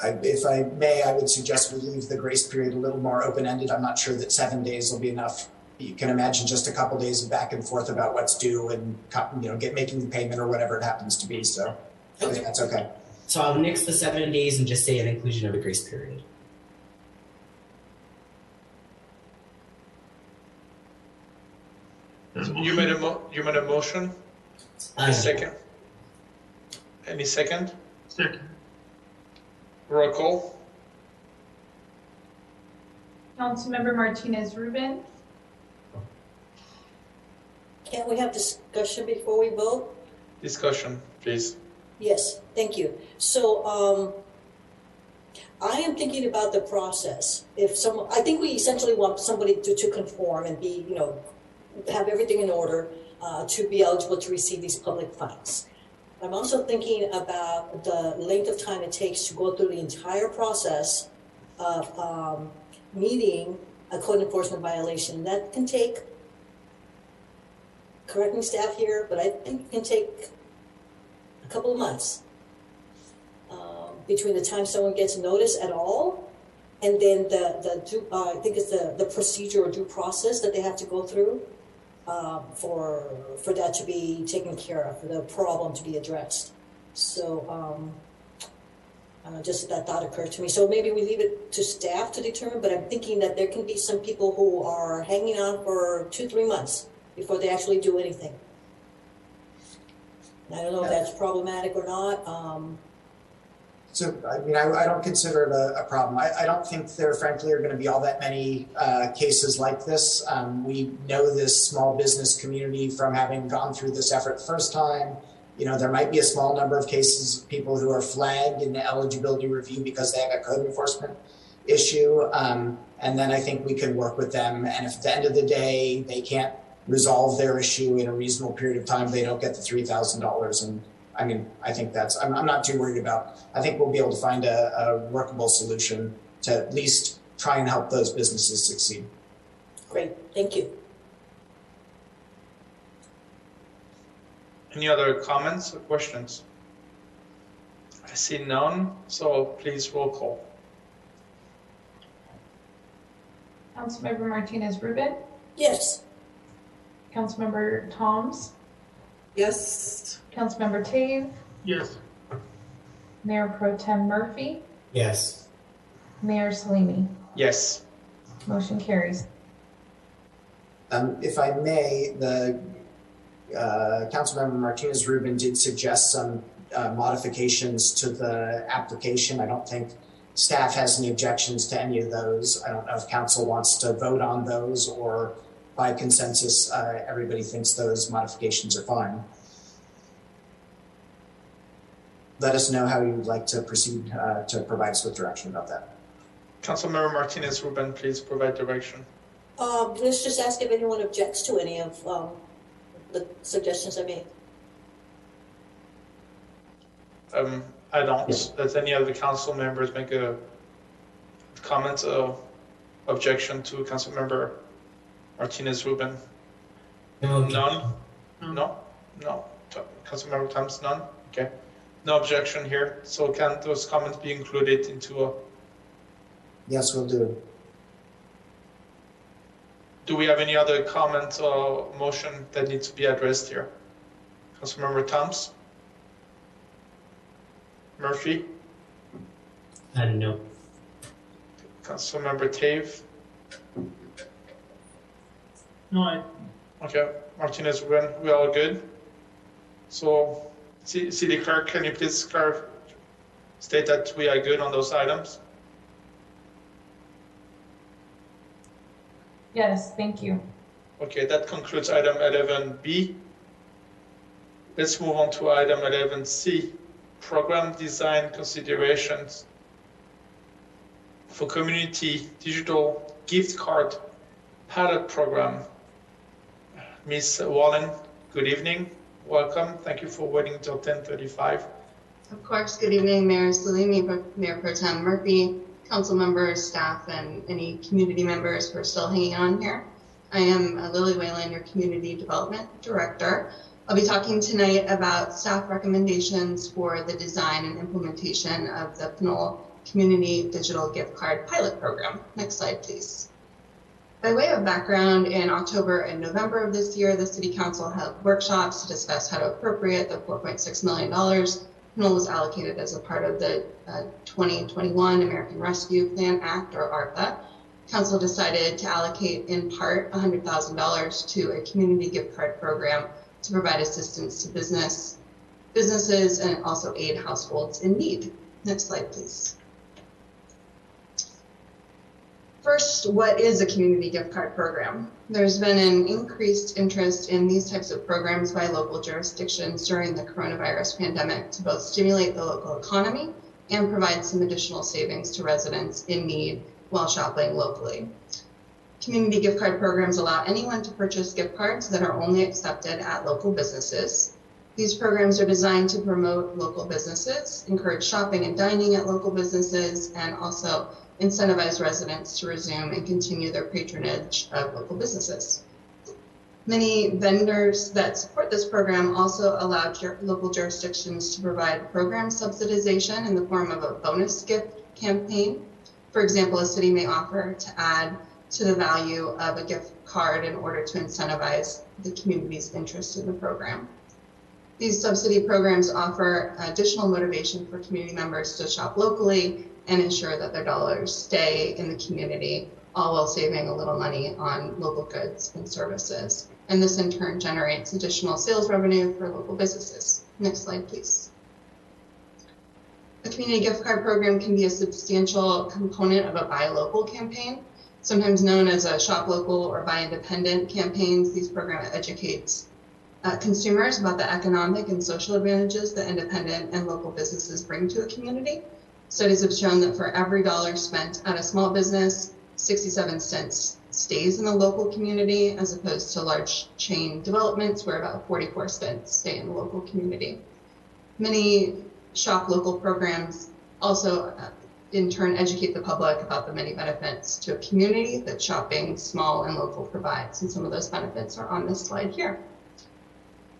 If I may, I would suggest we leave the grace period a little more open-ended. I'm not sure that 7 days will be enough. You can imagine just a couple days of back and forth about what's due and making the payment or whatever it happens to be. So I think that's okay. So I'll nix the 7 days and just say an inclusion of a grace period. You made a motion? A second? Any second? Second. Roll call. Councilmember Martinez Rubin. Can't we have discussion before we vote? Discussion, please. Yes, thank you. So I am thinking about the process. I think we essentially want somebody to conform and be, have everything in order to be eligible to receive these public funds. I'm also thinking about the length of time it takes to go through the entire process of meeting a code enforcement violation. That can take, correct me staff here, but I think it can take a couple of months between the time someone gets notice at all and then I think it's the procedure or due process that they have to go through for that to be taken care of, for the problem to be addressed. So just that thought occurred to me. So maybe we leave it to staff to determine, but I'm thinking that there can be some people who are hanging on for 2-3 months before they actually do anything. And I don't know if that's problematic or not. So, I don't consider it a problem. I don't think there, frankly, are going to be all that many cases like this. We know this small business community from having gone through this effort the first time. There might be a small number of cases of people who are flagged in the eligibility review because they have a code enforcement issue. And then I think we can work with them. And if at the end of the day, they can't resolve their issue in a reasonable period of time, they don't get the $3,000. And I think I'm not too worried about. I think we'll be able to find a workable solution to at least try and help those businesses succeed. Great, thank you. Any other comments or questions? I see none, so please roll call. Councilmember Martinez Rubin. Yes. Councilmember Toms. Yes. Councilmember Tave. Yes. Mayor Pro Tem Murphy. Yes. Mayor Salimi. Yes. Motion carries. If I may, the Councilmember Martinez Rubin did suggest some modifications to the application. I don't think staff has any objections to any of those. I don't know if council wants to vote on those or by consensus, everybody thinks those modifications are fine. Let us know how you'd like to proceed to provide us with direction about that. Councilmember Martinez Rubin, please provide direction. Let's just ask if anyone objects to any of the suggestions I made. I don't. Does any of the council members make a comment or objection to Councilmember Martinez Rubin? No. None? No? No. Councilmember Thomas, none? Okay. No objection here. So can those comments be included into a... Yes, we'll do. Do we have any other comments or motion that needs to be addressed here? Councilmember Thomas? Murphy? No. Councilmember Tave? No, Okay, Martinez Rubin, we're all good. So, City Clerk, can you please state that we are good on those items? Yes, thank you. Okay, that concludes item 11B. Let's move on to item 11C, program design considerations for community digital gift card pilot program. Ms. Wallen, good evening. Welcome. Thank you for waiting until 10:35. Of course. Good evening, Mayor Salimi, Mayor Pro Tem Murphy, council members, staff, and any community members who are still hanging on here. I am Lily Whalen, your Community Development Director. I'll be talking tonight about staff recommendations for the design and implementation of the Pinole Community Digital Gift Card Pilot Program. Next slide, please. By way of background, in October and November of this year, the City Council held workshops to discuss how to appropriate the $4.6 million Pinole was allocated as a part of the 2021 American Rescue Plan Act, or ARPA. Council decided to allocate in part $100,000 to a community gift card program to provide assistance to businesses and also aid households in need. Next slide, please. First, what is a community gift card program? There's been an increased interest in these types of programs by local jurisdictions during the coronavirus pandemic to both stimulate the local economy and provide some additional savings to residents in need while shopping locally. Community gift card programs allow anyone to purchase gift cards that are only accepted at local businesses. These programs are designed to promote local businesses, encourage shopping and dining at local businesses, and also incentivize residents to resume and continue their patronage of local businesses. Many vendors that support this program also allow local jurisdictions to provide program subsidization in the form of a bonus gift campaign. For example, a city may offer to add to the value of a gift card in order to incentivize the community's interest in the program. These subsidy programs offer additional motivation for community members to shop locally and ensure that their dollars stay in the community, all while saving a little money on local goods and services. And this in turn generates additional sales revenue for local businesses. Next slide, please. A community gift card program can be a substantial component of a buy local campaign, sometimes known as a shop local or buy independent campaigns. These programs educate consumers about the economic and social advantages that independent and local businesses bring to a community. Studies have shown that for every dollar spent at a small business, 67 cents stays in the local community, as opposed to large chain developments where about 44 cents stay in the local community. Many shop local programs also in turn educate the public about the many benefits to a community that shopping small and local provides, and some of those benefits are on this slide here.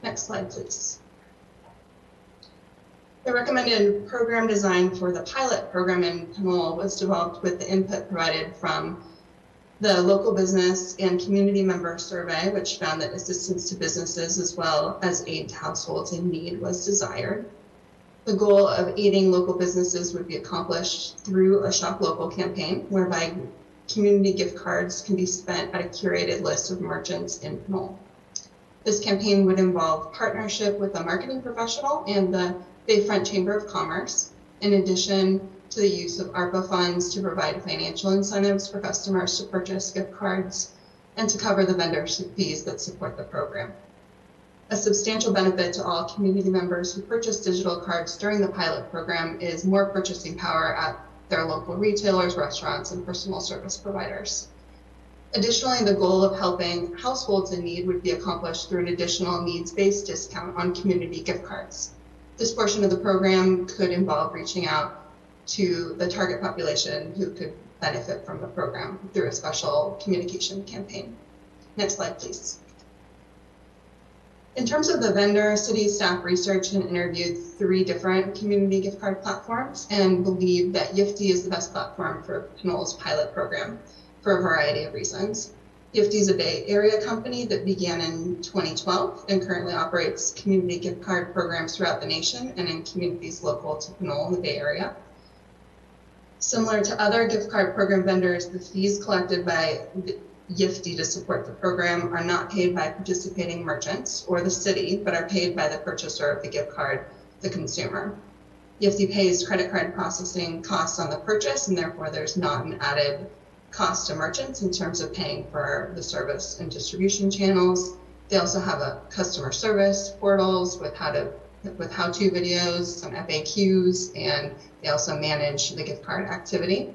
Next slide, please. The recommended program design for the pilot program in Pinole was developed with the input provided from the local business and community member survey, which found that assistance to businesses as well as aid to households in need was desired. The goal of aiding local businesses would be accomplished through a shop local campaign, whereby community gift cards can be spent at a curated list of merchants in Pinole. This campaign would involve partnership with a marketing professional and the Bayfront Chamber of Commerce, in addition to the use of ARPA funds to provide financial incentives for customers to purchase gift cards and to cover the vendor fees that support the program. A substantial benefit to all community members who purchase digital cards during the pilot program is more purchasing power at their local retailers, restaurants, and personal service providers. Additionally, the goal of helping households in need would be accomplished through an additional needs-based discount on community gift cards. This portion of the program could involve reaching out to the target population who could benefit from the program through a special communication campaign. Next slide, please. In terms of the vendor, city staff researched and interviewed 3 different community gift card platforms and believe that Yifty is the best platform for Pinole's pilot program for a variety of reasons. Yifty is a Bay Area company that began in 2012 and currently operates community gift card programs throughout the nation and in communities local to Pinole in the Bay Area. Similar to other gift card program vendors, the fees collected by Yifty to support the program are not paid by participating merchants or the city, but are paid by the purchaser of the gift card, the consumer. Yifty pays credit card processing costs on the purchase, and therefore there's not an added cost to merchants in terms of paying for the service and distribution channels. They also have a customer service portals with how-to videos, some FAQs, and they also manage the gift card activity.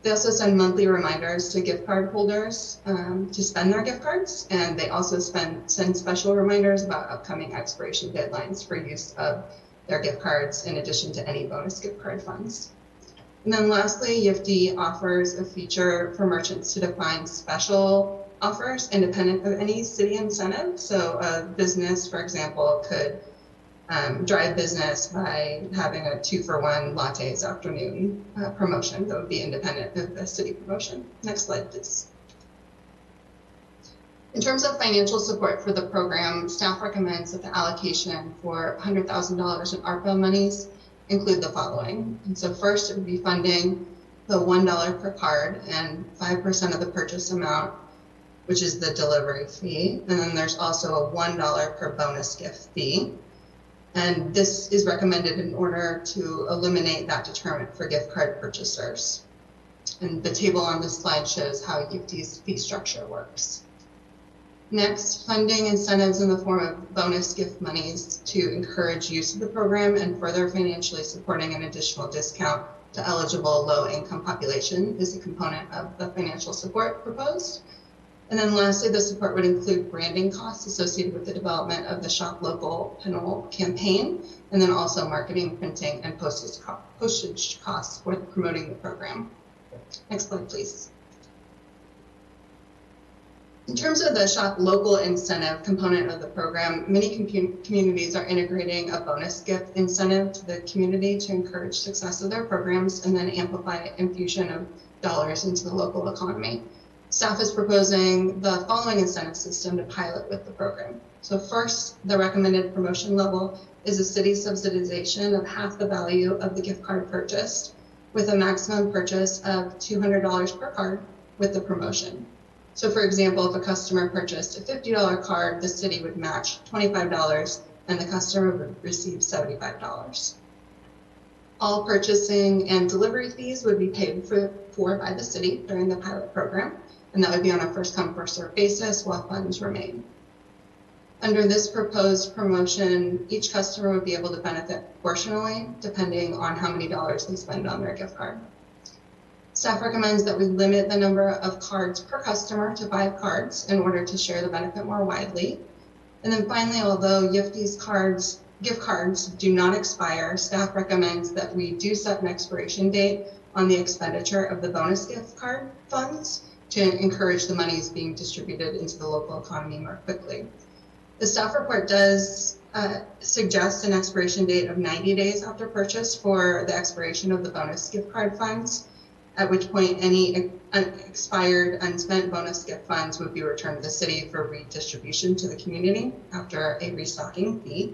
They also send monthly reminders to gift card holders to spend their gift cards, and they also send special reminders about upcoming expiration deadlines for use of their gift cards in addition to any bonus gift card funds. And then lastly, Yifty offers a feature for merchants to define special offers independent of any city incentive. So a business, for example, could drive business by having a 2-for-1 lattes afternoon promotion that would be independent of the city promotion. Next slide, please. In terms of financial support for the program, staff recommends that the allocation for $100,000 in ARPA monies include the following. And so first, it would be funding the $1 per card and 5% of the purchase amount, which is the delivery fee. And then there's also a $1 per bonus gift fee. And this is recommended in order to eliminate that deterrent for gift card purchasers. And the table on this slide shows how Yifty's fee structure works. Next, funding incentives in the form of bonus gift monies to encourage use of the program and further financially supporting an additional discount to eligible low-income population is a component of the financial support proposed. And then lastly, the support would include branding costs associated with the development of the Shop Local Pinole campaign, and then also marketing, printing, and postage costs for promoting the program. Next slide, please. In terms of the Shop Local incentive component of the program, many communities are integrating a bonus gift incentive to the community to encourage success of their programs and then amplify infusion of dollars into the local economy. Staff is proposing the following incentive system to pilot with the program. So first, the recommended promotion level is a city subsidization of half the value of the gift card purchased, with a maximum purchase of $200 per card with the promotion. So for example, if a customer purchased a $50 card, the city would match $25 and the customer would receive $75. All purchasing and delivery fees would be paid for by the city during the pilot program, and that would be on a first-come, first-served basis while funds remain. Under this proposed promotion, each customer would be able to benefit proportionally depending on how many dollars they spend on their gift card. Staff recommends that we limit the number of cards per customer to 5 cards in order to share the benefit more widely. And then finally, although Yifty's gift cards do not expire, staff recommends that we do set an expiration date on the expenditure of the bonus gift card funds to encourage the monies being distributed into the local economy more quickly. The staff report does suggest an expiration date of 90 days after purchase for the expiration of the bonus gift card funds, at which point any expired unspent bonus gift funds would be returned to the city for redistribution to the community after a restocking fee.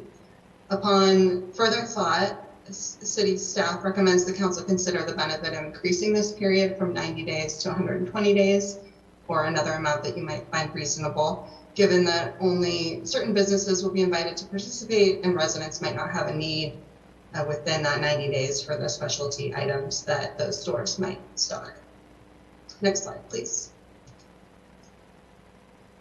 Upon further thought, city staff recommends the council consider the benefit of increasing this period from 90 days to 120 days, or another amount that you might find reasonable, given that only certain businesses will be invited to participate and residents might not have a need within that 90 days for the specialty items that those stores might stock. Next slide, please.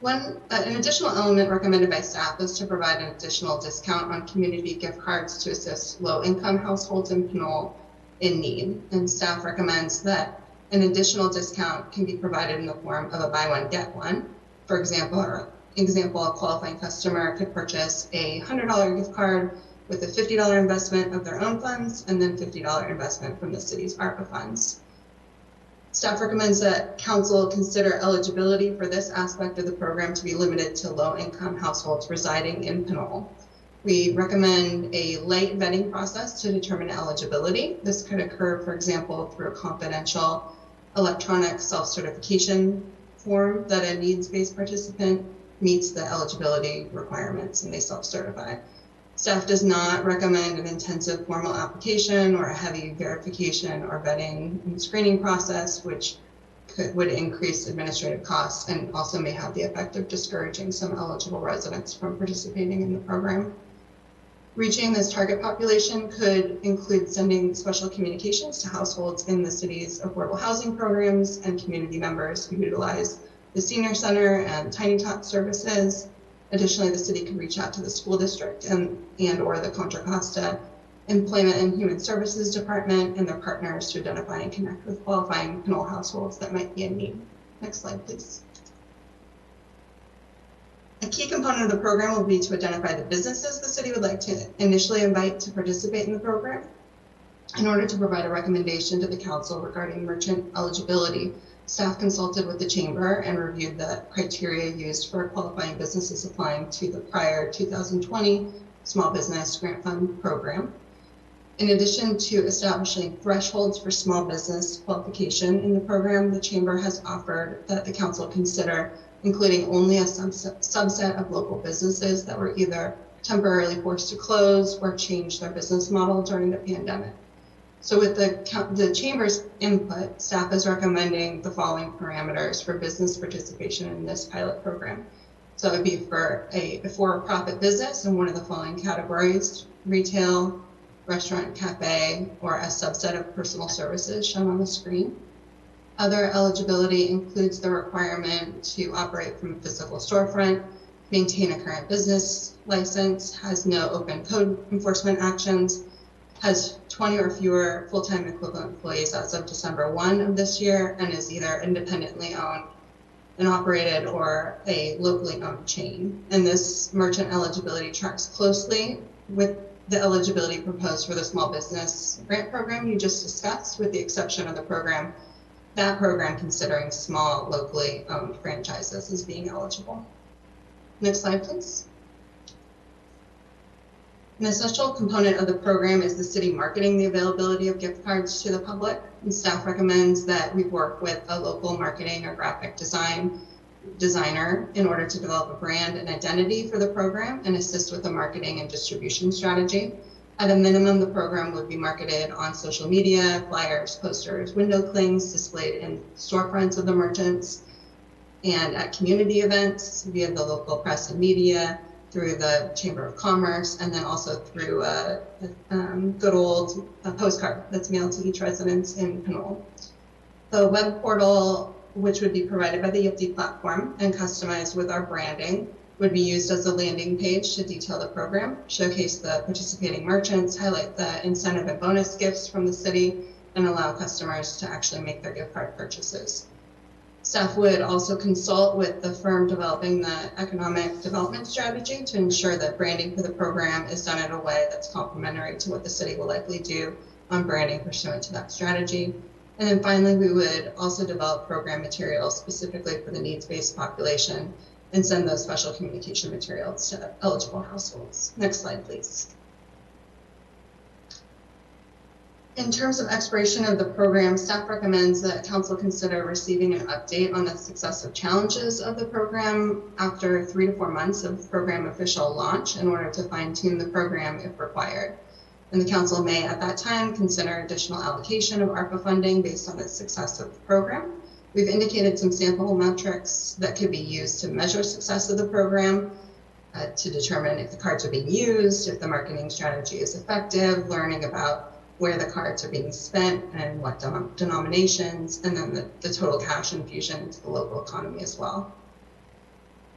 An additional element recommended by staff is to provide an additional discount on community gift cards to assist low-income households in Pinole in need. And staff recommends that an additional discount can be provided in the form of a buy one, get one. For example, a qualifying customer could purchase a $100 gift card with a $50 investment of their own funds and then $50 investment from the city's ARPA funds. Staff recommends that council consider eligibility for this aspect of the program to be limited to low-income households residing in Pinole. We recommend a light vetting process to determine eligibility. This could occur, for example, through a confidential electronic self-certification form that a needs-based participant meets the eligibility requirements and they self-certify. Staff does not recommend an intensive formal application or a heavy verification or vetting and screening process, which would increase administrative costs and also may have the effect of discouraging some eligible residents from participating in the program. Reaching this target population could include sending special communications to households in the city's affordable housing programs and community members who utilize the senior center and tiny tot services. Additionally, the city could reach out to the school district and or the Contra Costa Employment and Human Services Department and their partners to identify and connect with qualifying Pinole households that might be in need. Next slide, please. A key component of the program will be to identify the businesses the city would like to initially invite to participate in the program. In order to provide a recommendation to the council regarding merchant eligibility, staff consulted with the chamber and reviewed the criteria used for qualifying businesses applying to the prior 2020 Small Business Grant Fund program. In addition to establishing thresholds for small business qualification in the program, the chamber has offered that the council consider including only a subset of local businesses that were either temporarily forced to close or change their business model during the pandemic. So with the chamber's input, staff is recommending the following parameters for business participation in this pilot program. So it would be for a for-profit business in one of the following categories: retail, restaurant, cafe, or a subset of personal services shown on the screen. Other eligibility includes the requirement to operate from a physical storefront, maintain a current business license, has no open code enforcement actions, has 20 or fewer full-time equivalent employees as of December 1 of this year, and is either independently owned and operated or a locally owned chain. And this merchant eligibility tracks closely with the eligibility proposed for the small business grant program you just discussed, with the exception of that program considering small locally owned franchises as being eligible. Next slide, please. An essential component of the program is the city marketing the availability of gift cards to the public. And staff recommends that we work with a local marketing or graphic designer in order to develop a brand and identity for the program and assist with the marketing and distribution strategy. At a minimum, the program would be marketed on social media, flyers, posters, window clings displayed in storefronts of the merchants, and at community events via the local press and media, through the Chamber of Commerce, and then also through a good old postcard that's mailed to each resident in Pinole. The web portal, which would be provided by the YIPD platform and customized with our branding, would be used as a landing page to detail the program, showcase the participating merchants, highlight the incentive and bonus gifts from the city, and allow customers to actually make their gift card purchases. Staff would also consult with the firm developing the economic development strategy to ensure that branding for the program is done in a way that's complementary to what the city will likely do on branding pursuant to that strategy. And then finally, we would also develop program materials specifically for the needs-based population and send those special communication materials to eligible households. Next slide, please. In terms of expiration of the program, staff recommends that council consider receiving an update on the successive challenges of the program after 3 to 4 months of program official launch in order to fine-tune the program if required. And the council may at that time consider additional allocation of ARPA funding based on the success of the program. We've indicated some sample metrics that could be used to measure success of the program, to determine if the cards are being used, if the marketing strategy is effective, learning about where the cards are being spent and what denominations, and then the total cash infusion into the local economy as well.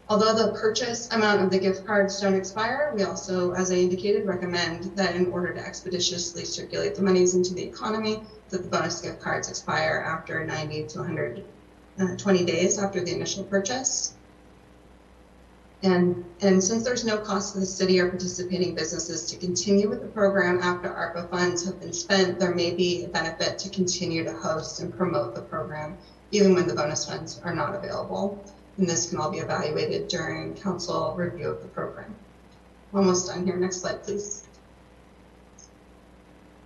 Although the purchase amount of the gift cards don't expire, we also, as I indicated, recommend that in order to expeditiously circulate the monies into the economy, that the bonus gift cards expire after 90 to 120 days after the initial purchase. And since there's no cost to the city or participating businesses to continue with the program after ARPA funds have been spent, there may be a benefit to continue to host and promote the program, even when the bonus funds are not available. And this can all be evaluated during council review of the program. Almost done here. Next slide, please.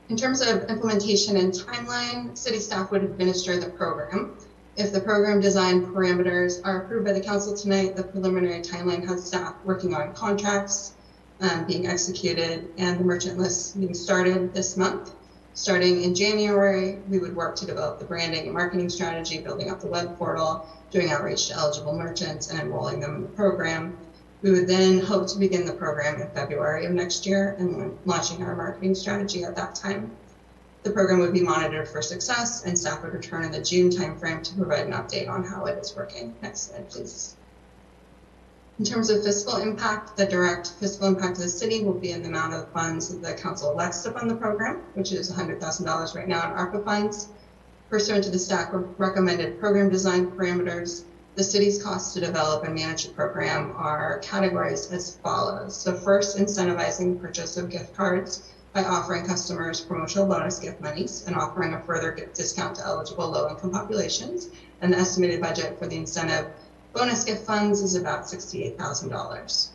In terms of implementation and timeline, city staff would administer the program. If the program design parameters are approved by the council tonight, the preliminary timeline has staff working on contracts being executed and the merchant list being started this month. Starting in January, we would work to develop the branding and marketing strategy, building up the web portal, doing outreach to eligible merchants and enrolling them in the program. We would then hope to begin the program in February of next year and launching our marketing strategy at that time. The program would be monitored for success and staff would return in the June timeframe to provide an update on how it is working. Next slide, please. In terms of fiscal impact, the direct fiscal impact to the city will be in the amount of funds that the council elects to fund the program, which is $100,000 right now in ARPA funds. Pursuant to the staff recommended program design parameters, the city's costs to develop and manage the program are categorized as follows. So first, incentivizing purchase of gift cards by offering customers promotional bonus gift monies and offering a further gift discount to eligible low-income populations. And the estimated budget for the incentive bonus gift funds is about $68,000.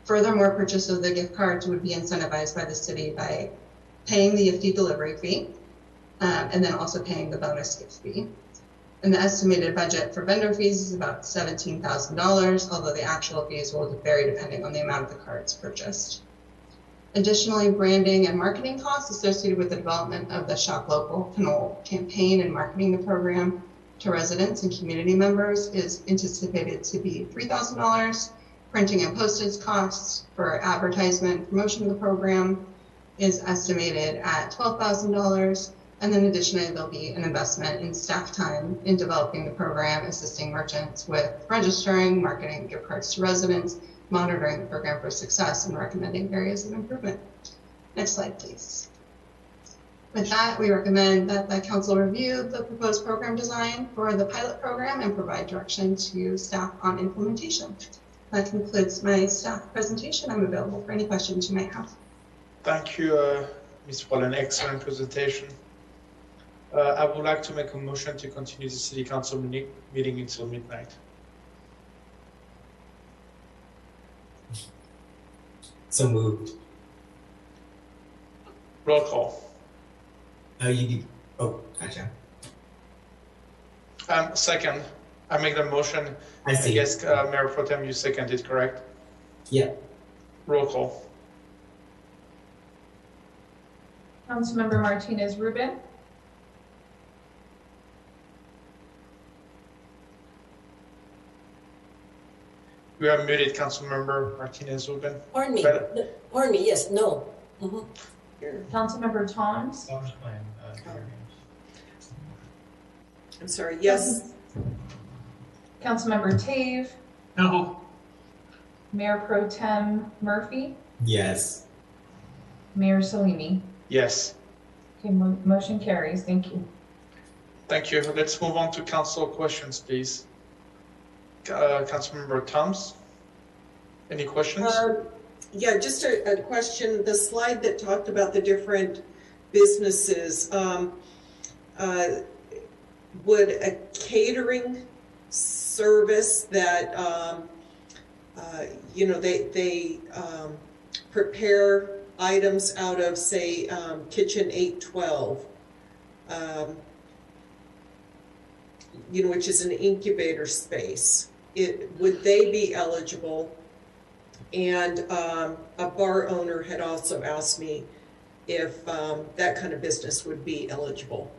Furthermore, purchase of the gift cards would be incentivized by the city by paying the IFTI delivery fee and then also paying the bonus gift fee. And the estimated budget for vendor fees is about $17,000, although the actual fees will vary depending on the amount of the cards purchased. Additionally, branding and marketing costs associated with the development of the Shop Local Pinole campaign and marketing the program to residents and community members is anticipated to be $3,000. Printing and postage costs for advertisement and promotion of the program is estimated at $12,000. And then additionally, there'll be an investment in staff time in developing the program, assisting merchants with registering, marketing gift cards to residents, monitoring the program for success, and recommending areas of improvement. Next slide, please. With that, we recommend that the council review the proposed program design for the pilot program and provide direction to staff on implementation. That concludes my staff presentation. I'm available for any questions you might have. Thank you, Ms. Wall, an excellent presentation. I would like to make a motion to continue the city council meeting until midnight. So moved. Roll call. Gotcha. Second, I make the motion. I see. I guess Mayor Pro Tem, you seconded, correct? Yeah. Roll call. Councilmember Martinez Rubin. You are muted, Councilmember Martinez Rubin. Pardon me. Pardon me. Yes. No. Councilmember Toms. I'm sorry. Yes. Councilmember Tave. No. Mayor Pro Tem Murphy. Yes. Mayor Salimi. Yes. Okay, motion carries. Thank you. Thank you. Let's move on to council questions, please. Councilmember Toms, any questions? Yeah, just a question. The slide that talked about the different businesses, would a catering service that, they prepare items out of, say, Kitchen 812, which is an incubator space. Would they be eligible? And a bar owner had also asked me if that kind of business would be eligible.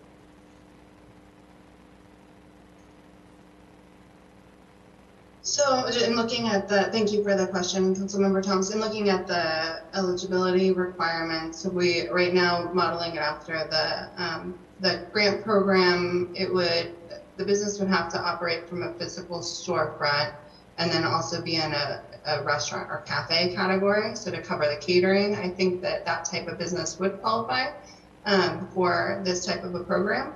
So in looking at thank you for the question, Councilmember Thomas. In looking at the eligibility requirements, we right now modeling it after the grant program, the business would have to operate from a physical storefront and then also be in a restaurant or cafe category. So to cover the catering, I think that type of business would qualify for this type of a program.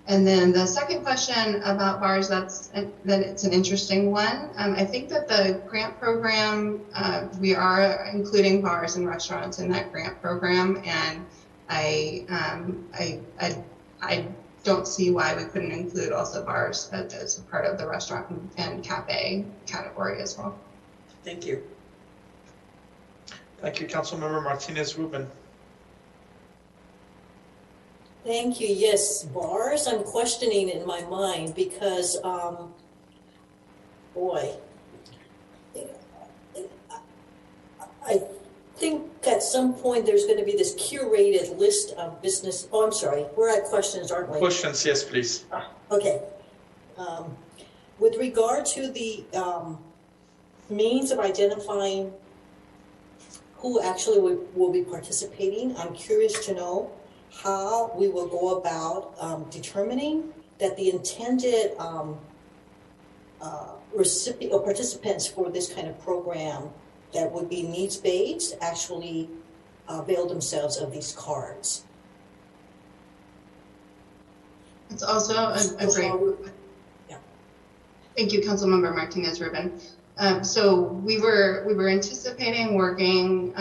And then the second question about bars, it's an interesting one. I think that the grant program, we are including bars and restaurants in that grant program, and I don't see why we couldn't include also bars as a part of the restaurant and cafe category as well. Thank you. Thank you, Councilmember Martinez Rubin. Thank you. Yes, bars, I'm questioning in my mind because, boy, I think at some point there's going to be this curated list of business. Oh, I'm sorry. We're at questions, aren't we? Questions, yes, please. Okay. With regard to the means of identifying who actually will be participating, I'm curious to know how we will go about determining that the intended recipient or participants for this kind of program that would be needs-based actually avail themselves of these cards. It's also a great. Yeah. Thank you, Councilmember Martinez Rubin. So we were anticipating working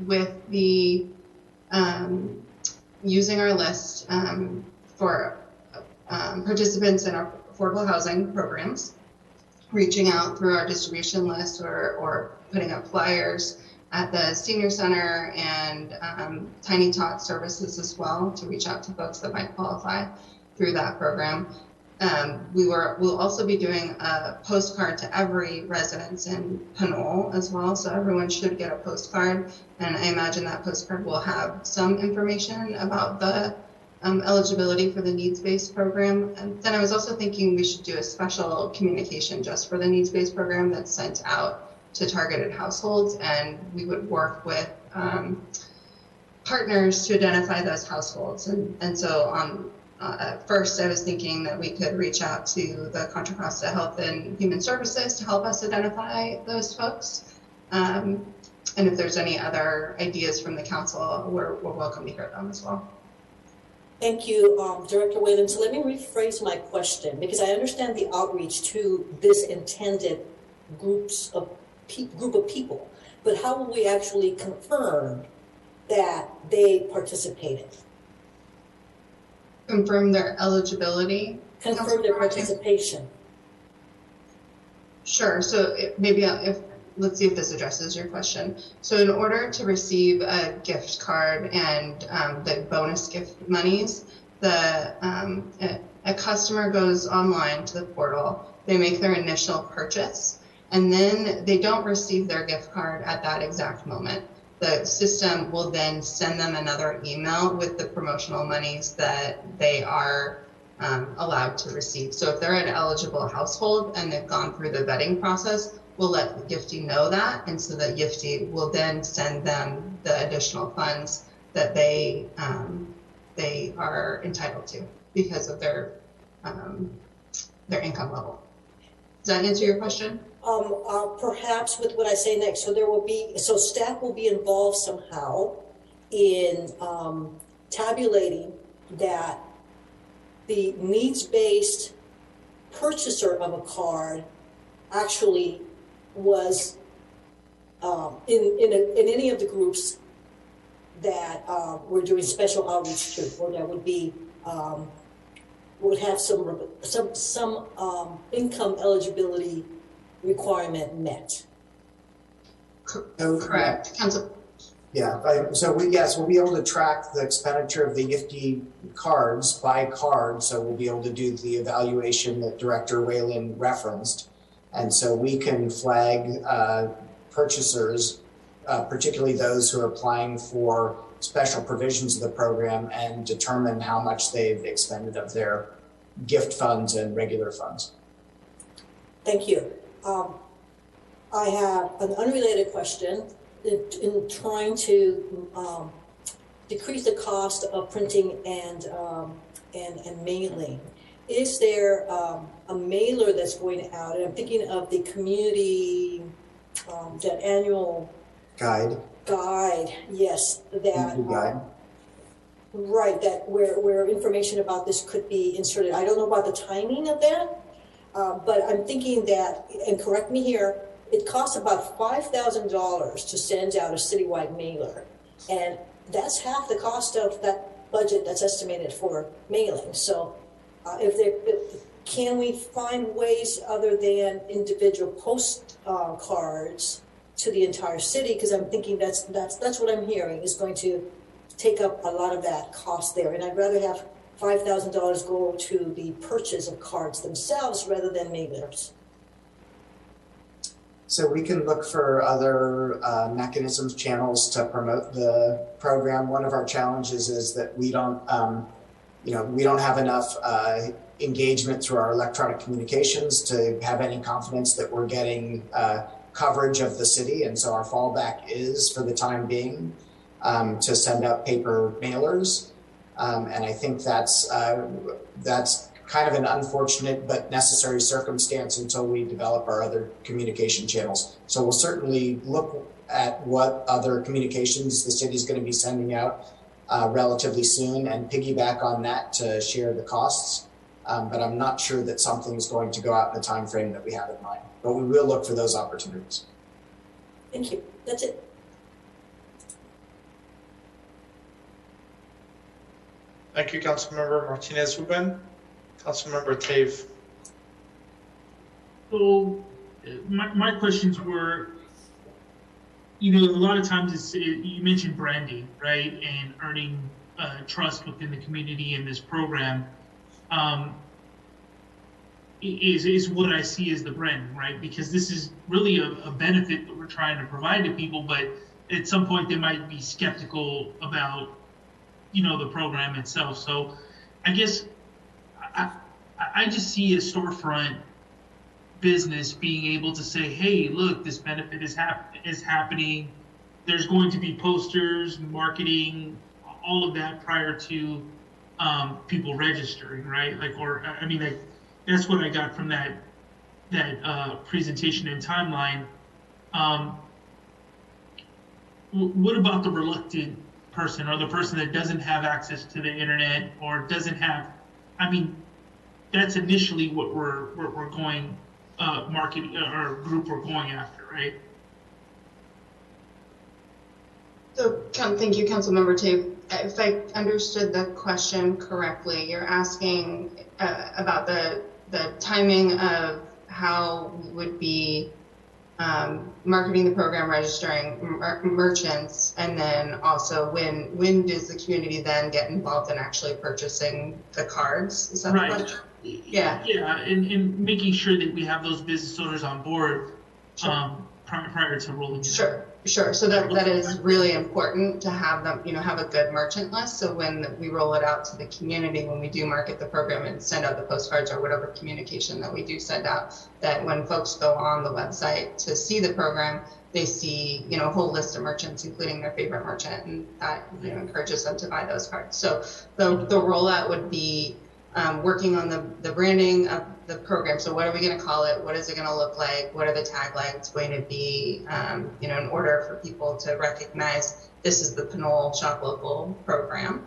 with the using our list for participants in our affordable housing programs, reaching out through our distribution list or putting up flyers at the senior center and Tiny Tot services as well to reach out to folks that might qualify through that program. We'll also be doing a postcard to every residence in Pinole as well, so everyone should get a postcard, and I imagine that postcard will have some information about the eligibility for the needs-based program. And then I was also thinking we should do a special communication just for the needs-based program that's sent out to targeted households, and we would work with partners to identify those households. And so at first I was thinking that we could reach out to the Contra Costa Health and Human Services to help us identify those folks. And if there's any other ideas from the council, we're welcome to hear them as well. Thank you, Director Whalen. So let me rephrase my question, because I understand the outreach to this intended group of people, but how will we actually confirm that they participated? Confirm their eligibility? Confirm their participation. Sure. So let's see if this addresses your question. So in order to receive a gift card and the bonus gift monies, a customer goes online to the portal, they make their initial purchase, and then they don't receive their gift card at that exact moment. The system will then send them another email with the promotional monies that they are allowed to receive. So if they're an eligible household and they've gone through the vetting process, we'll let the giftee know that, and so the giftee will then send them the additional funds that they are entitled to because of their income level. Does that answer your question? Perhaps with what I say next. So staff will be involved somehow in tabulating that the needs-based purchaser of a card actually was in any of the groups that we're doing special outreach to, or that would be would have some income eligibility requirement met. Correct. Council. Yeah, so we'll be able to track the expenditure of the giftee cards by card, so we'll be able to do the evaluation that Director Whalen referenced. And so we can flag purchasers, particularly those who are applying for special provisions of the program and determine how much they've expended of their gift funds and regular funds. Thank you. I have an unrelated question. In trying to decrease the cost of printing and mailing, is there a mailer that's going out? And I'm thinking of the community, that annual guide. Yes, that guide. Right, that where information about this could be inserted. I don't know about the timing of that, but I'm thinking that, and correct me here, it costs about $5,000 to send out a citywide mailer, and that's half the cost of that budget that's estimated for mailing. So, can we find ways other than individual postcards to the entire city? Because I'm thinking that's what I'm hearing is going to take up a lot of that cost there, and I'd rather have $5,000 go to the purchase of cards themselves rather than mailers. So we can look for other mechanisms, channels to promote the program. One of our challenges is that we don't have enough engagement through our electronic communications to have any confidence that we're getting coverage of the city. And so our fallback is, for the time being, to send out paper mailers. And I think that's kind of an unfortunate but necessary circumstance until we develop our other communication channels. So we'll certainly look at what other communications the city is going to be sending out relatively soon and piggyback on that to share the costs. But I'm not sure that something's going to go out in the time frame that we have in mind. But we will look for those opportunities. Thank you. That's it. Thank you, Councilmember Martinez-Ruben. Councilmember Tave. So my questions were, a lot of times you mentioned branding, right? And earning trust within the community in this program is what I see as the branding, right? Because this is really a benefit that we're trying to provide to people, but at some point they might be skeptical about, the program itself. So I guess I just see a storefront business being able to say, hey, look, this benefit is happening. There's going to be posters, marketing, all of that prior to people registering, right? That's what I got from that presentation and timeline. What about the reluctant person or the person that doesn't have access to the internet or doesn't have? That's initially what we're going market or group we're going after, right? So, thank you, Councilmember Tate. If I understood the question correctly, you're asking about the timing of how we would be marketing the program, registering merchants, and then also when does the community then get involved in actually purchasing the cards? Is that right? The question? Yeah. Yeah, and making sure that we have those business owners on board prior to rolling. Sure. So that is really important to have them, have a good merchant list. So when we roll it out to the community, when we do market the program and send out the postcards or whatever communication that we do send out, that when folks go on the website to see the program, they see, a whole list of merchants, including their favorite merchant, and that, encourages them to buy those cards. So the rollout would be working on the branding of the program. So what are we going to call it? What is it going to look like? What are the taglines going to be, in order for people to recognize this is the Pinole Shop Local program.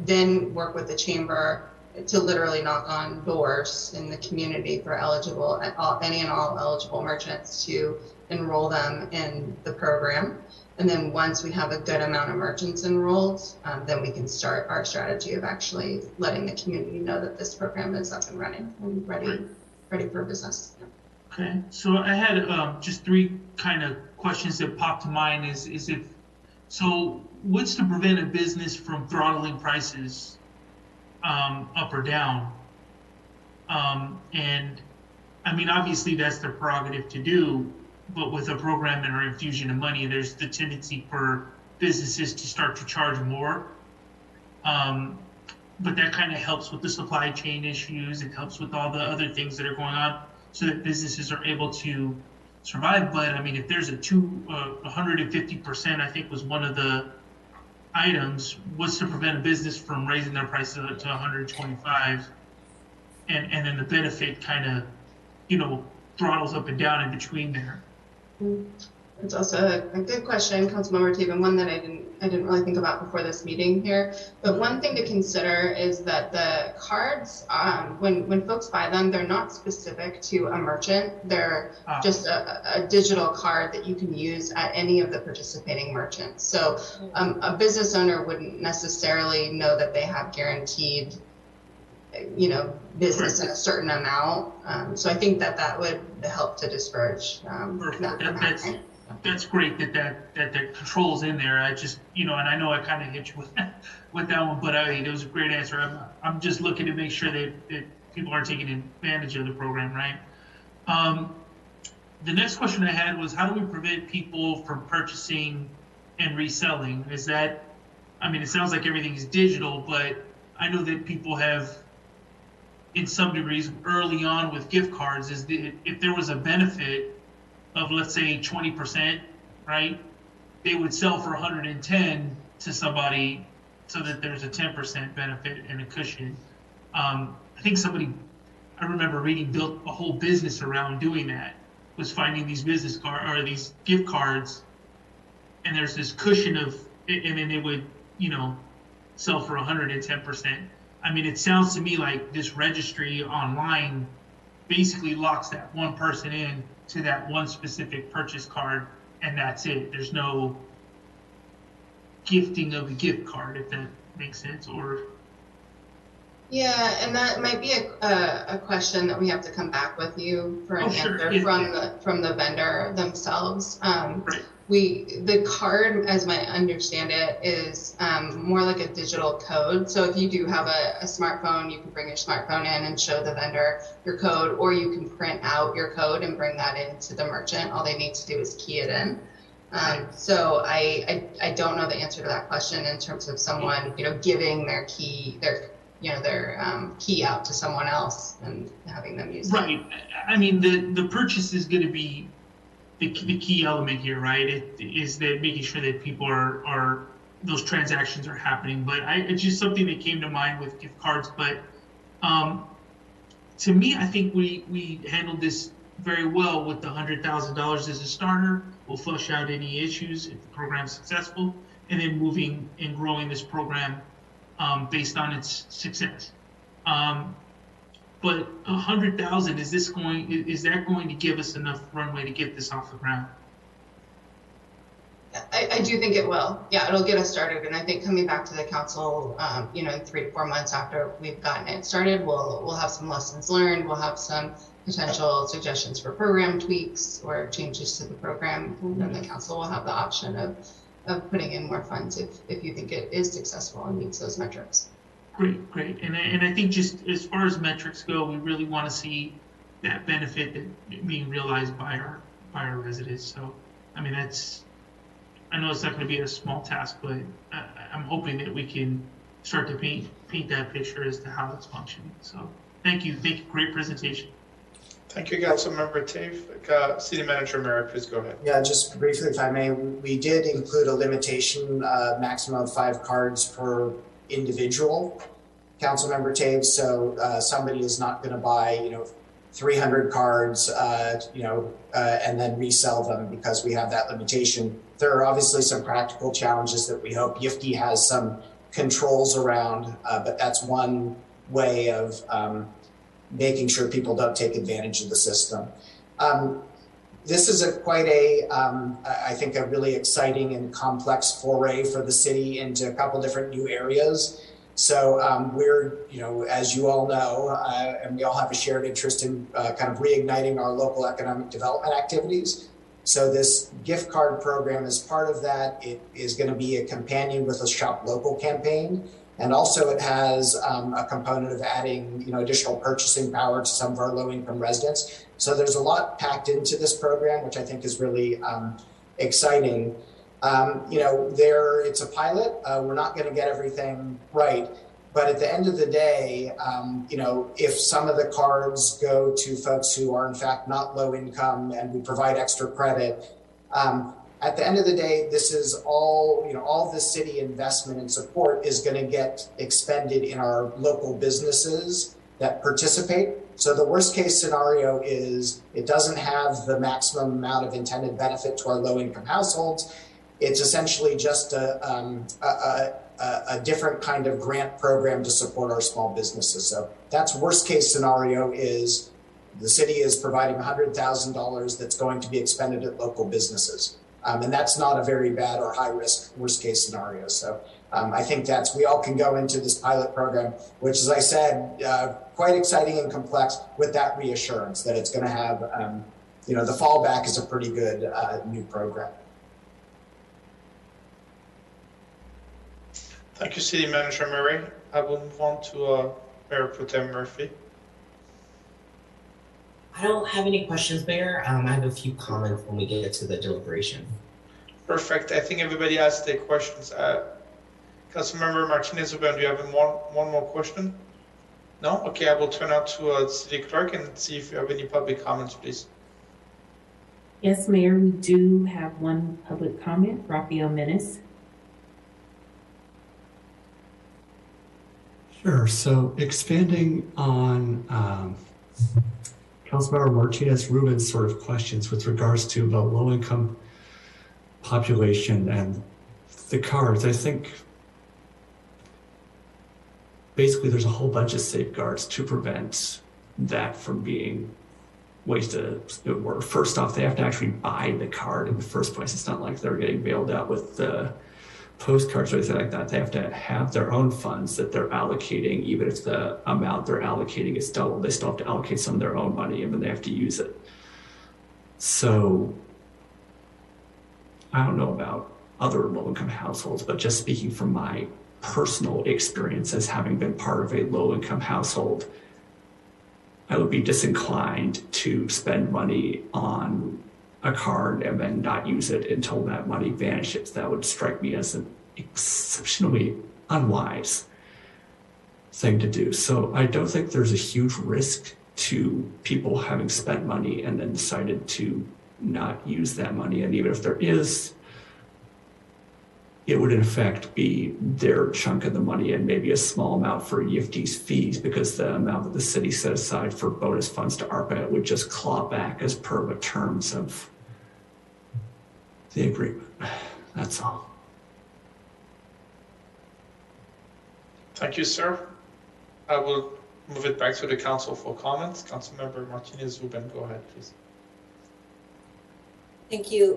Then work with the chamber to literally knock on doors in the community for any and all eligible merchants to enroll them in the program. And then once we have a good amount of merchants enrolled, then we can start our strategy of actually letting the community know that this program is up and running and ready for business. Okay, so I had just three kind of questions that popped to mind. So what's to prevent a business from throttling prices up or down? And obviously that's their prerogative to do. But with a program and our infusion of money, there's the tendency for businesses to start to charge more. But that kind of helps with the supply chain issues. It helps with all the other things that are going on so that businesses are able to survive. But I mean, if there's a 150%, I think was one of the items, was to prevent a business from raising their prices to 125, and then the benefit kind of, throttles up and down in between there. It's also a good question, Councilmember Taven, and one that I didn't really think about before this meeting here. But one thing to consider is that the cards, when folks buy them, they're not specific to a merchant. They're just a digital card that you can use at any of the participating merchants. So a business owner wouldn't necessarily know that they have guaranteed, business in a certain amount. So I think that would help to discourage that from happening. That's great that the control's in there. I just, and I know I kind of hit you with that one, but it was a great answer. I'm just looking to make sure that people are taking advantage of the program, right? The next question I had was, how do we prevent people from purchasing and reselling? Is that, it sounds like everything is digital, but I know that people have, in some degrees, early on with gift cards, is that if there was a benefit of, let's say, 20%, right? They would sell for 110 to somebody so that there's a 10% benefit and a cushion. I think somebody, I remember reading, built a whole business around doing that, was finding these business card or these gift cards, and there's this cushion of, and then they would, sell for 110%. It sounds to me like this registry online basically locks that one person in to that one specific purchase card, and that's it. There's no gifting of a gift card, if that makes sense. Or yeah, and that might be a question that we have to come back with you for an answer from the vendor themselves. Right. The card, as I understand it, is more like a digital code. So if you do have a smartphone, you can bring your smartphone in and show the vendor your code, or you can print out your code and bring that into the merchant. All they need to do is key it in. So I don't know the answer to that question in terms of someone, giving their key, their key out to someone else and having them use it. Right. The purchase is going to be the key element here, right? It is that making sure that people are those transactions are happening. But it's just something that came to mind with gift cards. But to me, I think we handled this very well with the $100,000 as a starter. We'll flush out any issues if the program's successful, and then moving and growing this program based on its success. But 100,000, is that going to give us enough runway to get this off the ground? I do think it will. Yeah, it'll get us started. And I think coming back to the council, in 3 to 4 months after we've gotten it started, we'll have some lessons learned. We'll have some potential suggestions for program tweaks or changes to the program. And then the council will have the option of putting in more funds if you think it is successful and meets those metrics. Great. And I think just as far as metrics go, we really want to see that benefit that being realized by our residents. So, I know it's not going to be a small task, but I'm hoping that we can start to paint that picture as to how it's functioning. So, thank you. Great presentation. Thank you, Councilmember Tafe. City Manager Merritt, please go ahead. Yeah, just briefly, if I may, we did include a limitation, maximum of 5 cards per individual, Councilmember Taves. So somebody is not going to buy, 300 cards, and then resell them because we have that limitation. There are obviously some practical challenges that we hope YIFTI has some controls around, but that's one way of making sure people don't take advantage of the system. This is I think a really exciting and complex foray for the city into a couple different new areas. So we're, as you all know, and we all have a shared interest in kind of reigniting our local economic development activities. So this gift card program is part of that. It is going to be a companion with a Shop Local campaign. And also it has a component of adding, additional purchasing power to some of our low-income residents. So there's a lot packed into this program, which I think is really exciting. It's a pilot. We're not going to get everything right. But at the end of the day, if some of the cards go to folks who are in fact not low income and we provide extra credit, at the end of the day, this is all the city investment and support is going to get expended in our local businesses that participate. So the worst case scenario is it doesn't have the maximum amount of intended benefit to our low income households. It's essentially just a different kind of grant program to support our small businesses. So that's worst case scenario is the city is providing $100,000 that's going to be expended at local businesses. And that's not a very bad or high risk worst case scenario. So I think we all can go into this pilot program, which, as I said, quite exciting and complex with that reassurance that it's going to have, the fallback is a pretty good new program. Thank you, City Manager Murray. I will move on to Mayor Pro Tem Murphy. I don't have any questions, Mayor. I have a few comments when we get to the deliberation. Perfect. I think everybody asked their questions. Councilmember Martinez-Ruben, do you have one more question? No? Okay, I will turn out to the City Clerk and see if you have any public comments, please. Yes, Mayor, we do have one public comment, Rafael Menace. Sure. So expanding on Councilmember Martinez-Ruben's sort of questions with regards to the low-income population and the cards, I think basically there's a whole bunch of safeguards to prevent that from being wasted. First off, they have to actually buy the card in the first place. It's not like they're getting bailed out with the postcards or anything like that. They have to have their own funds that they're allocating. Even if the amount they're allocating is double, they still have to allocate some of their own money and then they have to use it. So I don't know about other low-income households, but just speaking from my personal experience as having been part of a low-income household, I would be disinclined to spend money on a card and then not use it until that money vanishes. That would strike me as an exceptionally unwise thing to do. So I don't think there's a huge risk to people having spent money and then decided to not use that money. And even if there is, it would in effect be their chunk of the money and maybe a small amount for EFT's fees, because the amount that the city set aside for bonus funds to ARPA would just claw back as per the terms of the agreement. That's all. Thank you, sir. I will move it back to the council for comments. Councilmember Martinez-Ruben, go ahead, please. Thank you.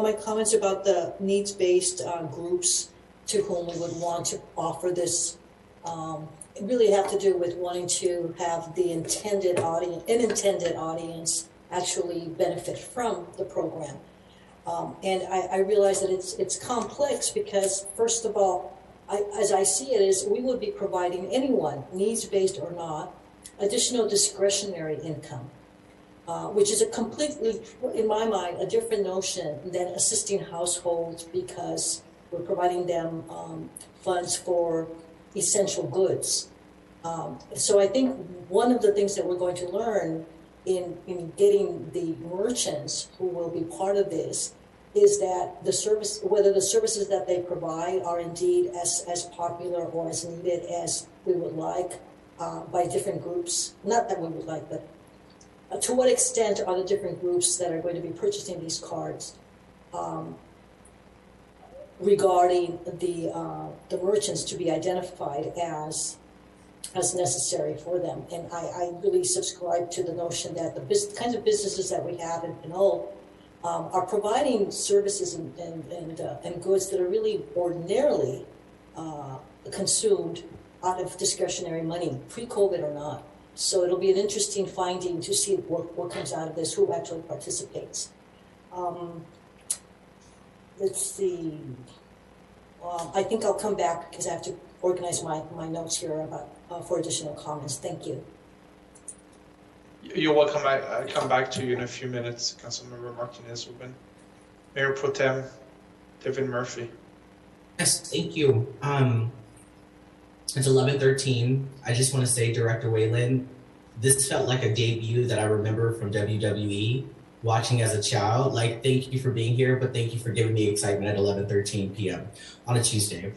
My comments about the needs-based groups to whom we would want to offer this really have to do with wanting to have the unintended audience actually benefit from the program. And I realize that it's complex because, first of all, as I see it, is we would be providing anyone, needs-based or not, additional discretionary income. Which is a completely, in my mind, a different notion than assisting households because we're providing them funds for essential goods. So I think one of the things that we're going to learn in getting the merchants who will be part of this is that whether the services that they provide are indeed as popular or as needed as we would like by different groups. Not that we would like, but to what extent are the different groups that are going to be purchasing these cards regarding the merchants to be identified as necessary for them? And I really subscribe to the notion that the kinds of businesses that we have in Pinole are providing services and goods that are really ordinarily consumed out of discretionary money, pre-COVID or not. So it'll be an interesting finding to see what comes out of this, who actually participates. Let's see. I think I'll come back because I have to organize my notes here for additional comments. Thank you. You're welcome. I come back to you in a few minutes, Councilmember Martinez-Ruben. Mayor Pro Tem Devin Murphy. Yes, thank you. It's 11:13. I just want to say, Director Whalen, this felt like a debut that I remember from WWE watching as a child. Like, thank you for being here, but thank you for giving me excitement at 11:13 p.m. on a Tuesday.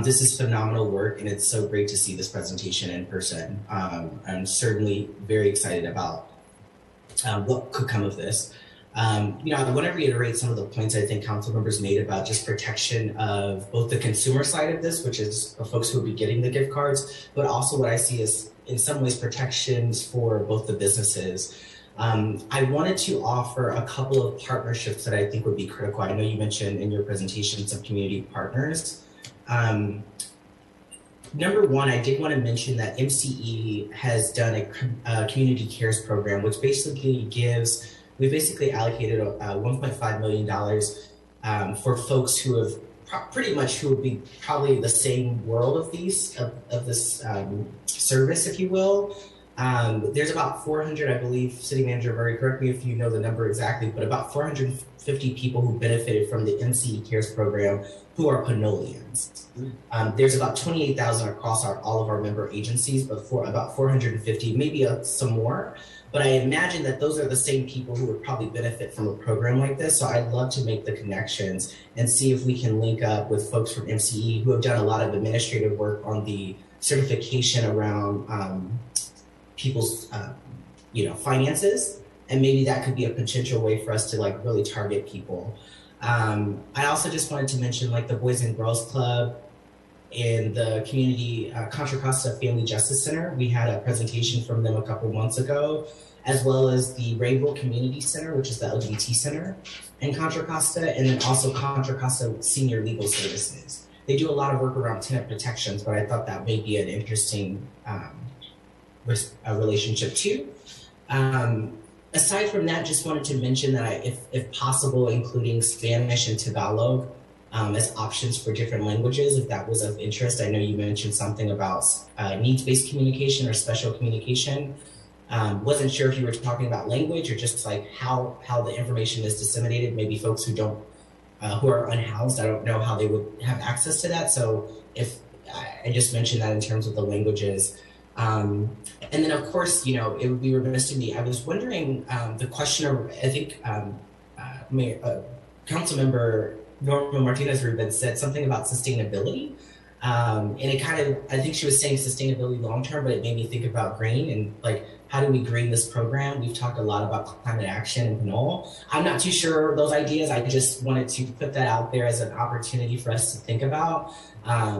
This is phenomenal work, and it's so great to see this presentation in person. I'm certainly very excited about what could come of this. I want to reiterate some of the points I think council members made about just protection of both the consumer side of this, which is the folks who will be getting the gift cards, but also what I see as in some ways protections for both the businesses. I wanted to offer a couple of partnerships that I think would be critical. I know you mentioned in your presentation some community partners. Number one, I did want to mention that MCE has done a community cares program, which basically we basically allocated $1.5 million for folks who have who would be probably the same world of this service, if you will. There's about 400, I believe, City Manager Murray, correct me if you know the number exactly, but about 450 people who benefited from the MCE Cares program who are Pinoleans. There's about 28,000 across all of our member agencies, but for about 450, maybe some more. But I imagine that those are the same people who would probably benefit from a program like this. So I'd love to make the connections and see if we can link up with folks from MCE who have done a lot of administrative work on the certification around people's finances, and maybe that could be a potential way for us to like really target people. I also just wanted to mention like the Boys and Girls Club and the community Contra Costa Family Justice Center. We had a presentation from them a couple months ago, as well as the Rainbow Community Center, which is the LGBT center in Contra Costa, and then also Contra Costa Senior Legal Services. They do a lot of work around tenant protections, but I thought that may be an interesting relationship too. Aside from that, just wanted to mention that if possible, including Spanish and Tagalog as options for different languages, if that was of interest. I know you mentioned something about needs-based communication or special communication. Wasn't sure if you were talking about language or just like how the information is disseminated. Maybe folks who are unhoused, I don't know how they would have access to that. So if I just mentioned that in terms of the languages. And then, of course, it would be remiss of me. I was wondering, the question, I think Councilmember Norma Martinez-Rubin said something about sustainability. And it I think she was saying sustainability long-term, but it made me think about green and like, how do we green this program? We've talked a lot about climate action in Pinole. I'm not too sure of those ideas. I just wanted to put that out there as an opportunity for us to think about. How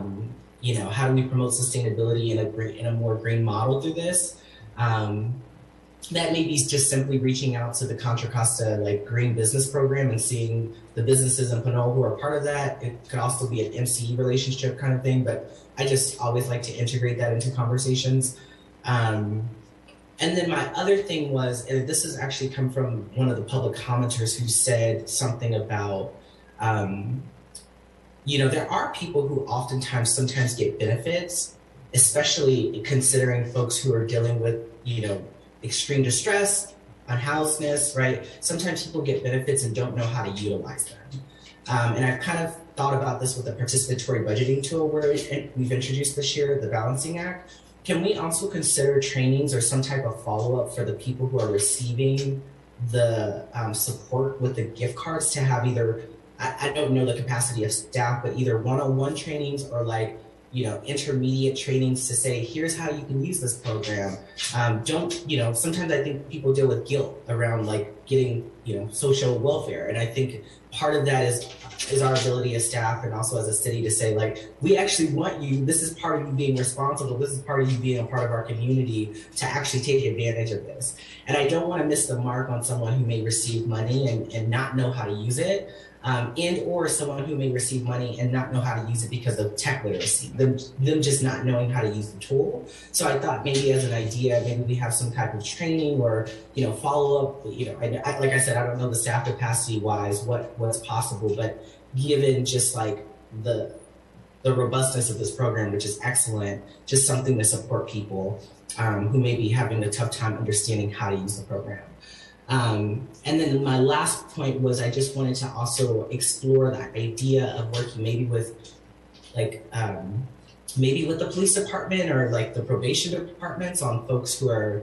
do we promote sustainability in a more green model through this? That may be just simply reaching out to the Contra Costa green business program and seeing the businesses in Pinole who are part of that. It could also be an MCE relationship kind of thing, but I just always like to integrate that into conversations. And then my other thing was, and this has actually come from one of the public commenters who said something about, there are people who sometimes get benefits, especially considering folks who are dealing with, extreme distress, unhousedness, right? Sometimes people get benefits and don't know how to utilize them. And I've kind of thought about this with the participatory budgeting tool we've introduced this year, the Balancing Act. Can we also consider trainings or some type of follow-up for the people who are receiving the support with the gift cards to have either, I don't know the capacity of staff, but either one-on-one trainings or intermediate trainings to say, here's how you can use this program. Sometimes I think people deal with guilt around getting, social welfare. And I think part of that is our ability as staff and also as a city to say, we actually want you, this is part of you being responsible, this is part of you being a part of our community to actually take advantage of this. And I don't want to miss the mark on someone who may receive money and not know how to use it. And or someone who may receive money and not know how to use it because of tech literacy, them just not knowing how to use the tool. So I thought maybe as an idea, maybe we have some type of training or, follow up, like I said, I don't know the staff capacity wise, what's possible, but given just the robustness of this program, which is excellent, just something to support people who may be having a tough time understanding how to use the program. And then my last point was I just wanted to also explore the idea of working maybe with maybe with the police department or like the probation departments on folks who are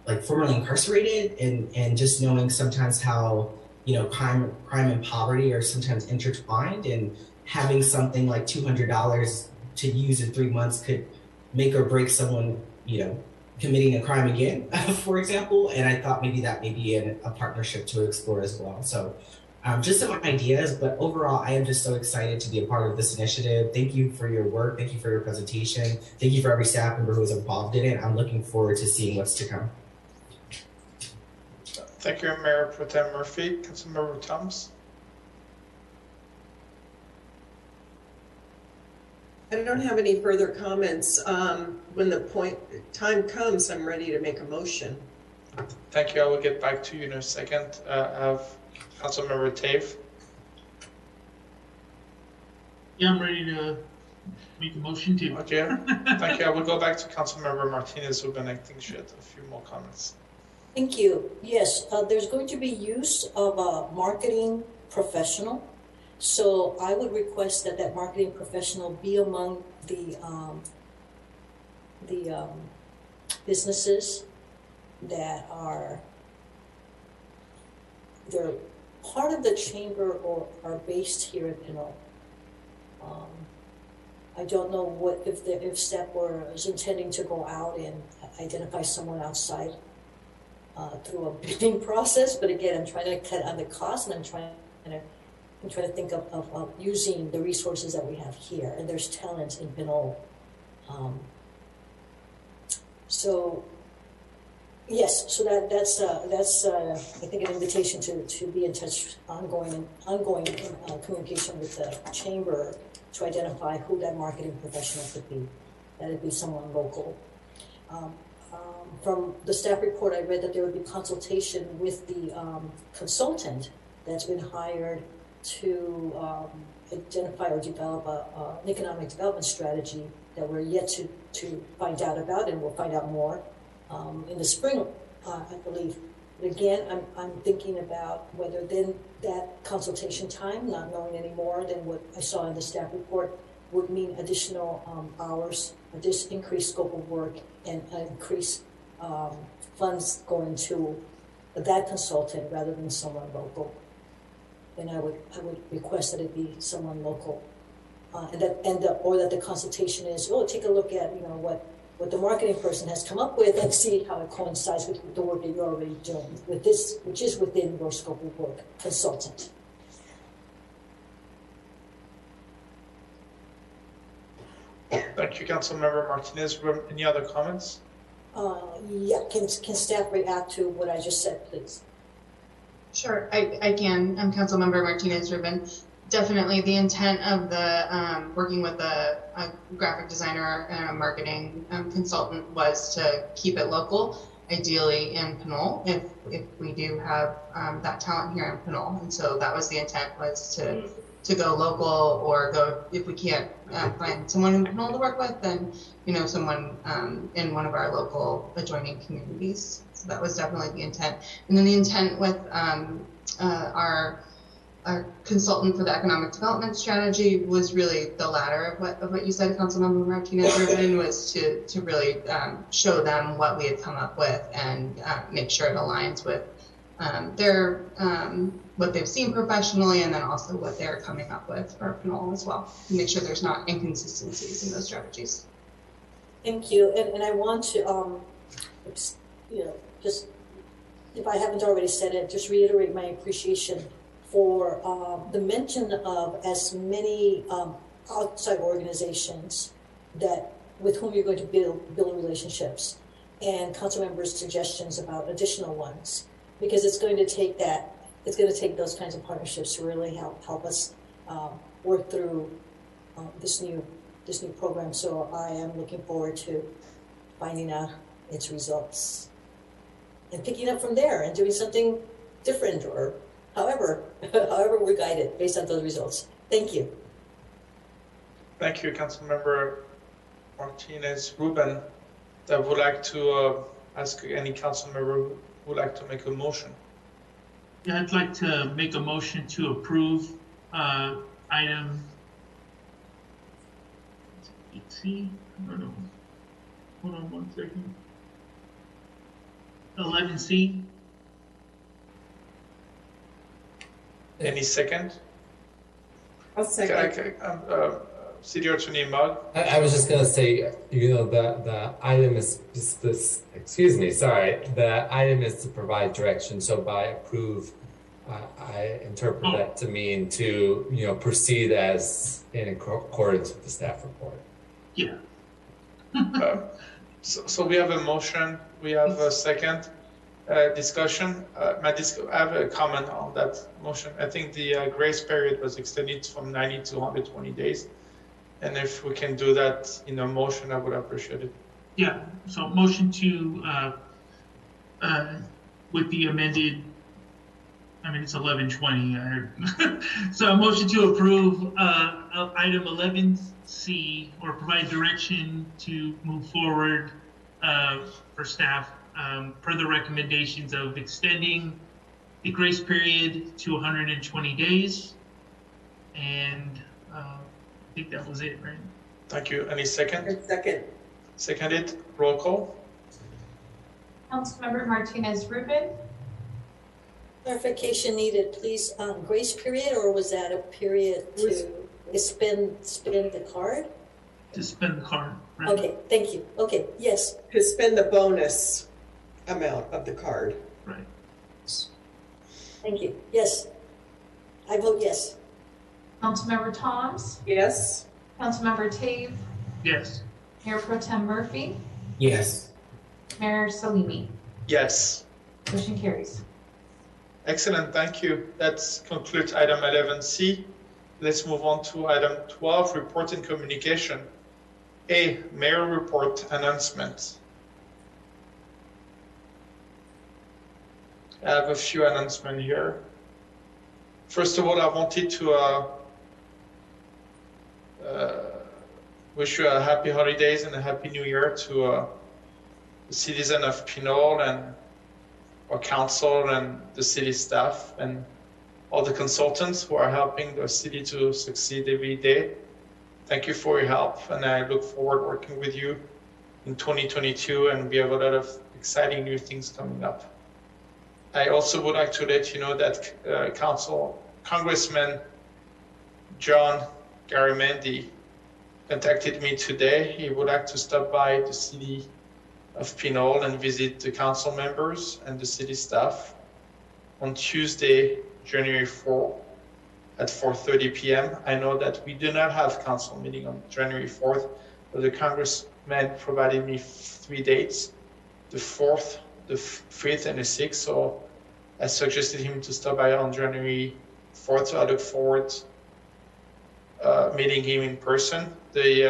like formerly incarcerated, and just knowing sometimes how, you know, crime and poverty are sometimes intertwined, and having something like $200 to use in 3 months could make or break someone, you know, committing a crime again, for example. And I thought maybe that may be a partnership to explore as well. So just some ideas, but overall, I am just so excited to be a part of this initiative. Thank you for your work. Thank you for your presentation. Thank you for every staff member who is involved in it. I'm looking forward to seeing what's to come. Thank you, Mayor Pro Tem Murphy. Councilmember Thomas. I don't have any further comments. When the time comes, I'm ready to make a motion. Thank you. I will get back to you in a second. I have Councilmember Tave. Yeah, I'm ready to make a motion too. Okay. Thank you. I will go back to Councilmember Martinez, who I think she had a few more comments. Thank you. Yes, there's going to be use of a marketing professional. So I would request that that marketing professional be among the businesses that they're part of the chamber or are based here in Pinole. I don't know what if STEP is intending to go out and identify someone outside through a bidding process, but again, I'm trying to cut on the cost, and I'm trying to think of using the resources that we have here, and there's talent in Pinole. So yes, so that's I think an invitation to be in touch, ongoing communication with the chamber to identify who that marketing professional could be. That'd be someone local. From the staff report, I read that there would be consultation with the consultant that's been hired to identify or develop an economic development strategy that we're yet to find out about, and we'll find out more in the spring, I believe. But again, I'm thinking about whether then that consultation time, not knowing any more than what I saw in the staff report, would mean additional hours, increased scope of work, and increased funds going to that consultant rather than someone local. And I would request that it be someone local, or that the consultation is, take a look at what the marketing person has come up with and see how it coincides with the work that you're already doing with this, which is within your scope of work, consultant. Thank you, Councilmember Martinez. Any other comments? Yeah, can staff react to what I just said, please? Sure, I can. I'm Councilmember Martinez Rubin. Definitely the intent of the working with a graphic designer and a marketing consultant was to keep it local, ideally in Pinole, if we do have that talent here in Pinole. And so that was the intent, was to go local, or go, if we can't find someone in Pinole to work with, then someone in one of our local adjoining communities. So that was definitely the intent. And then the intent with our consultant for the economic development strategy was really the latter of what you said, Councilmember Martinez Rubin, was to really show them what we had come up with and make sure it aligns with their what they've seen professionally, and then also what they're coming up with for Pinole as well. Make sure there's not inconsistencies in those strategies. Thank you, and I want to just, if I haven't already said it, just reiterate my appreciation for the mention of as many outside organizations with whom you're going to build relationships, and council members' suggestions about additional ones, because it's going to take those kinds of partnerships to really help us work through this new program. So I am looking forward to finding out its results and picking up from there and doing something different, or however we're guided based on those results. Thank you. Thank you, Councilmember Martinez Rubin. I would like to ask any council member who would like to make a motion? Yeah, I'd like to make a motion to approve item 8C. I don't know. Hold on one second. 11C. Any second? I'll second. City Attorney Mugg. I was just gonna say, you know, the item is just this. Excuse me, sorry. The item is to provide direction. So by approve, I interpret that to mean to, you know, proceed as in accordance with the staff report. Yeah. So we have a motion. We have a second discussion. I have a comment on that motion. I think the grace period was extended from 90 to 120 days. And if we can do that in a motion, I would appreciate it. Yeah, so motion to, with the amended, I mean, it's 1120. So a motion to approve item 11C, or provide direction to move forward for staff per the recommendations of extending the grace period to 120 days. And I think that was it, right? Thank you. Any second? Second. Seconded. Roll call. Councilmember Martinez Rubin. Clarification needed, please. Grace period, or was that a period to spend the card? To spend the card, right? Okay, thank you. Okay, yes. To spend the bonus amount of the card. Right. Thank you. Yes. I vote yes. Councilmember Toms. Yes. Councilmember Tave. Yes. Mayor Pro Tem Murphy. Yes. Mayor Salimi. Yes. Motion carries. Excellent. Thank you. That concludes item 11C. Let's move on to item 12, report and communication. A, mayor report announcement. I have a few announcements here. First of all, I wanted to wish you a happy holidays and a happy new year to the citizen of Pinole and our council and the city staff and all the consultants who are helping the city to succeed every day. Thank you for your help, and I look forward working with you in 2022, and we have a lot of exciting new things coming up. I also would like to let you know that Congressman John Garamendi contacted me today. He would like to stop by the city of Pinole and visit the council members and the city staff on Tuesday, January 4th at 4:30 p.m. I know that we do not have council meeting on January 4th, but the congressman provided me 3 dates, the 4th, the 5th, and the 6th. So I suggested him to stop by on January 4th. So I look forward meeting him in person. He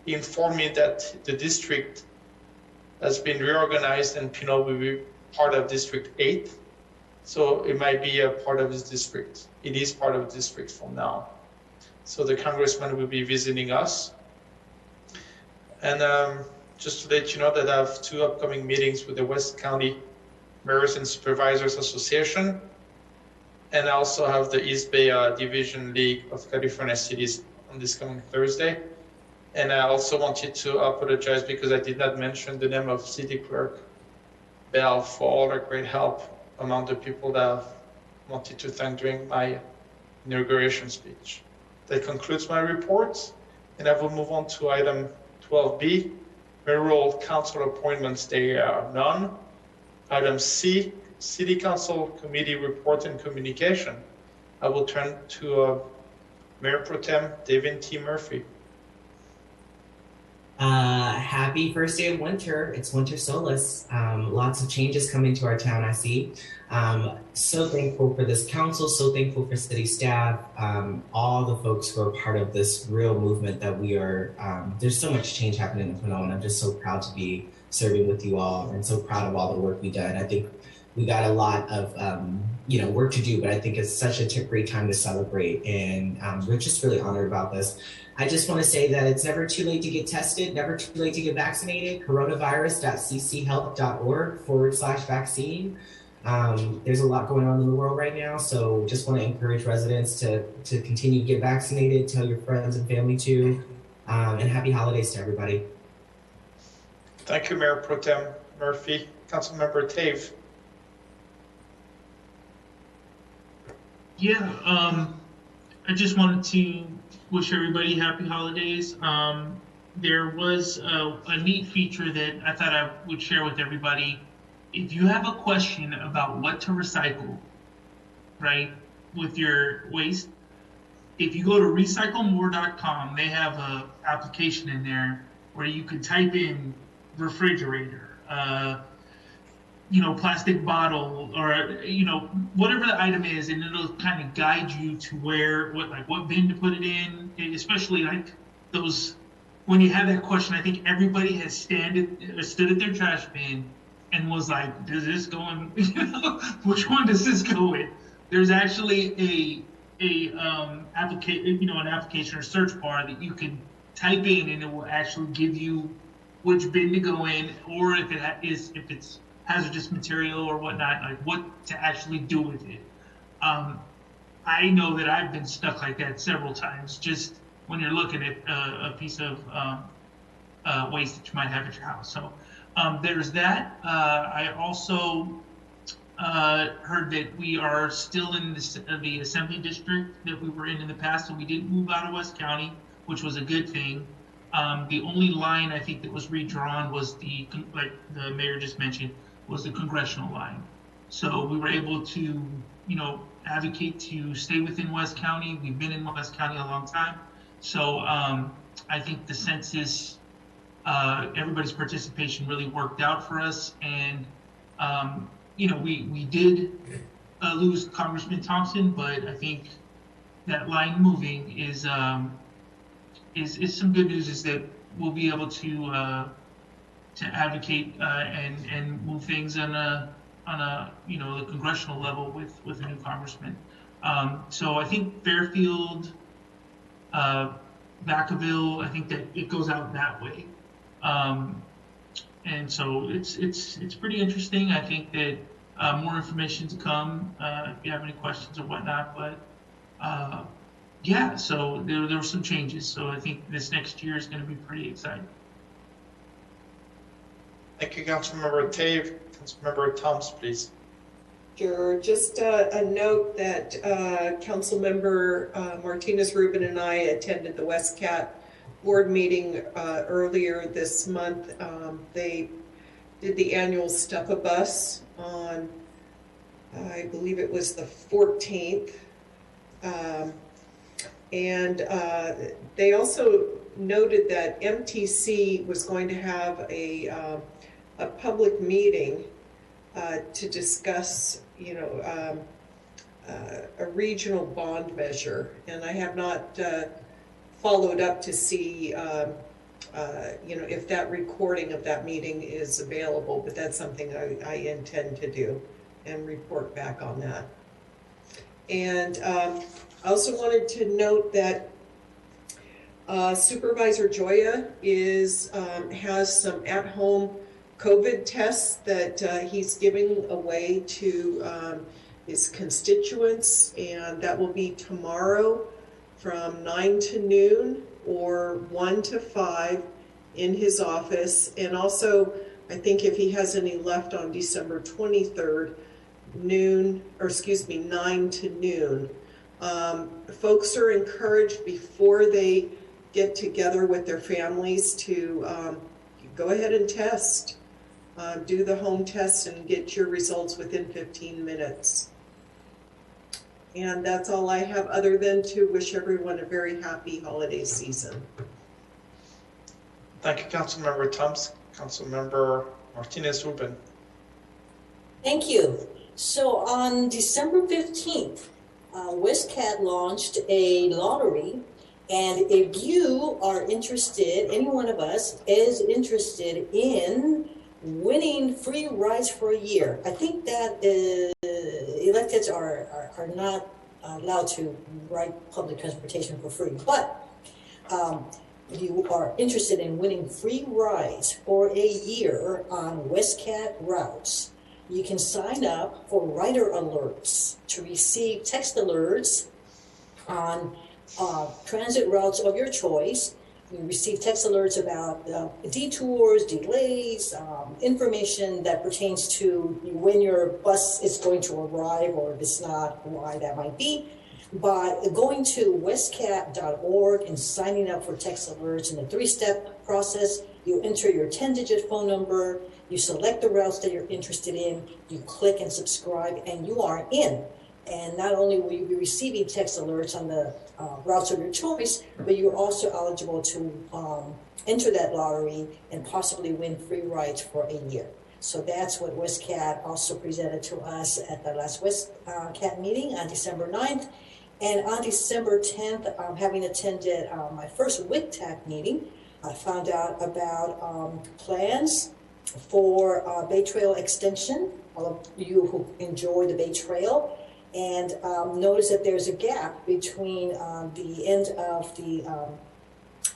informed me that the district has been reorganized and Pinole will be part of District 8. So it might be a part of his district. It is part of the district from now. So the congressman will be visiting us. And just to let you know that I have 2 upcoming meetings with the West County Mayors and Supervisors Association. And I also have the East Bay Division League of California Cities on this coming Thursday. And I also wanted to apologize because I did not mention the name of City Clerk Bell for all her great help among the people that I wanted to thank during my inauguration speech. That concludes my report, and I will move on to item 12B, mayoral council appointments. There are none. Item C, City Council Committee report and communication. I will turn to Mayor Pro Tem David T. Murphy. Happy first day of winter. It's winter solace. Lots of changes coming to our town, I see. So thankful for this council, so thankful for city staff, all the folks who are part of this real movement that we are, there's so much change happening in Pinole, and I'm just so proud to be serving with you all and so proud of all the work we've done. I think we got a lot of work to do, but I think it's such a great time to celebrate, and we're just really honored about this. I just want to say that it's never too late to get tested, never too late to get vaccinated. Coronavirus.cchealth.org/vaccine. There's a lot going on in the world right now, so just want to encourage residents to continue to get vaccinated, tell your friends and family to, and happy holidays to everybody. Thank you, Mayor Pro Tem Murphy. Councilmember Tave. Yeah, I just wanted to wish everybody happy holidays. There was a neat feature that I thought I would share with everybody. If you have a question about what to recycle, right, with your waste, if you go to recyclemore.com, they have an application in there where you could type in refrigerator, plastic bottle, or, whatever the item is, and it'll kind of guide you to what bin to put it in, especially like those, when you have that question, I think everybody has stood at their trash bin and was like, does this go in, which one does this go in? There's actually an application or search bar that you can type in, and it will actually give you which bin to go in, or if it's hazardous material or whatnot, like what to actually do with it. I know that I've been stuck like that several times, just when you're looking at a piece of waste that you might have at your house. So there's that. I also heard that we are still in the assembly district that we were in the past, so we didn't move out of West County, which was a good thing. The only line I think that was redrawn was like the mayor just mentioned, was the congressional line. So we were able to, advocate to stay within West County. We've been in West County a long time. So I think the census, everybody's participation really worked out for us. And, we did lose Congressman Thompson, but I think that line moving is some good news, is that we'll be able to advocate and move things on a the congressional level with a new congressman. So I think Fairfield, Vacaville, I think that it goes out that way. And so it's pretty interesting. I think that more information to come if you have any questions or whatnot. But yeah, so there were some changes. So I think this next year is going to be pretty exciting. Thank you, Councilmember Tave. Councilmember Thoms, please. Sure. Just a note that Councilmember Martinez Rubin and I attended the West Cat board meeting earlier this month. They did the annual Stuff-A-Bus on, I believe it was the 14th. And they also noted that MTC was going to have a public meeting to discuss, a regional bond measure. And I have not followed up to see, if that recording of that meeting is available, but that's something I intend to do and report back on that. And I also wanted to note that Supervisor Joya has some at-home COVID tests that he's giving away to his constituents, and that will be tomorrow from 9 to noon or 1 to 5 in his office. And also, I think if he has any left on December 23rd, 9 to noon. Folks are encouraged before they get together with their families to go ahead and test. Do the home test and get your results within 15 minutes. And that's all I have, other than to wish everyone a very happy holiday season. Thank you, Councilmember Thoms. Councilmember Martinez Rubin. Thank you. So on December 15th, West Cat launched a lottery. And if you are interested, any one of us is interested in winning free rides for a year. I think that electeds are not allowed to ride public transportation for free. But you are interested in winning free rides for a year on WestCat routes, you can sign up for rider alerts to receive text alerts on transit routes of your choice. You receive text alerts about detours, delays, information that pertains to when your bus is going to arrive, or if it's not, why that might be. By going to westcat.org and signing up for text alerts in a 3-step process, you enter your 10-digit phone number, you select the routes that you're interested in, you click and subscribe, and you are in. And not only will you be receiving text alerts on the routes of your choice, but you're also eligible to enter that lottery and possibly win free rides for a year. So that's what WestCat also presented to us at the last WestCat meeting on December 9th. And on December 10th, having attended my first WICTAC meeting, I found out about plans for Bay Trail extension, all of you who enjoy the Bay Trail, and notice that there's a gap between the end of the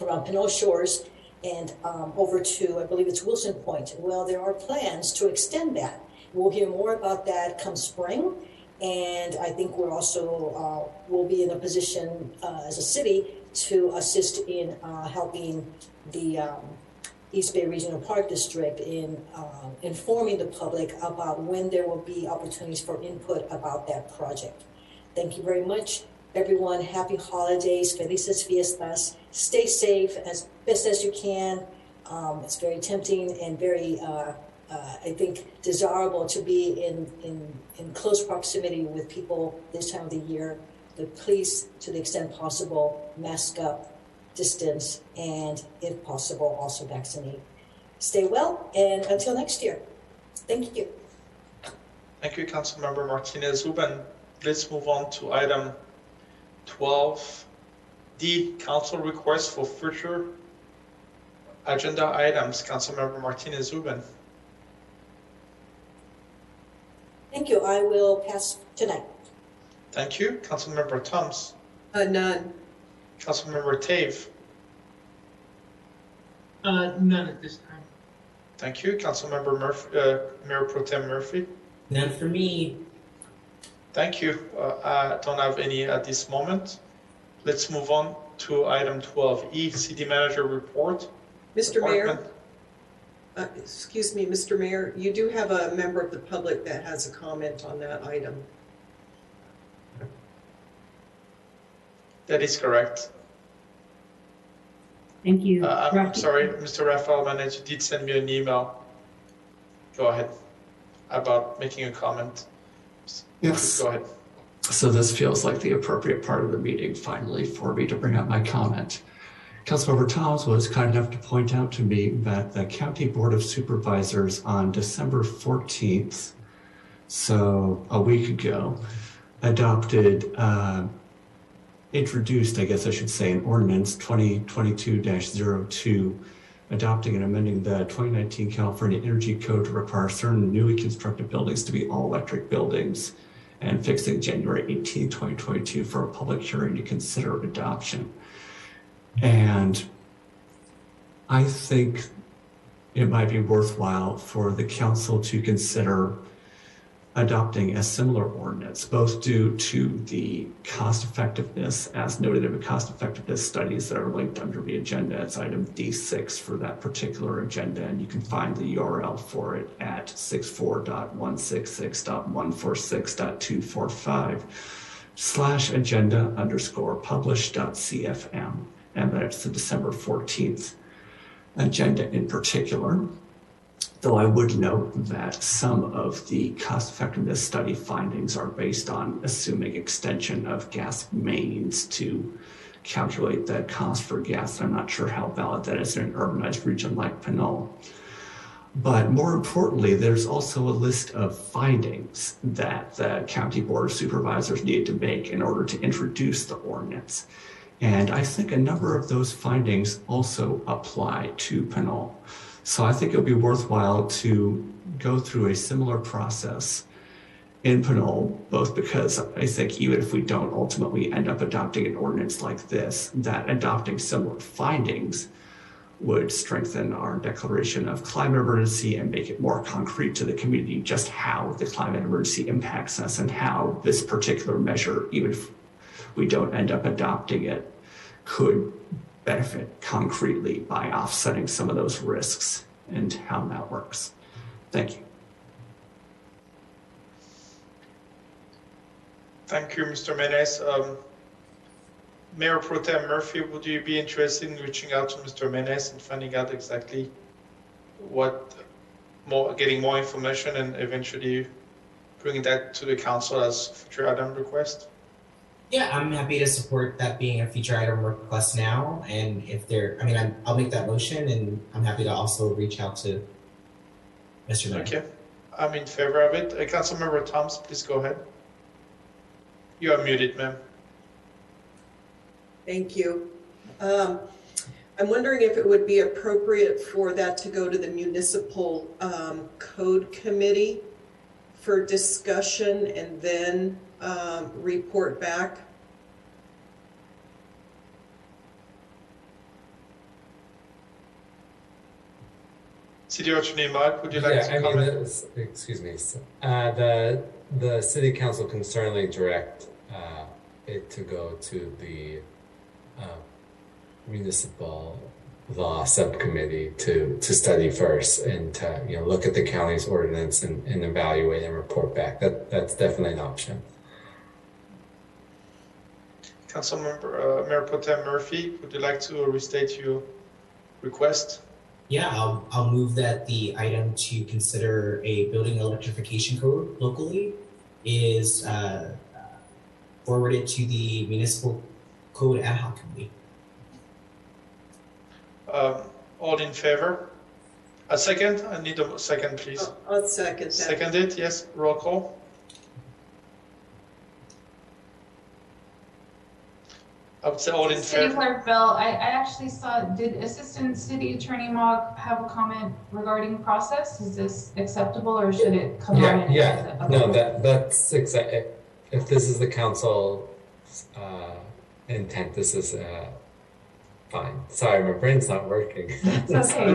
around Pinole Shores and over to, I believe it's Wilson Point. Well, there are plans to extend that. We'll hear more about that come spring. And I think we're also, will be in a position as a city to assist in helping the East Bay Regional Park District in informing the public about when there will be opportunities for input about that project. Thank you very much, everyone. Happy holidays, felices fiestas. Stay safe as best as you can. It's very tempting and very, I think, desirable to be in close proximity with people this time of the year. But please, to the extent possible, mask up, distance, and if possible, also vaccinate. Stay well, and until next year. Thank you. Thank you, Councilmember Martinez-Ruben. Let's move on to item 12D, council request for future agenda items. Councilmember Martinez-Ruben. Thank you. I will pass tonight. Thank you. Councilmember Thoms. None. Councilmember Tave. None at this time. Thank you. Councilmember Murphy, Mayor Pro Tem Murphy. None for me. Thank you. I don't have any at this moment. Let's move on to item 12E, City Manager Report. Mr. Mayor, excuse me, Mr. Mayor, you do have a member of the public that has a comment on that item. That is correct. Thank you. I'm sorry, Mr. Raphael Manez, you did send me an email. Go ahead, about making a comment. Yes. Go ahead. So this feels like the appropriate part of the meeting, finally, for me to bring up my comment. Councilmember Thoms was kind enough to point out to me that the County Board of Supervisors on December 14th, so a week ago, introduced, I guess I should say, an ordinance 2022-02, adopting and amending the 2019 California Energy Code to require certain newly constructed buildings to be all-electric buildings, and fixing January 18, 2022 for a public hearing to consider adoption. And I think it might be worthwhile for the council to consider adopting a similar ordinance, both due to the cost effectiveness, as noted in the cost effectiveness studies that are linked under the agenda. It's item D6 for that particular agenda, and you can find the URL for it at 64.166.146.245/agenda_publish.cfm. And that's the December 14th agenda in particular. Though I would note that some of the cost effectiveness study findings are based on assuming extension of gas mains to calculate the cost for gas. I'm not sure how valid that is in an urbanized region like Pinole. But more importantly, there's also a list of findings that the County Board of Supervisors needed to make in order to introduce the ordinance. And I think a number of those findings also apply to Pinole. So I think it'll be worthwhile to go through a similar process in Pinole, both because I think even if we don't ultimately end up adopting an ordinance like this, that adopting similar findings would strengthen our declaration of climate emergency and make it more concrete to the community just how the climate emergency impacts us and how this particular measure, even if we don't end up adopting it, could benefit concretely by offsetting some of those risks and how that works. Thank you. Thank you, Mr. Menes. Mayor Pro Tem Murphy, would you be interested in reaching out to Mr. Menes and finding out exactly getting more information and eventually bringing that to the council as future item request? Yeah, I'm happy to support that being a future item request now. And if I'll make that motion, and I'm happy to also reach out to Mr. Menes. Okay, I'm in favor of it. Councilmember Thomas, please go ahead. You are muted, ma'am. Thank you. I'm wondering if it would be appropriate for that to go to the Municipal Code Committee for discussion and then report back. City Attorney Mark, would you like to comment? Excuse me. The City Council can certainly direct it to go to the Municipal Law Subcommittee to study first and to look at the county's ordinance and evaluate and report back. That's definitely an option. Councilmember Mayor Pro Tem Murphy, would you like to restate your request? Yeah, I'll move that the item to consider a building electrification code locally is forwarded to the Municipal Code Ad Hoc Committee. All in favor? A second? I need a second, please. I'll second that. Seconded, yes. Roll call. I would say all in City favor. Clerk Bell, I actually saw, did Assistant City Attorney Mogg have a comment regarding process? Is this acceptable or should it come out? Yeah. No, that's exactly. If this is the council's intent, this is fine. Sorry, my brain's not working. It's okay.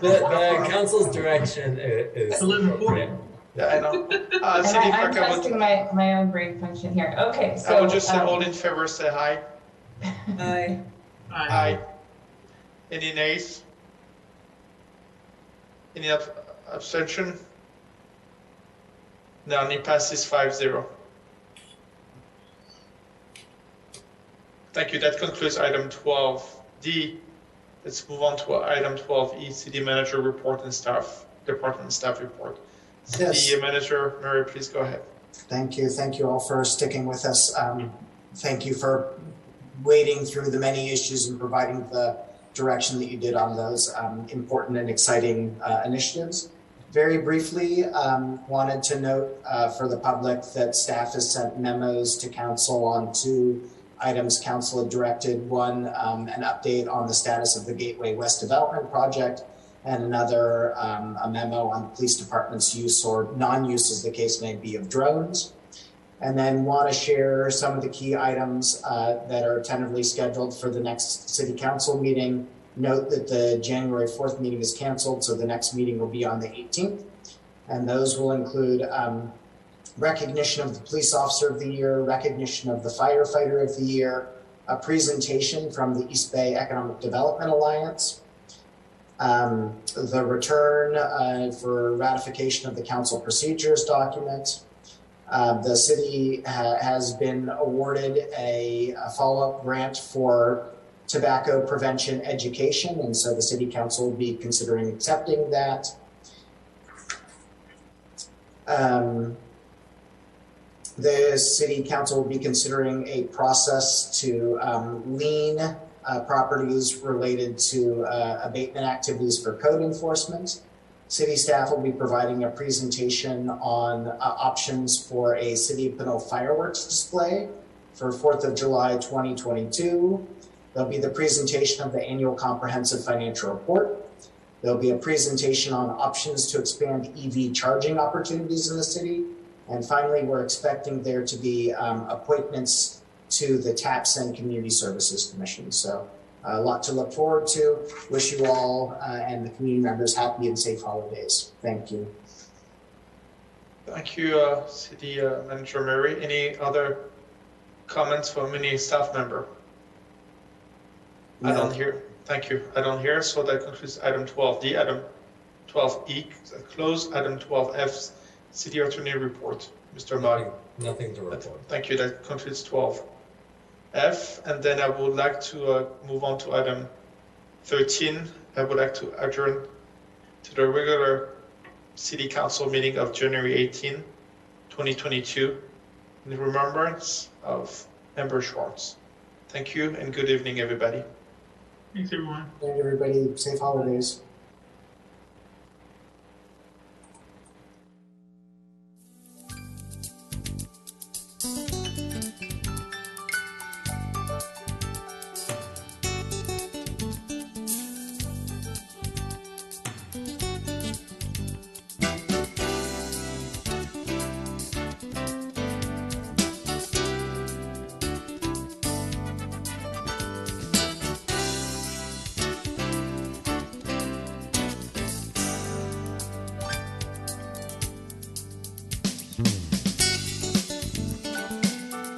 The council's direction is appropriate. Yeah, I know. I'm testing my own brain function here. Okay, so I will just say all in favor, say aye. Aye. Aye. Any nays? Any abstention? None. It passes 5-0. Thank you. That concludes item 12D. Let's move on to item 12E, City Manager Report and Department Staff Report. Yes. City Manager Murray, please go ahead. Thank you. Thank you all for sticking with us. Thank you for wading through the many issues and providing the direction that you did on those important and exciting initiatives. Very briefly, wanted to note for the public that staff has sent memos to council on 2 items council had directed. One, an update on the status of the Gateway West Development Project, and another, a memo on the police department's use or non-use, as the case may be, of drones. And then want to share some of the key items that are tentatively scheduled for the next city council meeting. Note that the January 4th meeting is canceled, so the next meeting will be on the 18th. And those will include recognition of the Police Officer of the Year, recognition of the Firefighter of the Year, a presentation from the East Bay Economic Development Alliance, the return for ratification of the council procedures document. The city has been awarded a follow-up grant for tobacco prevention education, and so the city council will be considering accepting that. The city council will be considering a process to lien properties related to abatement activities for code enforcement. City staff will be providing a presentation on options for a City of Pinole fireworks display for 4th of July 2022. There'll be the presentation of the annual comprehensive financial report. There'll be a presentation on options to expand EV charging opportunities in the city. And finally, we're expecting there to be appointments to the TAPS and Community Services Commission. So a lot to look forward to. Wish you all and the community members happy and safe holidays. Thank you. Thank you, City Manager Murray. Any other comments from any staff member? No. I don't hear. Thank you. I don't hear. So that concludes item 12D. Item 12E closed. Item 12F, City Attorney report. Mr. Mug. Nothing to report. Thank you. That concludes 12F. And then I would like to move on to item 13. I would like to adjourn to the regular City Council meeting of January 18, 2022, in remembrance of Member Schwartz. Thank you and good evening, everybody. Thanks, everyone. Thank you, everybody. Safe holidays.